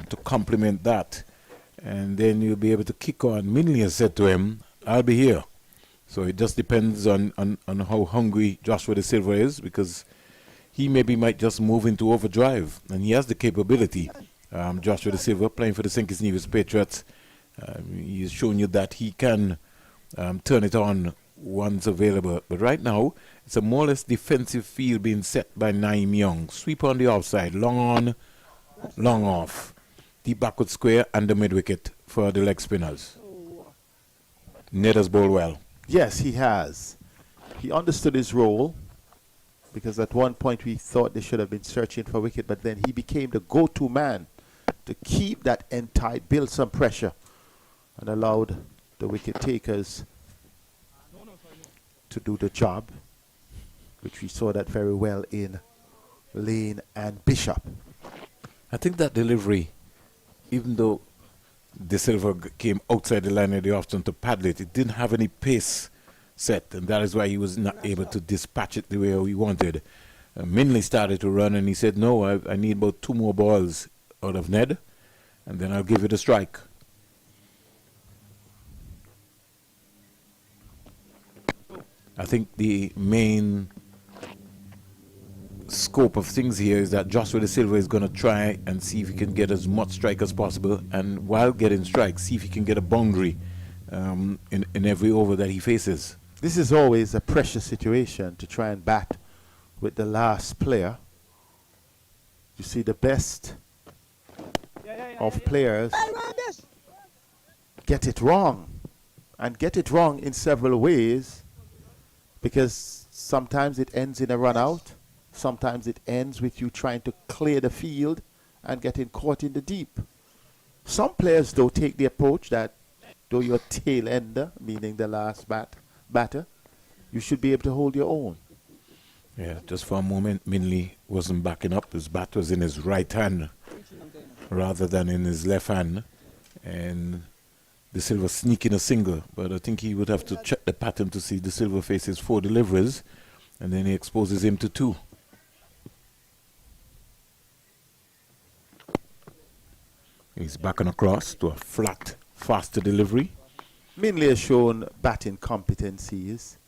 to complement that. And then you'll be able to kick on. Minley has said to him, I'll be here. So it just depends on how hungry Joshua De Silva is, because he might just move into overdrive. And he has the capability. Joshua De Silva, playing for the St. Kitts Nevis Patriots, he's shown you that he can turn it on once available. But right now, it's a more or less defensive field being set by Naeem Young. Sweep on the outside, long on, long off. Deep backward square and the mid-wicket for the leg spinners. Ned has bowled well. Yes, he has. He understood his role, because at one point we thought they should have been searching for wicket, but then he became the go-to man to keep that end tight, build some pressure, and allowed the wicket takers to do the job, which we saw that very well in Layne and Bishop. I think that delivery, even though De Silva came outside the line of the off-stump to paddle it, it didn't have any pace set, and that is why he was not able to dispatch it the way he wanted. Minley started to run, and he said, no, I need about 2 more balls out of Ned, and then I'll give it a strike. I think the main scope of things here is that Joshua De Silva is going to try and see if he can get as much strike as possible, and while getting strikes, see if he can get a boundary in every over that he faces. This is always a pressure situation to try and bat with the last player. You see, the best of players get it wrong, and get it wrong in several ways, because sometimes it ends in a run out. Sometimes it ends with you trying to clear the field and getting caught in the deep. Some players, though, take the approach that though you're tail ender, meaning the last batter, you should be able to hold your own. Yeah, just for a moment, Minley wasn't backing up. His bat was in his right hand rather than in his left hand. And De Silva sneaking a single, but I think he would have to check the pattern to see De Silva faces 4 deliveries, and then he exposes him to 2. He's back and across to a flat, faster delivery. Minley has shown batting competencies,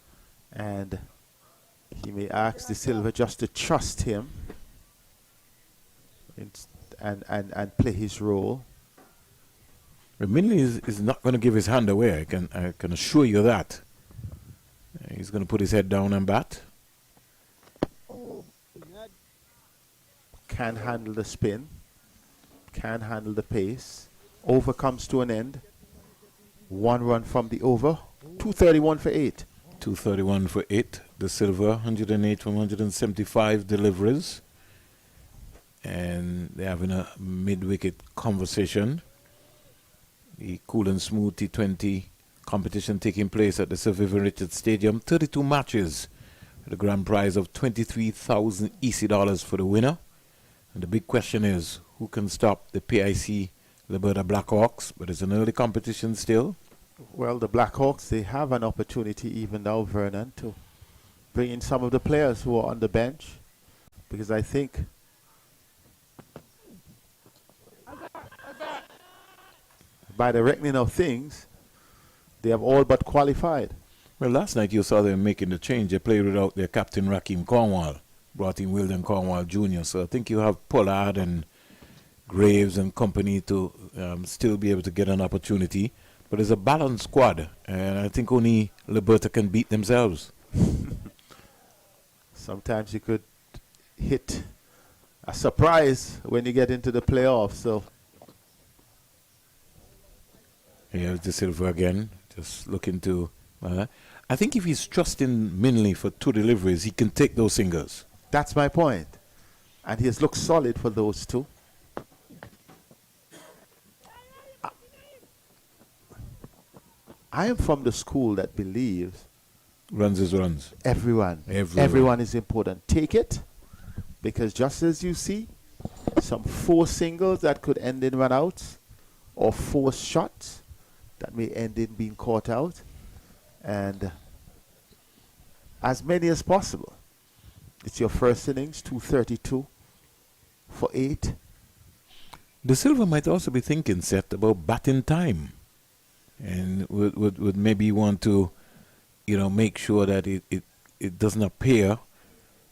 and he may ask De Silva just to trust him and play his role. But Minley is not going to give his hand away. I can assure you that. He's going to put his head down and bat. Can handle the spin. Can handle the pace. Over comes to an end. 1 run from the over. 231 for 8. 231 for 8. De Silva, 108 from 175 deliveries. And they're having a mid-wicket conversation. The cool and smooth T20 competition taking place at the Sir Vivian Richards Stadium. 32 matches. The grand prize of 23,000 EC dollars for the winner. And the big question is, who can stop the PIC Liberta Blackhawks? But it's an early competition still. Well, the Blackhawks, they have an opportunity even now, Vernon, to bring in some of the players who are on the bench. Because I think by the reckoning of things, they have all but qualified. Well, last night you saw them making the change. They played without their captain, Rakeem Cornwall. Brought in Wilden Cornwall Jr. So I think you have Pollard and Graves and company to still be able to get an opportunity. But it's a balanced squad, and I think only Liberta can beat themselves. Sometimes you could hit a surprise when you get into the playoffs. So Here's De Silva again, just looking to... I think if he's trusting Minley for 2 deliveries, he can take those singles. that's my point. And he has looked solid for those 2. I am from the school that believes Runs is runs. everyone is important. Take it, because just as you see, some 4 singles that could end in run-outs, or 4 shots that may end in being caught out, and as many as possible. It's your first innings, 232 for 8. De Silva might also be thinking, Seth, about batting time, and would maybe want to, make sure that it doesn't appear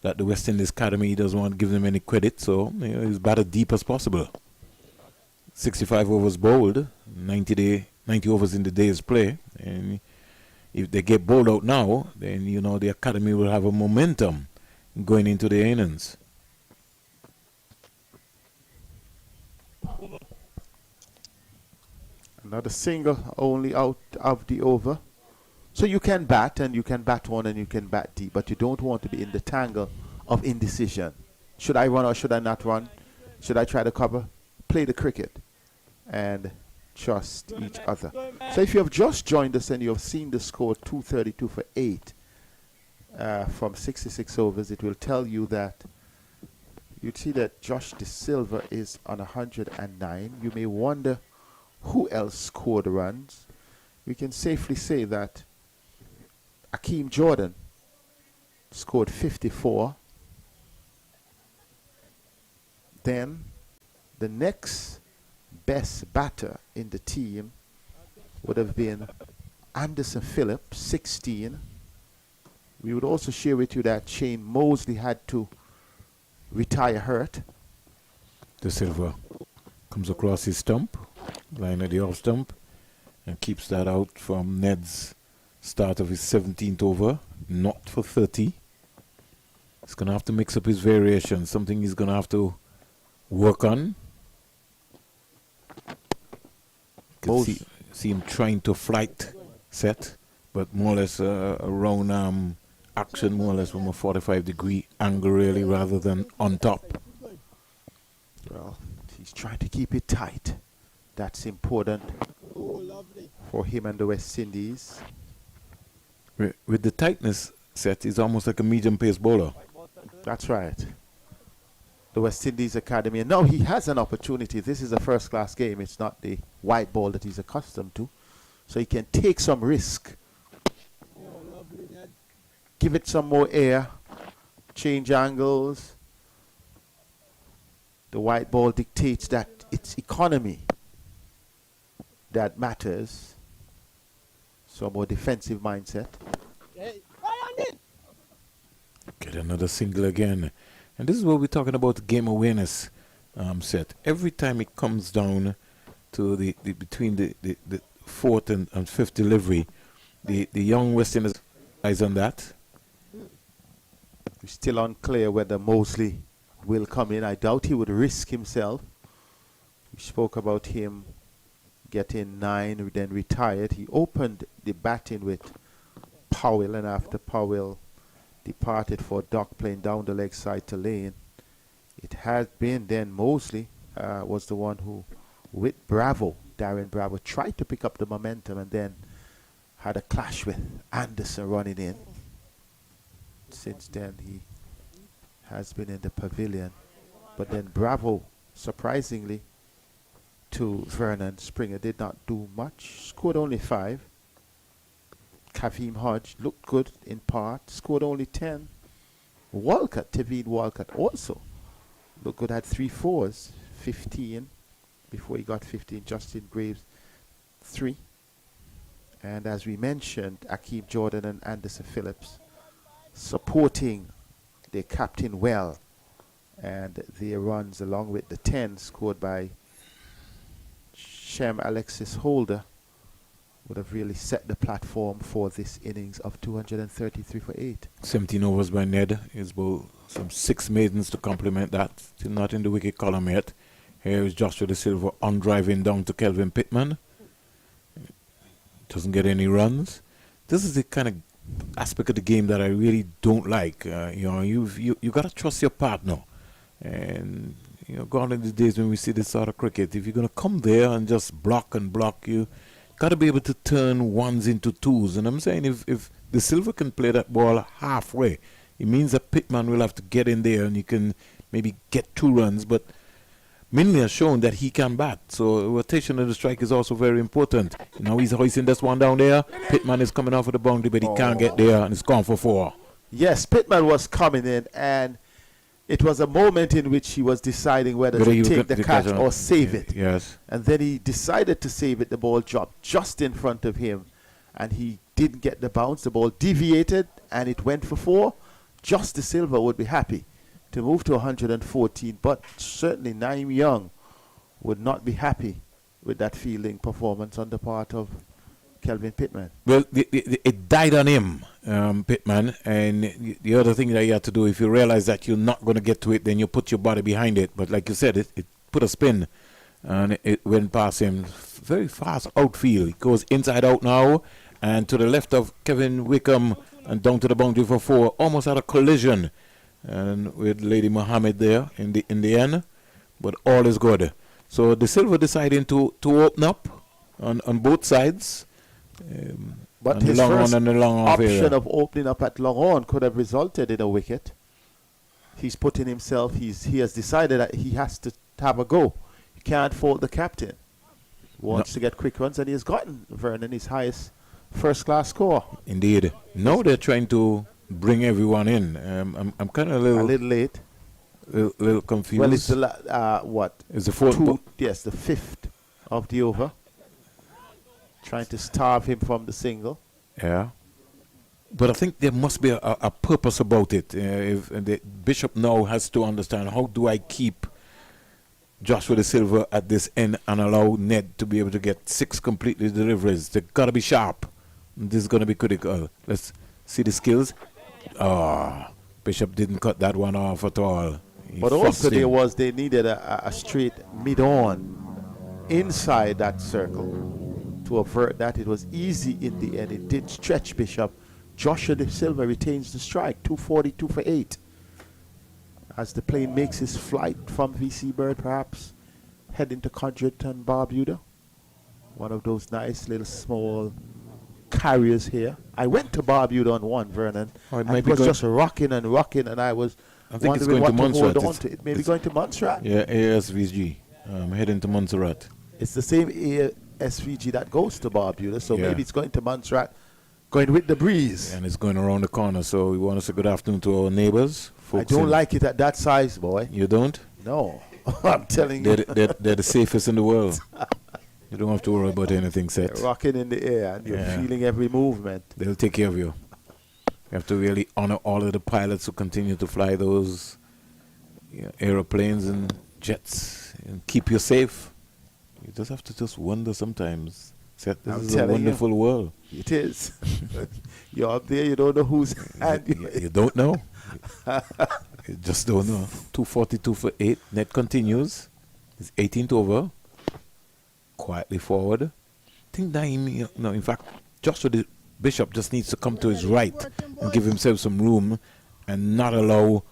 that the West Indies Academy doesn't want to give them any credit, so he's batted deep as possible. 65 overs bowled, 90 overs in the day's play, and if they get bowled out now, then the Academy will have a momentum going into the innings. Another single only out of the over. So you can bat, and you can bat 1 and you can bat deep, but you don't want to be in the tangle of indecision. Should I run or should I not run? Should I try to cover? Play the cricket and trust each other. So if you have just joined us and you have seen the score 232 for 8 from 66 overs, it will tell you that you'd see that Josh De Silva is on 109. You may wonder who else scored runs. We can safely say that Akeem Jordan scored 54. Then the next best batter in the team would have been Anderson Phillip, 16. We would also share with you that Shane Moseley had to retire hurt. De Silva comes across his stump, line of the off stump, and keeps that out from Ned's start of his 17th over, not for 30. He's going to have to mix up his variations, something he's going to have to work on. See him trying to flight set, but more or less a round action, more or less from a 45-degree angle, really, rather than on top. Well, he's trying to keep it tight. That's important for him and the West Indies. With the tightness set, he's almost like a medium-pace bowler. That's right. The West Indies Academy. And now he has an opportunity. This is a first-class game. It's not the white ball that he's accustomed to. so he can take some risk. Give it some more air, change angles. The white ball dictates that it's economy that matters. So more defensive mindset. Get another single again. And this is what we're talking about, game awareness set. Every time it comes down to the between the fourth and fifth delivery, the young West Indies eyes on that. We're still unclear whether Moseley will come in. I doubt he would risk himself. We spoke about him getting 9, then retired. He opened the batting with Powell, and after Powell departed for Dock, playing down the leg side to Layne, it had been then Moseley was the one who, with Darren Bravo, tried to pick up the momentum and then had a clash with Anderson running in. Since then he has been in the pavilion, but then Bravo, surprisingly to Vernon Springer, did not do much, scored only 5. Kavim Hodge looked good in part, scored only 10. Teveen Walcott also looked good, had 3 fours, 15 before he got 15. Justin Graves 3, and as we mentioned, Akeem Jordan and Anderson Phillips supporting their captain well, and their runs along with the 10 scored by Shem Alexis Holder would have really set the platform for this innings of 233 for 8. 17 overs by Ned. Is about some 6 maidens to complement that. Still not in the wicket column yet. Here is Joshua De Silva on driving down to Kelvin Pittman. Doesn't get any runs. This is the kind of aspect of the game that I really don't like. You got to trust your partner. And gone in the days when we see this sort of cricket, if you're going to come there and just block, you got to be able to turn ones into twos. And I'm saying if De Silva can play that ball halfway, it means that Pittman will have to get in there and you can maybe get 2 runs. But Minley has shown that he can bat, so rotation of the strike is also very important. He's hoisting this one down there. Pittman is coming off of the boundary, but he can't get there, and it's gone for 4. Yes, Pittman was coming in, and it was a moment in which he was deciding whether to take the catch or save it. Yes. And then he decided to save it. The ball dropped just in front of him, and he didn't get the bounce. The ball deviated, and it went for 4. Just De Silva would be happy to move to 114, but certainly Naeem Young would not be happy with that fielding performance on the part of Kelvin Pittman. Well, it died on him, Pittman, and the other thing that you have to do, if you realize that you're not going to get to it, then you put your body behind it. But like you said, it put a spin, and it went past him. Very fast outfield. It goes inside out now, and to the left of Kevin Wickham, and down to the boundary for 4. Almost had a collision and with Lady Mohammed there in the end, but all is good. So De Silva deciding to open up on both sides, but his first option area of opening up at long on could have resulted in a wicket. He's putting himself. He has decided that he has to have a go. He can't fault the captain. Wants to get quick runs, and he has gotten Vernon his highest first-class score. Indeed. Now they're trying to bring everyone in. I'm kind of a little late, little confused. Well, it's the what? It's the 4th. Yes, the 5th of the over. Trying to starve him from the single. Yeah, but I think there must be a purpose about it. If the Bishop now has to understand, how do I keep Joshua De Silva at this end and allow Ned to be able to get 6 complete deliveries? They got to be sharp. This is going to be critical. Let's see the skills. Bishop didn't cut that one off at all. But also they needed a straight mid-on inside that circle to avert that. It was easy in the end. It did stretch Bishop. Joshua De Silva retains the strike, 242 for 8. As the plane makes his flight from VC Bird, perhaps heading to Codrington, Barbuda. One of those nice little small carriers here. I went to Barbuda on one, Vernon. It was just rocking, and I was wondering what to hold on to. It may be going to Montserrat. Yeah, ASVG. Heading to Montserrat. It's the same SVG that goes to Barbuda, so Yeah. maybe it's going to Montserrat, going with the breeze. And it's going around the corner, so we want to say good afternoon to our neighbors. I Folks don't in- like it at that size, boy. You don't? No. I'm telling you. They're the safest in the world. You don't have to worry about anything, Seth. Rocking in the air, and you're Yeah. feeling every movement. They'll take care of you. You have to really honor all of the pilots who continue to fly those aeroplanes and jets and keep you safe. You just have to just wonder sometimes. Seth, this I'm is a telling you. wonderful world. It is. You're up there, you don't know who's hand You don't know. You just don't know. 242 for 8. Net continues. It's 18th over. Quietly forward. I think Naim, no, in fact, Joshua the Bishop just needs to come to his right and give himself some room and not allow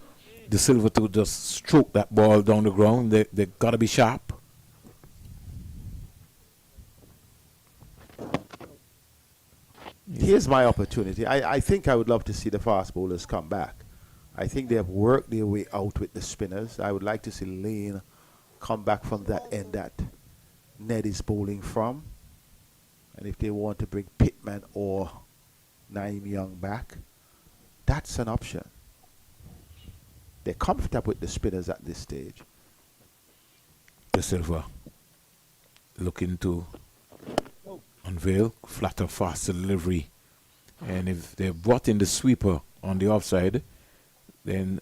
the Silva to just stroke that ball down the ground. They got to be sharp. Here's my opportunity. I think I would love to see the fast bowlers come back. I think they have worked their way out with the spinners. I would like to see Layne come back from that end that Ned is bowling from. And if they want to bring Pittman or Naim Young back, that's an option. They're comfortable with the spinners at this stage. The Silva looking to unveil, flatter, faster delivery. And if they brought in the sweeper on the offside, then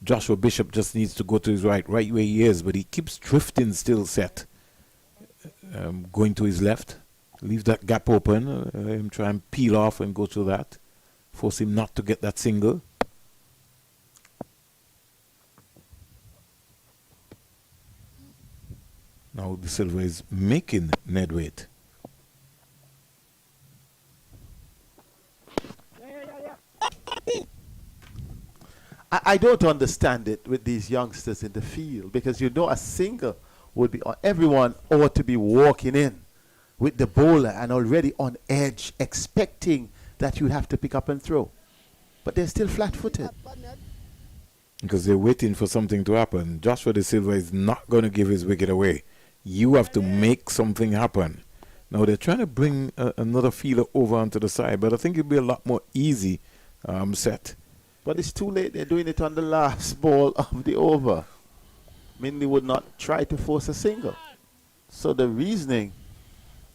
Joshua Bishop just needs to go to his right where he is, but he keeps drifting still set. Going to his left, leave that gap open, him try and peel off and go through that, force him not to get that single. Now the Silva is making Ned wait. I don't understand it with these youngsters in the field, because you know a single would be on. Everyone ought to be walking in with the bowler and already on edge, expecting that you have to pick up and throw. But they're still flat-footed. Because they're waiting for something to happen. Joshua De Silva is not going to give his wicket away. You have to make something happen. Now they're trying to bring another fielder over onto the side, but I think it'll be a lot more easy set. But it's too late. They're doing it on the last ball of the over. Minley would not try to force a single. So the reasoning,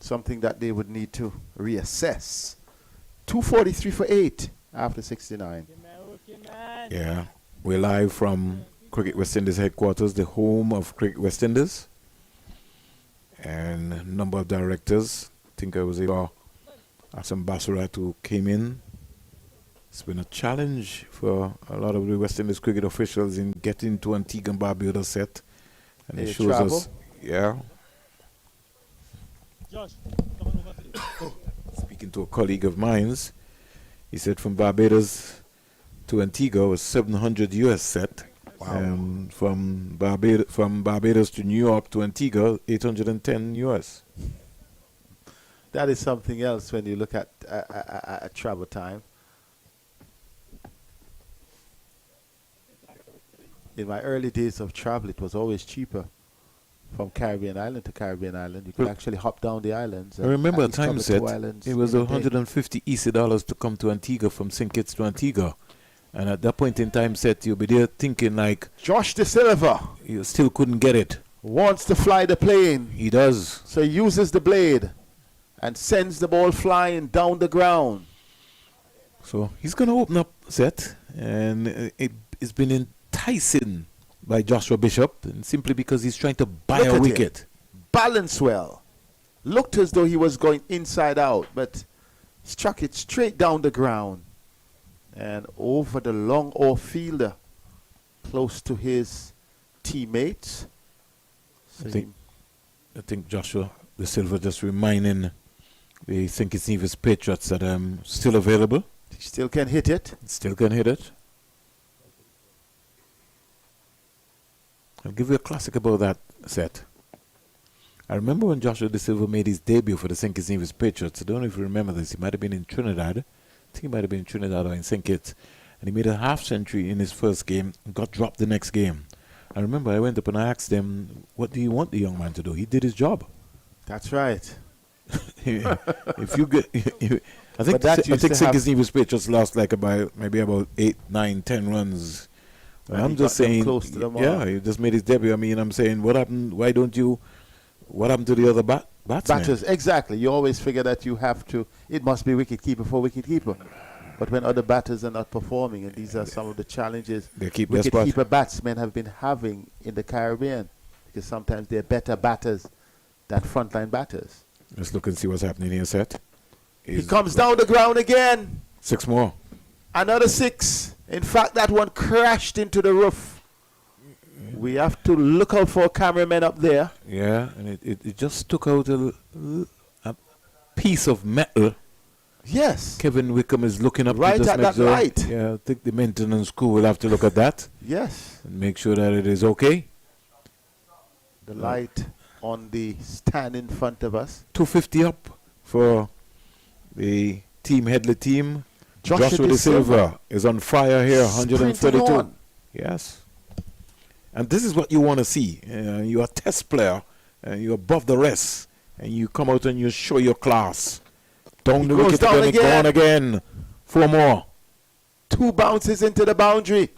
something that they would need to reassess. 243 for 8 after 69. Yeah. We're live from Cricket West Indies headquarters, the home of Cricket West Indies. And a number of directors. I think I was able Assam Basurat who came in. It's been a challenge for a lot of the West Indies cricket officials in getting to Antigua and Barbuda set. And They it shows travel. us, yeah. Speaking to a colleague of mine, he said from Barbados to Antigua was 700 US set. Wow. And from Barbados to New York to Antigua, 810 US. That is something else when you look at travel time. In my early days of travel, it was always cheaper from Caribbean island to Caribbean island. You could Well, actually hop down the islands. I remember at a least time cover set, 2 islands it was in a day. 150 EC dollars to come to Antigua from St. Kitts to Antigua. And at that point in time set, you'll be there thinking like Josh De Silva you still couldn't get it. wants to fly the plane, He does. so he uses the blade and sends the ball flying down the ground. So he's going to open up set. And it's been enticing by Joshua Bishop, and simply because he's trying to buy Look a at him. wicket. Balance well. Looked as though he was going inside out, but struck it straight down the ground and over the long off fielder, close to his teammates. So I think Joshua De Silva just reminding the St. Kitts Nevis Patriots that I'm still available. he still can hit it. Still can hit it. I'll give you a classic about that set. I remember when Joshua De Silva made his debut for the St. Kitts Nevis Patriots. I don't know if you remember this. He might have been in Trinidad. I think he might have been in Trinidad or in St. Kitts. And he made a half century in his first game and got dropped the next game. I remember I went up and I asked him, what do you want the young man to do? He did his job. That's right. if you get, I think But that used to St. have- Nevis Pitt just lost like about 8, 9, 10 runs. And I'm he just got them saying, close to the mark. yeah, he just made his debut. I mean, I'm saying, what happened? Why don't you? What happened to the other batsmen? Batters, exactly. You always figure that you have to, it must be wicket keeper for wicket keeper. But when other batters are not performing, and these are some of the challenges They keep their wicket spot. keeper batsmen have been having in the Caribbean, because sometimes they're better batters than frontline batters. Let's look and see what's happening here, Set. He comes down the ground again. 6 more. Another 6. In fact, that one crashed into the roof. We have to look out for a cameraman up there. Yeah, and it just took out a piece of metal. Yes. Kevin Wickham is looking up Right to just at make that sure. light. Yeah, I think the maintenance crew will have to look at that Yes. and make sure that it is okay. The light on the stand in front of us. 250 up for the Team Headley team. Joshua De De Silva Silva is on fire here, sprinting 132. on. Yes. And this is what you want to see. You're a test player, and you're above the rest, and you come out and you show your class. Down He the goes wicket down again, gone again. 4 more. 2 bounces into the boundary.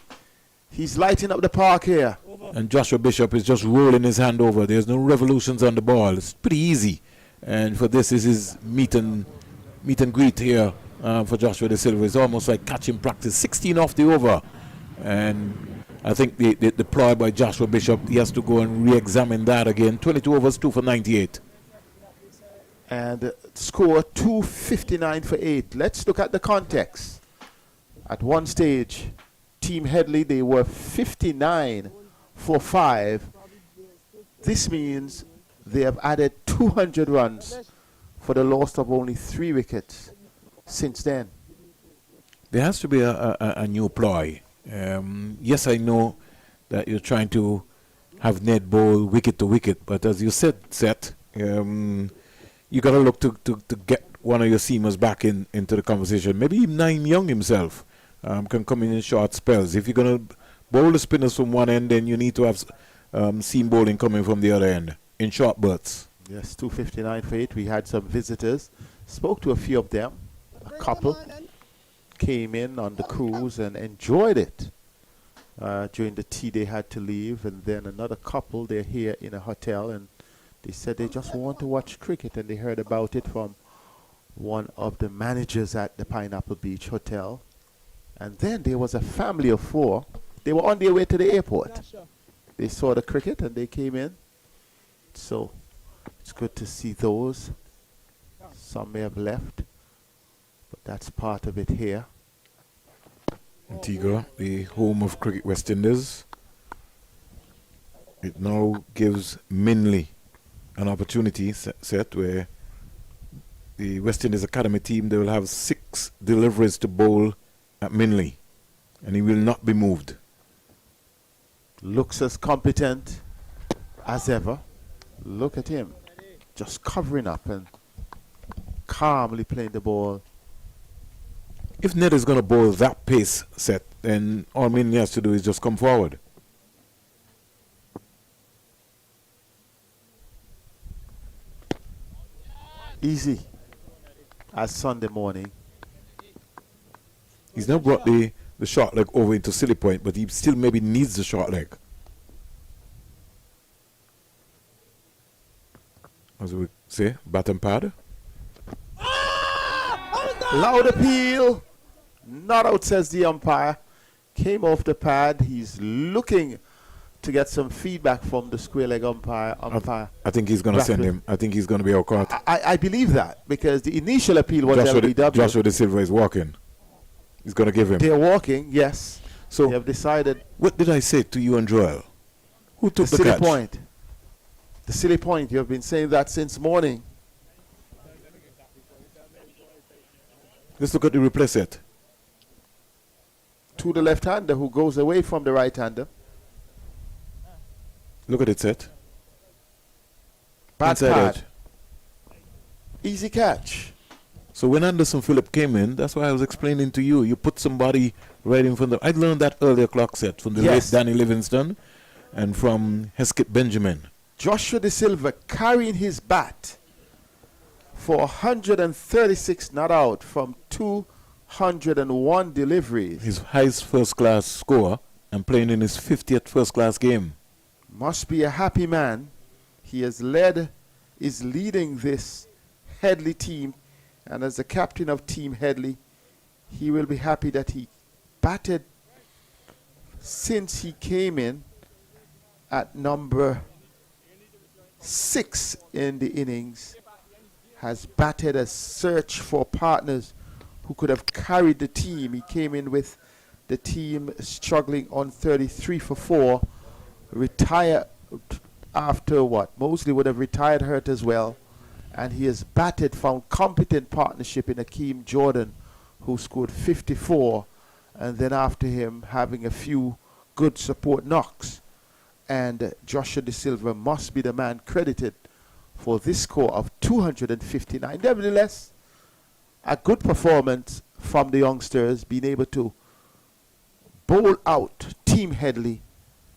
He's lighting up the park here. And Joshua Bishop is just rolling his hand over. There's no revolutions on the ball. It's pretty easy. And for this is meet and greet here for Joshua De Silva. It's almost like catching practice. 16 off the over. And I think the ploy by Joshua Bishop, he has to go and re-examine that again. 22 overs, 2 for 98. And score 259 for 8. Let's look at the context. At one stage, Team Headley, they were 59 for 5. This means they have added 200 runs for the loss of only 3 wickets since then. There has to be a new ploy. Yes, I know that you're trying to have net bowl wicket to wicket, but as you said, Seth, you got to look to get one of your seamers back into the conversation. Maybe even Nine Young himself can come in short spells. If you're going to bowl the spinners from one end, then you need to have seam bowling coming from the other end in short bursts. Yes, 259 for 8. We had some visitors. Spoke to a few of them. A couple came in on the cruise and enjoyed it. During the tea they had to leave, and then another couple, they're here in a hotel, and they said they just want to watch cricket, and they heard about it from one of the managers at the Pineapple Beach Hotel. And then there was a family of 4. They were on their way to the airport. They saw the cricket and they came in. So it's good to see those. Some may have left, but that's part of it here. Antigua, the home of Cricket West Indies. It now gives Minley an opportunity set where the West Indies Academy team, they will have 6 deliveries to bowl at Minley, and he will not be moved. Looks as competent as ever. Look at him, just covering up and calmly playing the ball. If Ned is going to bowl that pace set, then all Minley has to do is just come forward. Easy as Sunday morning. He's now brought the short leg over into silly point, but he still maybe needs the short leg. As we say, bat and pad. Loud appeal. Not out, says the umpire. Came off the pad. He's looking to get some feedback from the square leg umpire. I think he's going to send him. I think he's going to be out caught. I believe that, because the initial appeal was LBW. Joshua De Silva is walking. He's going to give him. They're walking, yes. So they have decided. What did I say to you and Joel? Who took the silly catch? point. The silly point. You have been saying that since morning. Let's look at the replay set. To the left-hander who goes away from the right-hander. Look at it set. Bad Inside pad. edge. Easy catch. So when Phillip came in, that's why I was explaining to you. You put somebody right in front of. I learned that earlier clock set from the late Danny Livingston and from Heskett Benjamin. Joshua De Silva carrying his bat for 136 not out from 201 deliveries. His highest first-class score and playing in his 50th first-class game. Must be a happy man. He is leading this Headley team, and as the captain of Team Headley, he will be happy that he batted since he came in at number 6 in the innings, has batted a search for partners who could have carried the team. He came in with the team struggling on 33 for 4, retired after what? Moseley would have retired hurt as well. And he has batted, found competent partnership in Akeem Jordan, who scored 54, and then after him having a few good support knocks. And Joshua De Silva must be the man credited for this score of 259. Nevertheless, a good performance from the youngsters, being able to bowl out Team Headley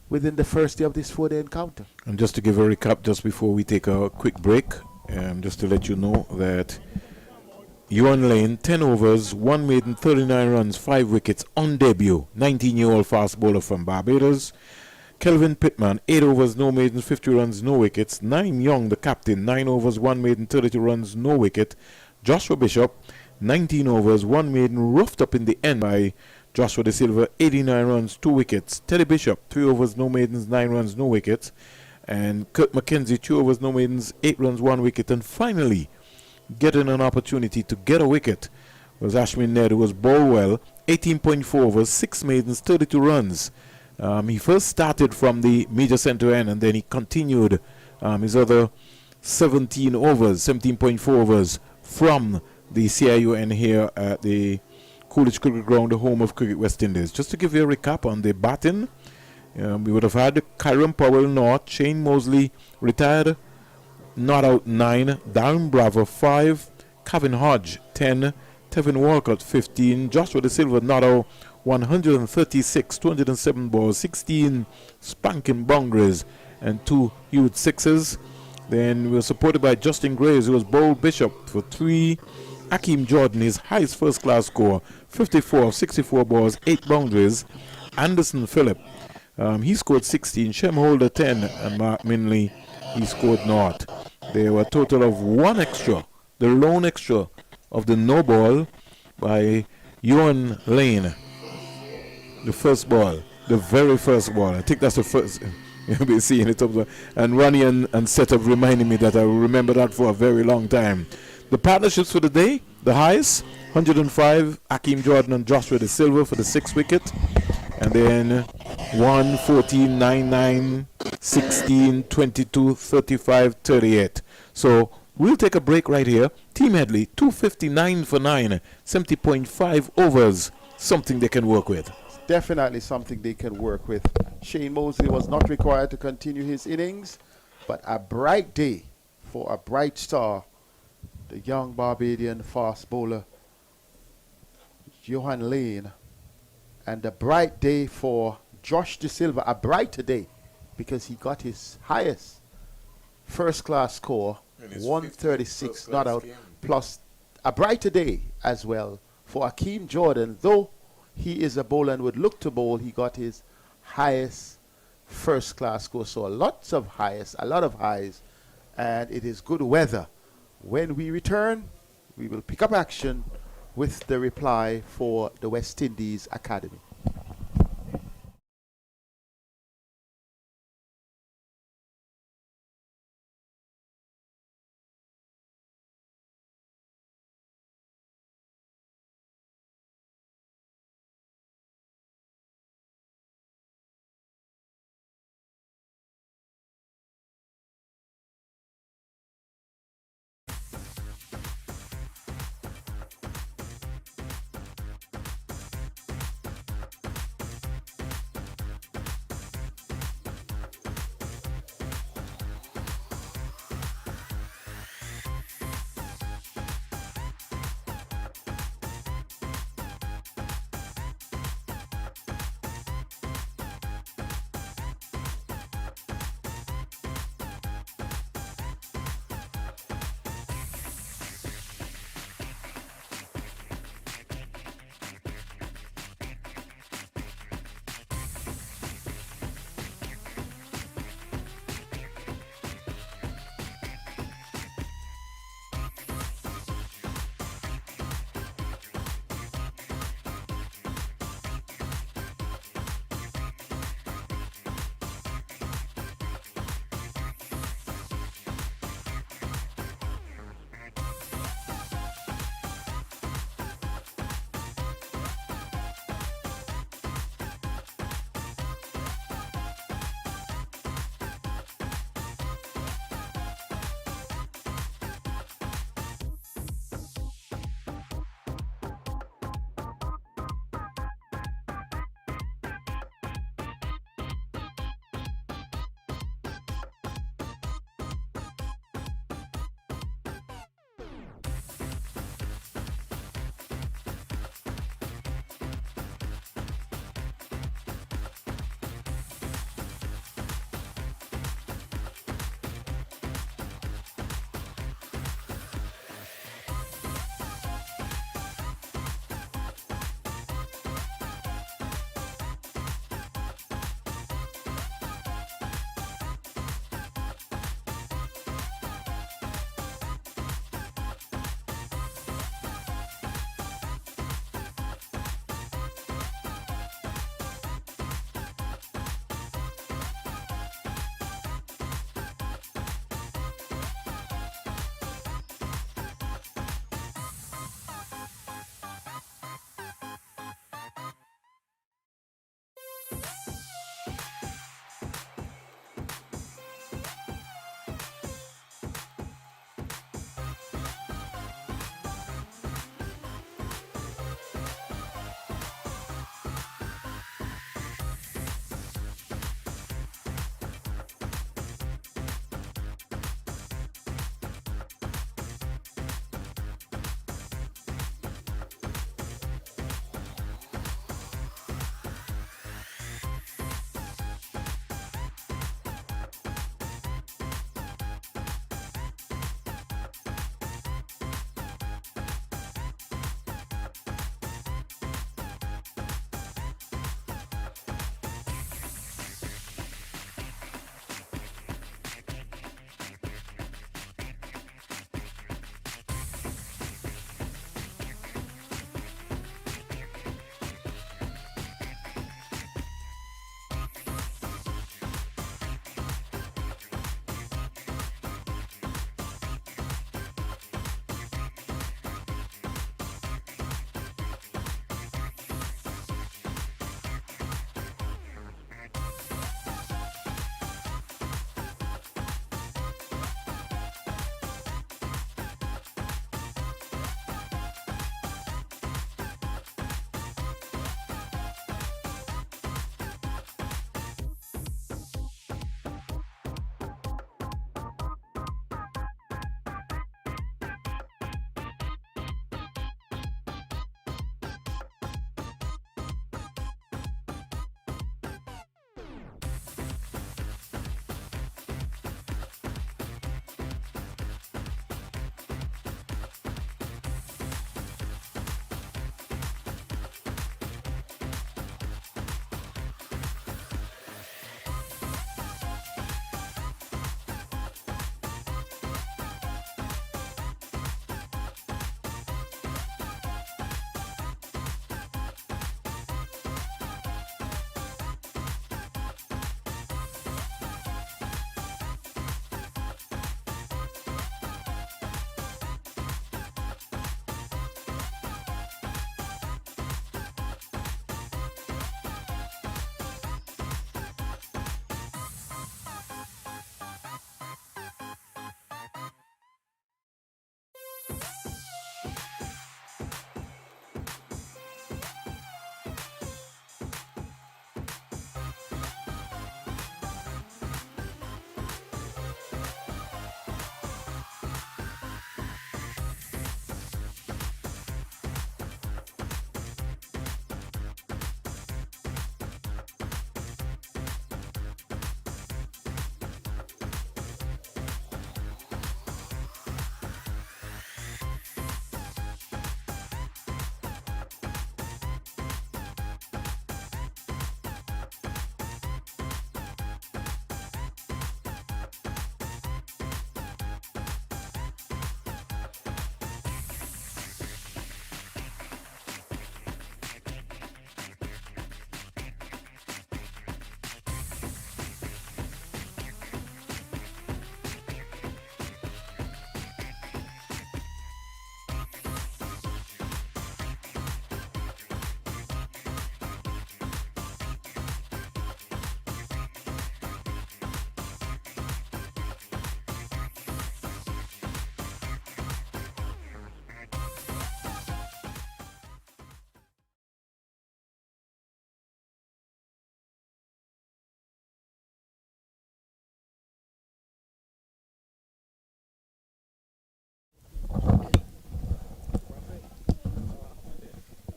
within the first day of this 4-day encounter. And just to give a recap just before we take a quick break, just to let you know that Layne, 10 overs, 1 maiden, 39 runs, 5 wickets on debut. 19-year-old fast bowler from Barbados. Kelvin Pittman, 8 overs, no maidens, 50 runs, no wickets. Naim Young, the captain, 9 overs, 1 maiden, 32 runs, no wicket. Joshua Bishop, 19 overs, 1 maiden, roughed up in the end by Joshua De Silva, 89 runs, 2 wickets. Teddy Bishop, 3 overs, no maidens, 9 runs, no wickets. And McKenzie, 2 overs, no maidens, 8 runs, 1 wicket. And finally, getting an opportunity to get a wicket was Ashwin Ned, who was bowled well, 18.4 overs, 6 maidens, 32 runs. He first started from the major centre end, and then he continued his other 17.4 overs from the CIUN here at the Coolidge Cricket Ground, the home of Cricket West Indies. Just to give you a recap on the batting, we would have had Kyron Powell not, Shane Moseley retired, not out 9, Darren Bravo 5, Kevin Hodge 10, Tevin Walcott 15, Joshua De Silva not out 136, 207 balls, 16 spanking boundaries and 2 huge sixes. Then we were supported by Justin Graves, who was bowled Bishop for 3. Akeem Jordan, his highest first-class score, 54 of 64 balls, 8 boundaries. Anderson Phillip, he scored 16. Shem Holder 10, and Mark Minley, he scored naught. There were a total of 1 extra, the lone extra of the no ball by Layne. The first ball, the very first ball. I think that's the first you'll be seeing it up there. And Ronnie and Setup reminding me that I will remember that for a very long time. The partnerships for the day, the highest, 105, Akeem Jordan and Joshua De Silva for the 6th wicket. And then 1, 14, 9, 9, 16, 22, 35, 38. So we'll take a break right here. Team Headley, 259 for 9, 70.5 overs, something they can work with. Definitely something they can work with. Shane Moseley was not required to continue his innings, but a bright day for a bright star, the young Barbadian fast bowler, Layne, and a bright day for Josh De Silva, a brighter day, because he got his highest first-class score, 136 not out, plus a brighter day as well for Akeem Jordan, though he is a bowler and would look to bowl. He got his highest first-class score. So a lot of highs, and it is good weather. When we return, we will pick up action with the reply for the West Indies Academy.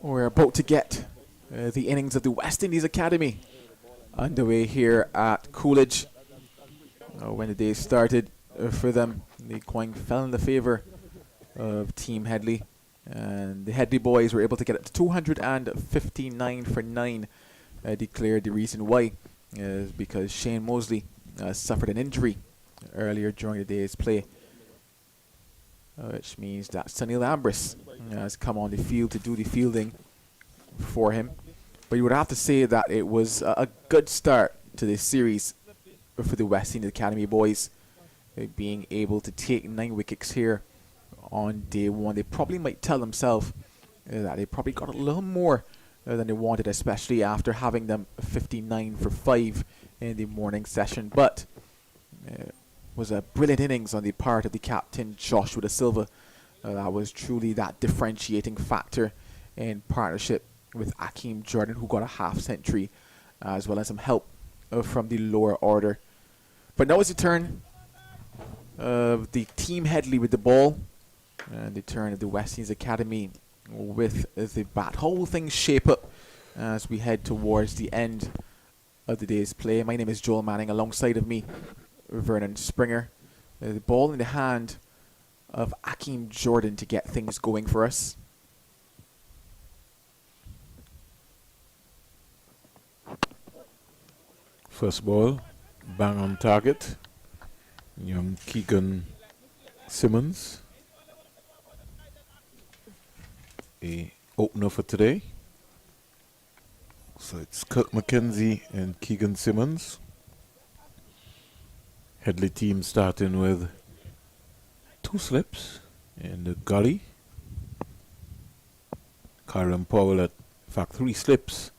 We're about to get the innings of the West Indies Academy underway here at Coolidge. When the day started for them, the coin fell in the favour of Team Headley, and the Headley boys were able to get it to 259 for 9. Declared the reason why is because Shane Moseley suffered an injury earlier during the day's play, which means that Sunil Ambris has come on the field to do the fielding for him. But you would have to say that it was a good start to this series for the West Indies Academy boys, being able to take 9 wickets here on day one. They probably might tell themselves that they probably got a little more than they wanted, especially after having them 59 for 5 in the morning session. But was a brilliant innings on the part of the captain, Joshua De Silva. That was truly that differentiating factor in partnership with Akeem Jordan, who got a half century, as well as some help from the lower order. But now it's the turn of the Team Headley with the ball, and the turn of the West Indies Academy with the bat. How will things shape up as we head towards the end of the day's play? My name is Joel Manning. Alongside of me, Vernon Springer. The ball in the hand of Akeem Jordan to get things going for us. First ball, bang on target. Young Keegan Simmons, a opener for today. So it's Kirk McKenzie and Keegan Simmons. Headley team starting with 2 slips in the gully. Kyron Powell at, in fact, 3 slips,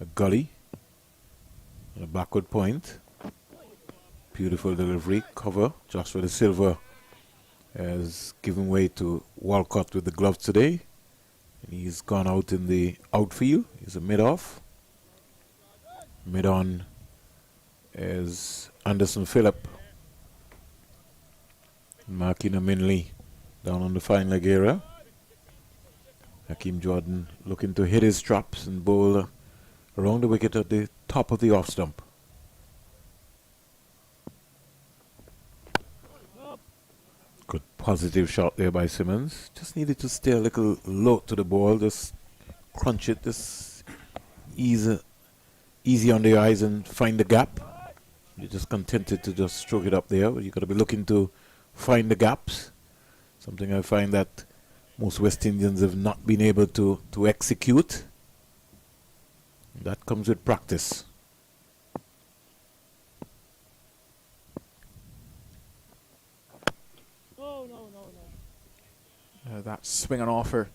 a gully, and a backward point. Beautiful delivery, cover. Joshua De Silva has given way to Walcott with the gloves today. And he's gone out in the outfield. He's a mid-off. Mid-on is Anderson Phillip. Markina Minley down on the fine leg area. Akeem Jordan looking to hit his traps and bowl around the wicket at the top of the off stump. Good positive shot there by Simmons. Just needed to stay a little low to the ball. Just crunch it. Just easy on the eyes and find the gap. You're just contented to just stroke it up there. But you got to be looking to find the gaps. Something I find that most West Indians have not been able to execute. That comes with practice. That swing and offer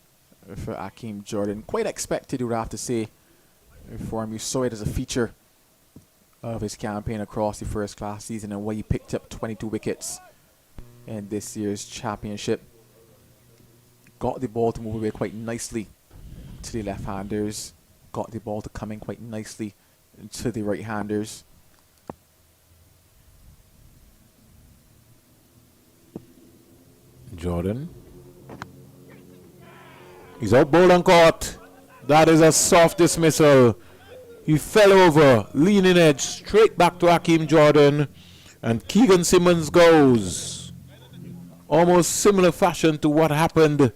for Akeem Jordan. Quite expected, you would have to say, for him. You saw it as a feature of his campaign across the first class season and why he picked up 22 wickets in this year's championship. Got the ball to move away quite nicely to the left-handers. Got the ball to come in quite nicely to the right-handers. Jordan. He's out bowled and caught. That is a soft dismissal. He fell over, leaning edge, straight back to Akeem Jordan. And Keegan Simmons goes. Almost similar fashion to what happened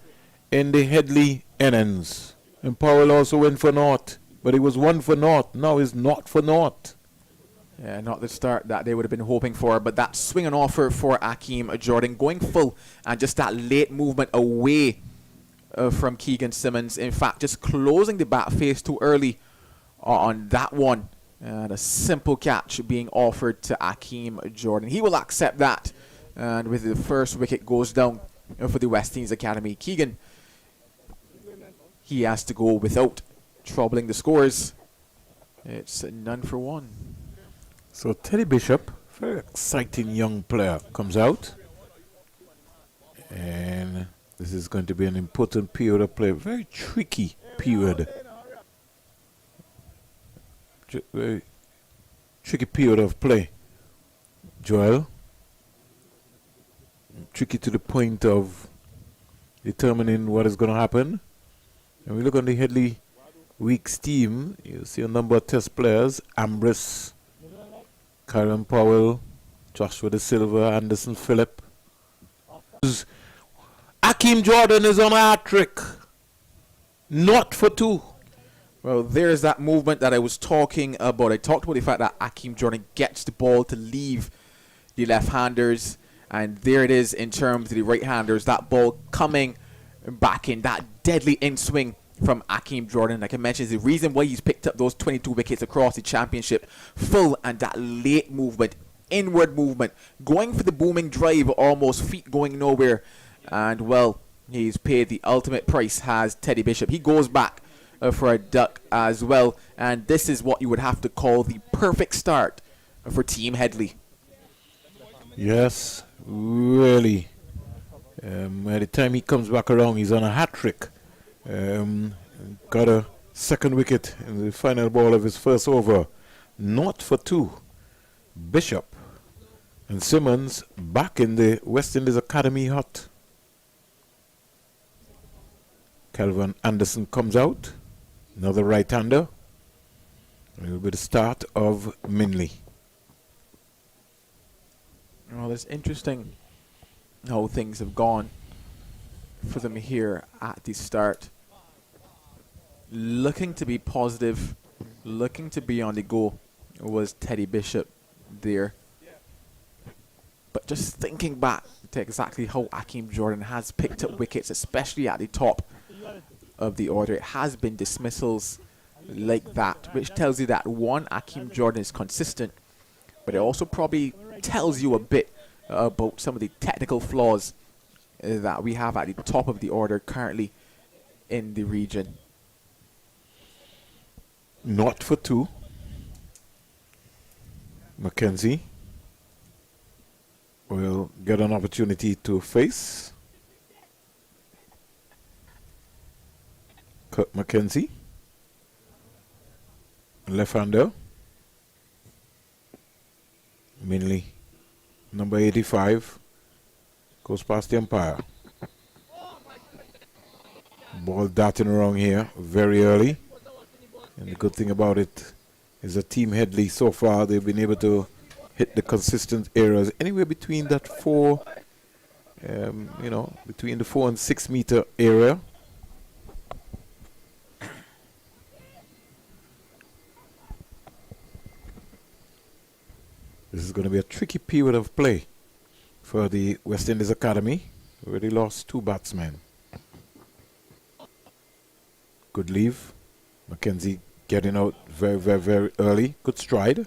in the Headley innings. And Powell also went for naught. But he was 1 for naught. Now he's not for naught. Yeah, not the start that they would have been hoping for, but that swing and offer for Akeem Jordan, going full and just that late movement away from Keegan Simmons. In fact, just closing the bat face too early on that one. And a simple catch being offered to Akeem Jordan. He will accept that. And with the first wicket goes down for the West Indies Academy. Keegan, he has to go without troubling the scores. It's none for 1. So Teddy Bishop, very exciting young player, comes out. And this is going to be an important period of play. Very tricky period. Very tricky period of play. Joel. Tricky to the point of determining what is going to happen. And we look on the Headley Weeks team, you see a number of test players: Ambrose, Karen Powell, Joshua De Silva, Anderson, Phillip. Hakeem Jordan is on a hat-trick. Not for 2. Well, there's that movement that I was talking about. I talked about the fact that Hakeem Jordan gets the ball to leave the left-handers, and there it is in terms of the right-handers. That ball coming back in, that deadly in-swing from Hakeem Jordan. Like I mentioned, is the reason why he's picked up those 22 wickets across the championship. Full and that late movement, inward movement, going for the booming drive, almost feet going nowhere. And, well, he's paid the ultimate price, has Teddy Bishop. He goes back for a duck as well. And this is what you would have to call the perfect start for Team Headley. Yes, really. By the time he comes back around, he's on a hat-trick. Got a second wicket in the final ball of his first over. Not for 2. Bishop and Simmons back in the West Indies Academy hut. Calvin Anderson comes out. Another right-hander. It will be the start of Minley. Well, it's interesting how things have gone for them here at the start. Looking to be positive, looking to be on the go was Teddy Bishop there. But just thinking back to exactly how Hakeem Jordan has picked up wickets, especially at the top of the order, it has been dismissals like that, which tells you that, one, Hakeem Jordan is consistent, but it also probably tells you a bit about some of the technical flaws that we have at the top of the order currently in the region. Not for 2. McKenzie will get an opportunity to face. McKenzie, left-hander. Minley, number 85, goes past the umpire. Ball darting around here very early. And the good thing about it is that Team Headley, so far, they've been able to hit the consistent areas anywhere between that between the 4 and 6 meter area. This is going to be a tricky period of play for the West Indies Academy. Already lost 2 batsmen. Good leave. McKenzie getting out very, very, very early. Good stride.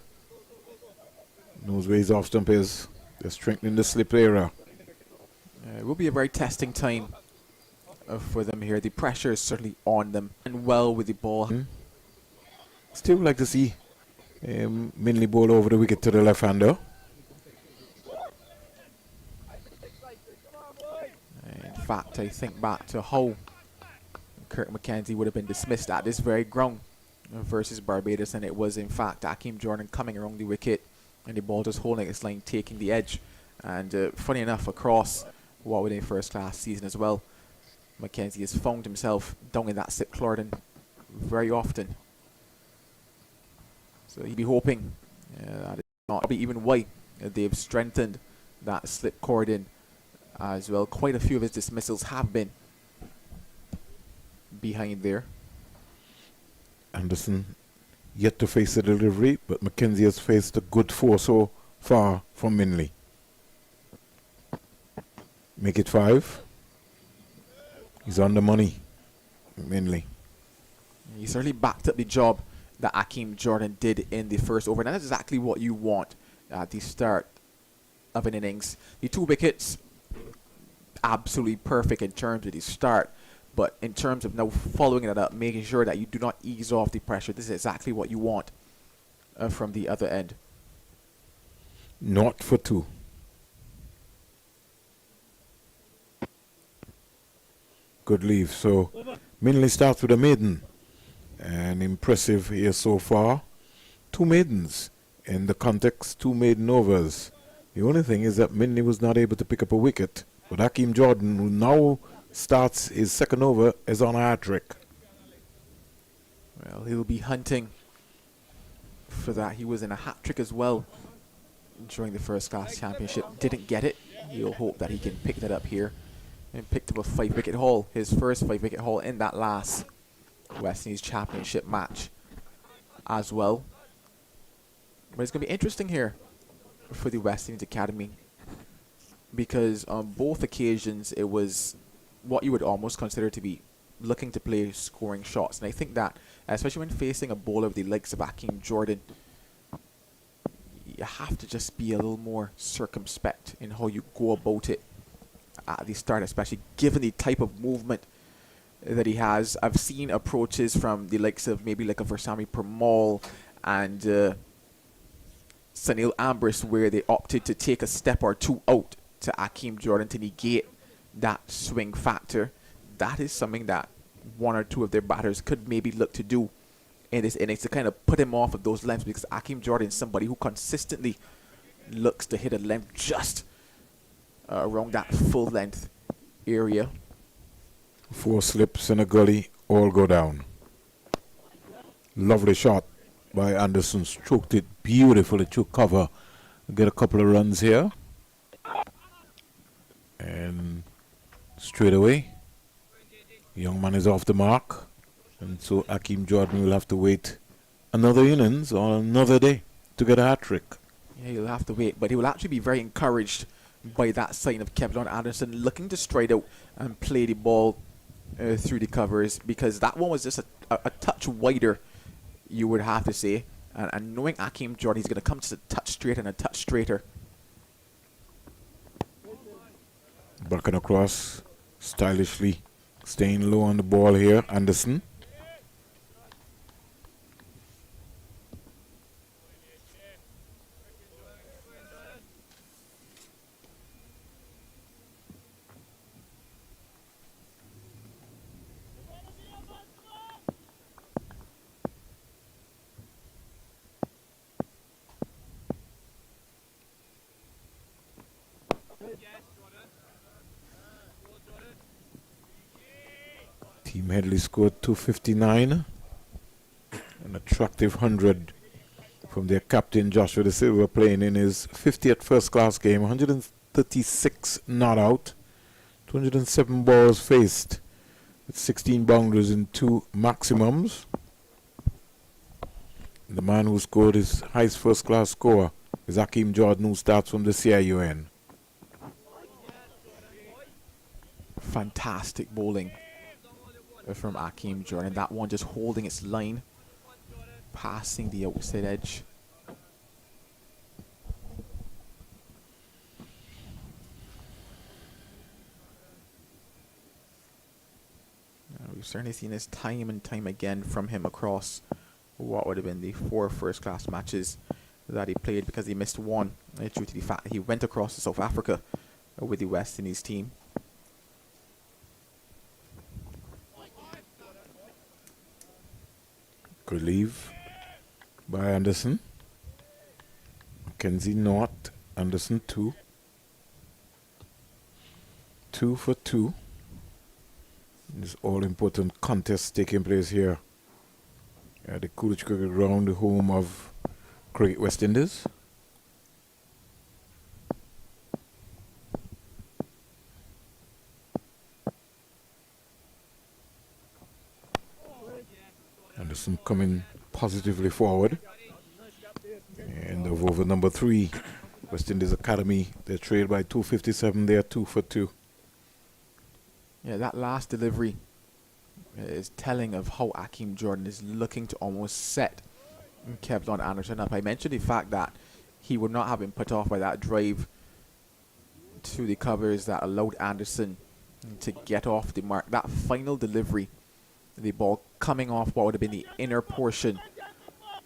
Knows where his off stump is. They're strengthening the slip area. It will be a very testing time for them here. The pressure is certainly on them, and well with the ball. Still like to see Minley bowl over the wicket to the left-hander. In fact, I think back to how Kirk McKenzie would have been dismissed at this very ground versus Barbados, and it was in fact Hakeem Jordan coming around the wicket and the ball just holding its line, taking the edge. And funny enough, across what would be a first-class season as well, McKenzie has found himself down in that slip cordon very often. So he'd be hoping that it's not probably even why they've strengthened that slip cordon as well. Quite a few of his dismissals have been behind there. Anderson yet to face the delivery, but McKenzie has faced a good 4 so far from Minley. Make it 5. He's on the money, Minley. He certainly backed up the job that Hakeem Jordan did in the first over. And that's exactly what you want at the start of an innings. The 2 wickets, absolutely perfect in terms of the start. But in terms of now following it up, making sure that you do not ease off the pressure, this is exactly what you want from the other end. Not for 2. Good leave. So Minley starts with a maiden. And impressive here so far. 2 maidens in the context, 2 maiden overs. The only thing is that Minley was not able to pick up a wicket. But Hakeem Jordan, who now starts his second over, is on a hat-trick. Well, he'll be hunting for that. He was in a hat-trick as well during the first class championship. Didn't get it. He'll hope that he can pick that up here. And picked up a 5-wicket haul. His first 5-wicket haul in that last West Indies championship match as well. But it's going to be interesting here for the West Indies Academy, because on both occasions it was what you would almost consider to be looking to play scoring shots. And I think that, especially when facing a bowler of the likes of Akeem Jordan, you have to just be a little more circumspect in how you go about it at the start, especially given the type of movement that he has. I've seen approaches from the likes of maybe like a Versami Permal and Sunil Ambrose, where they opted to take a step or two out to Akeem Jordan to negate that swing factor. That is something that one or two of their batters could maybe look to do in this innings to kind of put him off of those lengths, because Akeem Jordan is somebody who consistently looks to hit a length just around that full length area. 4 slips and a gully, all go down. Lovely shot by Anderson, stroked it beautifully to cover. Get a couple of runs here. And straight away, young man is off the mark. And so Akeem Jordan will have to wait another innings or another day to get a hat-trick. Yeah, he'll have to wait, but he will actually be very encouraged by that sign of Kevlon Anderson looking to stride out and play the ball through the covers, because that one was just a touch wider, you would have to say. And knowing Akeem Jordan, he's going to come just a touch straighter and a touch straighter. Back and across, stylishly staying low on the ball here, Anderson. Team Headley scored 259. An attractive 100 from their captain Joshua De Silva, playing in his 50th first class game. 136 not out. 207 balls faced. With 16 boundaries and 2 maximums. And the man who scored his highest first class score is Akeem Jordan, who starts from the CIUN. Fantastic bowling from Akeem Jordan. That one just holding its line, passing the outside edge. We've certainly seen this time and time again from him across what would have been the 4 first-class matches that he played, because he missed one due to the fact that he went across to South Africa with the West Indies team. Good leave by Anderson. McKenzie not. Anderson 2. 2 for 2. This all-important contest taking place here at the Coolidge Cricket Ground, the home of Cricket West Indies. Anderson coming positively forward. And over number 3, West Indies Academy, they trailed by 257. They are 2 for 2. Yeah, that last delivery is telling of how Akeem Jordan is looking to almost set Kevlon Anderson up. I mentioned the fact that he would not have been put off by that drive to the covers that allowed Anderson to get off the mark. That final delivery, the ball coming off what would have been the inner portion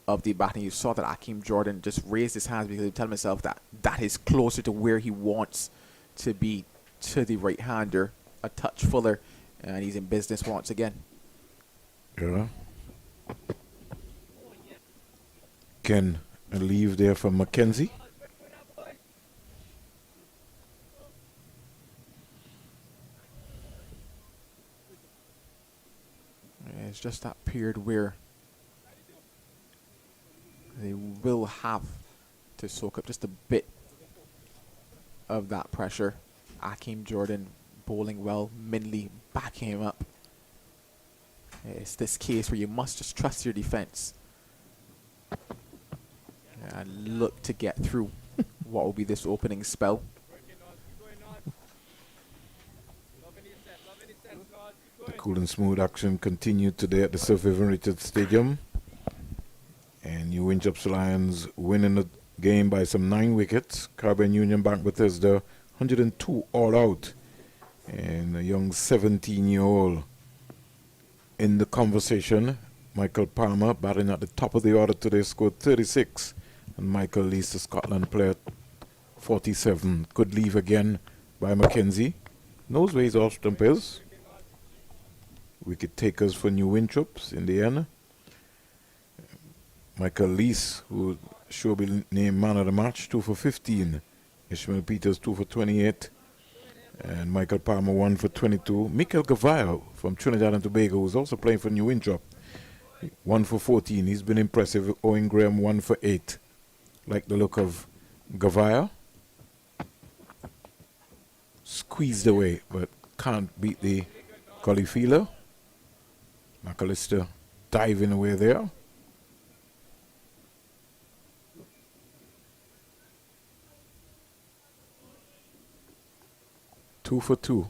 of the bat, and you saw that Akeem Jordan just raised his hands because he told himself that that is closer to where he wants to be to the right-hander. A touch fuller, and he's in business once again. Yeah. Again, a leave there from McKenzie. It's just that period where They will have to soak up just a bit of that pressure. Akeem Jordan bowling well, Minley backing him up. It's this case where you must just trust your defense and look to get through what will be this opening spell. The cool and smooth action continued today at the Sir Vivian Richards Stadium. And New Winchester Lions winning the game by some 9 wickets. Caribbean Union Bank Bethesda 102 all out. And a young 17-year-old in the conversation, Michael Palmer, batting at the top of the order today, scored 36. And Michael Lees, the Scotland player, 47. Good leave again by McKenzie. Knows where his off stump is. Wicket takers for New Winthrops in the end. Michael Lees, who should be named man of the match, 2 for 15. Ishmael Peters, 2 for 28. And Michael Palmer, 1 for 22. Mikel Gavayo from Trinidad and Tobago, who's also playing for New Winthrop, 1 for 14. He's been impressive. Owen Graham, 1 for 8. Like the look of Gavayo. Squeezed away, but can't beat the gully feeler. McAllister diving away there. Two for 2.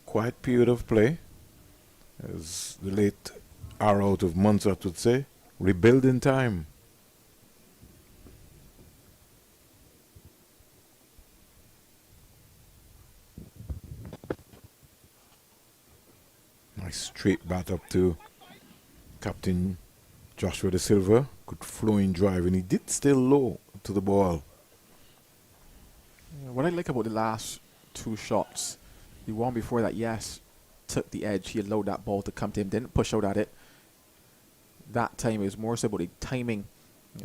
Quiet period of play. As the late hour out of Munster would say, rebuilding time. Nice straight bat up to Captain Joshua De Silva. Good flowing drive, and he did still low to the ball. What I like about the last 2 shots, the one before that, yes, took the edge. He allowed that ball to come to him, didn't push out at it. That time it was more so about the timing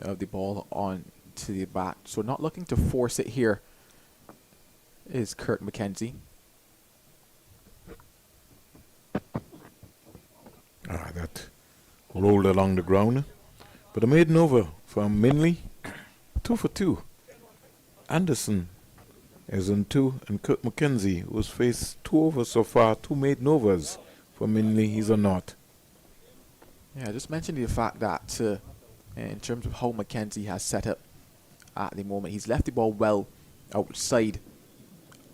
of the ball on to the bat. So not looking to force it here is Kurt McKenzie. That rolled along the ground. But a maiden over from Minley. 2 for 2. Anderson is on 2, and Kurt McKenzie, who's faced 2 overs so far, 2 maiden overs. For Minley, he's a not. Yeah, just mentioning the fact that in terms of how McKenzie has set up at the moment, he's left the ball well outside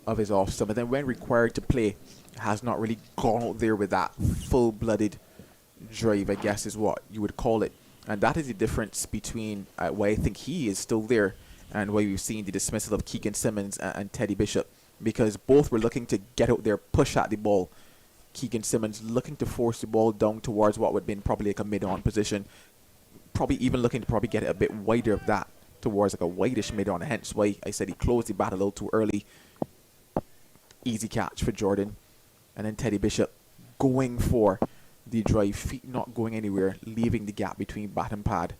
of his off stump, but then when required to play, has not really gone out there with that full-blooded drive, I guess is what you would call it. And that is the difference between why I think he is still there and why we've seen the dismissal of Keegan Simmons and Teddy Bishop, because both were looking to get out there, push at the ball. Keegan Simmons looking to force the ball down towards what would have been probably like a mid-on position, probably even looking to probably get it a bit wider of that, towards like a wideish mid-on, hence why I said he closed the bat a little too early. Easy catch for Jordan. And then Teddy Bishop going for the drive, feet not going anywhere, leaving the gap between bat and pad.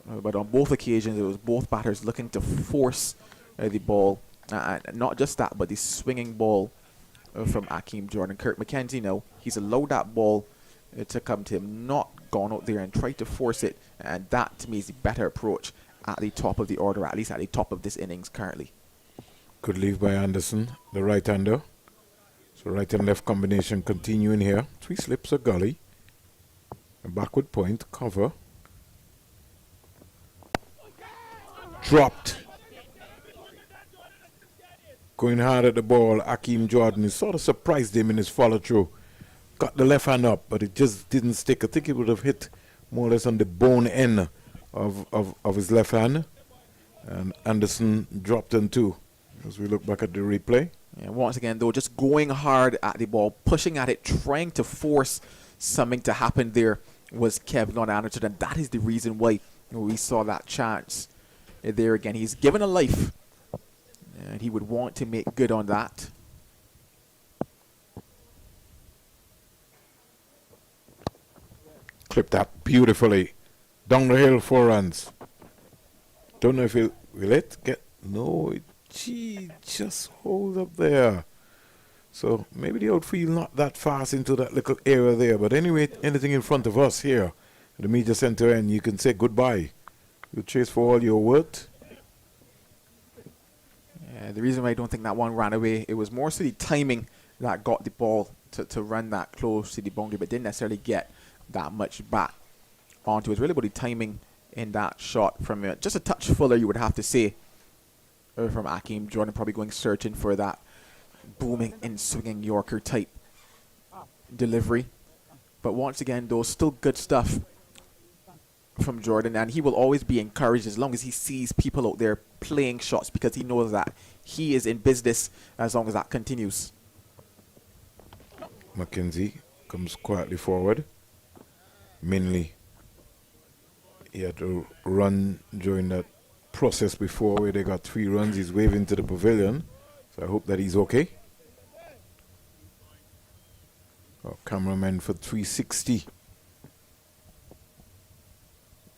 But on both occasions, it was both batters looking to force the ball. Not just that, but the swinging ball from Akeem Jordan. Kurt McKenzie, no, he's allowed that ball to come to him, not gone out there and tried to force it. And that, to me, is the better approach at the top of the order, at least at the top of this innings currently. Good leave by Anderson, the right-hander. So right and left combination continuing here. 3 slips, a gully. A backward point, cover. Dropped. Going hard at the ball, Akeem Jordan. It sort of surprised him in his follow-through. Got the left hand up, but it just didn't stick. I think it would have hit more or less on the bone end of his left hand. And Anderson dropped in 2. As we look back at the replay. And once again, though, just going hard at the ball, pushing at it, trying to force something to happen there was Kevin Anderson. And that is the reason why we saw that chance there again. He's given a life, and he would want to make good on that. Clipped that beautifully. Down the hill, 4 runs. Don't know if will it get... No, gee, just hold up there. So maybe the outfield not that fast into that little area there. But anyway, anything in front of us here the media center end, you can say goodbye. You chase for all your worth. Yeah, the reason why I don't think that one ran away, it was more so the timing that got the ball to run that close to the boundary, but didn't necessarily get that much back onto it. It's really about the timing in that shot from just a touch fuller, you would have to say, from Hakeem Jordan, probably going searching for that booming and swinging Yorker type delivery. But once again, though, still good stuff from Jordan, and he will always be encouraged as long as he sees people out there playing shots, because he knows that he is in business as long as that continues. McKenzie comes quietly forward. Minley, he had to run during that process before where they got 3 runs. He's waving to the pavilion, so I hope that he's okay. Our cameraman for 360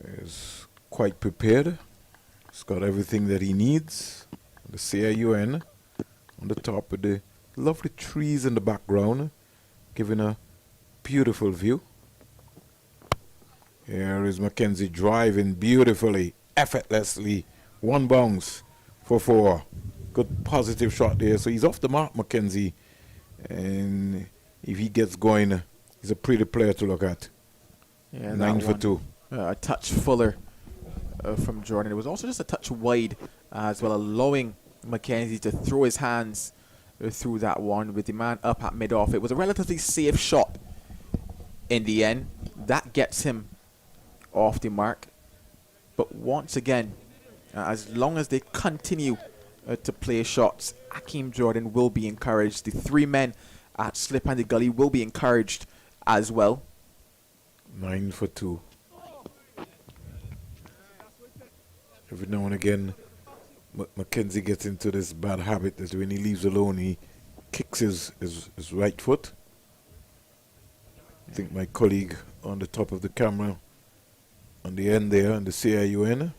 is quite prepared. He's got everything that he needs. The CIUN on the top with the lovely trees in the background, giving a beautiful view. Here is McKenzie driving beautifully, effortlessly. 1 bounce for 4. Good positive shot there. So he's off the mark, McKenzie. And if he gets going, he's a pretty player to look at. Yeah, 9 for 2. A touch fuller from Jordan. It was also just a touch wide as well, allowing McKenzie to throw his hands through that one with the man up at mid-off. It was a relatively safe shot in the end. That gets him off the mark. But once again, as long as they continue to play shots, Hakeem Jordan will be encouraged. The 3 men at slip and the gully will be encouraged as well. 9 for 2. Every now and again, McKenzie gets into this bad habit that when he leaves alone, he kicks his right foot. I think my colleague on the top of the camera, on the end there, on the CIUN,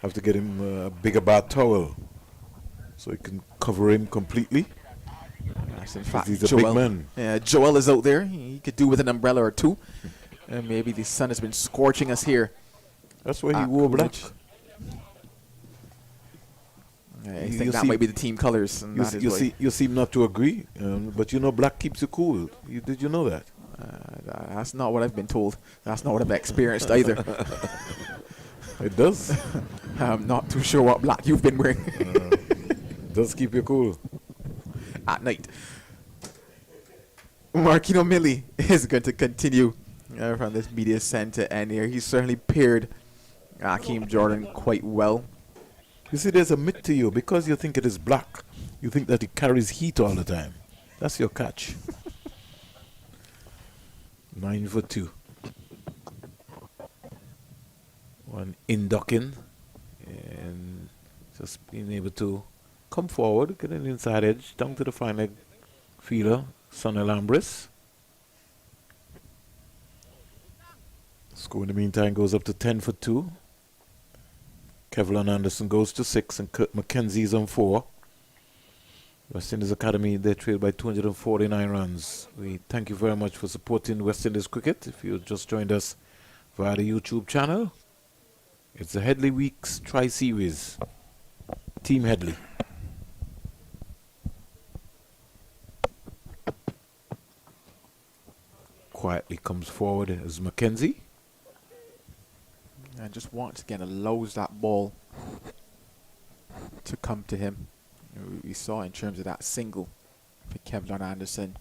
have to get him a bigger bath towel so he can cover him completely. Yes, in fact, he's a big man. Yeah, Joel is out there. He could do with an umbrella or 2. And maybe the sun has been scorching us here. That's why he wore black. I think that might be the team colors. And you seem not to agree, but you know black keeps you cool. Did you know that? That's not what I've been told. That's not what I've experienced either. It does. I'm not too sure what black you've been wearing. It does keep you cool. At night. Marquino Millie is going to continue from this media center end here. He's certainly paired Hakeem Jordan quite well. You see, there's a myth to you. Because you think it is black, you think that it carries heat all the time. That's your catch. 9 for 2. 1 in ducking. And just being able to come forward, get an inside edge, down to the fine leg fielder, Sonny Lambris. Score in the meantime goes up to 10 for 2. Kevlin Anderson goes to 6 and Kurt McKenzie is on 4. West Indies Academy, they trailed by 249 runs. We thank you very much for supporting West Indies cricket. If you just joined us via the YouTube channel, it's the Headley Weeks Tri-Series. Team Headley. Quietly comes forward as McKenzie. And just once again allows that ball to come to him. We saw in terms of that single for Kevlin Anderson,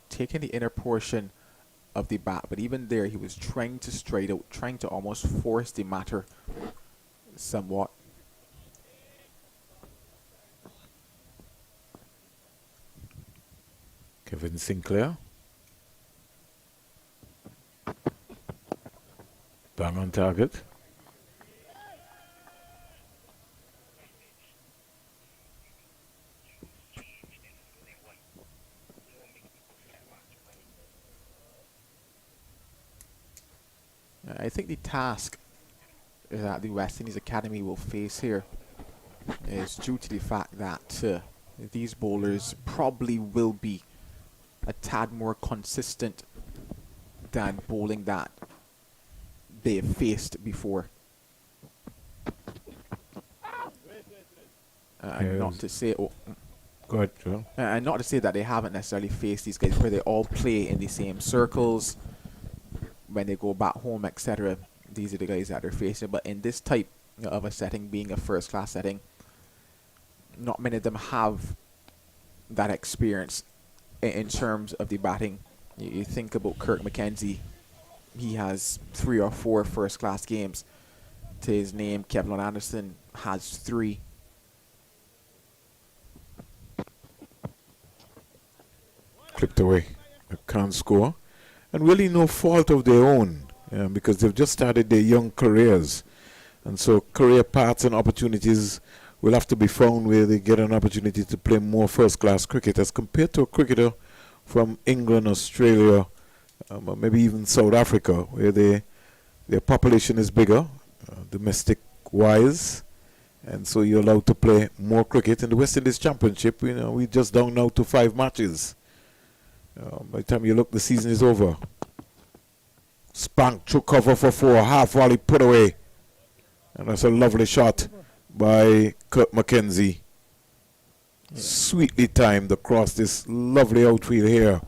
taking the inner portion of the bat, but even there he was trying to straight out, trying to almost force the matter somewhat. Kevin Sinclair. Bang on target. I think the task that the West Indies Academy will face here is due to the fact that these bowlers probably will be a tad more consistent than bowling that they have faced before. Not to say, Go ahead, Joe. and not to say that they haven't necessarily faced these guys where they all play in the same circles when they go back home, etc. These are the guys that they're facing. But in this type of a setting, being a first-class setting, not many of them have that experience in terms of the batting. You think about Kirk McKenzie, he has 3 or 4 first-class games to his name. Kevlin Anderson has 3. Clipped away. They can't score. And really no fault of their own, because they've just started their young careers. And so career paths and opportunities will have to be found where they get an opportunity to play more first-class cricket as compared to a cricketer from England, Australia, or maybe even South Africa, where their population is bigger, domestic-wise, and so you're allowed to play more cricket. In the West Indies Championship, we're just down now to 5 matches. By the time you look, the season is over. Spanked through cover for 4, half volley put away. And that's a lovely shot by Kirk McKenzie. Sweetly timed across this lovely outfield here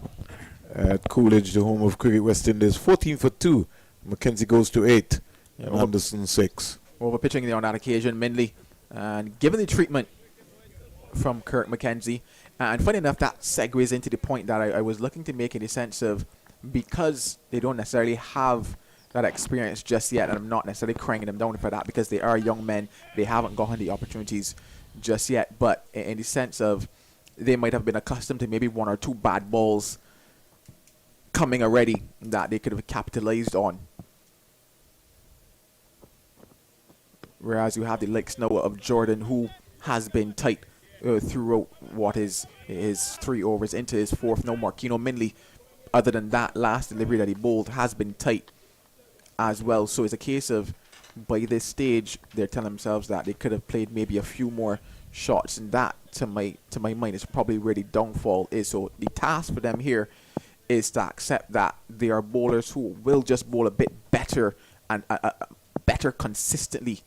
at Coolidge, the home of Cricket West Indies. 14 for 2. McKenzie goes to 8. And Anderson 6. Over pitching there on that occasion, Mindley. And given the treatment from Kirk McKenzie, and funny enough, that segues into the point that I was looking to make in the sense of, because they don't necessarily have that experience just yet, and I'm not necessarily cranking them down for that because they are young men, they haven't gotten the opportunities just yet, but in the sense of they might have been accustomed to maybe 1 or 2 bad balls coming already that they could have capitalized on. Whereas you have the likes now of Jordan, who has been tight throughout what is his 3 overs into his 4th. No Marquino Mindley, other than that last delivery that he bowled, has been tight as well. So it's a case of, by this stage, they're telling themselves that they could have played maybe a few more shots, and that, to my mind, is probably where the downfall is. So the task for them here is to accept that they are bowlers who will just bowl a bit better and better consistently.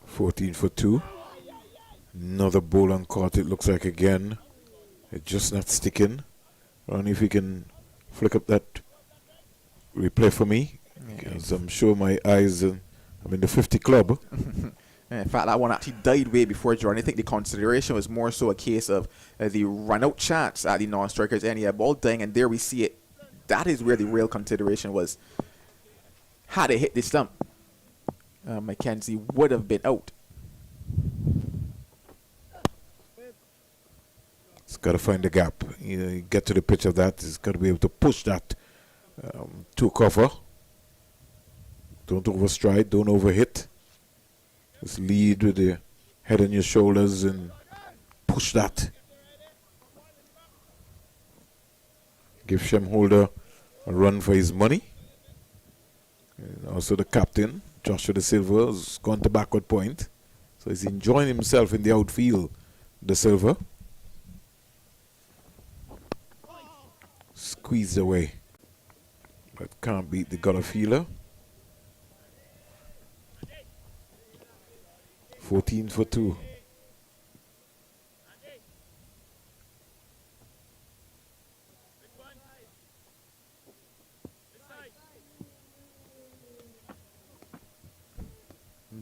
14 for 2. Another ball uncaught, it looks like again. It's just not sticking. Ronnie, if you can flick up that replay for me, because I'm sure my eyes, I'm in the 50 club. In fact, that one actually died way before Jordan. I think the consideration was more so a case of the run-out chance at the non-strikers end. Yeah, ball dying, and there we see it. That is where the real consideration was. Had it hit the stump, McKenzie would have been out. It's got to find the gap. You get to the pitch of that. It's got to be able to push that to cover. Don't overstride. Don't overhit. Just lead with the head on your shoulders and push that. Give Shem Holder a run for his money. And also the captain, Joshua De Silva, has gone to backward point. So he's enjoying himself in the outfield, De Silva. Squeezed away, but can't beat the gutter feeler. 14 for 2.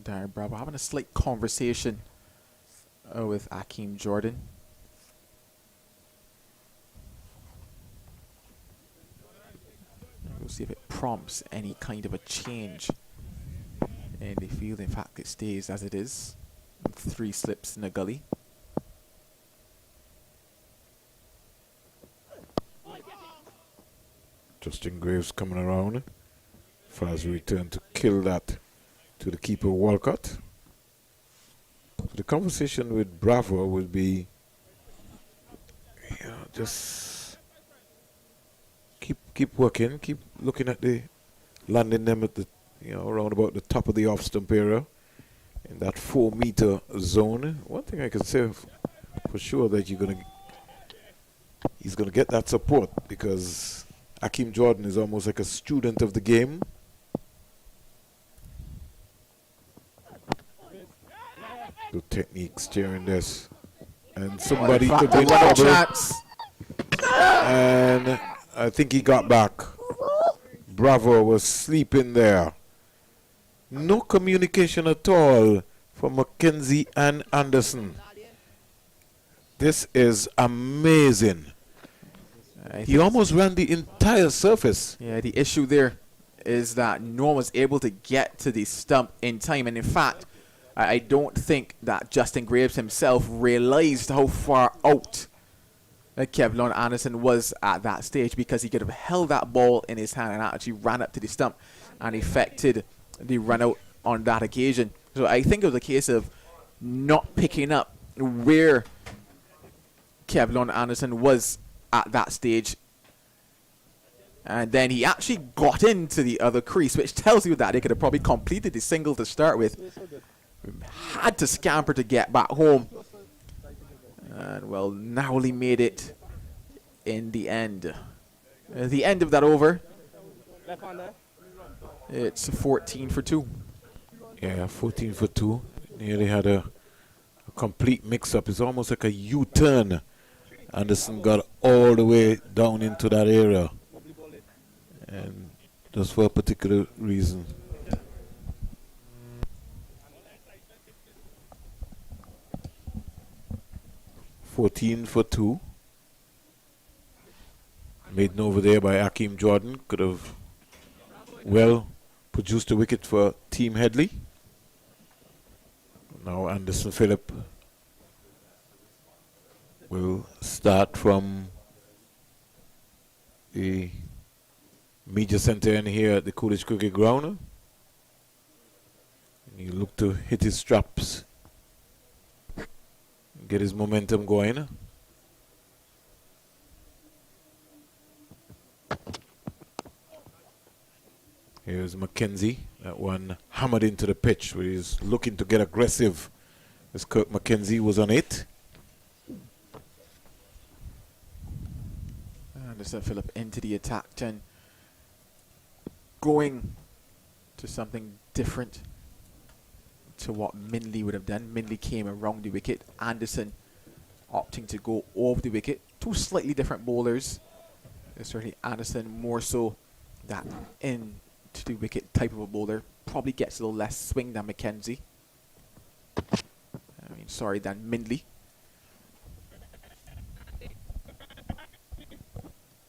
Darren Bravo having a slight conversation with Akeem Jordan. We'll see if it prompts any kind of a change in the field. In fact, it stays as it is. 3 slips in the gully. Justin Graves coming around. Faz return to kill that to the keeper Walcott. So the conversation with Bravo would be, just keep working, keep looking at the landing them at the around about the top of the off stump area in that 4-meter zone. One thing I can say for sure that he's gonna get that support, because Akeem Jordan is almost like a student of the game. Good technique steering this. And somebody Back could to be in one trouble. chance. And I think he got back. Bravo was sleeping there. No communication at all from McKenzie and Anderson. This is amazing. He almost ran the entire surface. Yeah, the issue there is that no one was able to get to the stump in time. And in fact, I don't think that Justin Graves himself realized how far out Kevlon Anderson was at that stage, because he could have held that ball in his hand and actually ran up to the stump and effected the run out on that occasion. So I think it was a case of not picking up where Kevlon Anderson was at that stage. And then he actually got into the other crease, which tells you that they could have probably completed the single to start with. Had to scamper to get back home. And well, narrowly made it in the end. The end of that over. It's 14 for 2. Yeah, 14 for 2. Nearly had a complete mix-up. It's almost like a U-turn. Anderson got all the way down into that area. And just for a particular reason. $14 for 2. Made over there by Hakeem Jordan. Could have well produced a wicket for Team Headley. Now Anderson Phillip will start from the media center in here at the Coolidge Cricket Ground. He look to hit his straps, get his momentum going. Here's McKenzie. That one hammered into the pitch, where he's looking to get aggressive, as Kirk McKenzie was on it. Anderson Phillip into the attack, and going to something different to what Mindley would have done. Mindley came around the wicket. Anderson opting to go over the wicket. Two slightly different bowlers. Certainly Anderson more so that in to the wicket type of a bowler. Probably gets a little less swing than McKenzie. Than Mindley.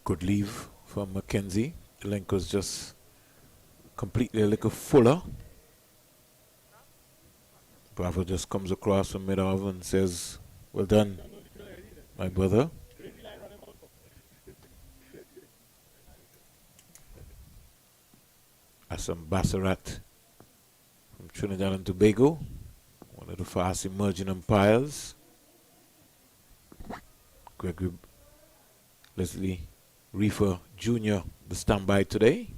Good leave from McKenzie. The length was just completely a little fuller. Bravo just comes across from mid-off and says, "Well done, my brother." Assam Bassarat from Trinidad and Tobago, one of the fast emerging umpires. Gregory Leslie Reefer Jr., the standby today.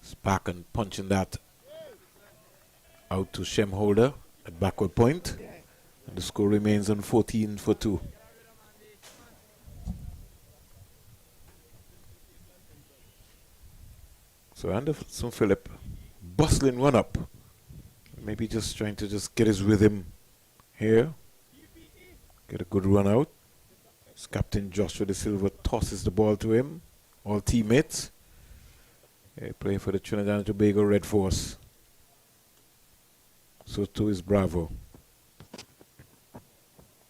Spark and punching that out to Shem Holder at backward point. And the score remains on 14 for 2. So Anderson Phillip bustling one up. Maybe just trying to just get his rhythm here. Get a good run out. As Captain Joshua De Silva tosses the ball to him. All teammates. They play for the Trinidad and Tobago Red Force. So too is Bravo.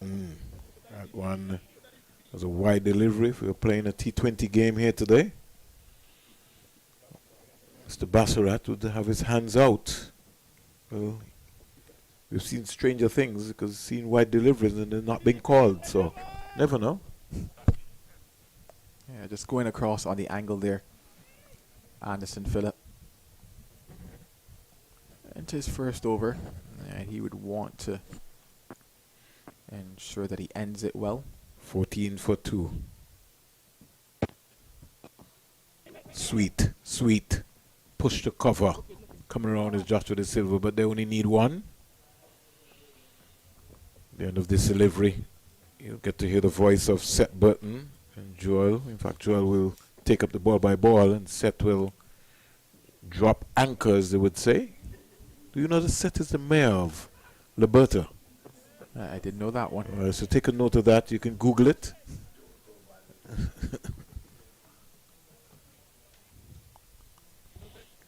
That one was a wide delivery. If we were playing a T20 game here today, Mr. Bassarat would have his hands out. Well, we've seen stranger things, because we've seen wide deliveries and they're not being called, so never know. Yeah, just going across on the angle there. Anderson Phillip. Into his first over. And he would want to ensure that he ends it well. 14 for 2. Sweet, sweet. Push the cover. Coming around is Joshua De Silva, but they only need one. At the end of this delivery, you'll get to hear the voice of Seth Burton and Joel. In fact, Joel will take up the ball by ball, and Seth will drop anchor, as they would say. Do you know the set is the mayor of Liberta? I didn't know that one. So take a note of that. You can Google it.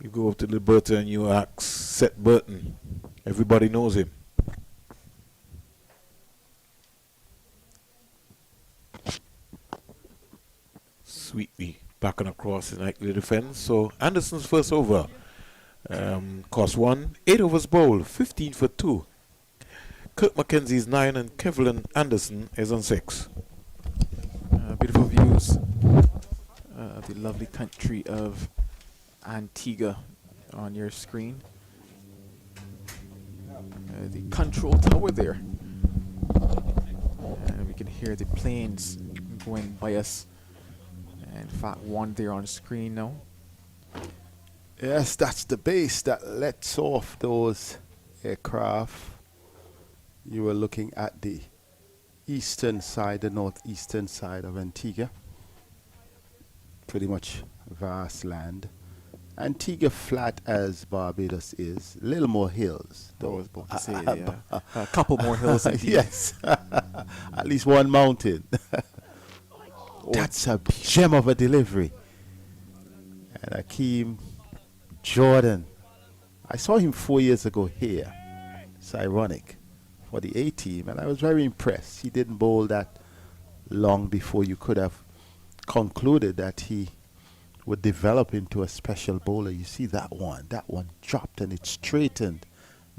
You go up to Liberta and you ask Seth Burton. Everybody knows him. Sweetly back and across in the defense. So Anderson's first over. Cost 1. 8 overs bowled. 15 for 2. Kirk McKenzie's 9 and Kevlin Anderson is on 6. Beautiful views of the lovely country of Antigua on your screen. The control tower there. And we can hear the planes going by us. In fact, one there on screen now. Yes, that's the base that lets off those aircraft. You were looking at the eastern side, the northeastern side of Antigua. Pretty much vast land. Antigua, flat as Barbados is, a little more hills. I was about to say, yeah. A couple more hills indeed. Yes, at least one mountain. That's a gem of a delivery. And Akeem Jordan, I saw him 4 years ago here. It's ironic, for the A team, and I was very impressed. He didn't bowl that long before you could have concluded that he would develop into a special bowler. You see that one dropped and it straightened.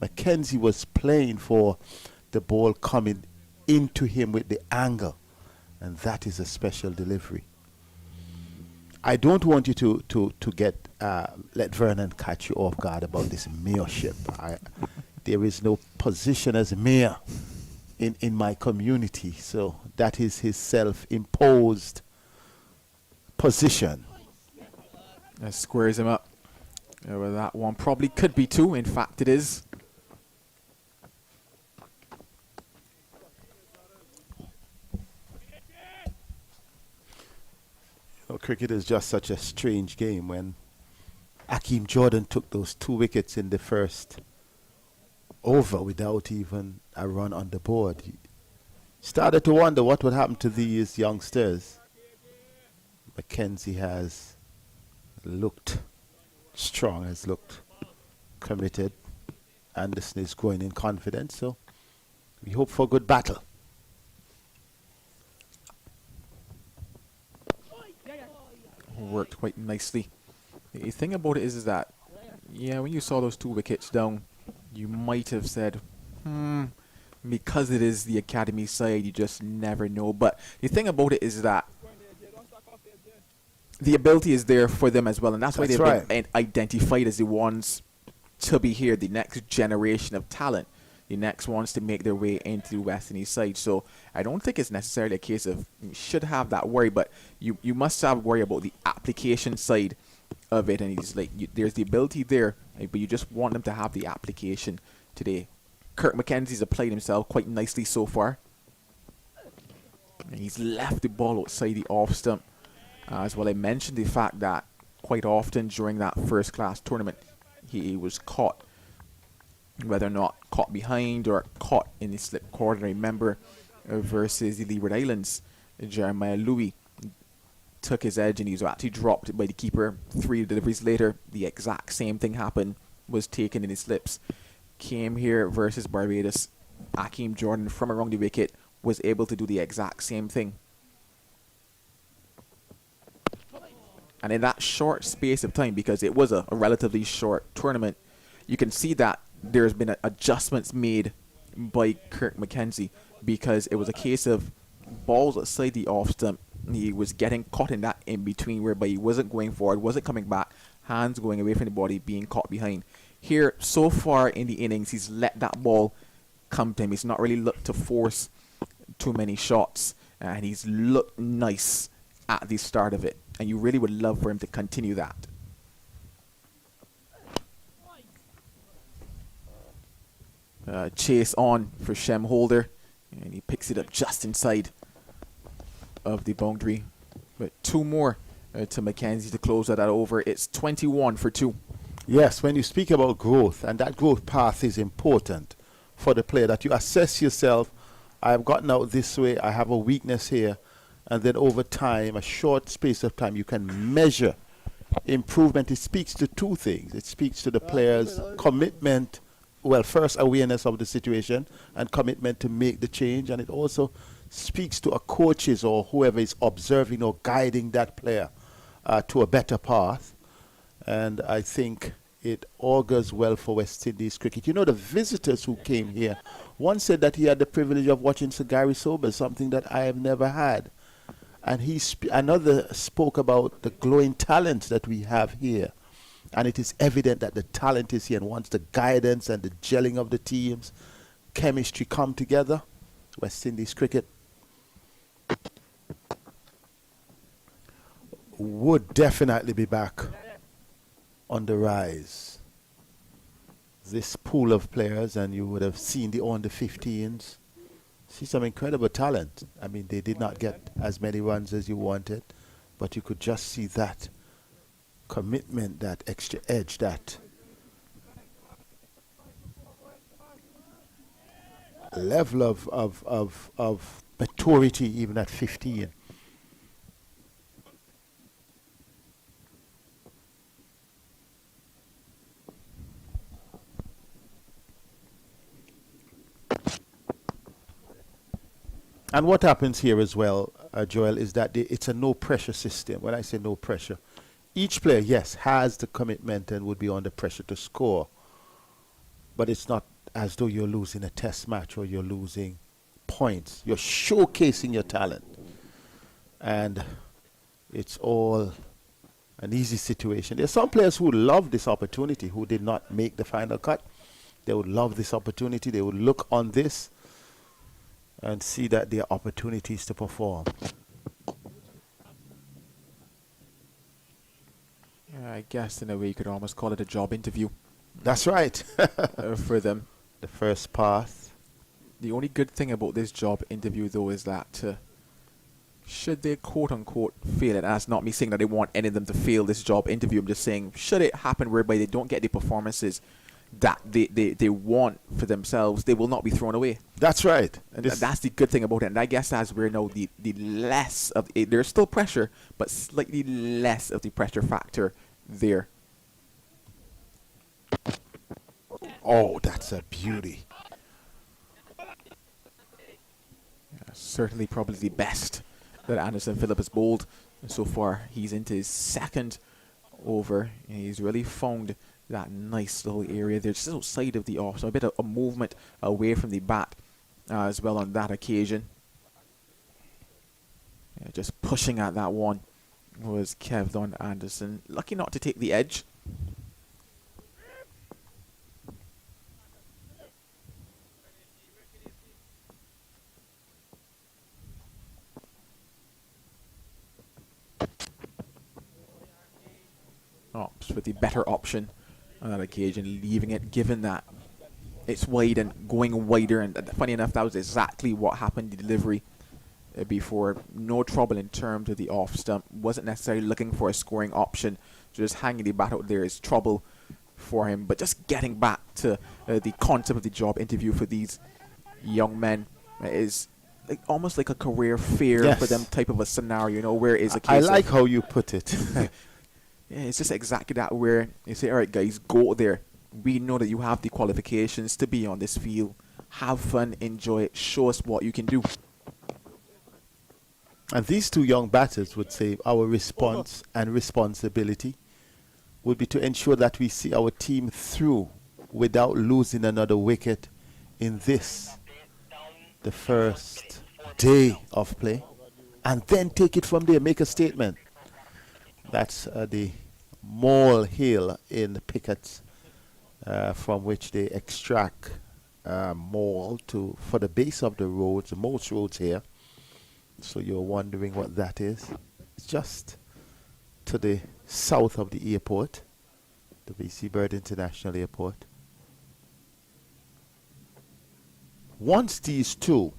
McKenzie was playing for the ball coming into him with the angle, and that is a special delivery. I don't want you to get let Vernon catch you off guard about this mayorship. There is no position as mayor in my community, so that is his self-imposed position. That squares him up. Well, that one probably could be 2. In fact, it is. Cricket is just such a strange game. When Akeem Jordan took those 2 wickets in the first over without even a run on the board, he started to wonder what would happen to these youngsters. McKenzie has looked strong, has looked committed. Anderson is going in confidence, so we hope for a good battle. Worked quite nicely. The thing about it is that, yeah, when you saw those 2 wickets down, you might have said, because it is the academy side, you just never know. But the thing about it is that the ability is there for them as well, and that's why they've been identified as the ones to be here, the next generation of talent, the next ones to make their way into the West Indies side. So I don't think it's necessarily a case of you should have that worry, but you must have worry about the application side of it. And it's like there's the ability there, but you just want them to have the application today. Kirk McKenzie's applied himself quite nicely so far. And he's left the ball outside the off stump. As well, I mentioned the fact that quite often during that first class tournament, he was caught, whether or not caught behind or caught in the slip corner. Remember, versus the Leeward Islands, Jeremiah Louis took his edge and he was actually dropped by the keeper. 3 deliveries later, the exact same thing happened, was taken in his slips. Came here versus Barbados. Akeem Jordan from around the wicket was able to do the exact same thing. And in that short space of time, because it was a relatively short tournament, you can see that there's been adjustments made by Kirk McKenzie, because it was a case of balls outside the off stump. He was getting caught in that in between, whereby he wasn't going forward, wasn't coming back, hands going away from the body, being caught behind. Here, so far in the innings, he's let that ball come to him. He's not really looked to force too many shots, and he's looked nice at the start of it. And you really would love for him to continue that. Chase on for Shem Holder, and he picks it up just inside of the boundary. But 2 more to McKenzie to close that over. It's 21 for 2. Yes, when you speak about growth, and that growth path is important for the player, that you assess yourself. I've gotten out this way, I have a weakness here, and then over time, a short space of time, you can measure improvement. It speaks to two things. It speaks to the player's commitment, well, first awareness of the situation and commitment to make the change, and it also speaks to a coach's or whoever is observing or guiding that player to a better path. And I think it augurs well for West Indies cricket. You know, the visitors who came here, one said that he had the privilege of watching Sir Gary Sobers, something that I have never had. And another spoke about the glowing talent that we have here. And it is evident that the talent is here. And once the guidance and the gelling of the teams, chemistry come together, West Indies cricket would definitely be back on the rise. This pool of players, and you would have seen the under 15s, see some incredible talent. I mean, they did not get as many runs as you wanted, but you could just see that commitment, that extra edge, that level of maturity even at 15. And what happens here as well, Joel, is that it's a no-pressure system. When I say no pressure, each player, yes, has the commitment and would be under pressure to score. But it's not as though you're losing a test match or you're losing points. You're showcasing your talent. And it's all an easy situation. There's some players who love this opportunity who did not make the final cut. They would love this opportunity. They would look on this and see that there are opportunities to perform. Yeah, I guess in a way you could almost call it a job interview. That's right. For them. The first path. The only good thing about this job interview, though, is that should they quote-unquote fail it, and that's not me saying that they want any of them to fail this job interview, I'm just saying, should it happen whereby they don't get the performances that they want for themselves, they will not be thrown away. That's right. And that's the good thing about it. And I guess that's where now the less of there's still pressure, but slightly less of the pressure factor there. Oh, that's a beauty. Yeah, certainly probably the best that Anderson Phillip has bowled so far. He's into his second over, and he's really found that nice little area there, just outside of the off, so a bit of a movement away from the bat as well on that occasion. Yeah, just pushing at that one was Kevlon Anderson, lucky not to take the edge. Opts with the better option on that occasion, leaving it, given that it's wide and going wider. And funny enough, that was exactly what happened, the delivery before. No trouble in terms of the off stump. Wasn't necessarily looking for a scoring option. So just hanging the bat out there is trouble for him. But just getting back to the concept of the job interview for these young men is almost like a career fair for them type of a scenario, you know, where it is a case I like how you put it. Yeah, it's just exactly that, where you say, all right, guys, go there. We know that you have the qualifications to be on this field. Have fun, enjoy it, show us what you can do. And these two young batters would say our response and responsibility would be to ensure that we see our team through without losing another wicket in this, the first day of play, and then take it from there, make a statement. That's the Mole Hill in the Pickets, from which they extract mole for the base of the roads, most roads here. So you're wondering what that is. It's just to the south of the airport, the BC Bird International Airport. Once these two,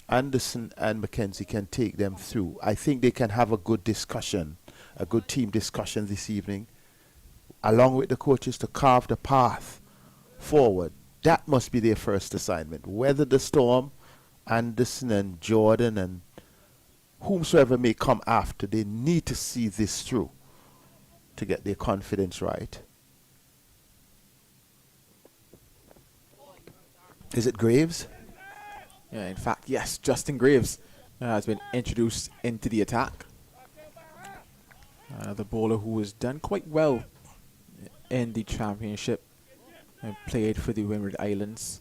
Anderson and McKenzie, can take them through, I think they can have a good discussion, a good team discussion this evening along with the coaches, to carve the path forward. That must be their first assignment. Weather the storm, Anderson and Jordan and whomsoever may come after, they need to see this through to get their confidence right. Is it Graves? Yeah, in fact, yes, Justin Graves has been introduced into the attack. The bowler who has done quite well in the championship and played for the Windward Islands.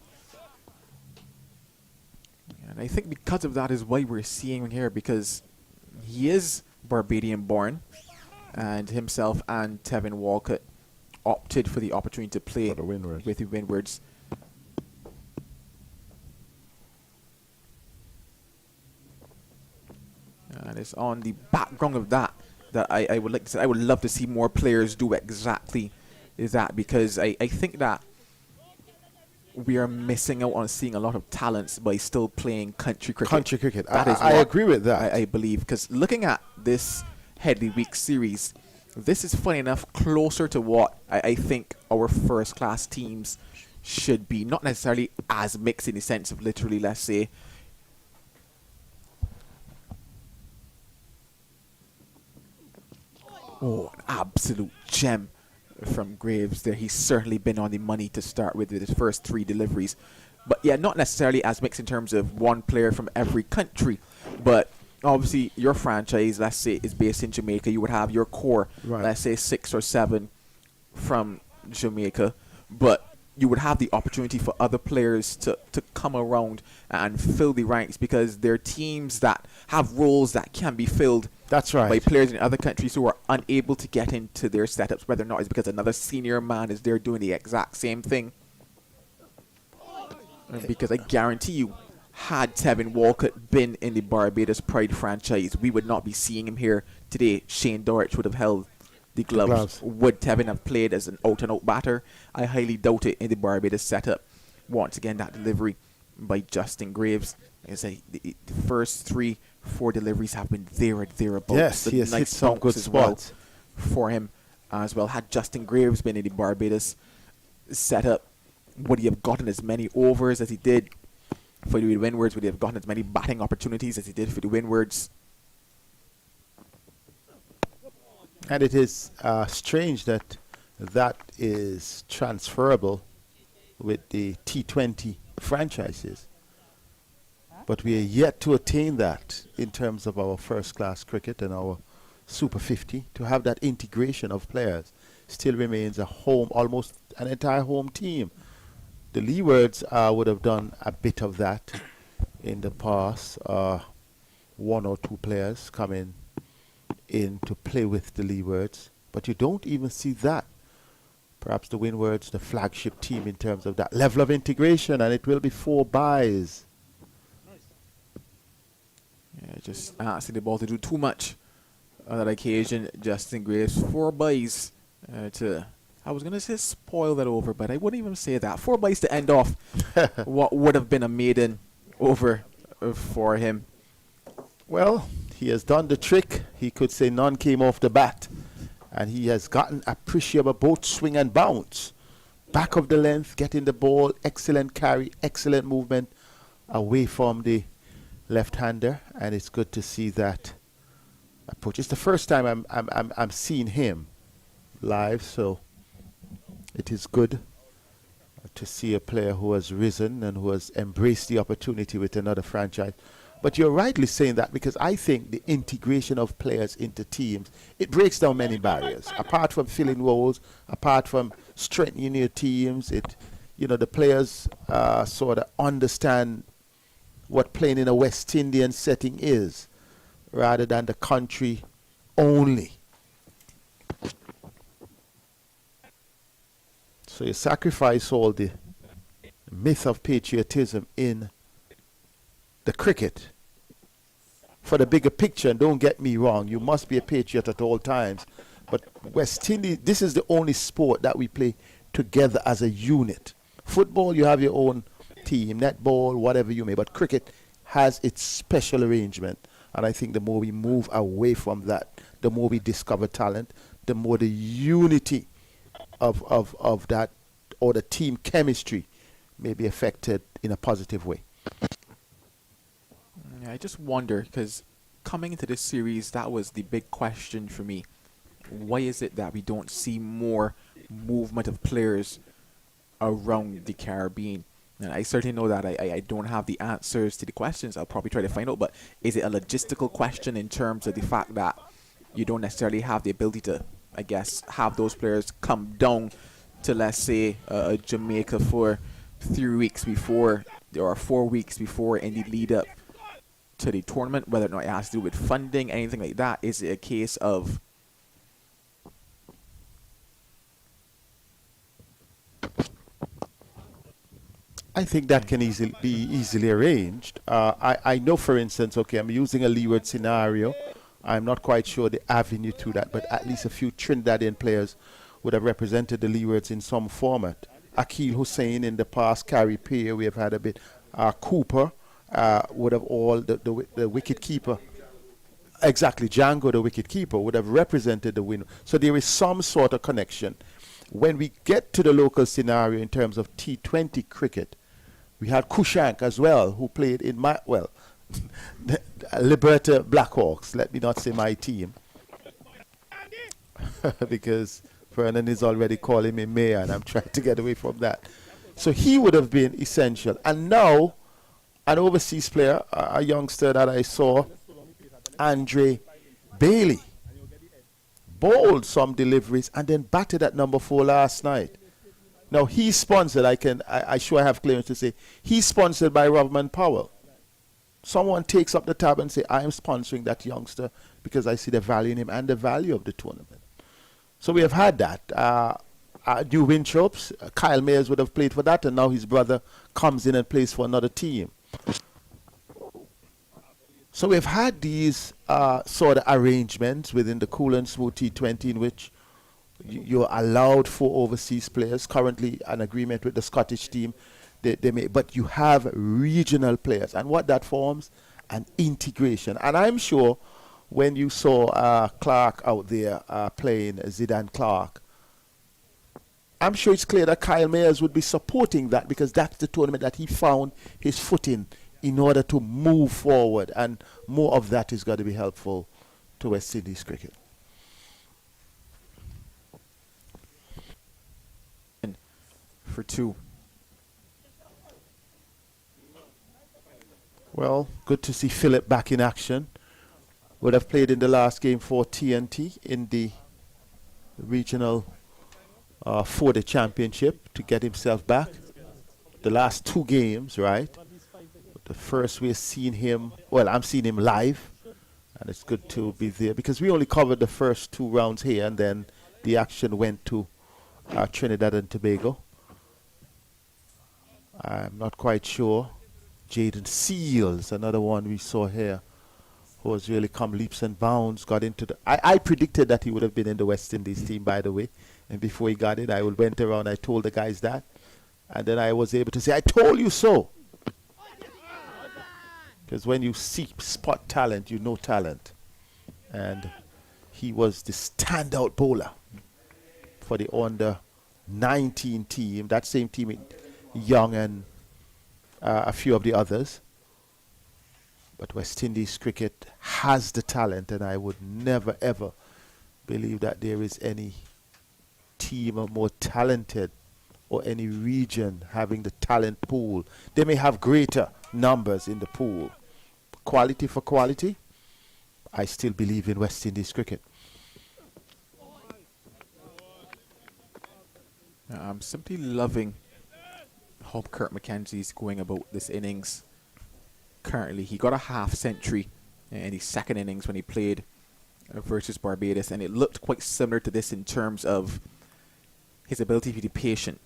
And I think because of that is why we're seeing him here, because he is Barbadian born, and himself and Tevin Walcott opted for the opportunity to play with the Windwards. And it's on the background of that I would like to say I would love to see more players do exactly that, because I think that we are missing out on seeing a lot of talents by still playing country cricket. Country cricket. I agree with that. I believe, because looking at this Headley Week series, this is funny enough closer to what I think our first class teams should be. Not necessarily as mixed in the sense of literally, let's say, oh, an absolute gem from Graves there. He's certainly been on the money to start with his first 3 deliveries. But yeah, not necessarily as mixed in terms of one player from every country. But obviously your franchise, let's say, is based in Jamaica. You would have your core, let's say 6 or 7 from Jamaica. But you would have the opportunity for other players to come around and fill the ranks, because they're teams that have roles that can be filled. That's right. By players in other countries who are unable to get into their setups, whether or not it's because another senior man is there doing the exact same thing. Because I guarantee you, had Tevin Walcott been in the Barbados Pride franchise, we would not be seeing him here today. Shane Dorich would have held the gloves. Would Tevin have played as an out-and-out batter? I highly doubt it in the Barbados setup. Once again, that delivery by Justin Graves. Like I say, the first 3-4 deliveries have been there or thereabouts. Yes, he has hit some good spots for him as well. Had Justin Graves been in the Barbados setup, would he have gotten as many overs as he did for the Windwards? Would he have gotten as many batting opportunities as he did for the Windwards? And it is strange that that is transferable with the T20 franchises. But we are yet to attain that in terms of our first-class cricket and our Super 50. To have that integration of players still remains a home, almost an entire home team. The Leewards would have done a bit of that in the past. 1 or 2 players coming in to play with the Leewards. But you don't even see that. Perhaps the Windwards, the flagship team in terms of that level of integration, and it will be 4 byes. Yeah, just asking the ball to do too much on that occasion. Justin Graves, 4 byes to, I was going to say spoil that over, but I wouldn't even say that. 4 byes to end off what would have been a maiden over for him. Well, he has done the trick. He could say none came off the bat. And he has gotten appreciable both swing and bounce. Back of the length, getting the ball, excellent carry, excellent movement away from the left-hander, and it's good to see that approach. It's the first time I'm seeing him live, so it is good to see a player who has risen and who has embraced the opportunity with another franchise. But you're rightly saying that, because I think the integration of players into teams, it breaks down many barriers. Apart from filling roles, apart from strengthening your teams, the players sort of understand what playing in a West Indian setting is, rather than the country only. So you sacrifice all the myth of patriotism in the cricket for the bigger picture. And don't get me wrong, you must be a patriot at all times. But West Indies, this is the only sport that we play together as a unit. Football, you have your own team, netball, whatever you may, but cricket has its special arrangement. And I think the more we move away from that, the more we discover talent, the more the unity of that, or the team chemistry may be affected in a positive way. Yeah, I just wonder, because coming into this series, that was the big question for me. Why is it that we don't see more movement of players around the Caribbean? And I certainly know that I don't have the answers to the questions. I'll probably try to find out, but is it a logistical question in terms of the fact that you don't necessarily have the ability to, I guess, have those players come down to, let's say, Jamaica for 3 weeks before, or 4 weeks bore in the lead up to the tournament, whether or not it has to do with funding, anything like that? Is it a case of I think that can be easily arranged. I know, for instance, okay, I'm using a leeward scenario. I'm not quite sure the avenue to that, but at least a few Trinidadian players would have represented the leewards in some format. Akil Hussein in the past, Carrie Peer, we have had a bit. Cooper would have all, the wicket keeper. Exactly, Django, the wicket keeper, would have represented the winner. So there is some sort of connection. When we get to the local scenario in terms of T20 cricket, we had Kushank as well, who played in the Liberta Blackhawks. Let me not say my team, because Vernon is already calling me mayor, and I'm trying to get away from that. So he would have been essential. And now, an overseas player, a youngster that I saw, Andre Bailey, bowled some deliveries and then batted at number 4 last night. Now he's sponsored. I sure have clearance to say he's sponsored by Rodman Powell. Someone takes up the tab and say, I am sponsoring that youngster because I see the value in him and the value of the tournament. So we have had that. New Winthrops, Kyle Mayers would have played for that, and now his brother comes in and plays for another team. So we've had these sort of arrangements within the Cool and Smooth T20 in which you're allowed 4 overseas players. Currently an agreement with the Scottish team. But you have regional players, and what that forms, an integration. And I'm sure when you saw Clark out there playing Zidane Clark, I'm sure it's clear that Kyle Mayers would be supporting that, because that's the tournament that he found his footing in order to move forward, and more of that is going to be helpful to West Indies cricket. for 2? Well, good to see Phillip back in action. Would have played in the last game for TNT in the regional for the championship to get himself back. The last 2 games, right? The first we've seen him, well, I'm seeing him live, and it's good to be there because we only covered the first 2 rounds here, and then the action went to Trinidad and Tobago. I'm not quite sure. Jaden Seals, another one we saw here, who has really come leaps and bounds, got into the... I predicted that he would have been in the West Indies team, by the way. And before he got it, I went around, I told the guys that. And then I was able to say, I told you so. Because when you spot talent, you know talent. And he was the standout bowler for the under-19 team. That same team, Young and a few of the others. But West Indies cricket has the talent, and I would never ever believe that there is any team more talented or any region having the talent pool. They may have greater numbers in the pool. Quality for quality, I still believe in West Indies cricket. I'm simply loving how Kurt McKenzie's going about this innings. Currently, he got a half century in his second innings when he played versus Barbados, and it looked quite similar to this in terms of his ability to be patient,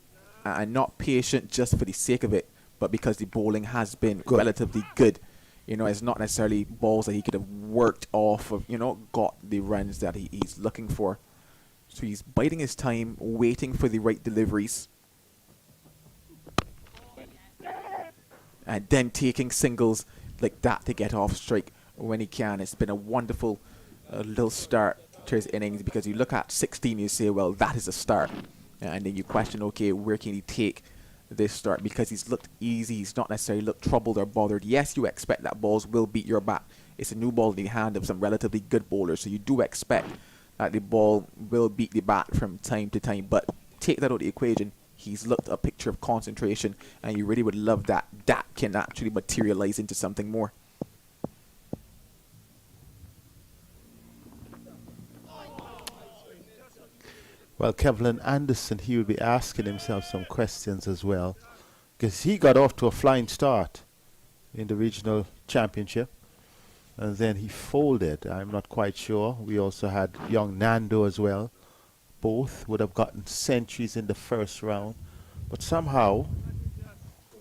and not patient just for the sake of it, but because the bowling has been relatively good. You know, it's not necessarily balls that he could have worked off of, you know, got the runs that he's looking for. So he's biding his time, waiting for the right deliveries, and then taking singles like that to get off strike when he can. It's been a wonderful little start to his innings, because you look at 16, you say, well, that is a start. and then you question, okay, where can he take this start? Because he's looked easy, he's not necessarily looked troubled or bothered. Yes, you expect that balls will beat your bat. It's a new ball in the hand of some relatively good bowlers, so you do expect that the ball will beat the bat from time to time. But take that out of the equation, he's looked a picture of concentration, and you really would love that can actually materialize into something more. Well, Kevlin Anderson, he will be asking himself some questions as well, because he got off to a flying start in the regional championship, and then he folded. I'm not quite sure. We also had young Nando as well. Both would have gotten centuries in the first round, but somehow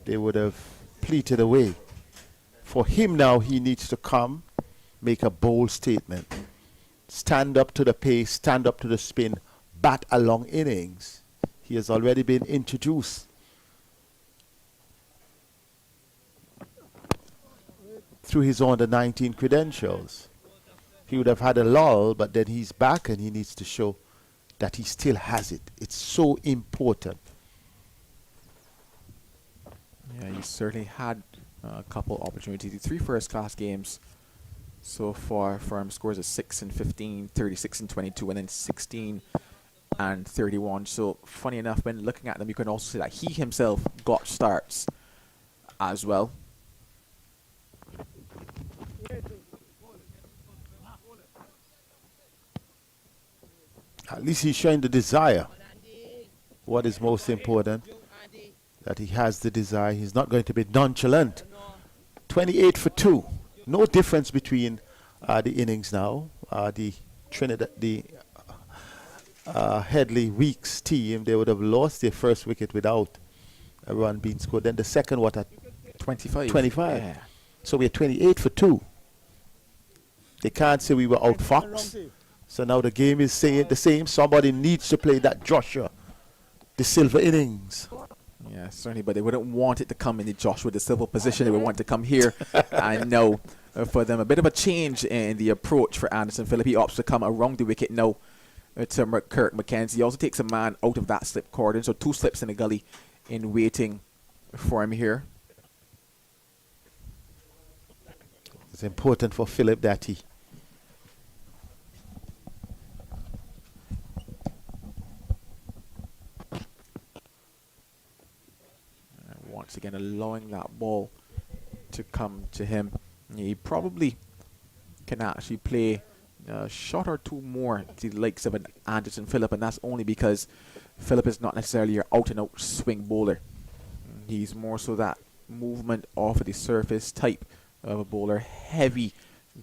they would have pleated away. For him now, he needs to come, make a bold statement, stand up to the pace, stand up to the spin, bat a long innings. He has already been introduced through his under-19 credentials. He would have had a lull, but then he's back and he needs to show that he still has it. It's so important. Yeah, he certainly had a couple opportunities. The 3 first-class games so far for him, scores of 6 and 15, 36 and 22, and then 16 and 31. So funny enough, when looking at them, you can also see that he himself got starts as well. At least he's showing the desire. What is most important, that he has the desire. He's not going to be nonchalant. 28 for 2. No difference between the innings now. The Trinidad, the Headley Weeks team, they would have lost their first wicket without a run being scored. Then the second, what, at 25. 25. Yeah. So we're 28 for 2. They can't say we were outfoxed. So now the game is saying the same. Somebody needs to play that Joshua, the Silva innings. Yeah, certainly, but they wouldn't want it to come in the Joshua de Silva position. They would want it to come here. I know for them, a bit of a change in the approach for Anderson Phillip. He opts to come around the wicket now to Kirk McKenzie. He also takes a man out of that slip cordon, so 2 slips in the gully in waiting for him here. It's important for Phillip that he once again allowing that ball to come to him. He probably can actually play a shot or 2 more to the likes of an Anderson Phillip, and that's only because Phillip is not necessarily your out-and-out swing bowler. He's more so that movement off of the surface type of a bowler, heavy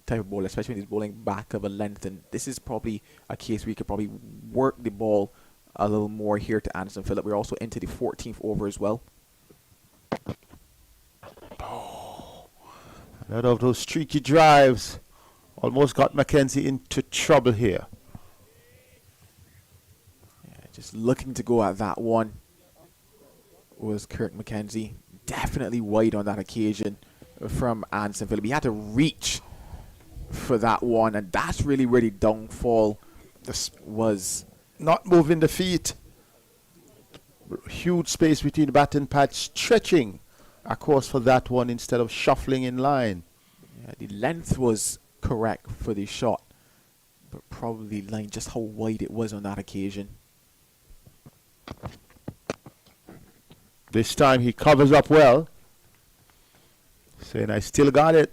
type of bowler, especially when he's bowling back of a length, and this is probably a case where you could probably work the ball a little more here to Anderson Phillip. We're also into the 14th over as well. Another of those streaky drives almost got McKenzie into trouble here. Yeah, just looking to go at that one was Kirk McKenzie. Definitely wide on that occasion from Anderson Phillip. He had to reach for that one, and that's really where the downfall was. Not moving the feet. Huge space between the bat and pad, stretching a course for that one instead of shuffling in line. Yeah, the length was correct for the shot, but probably line just how wide it was on that occasion. This time he covers up well, saying, I still got it.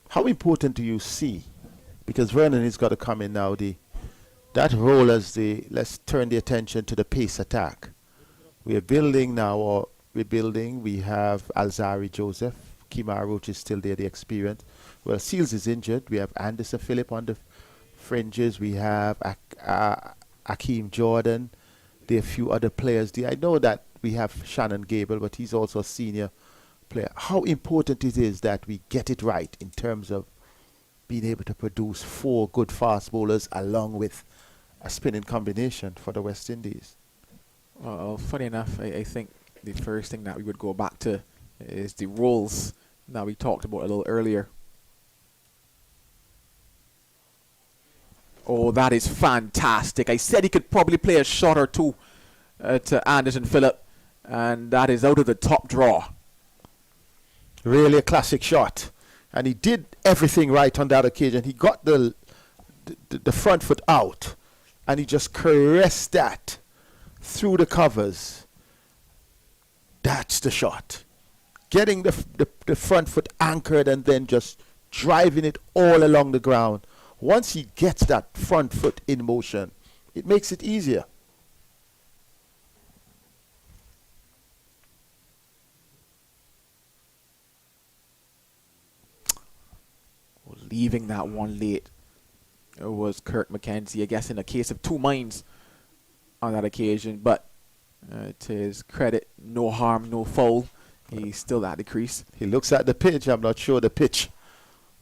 How important do you see? Because Vernon has got to come in now. That role as let's turn the attention to the pace attack. We are building now, or rebuilding. We have Alzari Joseph. Kimar Roach is still there, the experience. Well, Seals is injured. We have Anderson Phillip on the fringes. We have Akeem Jordan. There are a few other players there. I know that we have Shannon Gable, but he's also a senior player. How important it is that we get it right in terms of being able to produce 4 good fast bowlers along with a spinning combination for the West Indies. Well, funny enough, I think the first thing that we would go back to is the roles that we talked about a little earlier. Oh, that is fantastic. I said he could probably play a shot or two to Anderson Phillip, and that is out of the top draw. Really a classic shot. And he did everything right on that occasion. He got the front foot out, and he just caressed that through the covers. That's the shot. Getting the front foot anchored and then just driving it all along the ground. Once he gets that front foot in motion, it makes it easier. Leaving that one late was Kurt McKenzie, I guess, in a case of two minds on that occasion. But to his credit, no harm, no foul. He's still at the crease. He looks at the pitch. I'm not sure the pitch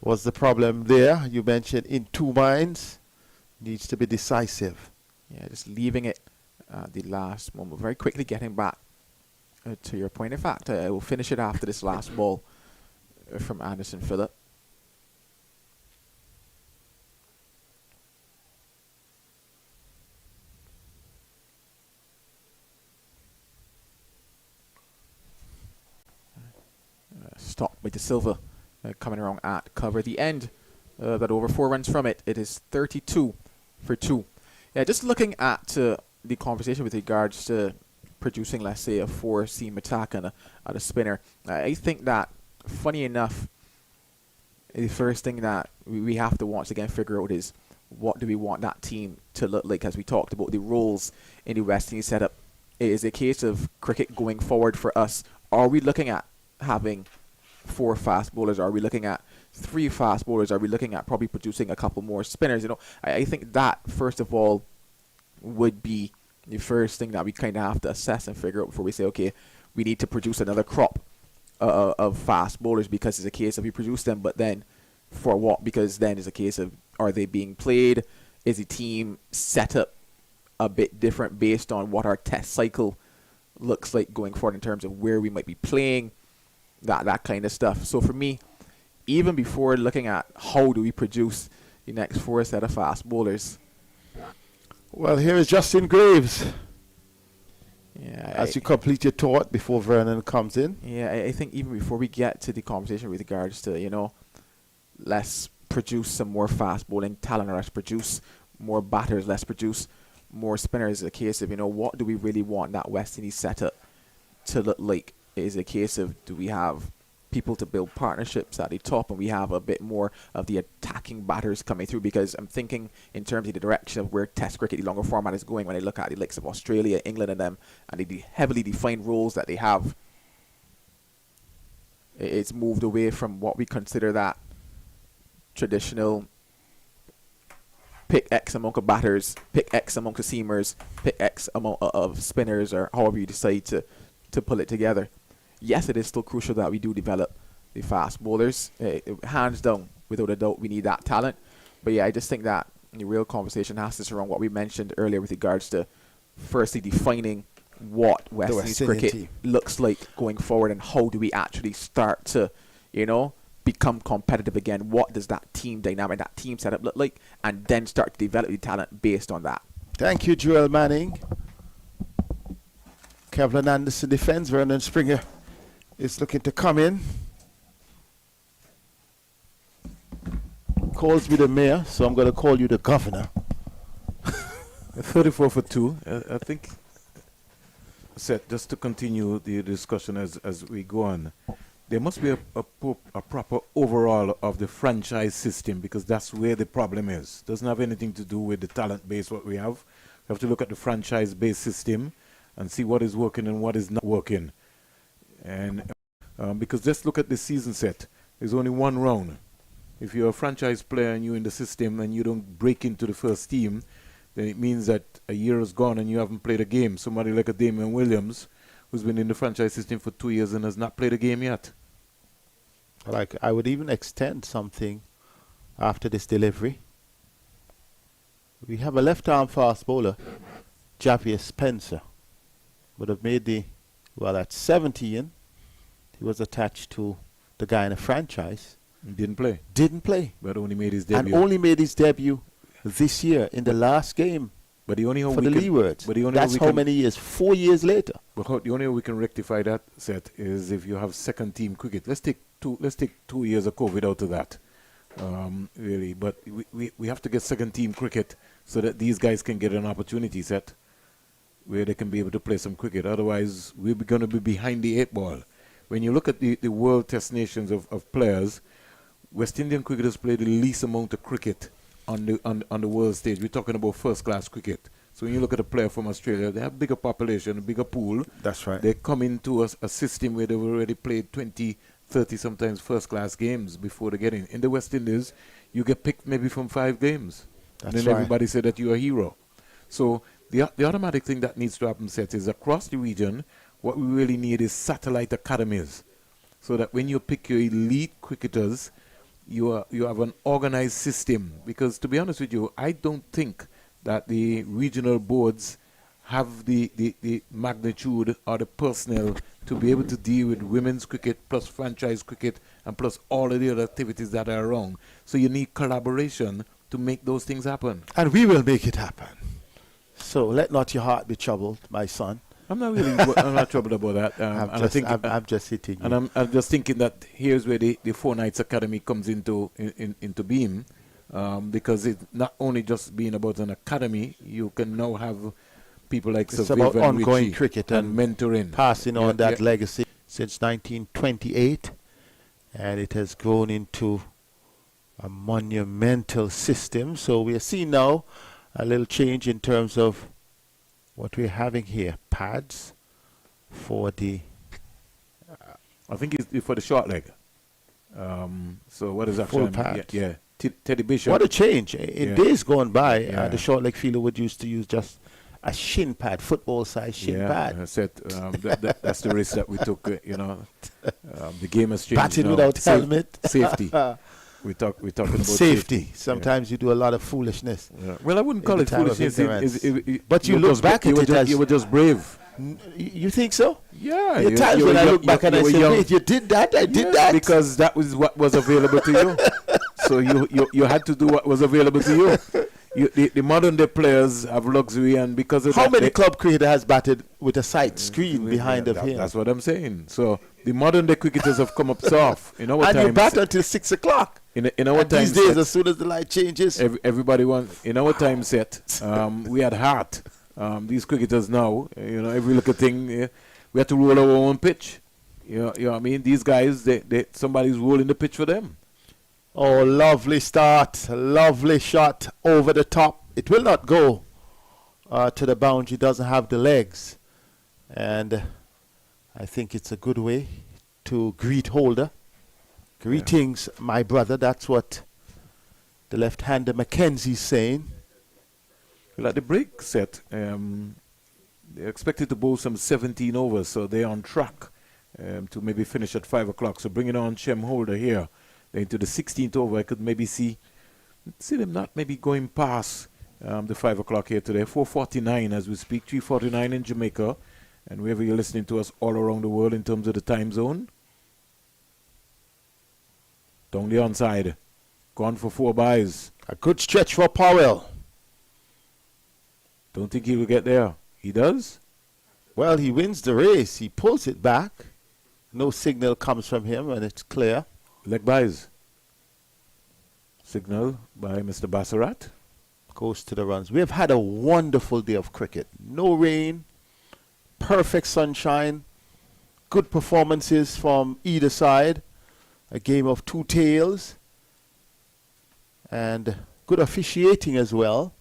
was the problem there. You mentioned in two minds. Needs to be decisive. Yeah, just leaving it the last moment. Very quickly getting back to your point. In fact, we'll finish it after this last ball from Anderson Phillip. Stopped by the Silva coming around at cover. The end, that over 4 runs from it. It is 32 for 2. Yeah, just looking at the conversation with regards to producing, let's say, a 4-seam attack and a spinner. I think that, funny enough, the first thing that we have to once again figure out is what do we want that team to look like, as we talked about the roles in the West Indies setup. It is a case of cricket going forward for us. Are we looking at having 4 fast bowlers? Are we looking at 3 fast bowlers? Are we looking at probably producing a couple more spinners? You know, I think that first of all would be the first thing that we kind of have to assess and figure out before we say, okay, we need to produce another crop of fast bowlers, because it's a case of we produce them, but then for what? Because then it's a case of, are they being played? Is the team set up a bit different based on what our test cycle looks like going forward in terms of where we might be playing? That kind of stuff. So for me, even before looking at how do we produce the next 4 set of fast bowlers. Well, here is Justin Graves. Yeah, as you complete your thought before Vernon comes in. Yeah, I think even before we get to the conversation with regards to, you know, let's produce some more fast bowling talent, or let's produce more batters, let's produce more spinners. It's a case of, you know, what do we really want that West Indies setup to look like? It is a case of, do we have people to build partnerships at the top, and we have a bit more of the attacking batters coming through? Because I'm thinking in terms of the direction of where Test cricket, the longer format, is going, when I look at the likes of Australia, England and them, and the heavily defined roles that they have, it's moved away from what we consider that traditional pick X amount of batters, pick X amount of seamers, pick X amount of spinners, or however you decide to pull it together. Yes, it is still crucial that we do develop the fast bowlers. Hands down, without a doubt, we need that talent. But yeah, I just think that the real conversation has to surround what we mentioned earlier with regards to firstly defining what West Indies cricket looks like going forward, and how do we actually start to, you know, become competitive again. What does that team dynamic, that team setup look like, and then start to develop the talent based on that. Thank you, Joel Manning. Kevlin Anderson defends. Vernon Springer is looking to come in. Calls me the mayor, so I'm going to call you the governor. 34 for 2. I think, Seth, just to continue the discussion as we go on, there must be a proper overhaul of the franchise system, because that's where the problem is. Doesn't have anything to do with the talent base, what we have. We have to look at the franchise-based system and see what is working and what is not working. And because just look at the season set. There's only one round. If you're a franchise player and you're in the system and you don't break into the first team, then it means that a year is gone and you haven't played a game. Somebody like a Damian Williams, who's been in the franchise system for 2 years and has not played a game yet. Like, I would even extend something after this delivery. We have a left-arm fast bowler, Javier Spencer. Would have made the, well, at 17, he was attached to the guy in a franchise. Didn't play. Didn't play. But only made his debut. And only made his debut this year in the last game But the only how for we the can, Leewards. but the only That's we how can, many years? 4 years later. But the only way we can rectify that set is if you have second team cricket. Let's take 2 years of COVID out of that, really. But we have to get second team cricket so that these guys can get an opportunity set where they can be able to play some cricket. Otherwise, we're going to be behind the 8 ball. When you look at the world test nations of players, West Indian cricketers play the least amount of cricket on the world stage. We're talking about first class cricket. So when you look at a player from Australia, they have bigger population, a bigger pool. That's right. They come into a system where they've already played 20, 30 sometimes first class games before they get in. In the West Indies, you get picked maybe from 5 games. That's and then right. everybody say that you're a hero. So the automatic thing that needs to happen, Seth, is across the region, what we really need is satellite academies. So that when you pick your elite cricketers, you have an organized system. Because to be honest with you, I don't think that the regional boards have the magnitude or the personnel to be able to deal with women's cricket plus franchise cricket and plus all of the other activities that are around. So you need collaboration to make those things happen. And we will make it happen. So let not your heart be troubled, my son. I'm not really I'm not troubled about that. I'm just hitting you. And I'm just thinking that here's where the 4 Nights Academy comes into beam, because it's not only just being about an academy. You can now have people like It's Sir about Viv and ongoing Richie cricket and mentoring, passing on that legacy since 1928, and it has grown into a monumental system. So we are seeing now a little change in terms of what we're having here. Pads for the I think it's for the short leg. So what is that? full pads. Yeah. Teddy Bishop. What a change. In days gone by, Yeah. the short leg fielder would used to use just a shin pad, football size shin pad. I said that's the risk that we took. The game has changed. Batting now. without helmet. Safety. We're talking about Safety. Sometimes you do a lot of foolishness. Yeah. Well, I wouldn't In call the it time of foolishness. ignorance. But you look back at it as... You were just brave. You think so? Yeah. There are times when I look back and I say, wait, you did that? I did that? Because that was what was available to you. So you had to do what was available to you. The modern day players have luxury, and because of How that, many club cricketer has batted with a sight screen behind of him? That's what I'm saying. So the modern day cricketers have come up soft. In our And time, you bat until 6 o'clock. in our And time these days, set, as soon as the light changes, everybody wants. In our time set, we had heart. These cricketers now, every little thing, we had to roll our own pitch. You know what I mean? These guys, somebody's rolling the pitch for them. oh, lovely start, lovely shot over the top. It will not go to the boundary, doesn't have the legs. And I think it's a good way to greet holder. Greetings, my brother. That's what the left-hander McKenzie's saying. Well, at the break set, they're expected to bowl some 17 overs, so they're on track to maybe finish at 5 o'clock. So bringing on Shem Holder here into the 16th over, I could maybe see them not maybe going past the 5 o'clock here today. 4:49 as we speak, 3:49 in Jamaica, and wherever you're listening to us all around the world in terms of the time zone. Down the onside, gone for 4 byes. A good stretch for Powell. Don't think he will get there. He does. Well, he wins the race. He pulls it back. No signal comes from him, and it's clear. Leg byes. Signal by Mr. Bassarat. Goes to the runs. We have had a wonderful day of cricket. No rain, perfect sunshine, good performances from either side. A game of 2 tails, and good officiating as well.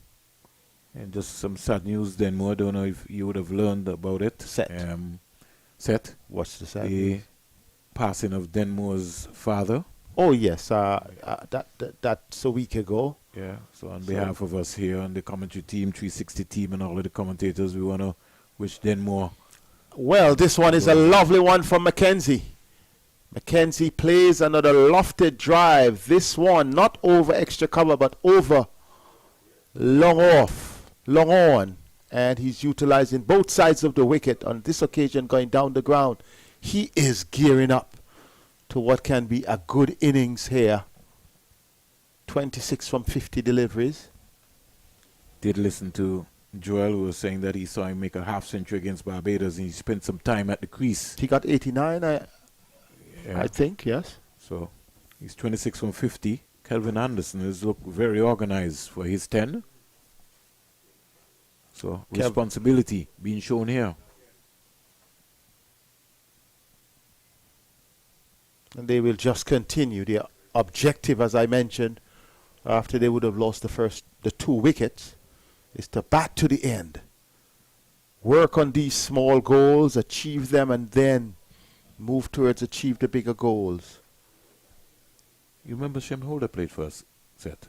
And just some sad news, Denmore. I don't know if you would have learned about it. Set. What's the sad The news? passing of Denmore's father. Oh yes, that's a week ago. Yeah. So on behalf of us here on the commentary team, 360 team, and all of the commentators, we want to wish Denmore. Well, this one is a lovely one from McKenzie. McKenzie plays another lofted drive. This one not over extra cover, but over long on. And he's utilizing both sides of the wicket on this occasion, going down the ground. He is gearing up to what can be a good innings here. 26 from 50 deliveries. did listen to Joel, who was saying that he saw him make a half century against Barbados, and he spent some time at the crease. He got 89, I think, yes. So he's 26 from 50. Kelvin Anderson has looked very organized for his 10. So responsibility being shown here. And they will just continue. Their objective, as I mentioned, after they would have lost the 2 wickets, is to bat to the end. Work on these small goals, achieve them, and then move towards achieve the bigger goals. You remember Shem Holder played for us, Seth?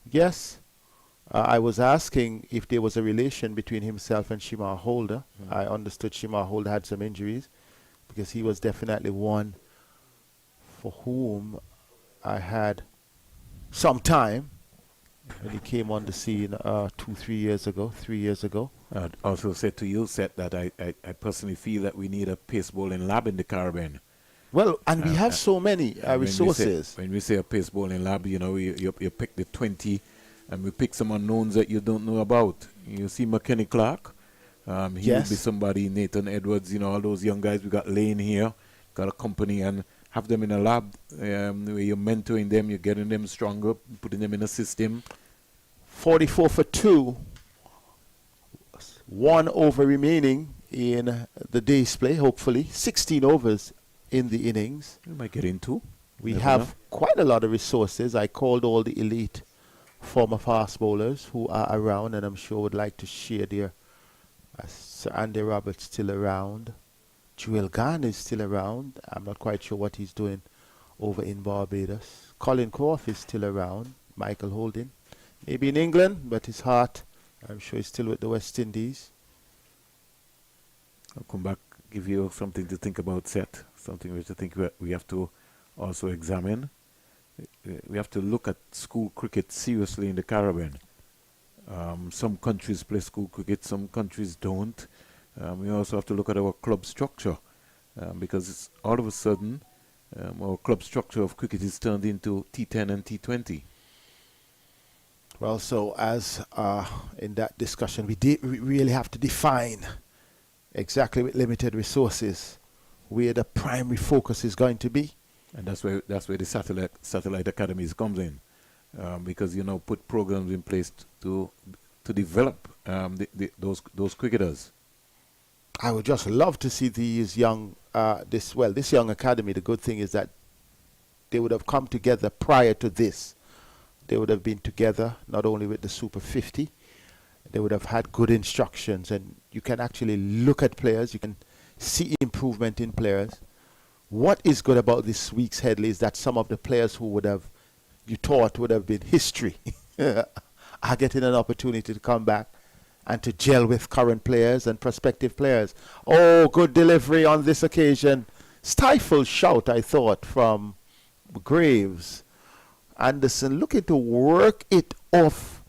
Yes. I was asking if there was a relation between himself and Shimar Holder. I understood Shimar Holder had some injuries, because he was definitely one for whom I had some time when he came on the scene 3 years ago. I also said to you, Seth, that I personally feel that we need a pace bowling lab in the Caribbean. Well, and we have so many resources. When we say a pace bowling lab, you know, you pick the 20, and we pick some unknowns that you don't know about. You see McKenzie Clark. He would be somebody, Nathan Edwards, you know, all those young guys. We got Layne here, got a company, and have them in a lab where you're mentoring them, you're getting them stronger, putting them in a system. 44 for 2. 1 over remaining in the day's play, hopefully. 16 overs in the innings. We might get in 2. We have quite a lot of resources. I called all the elite former fast bowlers who are around, and I'm sure would like to share their Sir Andy Roberts still around. Joel Garn is still around. I'm not quite sure what he's doing over in Barbados. Colin Croft is still around. Michael Holding. Maybe in England, but his heart, I'm sure, is still with the West Indies. I'll come back, give you something to think about, Seth. Something which I think we have to also examine. We have to look at school cricket seriously in the Caribbean. Some countries play school cricket, some countries don't. We also have to look at our club structure, because it's all of a sudden our club structure of cricket is turned into T10 and T20. Well, so as in that discussion, we really have to define exactly with limited resources where the primary focus is going to be. And that's where the satellite academies comes in, because put programs in place to develop those cricketers. I would just love to see these young this young academy. The good thing is that they would have come together prior to this. They would have been together not only with the Super 50. They would have had good instructions, and you can actually look at players. You can see improvement in players. What is good about this week's Headley is that some of the players who you thought would have been history are getting an opportunity to come back and to gel with current players and prospective players. Oh, good delivery on this occasion. Stifled shout, I thought, from Graves. Anderson looking to work it off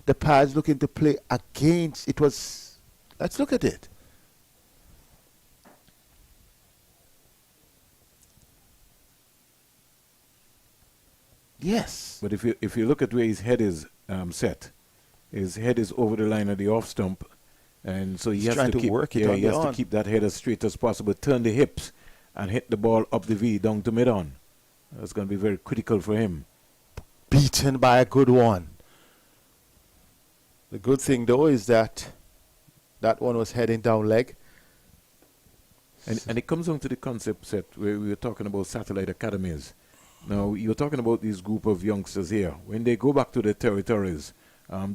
the pads, looking to play against. Let's look at it. Yes. But if you look at where his head is set, his head is over the line of the off stump, and so he has to keep work it. He has to keep that head as straight as possible, turn the hips, and hit the ball up the V down to mid on. That's going to be very critical for him. Beaten by a good one. The good thing though is that one was heading down leg. And it comes down to the concept set where we were talking about satellite academies. Now, you're talking about this group of youngsters here. When they go back to their territories,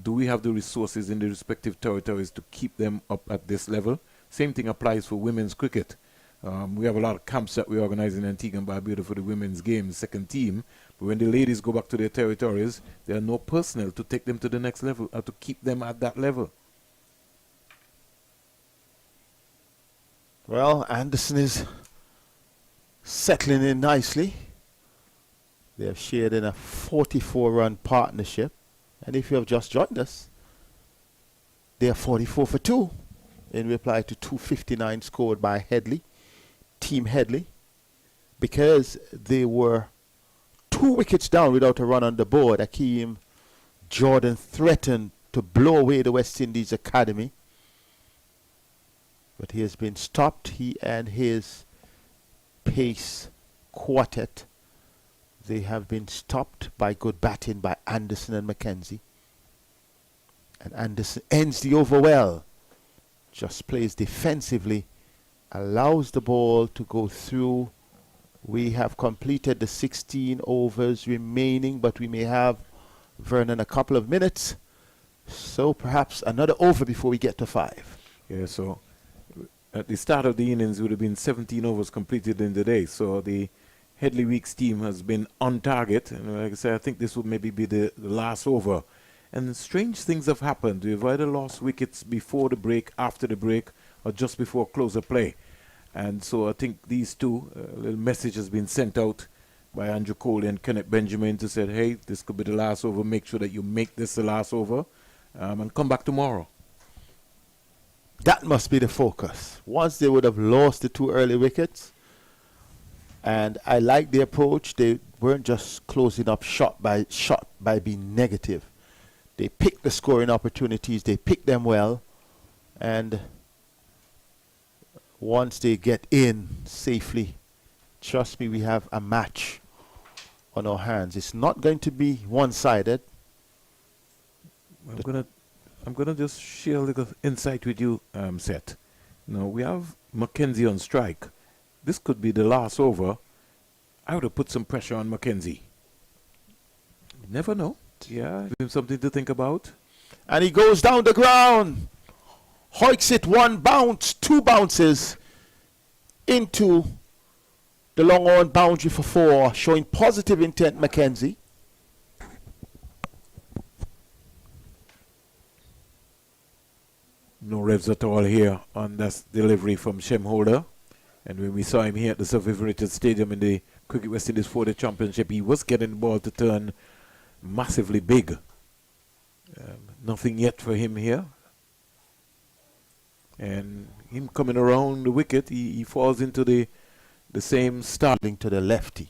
do we have the resources in the respective territories to keep them up at this level? Same thing applies for women's cricket. We have a lot of camps that we organize in Antigua and Barbuda for the women's game, second team. But when the ladies go back to their territories, there are no personnel to take them to the next level or to keep them at that level. Well, Anderson is settling in nicely. They have shared in a 44-run partnership. And if you have just joined us, they are 44 for 2 in reply to 259 scored by Headley, Team Headley, because they were 2 wickets down without a run on the board. Akeem Jordan threatened to blow away the West Indies academy. But he has been stopped. He and his pace quartet, they have been stopped by good batting by Anderson and McKenzie. And Anderson ends the over well. Just plays defensively, allows the ball to go through. We have completed the 16 overs remaining, but we may have, Vernon, a couple of minutes. So perhaps another over before we get to 5. Yeah, so at the start of the innings, would have been 17 overs completed in the day. So the Headley Weeks team has been on target. And like I said, I think this would maybe be the last over. And strange things have happened. We've either lost wickets before the break, after the break, or just before close of play. And so I think these two, little message has been sent out by Andrew Coley and Kenneth Benjamin to say, hey, this could be the last over. Make sure that you make this the last over and come back tomorrow. That must be the focus. Once they would have lost the 2 early wickets, and I like the approach. They weren't just closing up shot by being negative. They picked the scoring opportunities. They picked them well. And once they get in safely, trust me, we have a match on our hands. It's not going to be one-sided. I'm gonna just share a little insight with you, Seth. Now we have McKenzie on strike. This could be the last over. I would have put some pressure on McKenzie. You never know. Yeah, give him something to think about. And he goes down the ground. Hoiks it 1 bounce, 2 bounces into the long on boundary for 4, showing positive intent, McKenzie. No revs at all here on this delivery from Shem-Holder. And when we saw him here at the Sir Vivian Richards Stadium in the Cricket West Indies 4-day championship, he was getting the ball to turn massively big. Nothing yet for him here. And him coming around the wicket, he falls into the same starting to the lefty.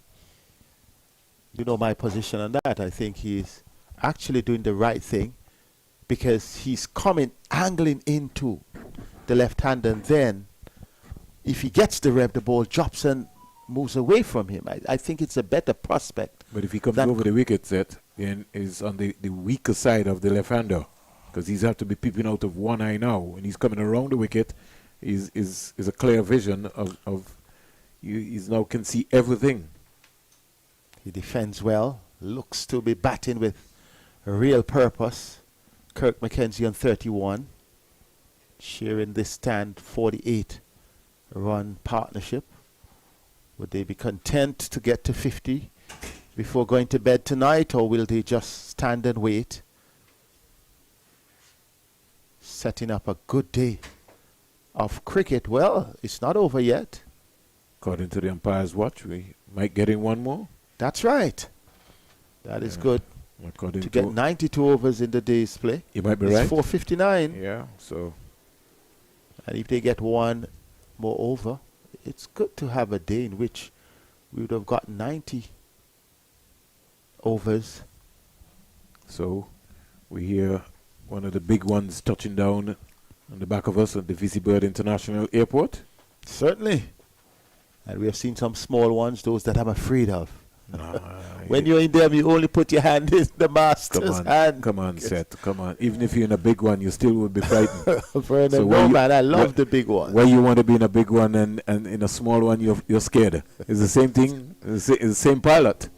You know my position on that. I think he's actually doing the right thing, because he's coming, angling into the left hand, and then if he gets the rev, the ball drops and moves away from him. I think it's a better prospect. But if he comes over the wicket set, then is on the weaker side of the left-hander, because he's have to be peeping out of one eye now. When he's coming around the wicket, is a clear vision of he's now can see everything. He defends well, looks to be batting with a real purpose. Kirk McKenzie on 31, sharing this stand 48-run partnership. Would they be content to get to 50 before going to bed tonight, or will they just stand and wait? Setting up a good day of cricket. Well, it's not over yet. According to the umpire's watch, we might get in one more. That's right. That is good. According to get 92 overs in the day's play. You might be it's right. 459. Yeah, so. And if they get 1 more over, it's good to have a day in which we would have got 90 overs. So we hear one of the big ones touching down on the back of us at the VC Bird International Airport. Certainly. And we have seen some small ones, those that I'm afraid of. When you're in them, you only put your hand in the master's hand. Come on, Seth. Come on. Even if you're in a big one, you still would be frightened. So no, man, I love the big one. Why you want to be in a big one and in a small one, you're scared? It's the same thing. It's the same pilot.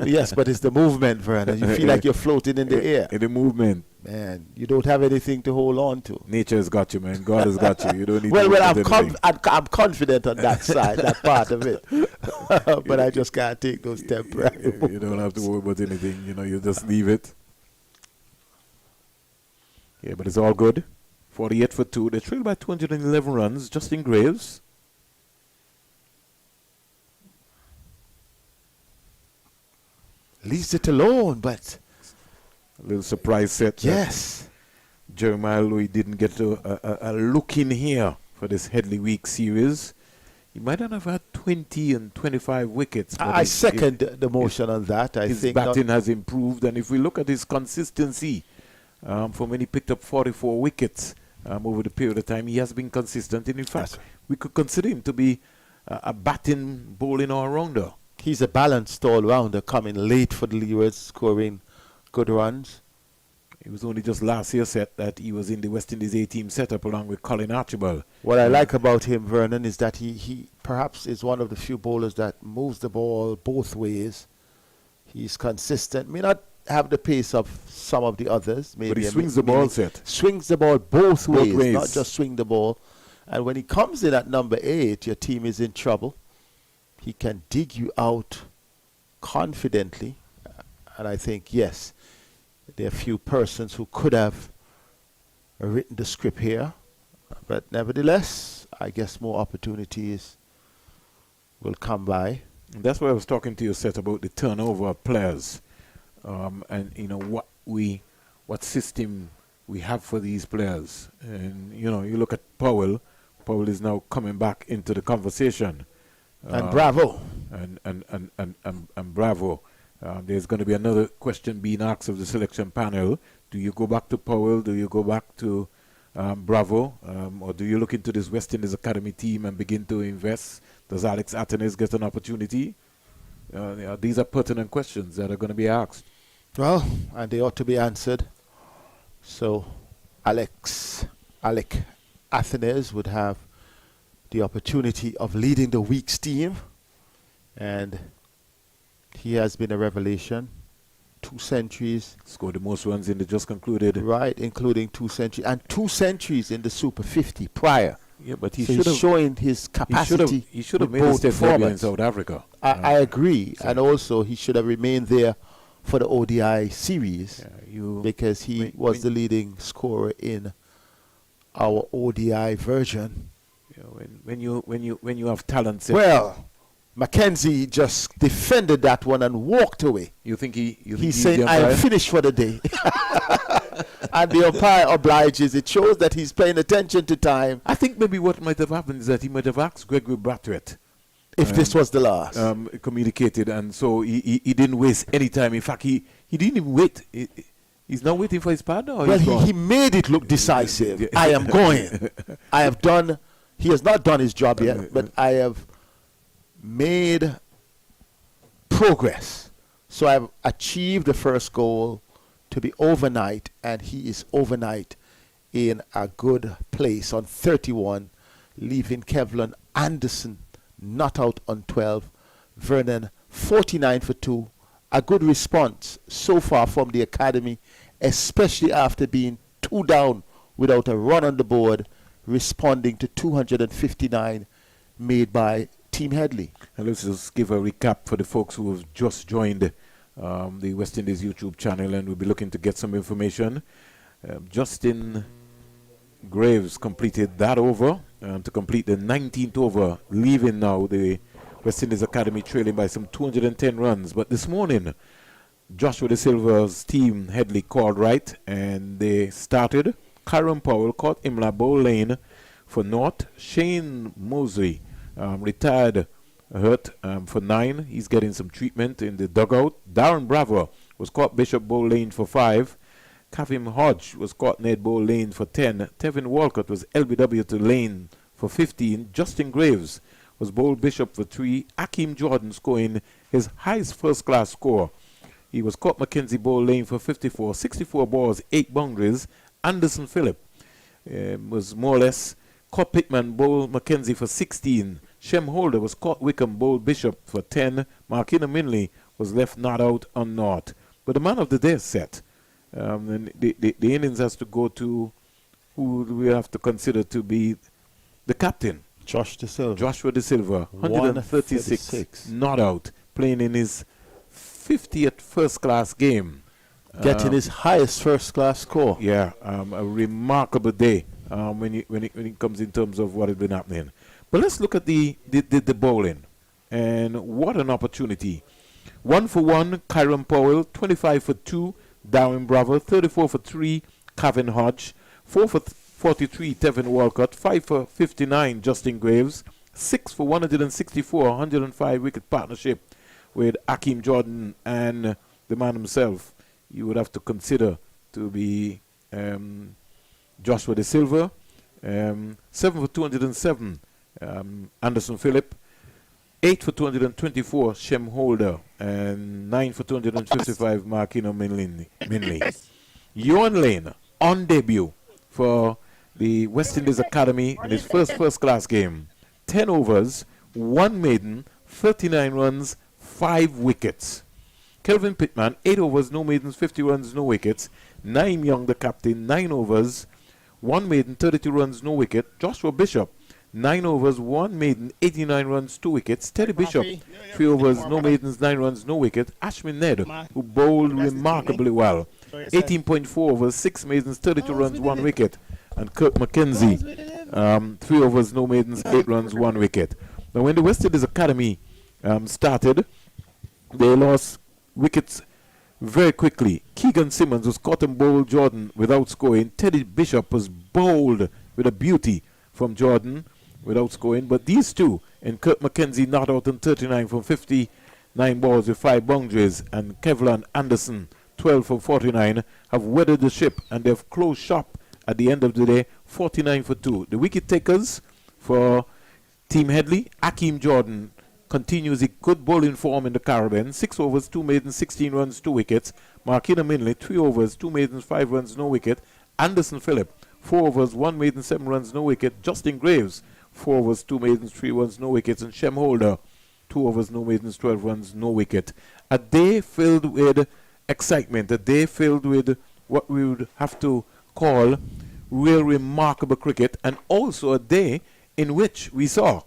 Yes, but it's the movement, Vernon. You feel like you're floating in the air. In the movement. Man, you don't have anything to hold on to. Nature has got you, man. God has got you. You don't need I'm confident on that side, that part of it. But I just can't take those temporary You don't have to worry about anything. You know, you just leave it. Yeah, but it's all good. 48 for 2. They trail by 211 runs. Justin Graves. Leaves it alone, but a little surprise set. Yes. Jeremiah Louis didn't get a look in here for this Headley Week series. he might not have had 20 and 25 wickets. But I second the motion on that. I his think batting has improved, and if we look at his consistency, from when he picked up 44 wickets over the period of time, he has been consistent. And in fact, we could consider him to be a batting, bowling all-rounder. he's a balanced all-rounder, coming late for the leaders, scoring good runs. It was only just last year set that he was in the West Indies A team setup along with Colin Archibald. What I like about him, Vernon, is that he perhaps is one of the few bowlers that moves the ball both ways. He's consistent. May not have the pace of some of the others. Maybe But he swings the ball, set. Swings the ball both ways, ways. not just swing the ball. And when he comes in at number 8, your team is in trouble. He can dig you out confidently. And I think, yes, there are a few persons who could have written the script here. But nevertheless, I guess more opportunities will come by. And that's why I was talking to you, Seth, about the turnover of players. And, you know, what system we have for these players. And, you know, you look at Powell. Powell is now coming back into the conversation. And Bravo. And Bravo. There's going to be another question being asked of the selection panel. Do you go back to Powell? Do you go back to Bravo? Or do you look into this West Indies Academy team and begin to invest? Does Alex Atenes get an opportunity? These are pertinent questions that are going to be asked. Well, and they ought to be answered. So Alec Atenes would have the opportunity of leading the Weeks team. And he has been a revelation. 2 centuries. Scored the most runs in the just concluded. Right, including 2 centuries. And 2 centuries in the Super 50 prior. Yeah, but he so should have showing his capacity. He should have with made a both step debut in formats. South Africa. I agree. And also he should have remained there for the ODI series because he was the leading scorer in our ODI version. When you have talent. Well, McKenzie just defended that one and walked away. You think he's saying, I am finished for the day. And the umpire obliges. It shows that he's paying attention to time. I think maybe what might have happened is that he might have asked Gregory Brathwaite if this was the last. Communicated, and so he didn't waste any time. In fact, he didn't even wait. He's not waiting for his partner? Or well, he made it look decisive. I am going. I have done. He has not done his job yet, but I have made progress. So I've achieved the first goal to be overnight, and he is overnight in a good place on 31, leaving Kevlin Anderson not out on 12. Vernon 49 for 2. A good response so far from the academy, especially after being 2 down without a run on the board, responding to 259 made by Team Headley. And let's just give a recap for the folks who have just joined the West Indies YouTube channel, and we'll be looking to get some information. Justin Graves completed that over to complete the 19th over, leaving now the West Indies Academy trailing by some 210 runs. But this morning, Joshua De Silva's team, Headley, called right, and they started. Kyron Powell caught Imla Bowl Layne for naught. Shane Moseley retired hurt for 9. He's getting some treatment in the dugout. Darren Bravo was caught Bishop Bowl Layne for 5. Kavim Hodge was caught Ned Bowl Layne for 10. Tevin Walcott was LBW to Layne for 15. Justin Graves was Bowl Bishop for 3. Akeem Jordan scoring his highest first-class score. He was caught McKenzie Bowl Layne for 54. 64 balls, 8 boundaries. Anderson Phillip was more or less caught Pittman Bowl McKenzie for 16. Shem Holder was caught Wickham Bowl Bishop for 10. Markina Minley was left not out on naught. But the man of the day is set. And the innings has to go to who we have to consider to be the captain. Joshua De Silva, 136, not out, playing in his 50th first-class game. Getting his highest first-class score. Yeah, a remarkable day when it comes in terms of what has been happening. But let's look at the bowling. And what an opportunity. 1 for 1, Kyron Powell. 25 for 2, Darren Bravo. 34 for 3, Kevin Hodge. 4 for 43, Tevin Walcott. 5 for 59, Justin Graves. 6 for 164, 105 wicket partnership with Hakeem Jordan and the man himself. You would have to consider to be Joshua De Silva. 7 for 207, Anderson Phillip. 8 for 224, Shem Holder. And 9 for 255, Markino Minley. Ewan Layne on debut for the West Indies Academy in his first class game. 10 overs, 1 maiden, 39 runs, 5 wickets. Kelvin Pittman, 8 overs, no maidens, 50 runs, no wickets. Naeem Young, the captain, 9 overs, 1 maiden, 32 runs, no wicket. Joshua Bishop, 9 overs, 1 maiden, 89 runs, 2 wickets. Teddy Bishop, 3 overs, no maidens, 9 runs, no wicket. Ashwin Ned, who bowled remarkably well. 18.4 overs, 6 maidens, 32 runs, 1 wicket. And Kirk McKenzie, 3 overs, no maidens, 8 runs, 1 wicket. Now, when the West Indies Academy started, they lost wickets very quickly. Keegan Simmons was caught and bowled Jordan without scoring. Teddy Bishop was bowled with a beauty from Jordan without scoring. But these two, and Kirk McKenzie not out on 39 from 59 balls with 5 boundaries, and Kevlin Anderson 12 from 49, have weathered the ship and they've closed shop at the end of the day, 49 for 2. The wicket takers for Team Headley, Hakeem Jordan continues a good bowling form in the Caribbean. 6 overs, 2 maidens, 16 runs, 2 wickets. Markino Minley, 3 overs, 2 maidens, 5 runs, no wicket. Anderson Phillip, 4 overs, 1 maiden, 7 runs, no wicket. Justin Graves, 4 overs, 2 maidens, 3 runs, no wickets. And Shem Holder, 2 overs, no maidens, 12 runs, no wicket. A day filled with excitement, a day filled with what we would have to call real remarkable cricket, and also a day in which we saw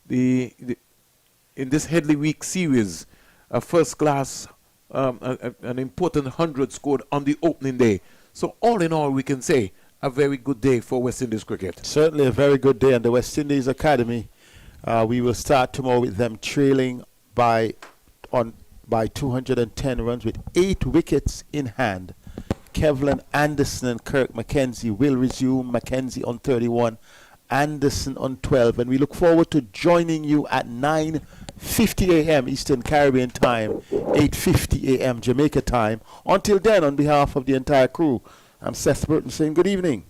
in this Headley Week series, a first class, an important 100 scored on the opening day. So all in all, we can say a very good day for West Indies cricket. Certainly a very good day, and the West Indies Academy, we will start tomorrow with them trailing by 210 runs with 8 wickets in hand. Kevlin Anderson and Kirk McKenzie will resume. McKenzie on 31, Anderson on 12, and we look forward to joining you at 9:50 a.m. Eastern Caribbean time, 8:50 a.m. Jamaica time. Until then, on behalf of the entire crew, I'm Seth Burton saying good evening.